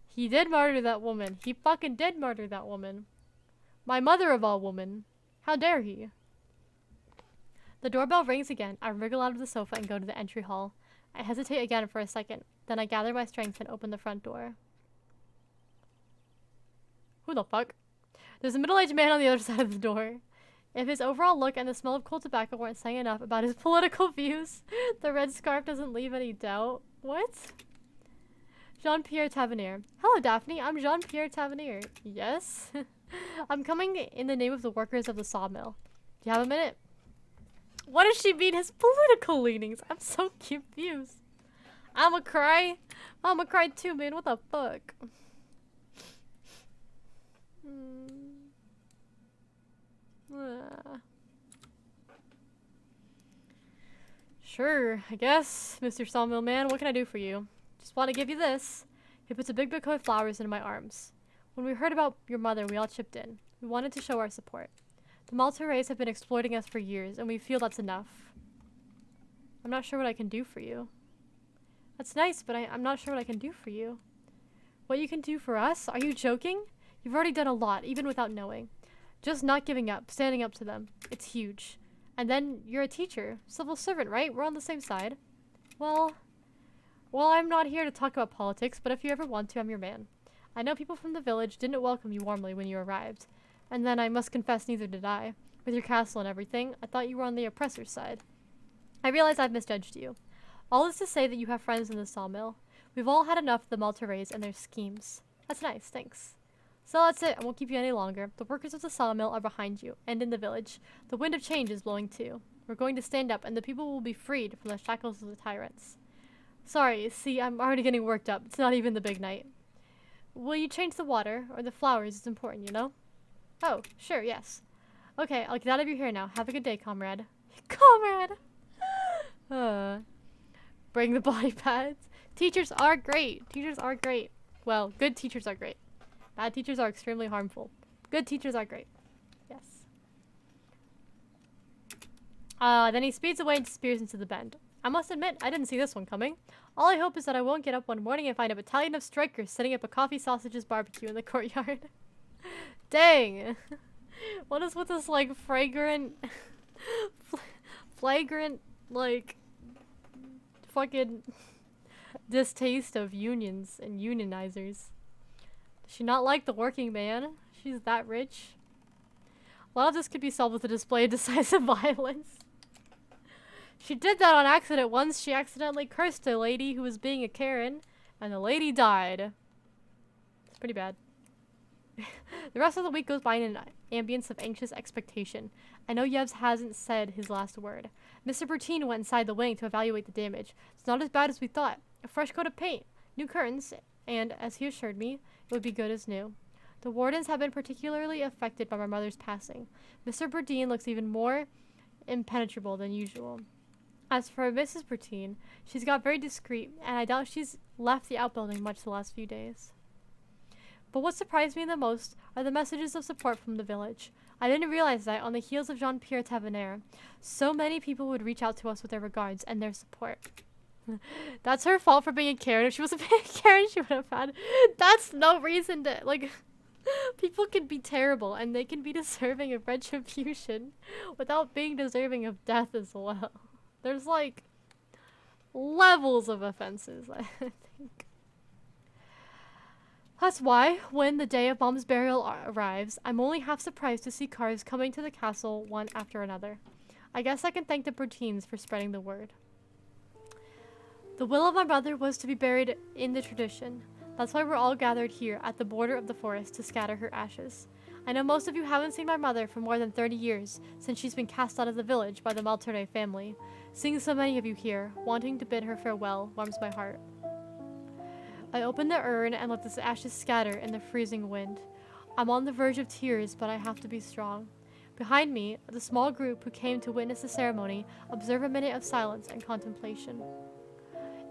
He did murder that woman. He fucking did murder that woman. My mother of all women. How dare he? The doorbell rings again. I wriggle out of the sofa and go to the entry hall. I hesitate again for a second. Then I gather my strength and open the front door. Who the fuck? There's a middle-aged man on the other side of the door. If his overall look and the smell of cold tobacco weren't saying enough about his political views, the red scarf doesn't leave any doubt. What? Jean-Pierre Tavernier. Hello, Daphne. I'm Jean-Pierre Tavernier. Yes? I'm coming in the name of the workers of the sawmill. Do you have a minute? What does she mean? His political leanings. I'm so confused. I'ma cry. I'ma cry too, man. What the fuck? Sure, I guess, Mr. Sawmill Man. What can I do for you? Just want to give you this. He puts a big bouquet of flowers into my arms. When we heard about your mother, we all chipped in. We wanted to show our support. The Maltese have been exploiting us for years, and we feel that's enough. I'm not sure what I can do for you. That's nice, but I'm not sure what I can do for you. What you can do for us? Are you joking? You've already done a lot, even without knowing. Just not giving up, standing up to them. It's huge. And then you're a teacher, civil servant, right? We're on the same side. Well, I'm not here to talk about politics, but if you ever want to, I'm your man. I know people from the village didn't welcome you warmly when you arrived. And then I must confess neither did I. With your castle and everything, I thought you were on the oppressor's side. I realize I've misjudged you. All this to say that you have friends in the sawmill. We've all had enough of the Maltarays and their schemes. That's nice, thanks. So that's it, I won't keep you any longer. The workers of the sawmill are behind you, and in the village. The wind of change is blowing too. We're going to stand up, and the people will be freed from the shackles of the tyrants. Sorry, see, I'm already getting worked up. It's not even the big night. Will you change the water, or the flowers? It's important, you know? Oh, sure, yes. Okay, I'll get out of your hair now. Have a good day, comrade. Comrade! Bring the body pads. Teachers are great. Teachers are great. Well, good teachers are great. Bad teachers are extremely harmful. Good teachers are great. Yes. Then he speeds away and disappears into the bend. I must admit, I didn't see this one coming. All I hope is that I won't get up one morning and find a battalion of strikers setting up a coffee sausages barbecue in the courtyard. Dang! What is with this, like, flagrant, like, fucking distaste of unions and unionizers? Does she not like the working man? She's that rich. A lot of this could be solved with a display of decisive violence. She did that on accident once. She accidentally cursed a lady who was being a Karen, and the lady died. It's pretty bad. The rest of the week goes by in an ambience of anxious expectation. I know Yevs hasn't said his last word. Mr. Bertine went inside the wing to evaluate the damage. It's not as bad as we thought. A fresh coat of paint, new curtains, and, as he assured me, it would be good as new. The wardens have been particularly affected by my mother's passing. Mr. Bertine looks even more impenetrable than usual. As for Mrs. Bertine, she's got very discreet, and I doubt she's left the outbuilding much the last few days. But what surprised me the most are the messages of support from the village. I didn't realize that on the heels of Jean-Pierre Tavernier, so many people would reach out to us with their regards and their support. That's her fault for being a Karen. If she wasn't being a Karen, she would have had... That's no reason to... Like, people can be terrible, and they can be deserving of retribution without being deserving of death as well. There's, like, levels of offenses, I think. That's why, when the day of Mom's burial arrives, I'm only half surprised to see cars coming to the castle one after another. I guess I can thank the Bertines for spreading the word. The will of my mother was to be buried in the tradition. That's why we're all gathered here at the border of the forest to scatter her ashes. I know most of you haven't seen my mother for more than 30 years, since she's been cast out of the village by the Maltare family. Seeing so many of you here, wanting to bid her farewell, warms my heart. I open the urn and let the ashes scatter in the freezing wind. I'm on the verge of tears, but I have to be strong. Behind me, the small group who came to witness the ceremony observe a minute of silence and contemplation.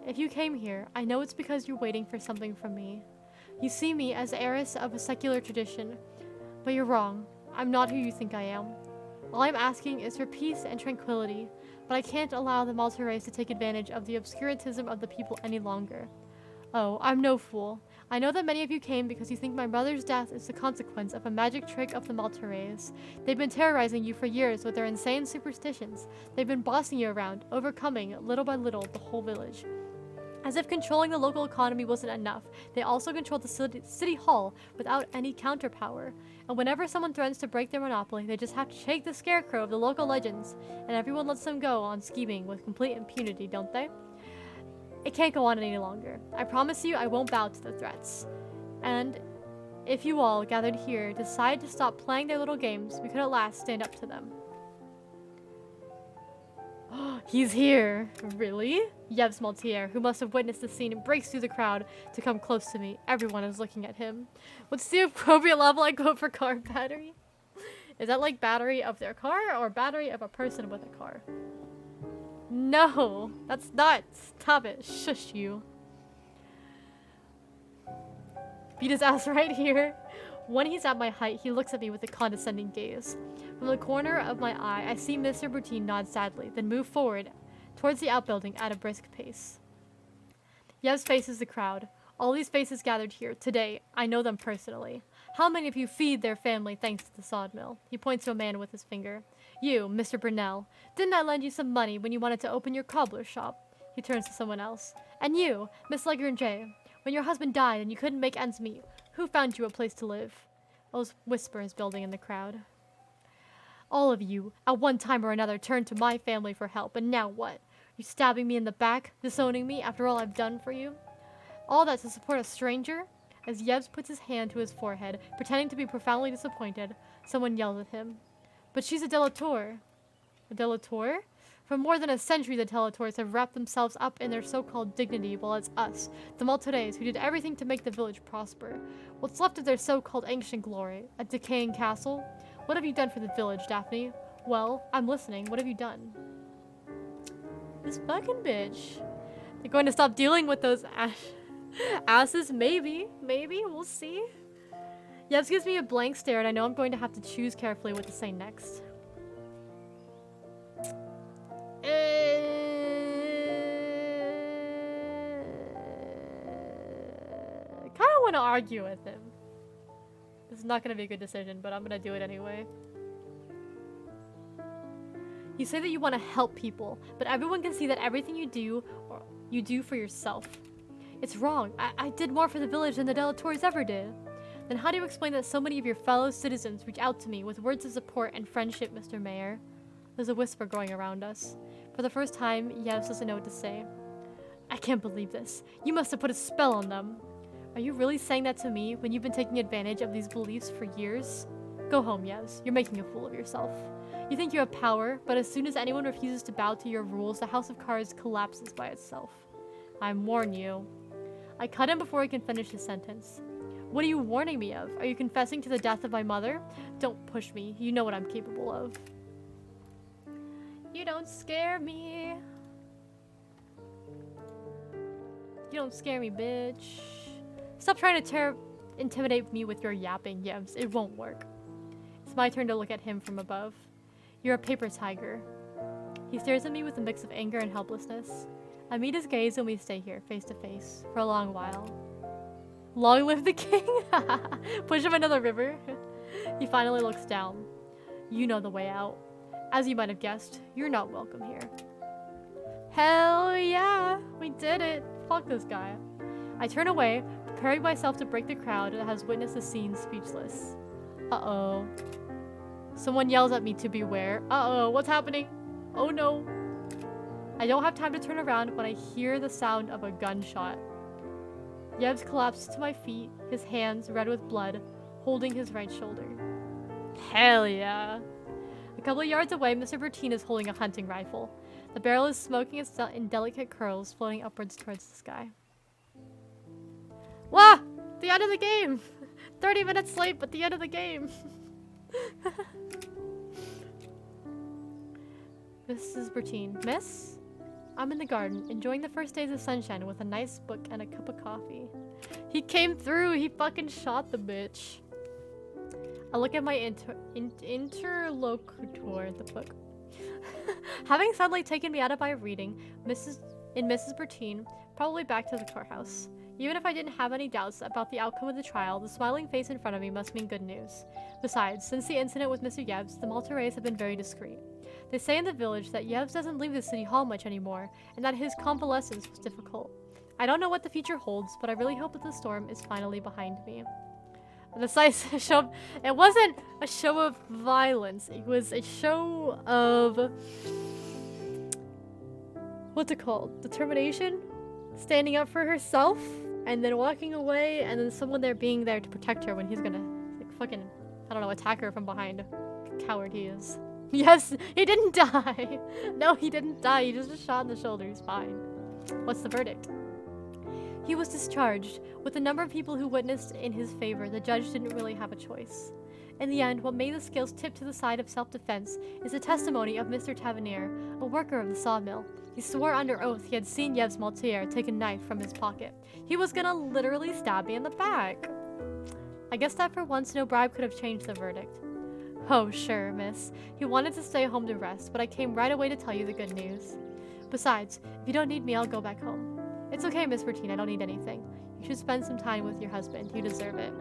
If you came here, I know it's because you're waiting for something from me. You see me as heiress of a secular tradition, but you're wrong. I'm not who you think I am. All I'm asking is for peace and tranquility, but I can't allow the Maltarays to take advantage of the obscurantism of the people any longer. Oh, I'm no fool. I know that many of you came because you think my brother's death is the consequence of a magic trick of the Maltarays. They've been terrorizing you for years with their insane superstitions. They've been bossing you around, overcoming, little by little, the whole village. As if controlling the local economy wasn't enough, they also controlled the city hall without any counterpower. And whenever someone threatens to break their monopoly, they just have to shake the scarecrow of the local legends, and everyone lets them go on scheming with complete impunity, don't they? It can't go on any longer. I promise you I won't bow to the threats. And if you all gathered here decide to stop playing their little games, we could at last stand up to them. He's here! Really? Yevs Maltier, who must have witnessed the scene, breaks through the crowd to come close to me. Everyone is looking at him. What's the appropriate level I go for car battery? Is that like battery of their car or battery of a person with a car? No, that's not. Stop it. Shush you. Beat his ass right here. When he's at my height, he looks at me with a condescending gaze. From the corner of my eye, I see Mr. Bertine nod sadly, then move forward towards the outbuilding at a brisk pace. Yevs faces the crowd. All these faces gathered here today, I know them personally. How many of you feed their family thanks to the sawmill? He points to a man with his finger. You, Mr. Brunel, didn't I lend you some money when you wanted to open your cobbler shop? He turns to someone else. And you, Miss Legrange, when your husband died and you couldn't make ends meet, who found you a place to live? A whisper is building in the crowd. All of you, at one time or another, turned to my family for help, and now what? You stabbing me in the back, disowning me after all I've done for you. All that to support a stranger? As Yevs puts his hand to his forehead, pretending to be profoundly disappointed, someone yells at him. But she's a Delator. A Delator? For more than a century, the Telators have wrapped themselves up in their so-called dignity, while it's us, the Maltades, who did everything to make the village prosper. What's left of their so-called ancient glory? A decaying castle? What have you done for the village, Daphne? Well, I'm listening. What have you done? This fucking bitch. They're going to stop dealing with those asses? Maybe. Maybe. We'll see. Yevs gives me a blank stare, and I know I'm going to have to choose carefully what to say next. I kind of want to argue with him. This is not going to be a good decision, but I'm going to do it anyway. You say that you want to help people, but everyone can see that everything you do for yourself. It's wrong. I did more for the village than the Delators ever did. Then how do you explain that so many of your fellow citizens reach out to me with words of support and friendship, Mr. Mayor? There's a whisper going around us. For the first time, Yevs doesn't know what to say. I can't believe this. You must have put a spell on them. Are you really saying that to me when you've been taking advantage of these beliefs for years? Go home, Yevs. You're making a fool of yourself. You think you have power, but as soon as anyone refuses to bow to your rules, the House of Cards collapses by itself. I warn you. I cut him before he can finish his sentence. What are you warning me of? Are you confessing to the death of my mother? Don't push me. You know what I'm capable of. You don't scare me. You don't scare me, bitch. Stop trying to intimidate me with your yapping, Yevs. It won't work. It's my turn to look at him from above. You're a paper tiger. He stares at me with a mix of anger and helplessness. I meet his gaze and we stay here, face to face, for a long while. Long live the king! Push him into the river. He finally looks down. You know the way out. As you might have guessed, you're not welcome here. Hell yeah! We did it! Fuck this guy. I turn away, preparing myself to break the crowd that has witnessed the scene speechless. Uh-oh. Someone yells at me to beware. Uh-oh, what's happening? Oh no. I don't have time to turn around when I hear the sound of a gunshot. Yevs collapses to my feet, his hands red with blood, holding his right shoulder. Hell yeah. A couple of yards away, Mr. Bertine is holding a hunting rifle. The barrel is smoking in delicate curls, floating upwards towards the sky. Wah! The end of the game! 30 minutes late, but the end of the game. Mrs. Bertine. Miss? I'm in the garden, enjoying the first days of sunshine with a nice book and a cup of coffee. He came through! He fucking shot the bitch. I look at my interlocutor, the book. Having suddenly taken me out of my reading, Mrs. Bertine, probably back to the courthouse. Even if I didn't have any doubts about the outcome of the trial, the smiling face in front of me must mean good news. Besides, since the incident with Mr. Yevs, the Maltarays have been very discreet. They say in the village that Yevs doesn't leave the city hall much anymore, and that his convalescence was difficult. I don't know what the future holds, but I really hope that the storm is finally behind me. The size show, it wasn't a show of violence, it was a show of, what's it called? Determination? Standing up for herself, and then walking away, and then someone there being there to protect her when he's gonna, like, fucking, I don't know, attack her from behind. Coward he is. Yes, he didn't die! No, he didn't die, he just was shot in the shoulder, he's fine. What's the verdict? He was discharged. With the number of people who witnessed in his favor, the judge didn't really have a choice. In the end, what made the scales tip to the side of self-defense is the testimony of Mr. Tavernier, a worker of the sawmill. He swore under oath he had seen Yevs Maltier take a knife from his pocket. He was gonna literally stab me in the back. I guess that for once no bribe could have changed the verdict. Oh, sure, miss. He wanted to stay home to rest, but I came right away to tell you the good news. Besides, if you don't need me, I'll go back home. It's okay, Miss Bertine, I don't need anything. You should spend some time with your husband. You deserve it.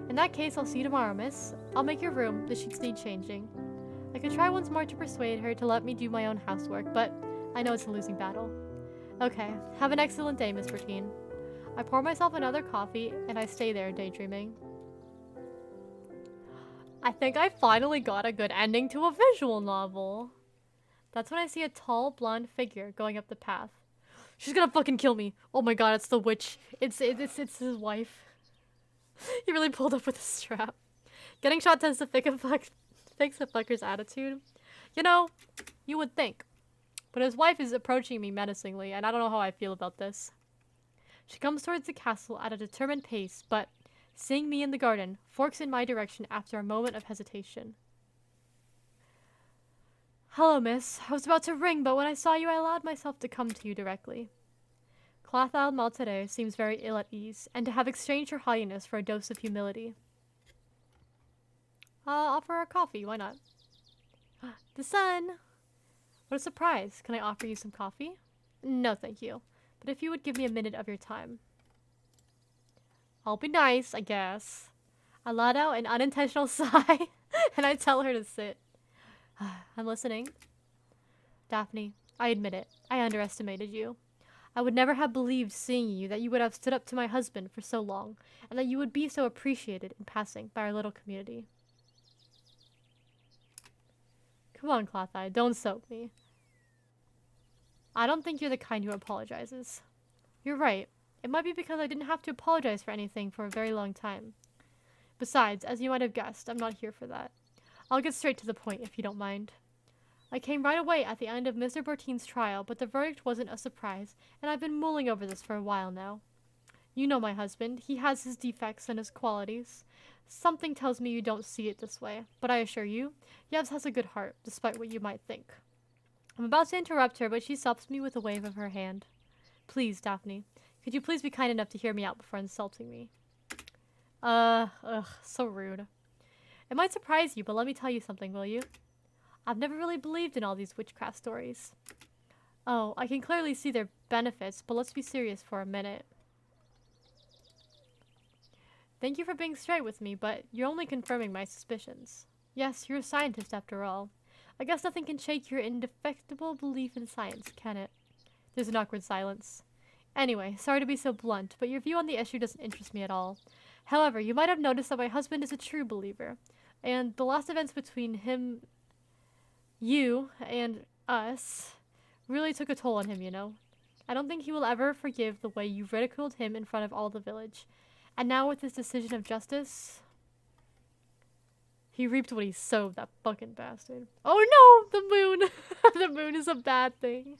In that case, I'll see you tomorrow, miss. I'll make your room. The sheets need changing. I could try once more to persuade her to let me do my own housework, but I know it's a losing battle. Okay, have an excellent day, Miss Bertine. I pour myself another coffee, and I stay there daydreaming. I think I finally got a good ending to a visual novel. That's when I see a tall, blonde figure going up the path. She's gonna fucking kill me. Oh my god, it's the witch. It's his wife. He really pulled up with a strap. Getting shot tends to fix a fucker's attitude. You know, you would think. But his wife is approaching me menacingly, and I don't know how I feel about this. She comes towards the castle at a determined pace, but, seeing me in the garden, forks in my direction after a moment of hesitation. Hello, miss. I was about to ring, but when I saw you, I allowed myself to come to you directly. Clothild Maltare seems very ill at ease, and to have exchanged her haughtiness for a dose of humility. I'll offer her coffee, why not? The sun! What a surprise. Can I offer you some coffee? No, thank you. But if you would give me a minute of your time. I'll be nice, I guess. I let out an unintentional sigh, and I tell her to sit. I'm listening. Daphne, I admit it. I underestimated you. I would never have believed, seeing you, that you would have stood up to my husband for so long, and that you would be so appreciated in passing by our little community. Come on, Clothild, don't soap me. I don't think you're the kind who apologizes. You're right. It might be because I didn't have to apologize for anything for a very long time. Besides, as you might have guessed, I'm not here for that. I'll get straight to the point, if you don't mind. I came right away at the end of Mr. Bertine's trial, but the verdict wasn't a surprise, and I've been mulling over this for a while now. You know my husband. He has his defects and his qualities. Something tells me you don't see it this way, but I assure you, Yevs has a good heart, despite what you might think. I'm about to interrupt her, but she stops me with a wave of her hand. Please, Daphne, could you please be kind enough to hear me out before insulting me? So rude. It might surprise you, but let me tell you something, will you? I've never really believed in all these witchcraft stories. Oh, I can clearly see their benefits, but let's be serious for a minute. Thank you for being straight with me, but you're only confirming my suspicions. Yes, you're a scientist after all. I guess nothing can shake your indefectible belief in science, can it? There's an awkward silence. Anyway, sorry to be so blunt, but your view on the issue doesn't interest me at all. However, you might have noticed that my husband is a true believer, and the last events between him, you, and us really took a toll on him, you know? I don't think he will ever forgive the way you ridiculed him in front of all the village. And now with this decision of justice... He reaped what he sowed, that fucking bastard. Oh no! The moon! The moon is a bad thing.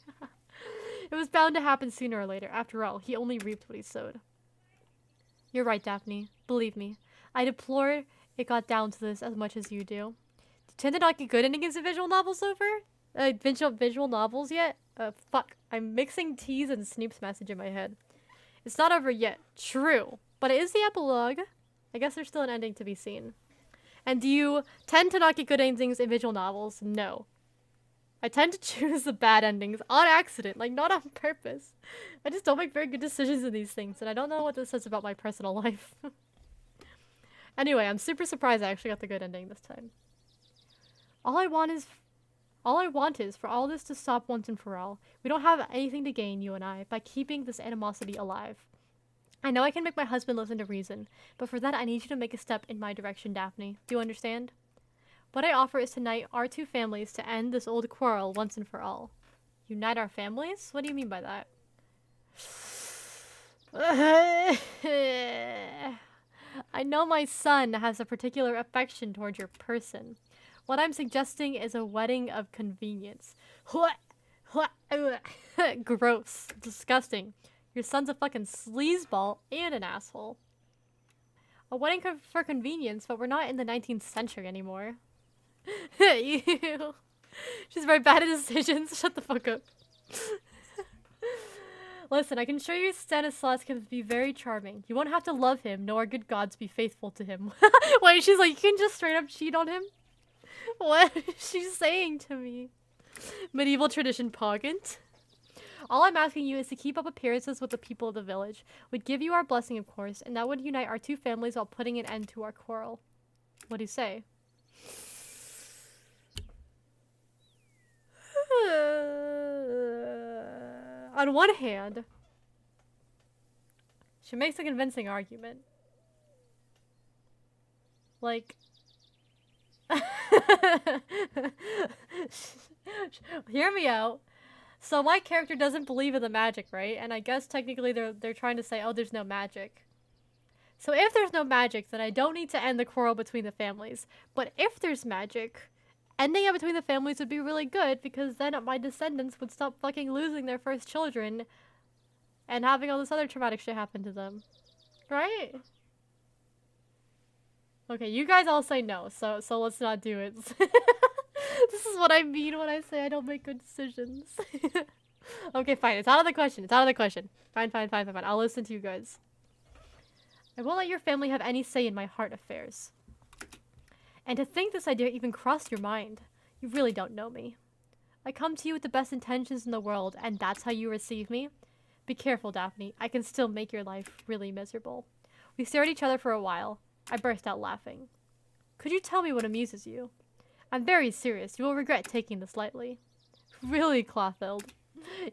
It was bound to happen sooner or later. After all, he only reaped what he sowed. You're right, Daphne. Believe me. I deplore it got down to this as much as you do. Tend to not get good endings in visual novels over? Visual novels yet? Fuck. I'm mixing T's and Snoop's message in my head. It's not over yet. True. But it is the epilogue. I guess there's still an ending to be seen. And do you tend to not get good endings in visual novels? No. I tend to choose the bad endings on accident, like not on purpose. I just don't make very good decisions in these things, and I don't know what this says about my personal life. Anyway, I'm super surprised I actually got the good ending this time. All I want is for all this to stop once and for all. We don't have anything to gain, you and I, by keeping this animosity alive. I know I can make my husband listen to reason, but for that I need you to make a step in my direction, Daphne. Do you understand? What I offer is to unite our two families to end this old quarrel once and for all. Unite our families? What do you mean by that? I know my son has a particular affection toward your person. What I'm suggesting is a wedding of convenience. Gross. Disgusting. Your son's a fucking sleazeball and an asshole. A wedding for convenience, but we're not in the 19th century anymore. Ew. She's very bad at decisions. Shut the fuck up. Listen, I can show you Stanislaus can be very charming. You won't have to love him, nor good gods be faithful to him. Wait, she's like, you can just straight up cheat on him? What is she saying to me? Medieval tradition pogant? All I'm asking you is to keep up appearances with the people of the village. We'd give you our blessing, of course, and that would unite our two families while putting an end to our quarrel. What do you say? On one hand, she makes a convincing argument. Like, Hear me out. So my character doesn't believe in the magic, right? And I guess technically they're trying to say, oh, there's no magic. So if there's no magic, then I don't need to end the quarrel between the families. But if there's magic, ending it between the families would be really good because then my descendants would stop fucking losing their first children and having all this other traumatic shit happen to them. Right? Okay, you guys all say no, so let's not do it. This is what I mean when I say I don't make good decisions. Okay, fine. It's out of the question. It's out of the question. Fine. I'll listen to you guys. I won't let your family have any say in my heart affairs. And to think this idea even crossed your mind. You really don't know me. I come to you with the best intentions in the world, and that's how you receive me? Be careful, Daphne. I can still make your life really miserable. We stare at each other for a while. I burst out laughing. Could you tell me what amuses you? I'm very serious. You will regret taking this lightly. Really, Clothild?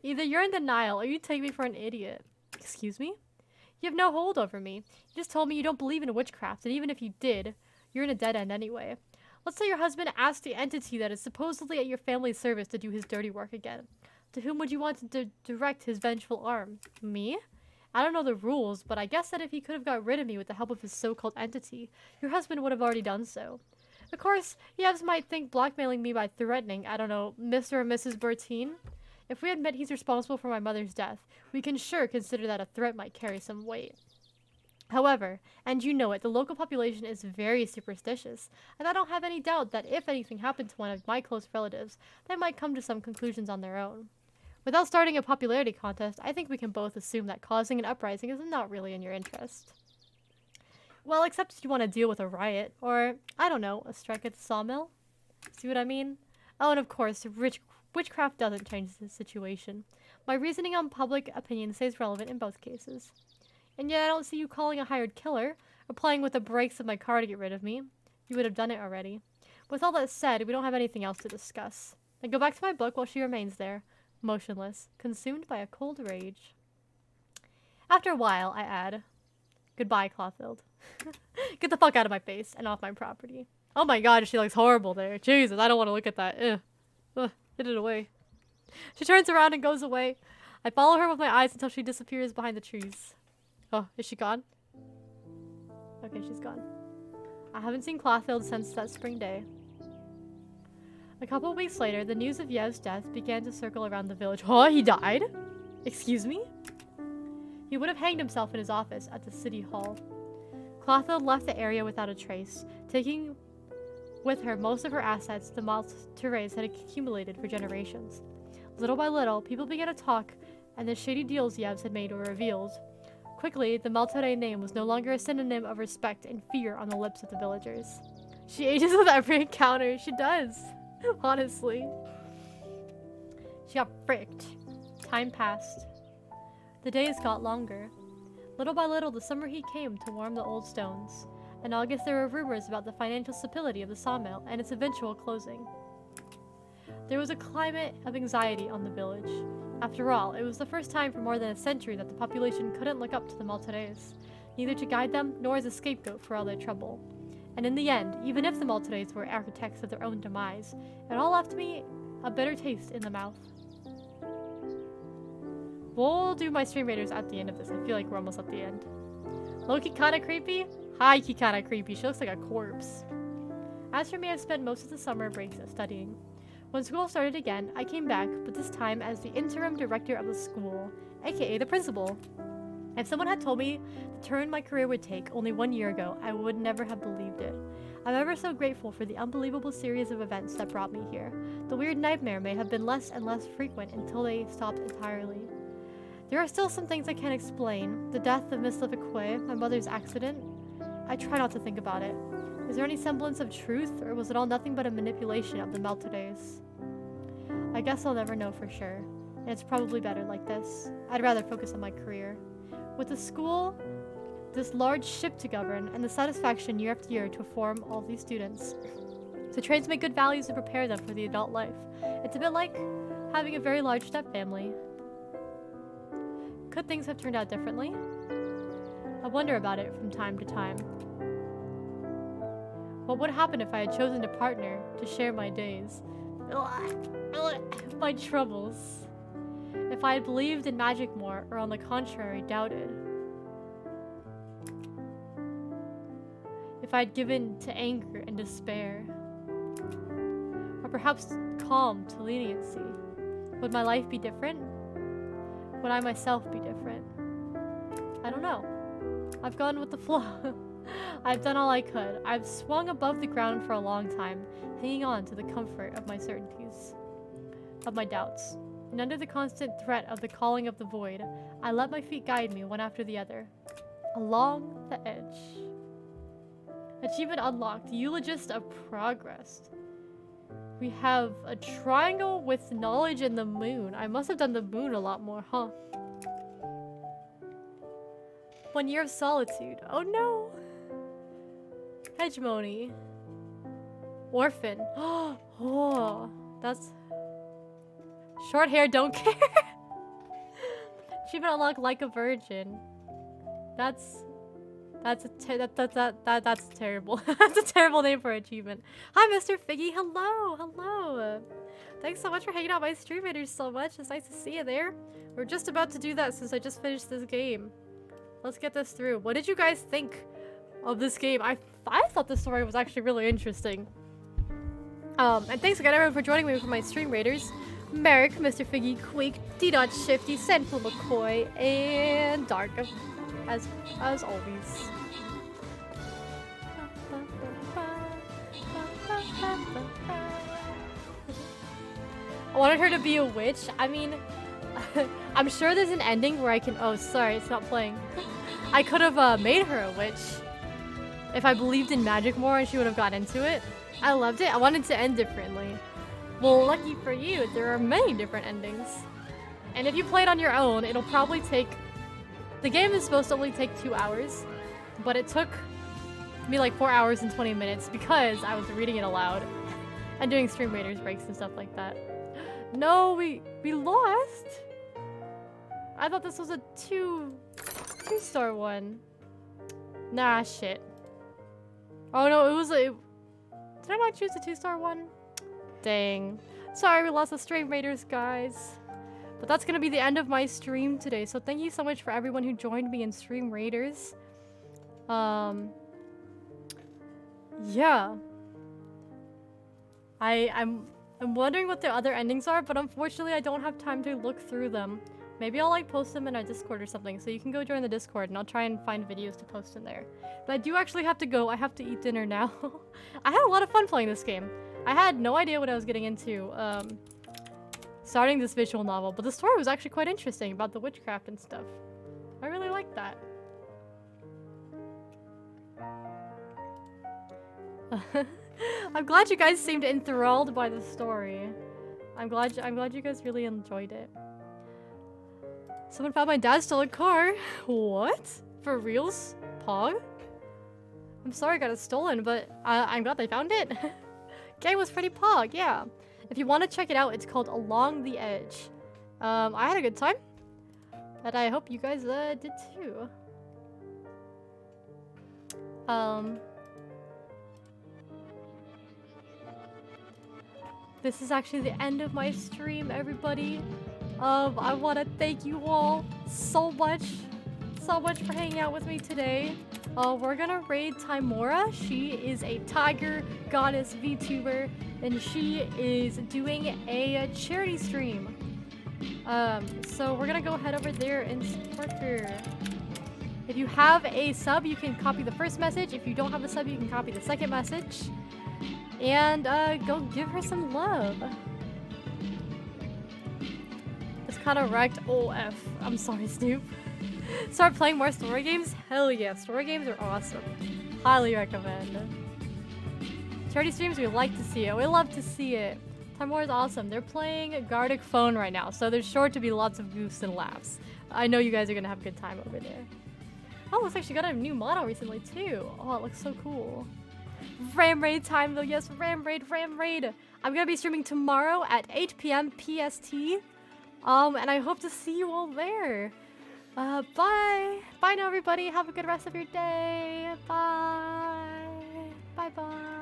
Either you're in denial or you take me for an idiot. Excuse me? You have no hold over me. You just told me you don't believe in witchcraft, and even if you did, you're in a dead end anyway. Let's say your husband asked the entity that is supposedly at your family's service to do his dirty work again. To whom would you want to direct his vengeful arm? Me? I don't know the rules, but I guess that if he could have got rid of me with the help of his so-called entity, your husband would have already done so. Of course, Yevs might think blackmailing me by threatening, I don't know, Mr. or Mrs. Bertine. If we admit he's responsible for my mother's death, we can sure consider that a threat might carry some weight. However, and you know it, the local population is very superstitious, and I don't have any doubt that if anything happened to one of my close relatives, they might come to some conclusions on their own. Without starting a popularity contest, I think we can both assume that causing an uprising is not really in your interest. Well, except if you want to deal with a riot, or, I don't know, a strike at the sawmill? See what I mean? Oh, and of course, witchcraft doesn't change the situation. My reasoning on public opinion stays relevant in both cases. And yet I don't see you calling a hired killer, or playing with the brakes of my car to get rid of me. You would have done it already. With all that said, we don't have anything else to discuss. I go back to my book while she remains there, motionless, consumed by a cold rage. After a while, I add, goodbye, Clothild. Get the fuck out of my face and off my property. Oh my god, she looks horrible there. Jesus, I don't want to look at that. Ugh, get it away. She turns around and goes away. I follow her with my eyes until she disappears behind the trees. Oh, is she gone? Okay, she's gone. I haven't seen Clothild since that spring day. A couple of weeks later, the news of Yev's death began to circle around the village. Oh, he died? Excuse me? He would have hanged himself in his office at the city hall. Clothild left the area without a trace, taking with her most of her assets the Maltese had accumulated for generations. Little by little, people began to talk, and the shady deals Yevs had made were revealed. Quickly, the Maltese name was no longer a synonym of respect and fear on the lips of the villagers. She ages with every encounter. She does. Honestly. She got fricked. Time passed. The days got longer. Little by little, the summer heat came to warm the old stones. In August, there were rumors about the financial stability of the sawmill and its eventual closing. There was a climate of anxiety on the village. After all, it was the first time for more than a century that the population couldn't look up to the Maltese, neither to guide them nor as a scapegoat for all their trouble. And in the end, even if the Maltese were architects of their own demise, it all left me a bitter taste in the mouth. We'll do my stream raiders at the end of this. I feel like we're almost at the end. Loki kinda creepy? High-key kinda creepy. She looks like a corpse. As for me, I've spent most of the summer breaks studying. When school started again, I came back, but this time as the interim director of the school, aka the principal. If someone had told me the turn my career would take only 1 year ago, I would never have believed it. I'm ever so grateful for the unbelievable series of events that brought me here. The weird nightmare may have been less and less frequent until they stopped entirely. There are still some things I can't explain. The death of Miss Levique, my mother's accident. I try not to think about it. Is there any semblance of truth, or was it all nothing but a manipulation of the Maltese? I guess I'll never know for sure, and it's probably better like this. I'd rather focus on my career. With the school, this large ship to govern, and the satisfaction year after year to form all these students, to transmit good values and prepare them for the adult life. It's a bit like having a very large step-family. Could things have turned out differently? I wonder about it from time to time. What would happen if I had chosen a partner to share my days? My troubles. If I had believed in magic more, or on the contrary, doubted. If I had given to anger and despair. Or perhaps calm to leniency. Would my life be different? Would I myself be different? I don't know. I've gone with the flow. I've done all I could. I've swung above the ground for a long time, hanging on to the comfort of my certainties, of my doubts. And under the constant threat of the calling of the void, I let my feet guide me one after the other, along the edge. Achievement unlocked. Eulogist of progress. We have a triangle with knowledge and the moon. I must have done the moon a lot more, huh? 1 year of solitude. Oh no! Hegemony. Orphan. Oh, that's... Short hair, don't care. Achievement unlocked like a virgin. That's terrible. That's a terrible name for an achievement. Hi, Mr. Figgy. Hello, hello. Thanks so much for hanging out my stream readers so much. It's nice to see you there. We're just about to do that since I just finished this game. Let's get this through. What did you guys think of this game? I thought the story was actually really interesting. And thanks again everyone for joining me for my stream raiders. Merrick, Mr. Figgy, Queek, D.Shifty, Senful McCoy, and Dark, as always. I wanted her to be a witch. I mean, I'm sure there's an ending where I can... Oh, sorry, it's not playing. I could have made her a witch if I believed in magic more and she would have got into it. I loved it. I wanted to end differently. Well, lucky for you, there are many different endings. And if you play it on your own, it'll probably take... The game is supposed to only take 2 hours, but it took me like 4 hours and 20 minutes because I was reading it aloud and doing stream raiders breaks and stuff like that. No, we lost? I thought this was a two-star one. Nah, shit. Oh no, it was a... Did I not choose a 2-star one? Dang. Sorry, we lost the stream raiders, guys. But that's gonna be the end of my stream today. So thank you so much for everyone who joined me in stream raiders. Yeah. I'm wondering what the other endings are, but unfortunately I don't have time to look through them. Maybe I'll like post them in our Discord or something, so you can go join the Discord and I'll try and find videos to post in there. But I do actually have to go. I have to eat dinner now. I had a lot of fun playing this game. I had no idea what I was getting into starting this visual novel, but the story was actually quite interesting about the witchcraft and stuff. I really liked that. I'm glad you guys seemed enthralled by the story. I'm glad you guys really enjoyed it. Someone found my dad stole a car. What? For reals? Pog? I'm sorry I got it stolen, but I'm glad they found it. Game was pretty pog, yeah. If you want to check it out, it's called Along the Edge. I had a good time. And I hope you guys did too. This is actually the end of my stream, everybody. I want to thank you all so much for hanging out with me today. We're gonna raid Timora. She is a tiger goddess VTuber, and she is doing a charity stream. So we're gonna go head over there and support her. If you have a sub, you can copy the first message. If you don't have a sub, you can copy the second message. And go give her some love. It's kind of wrecked. OF. I'm sorry, Snoop. Start playing more story games? Hell yeah, story games are awesome. Highly recommend. Charity streams, we like to see it. We love to see it. Timor is awesome. They're playing Gardic Phone right now, so there's sure to be lots of goofs and laughs. I know you guys are gonna have a good time over there. Oh, looks like she got a new model recently too. Oh, it looks so cool. Ram raid time though, yes, ram raid. I'm gonna be streaming tomorrow at 8 PM PST. And I hope to see you all there. Bye. Bye now, everybody. Have a good rest of your day. Bye. Bye. Bye bye.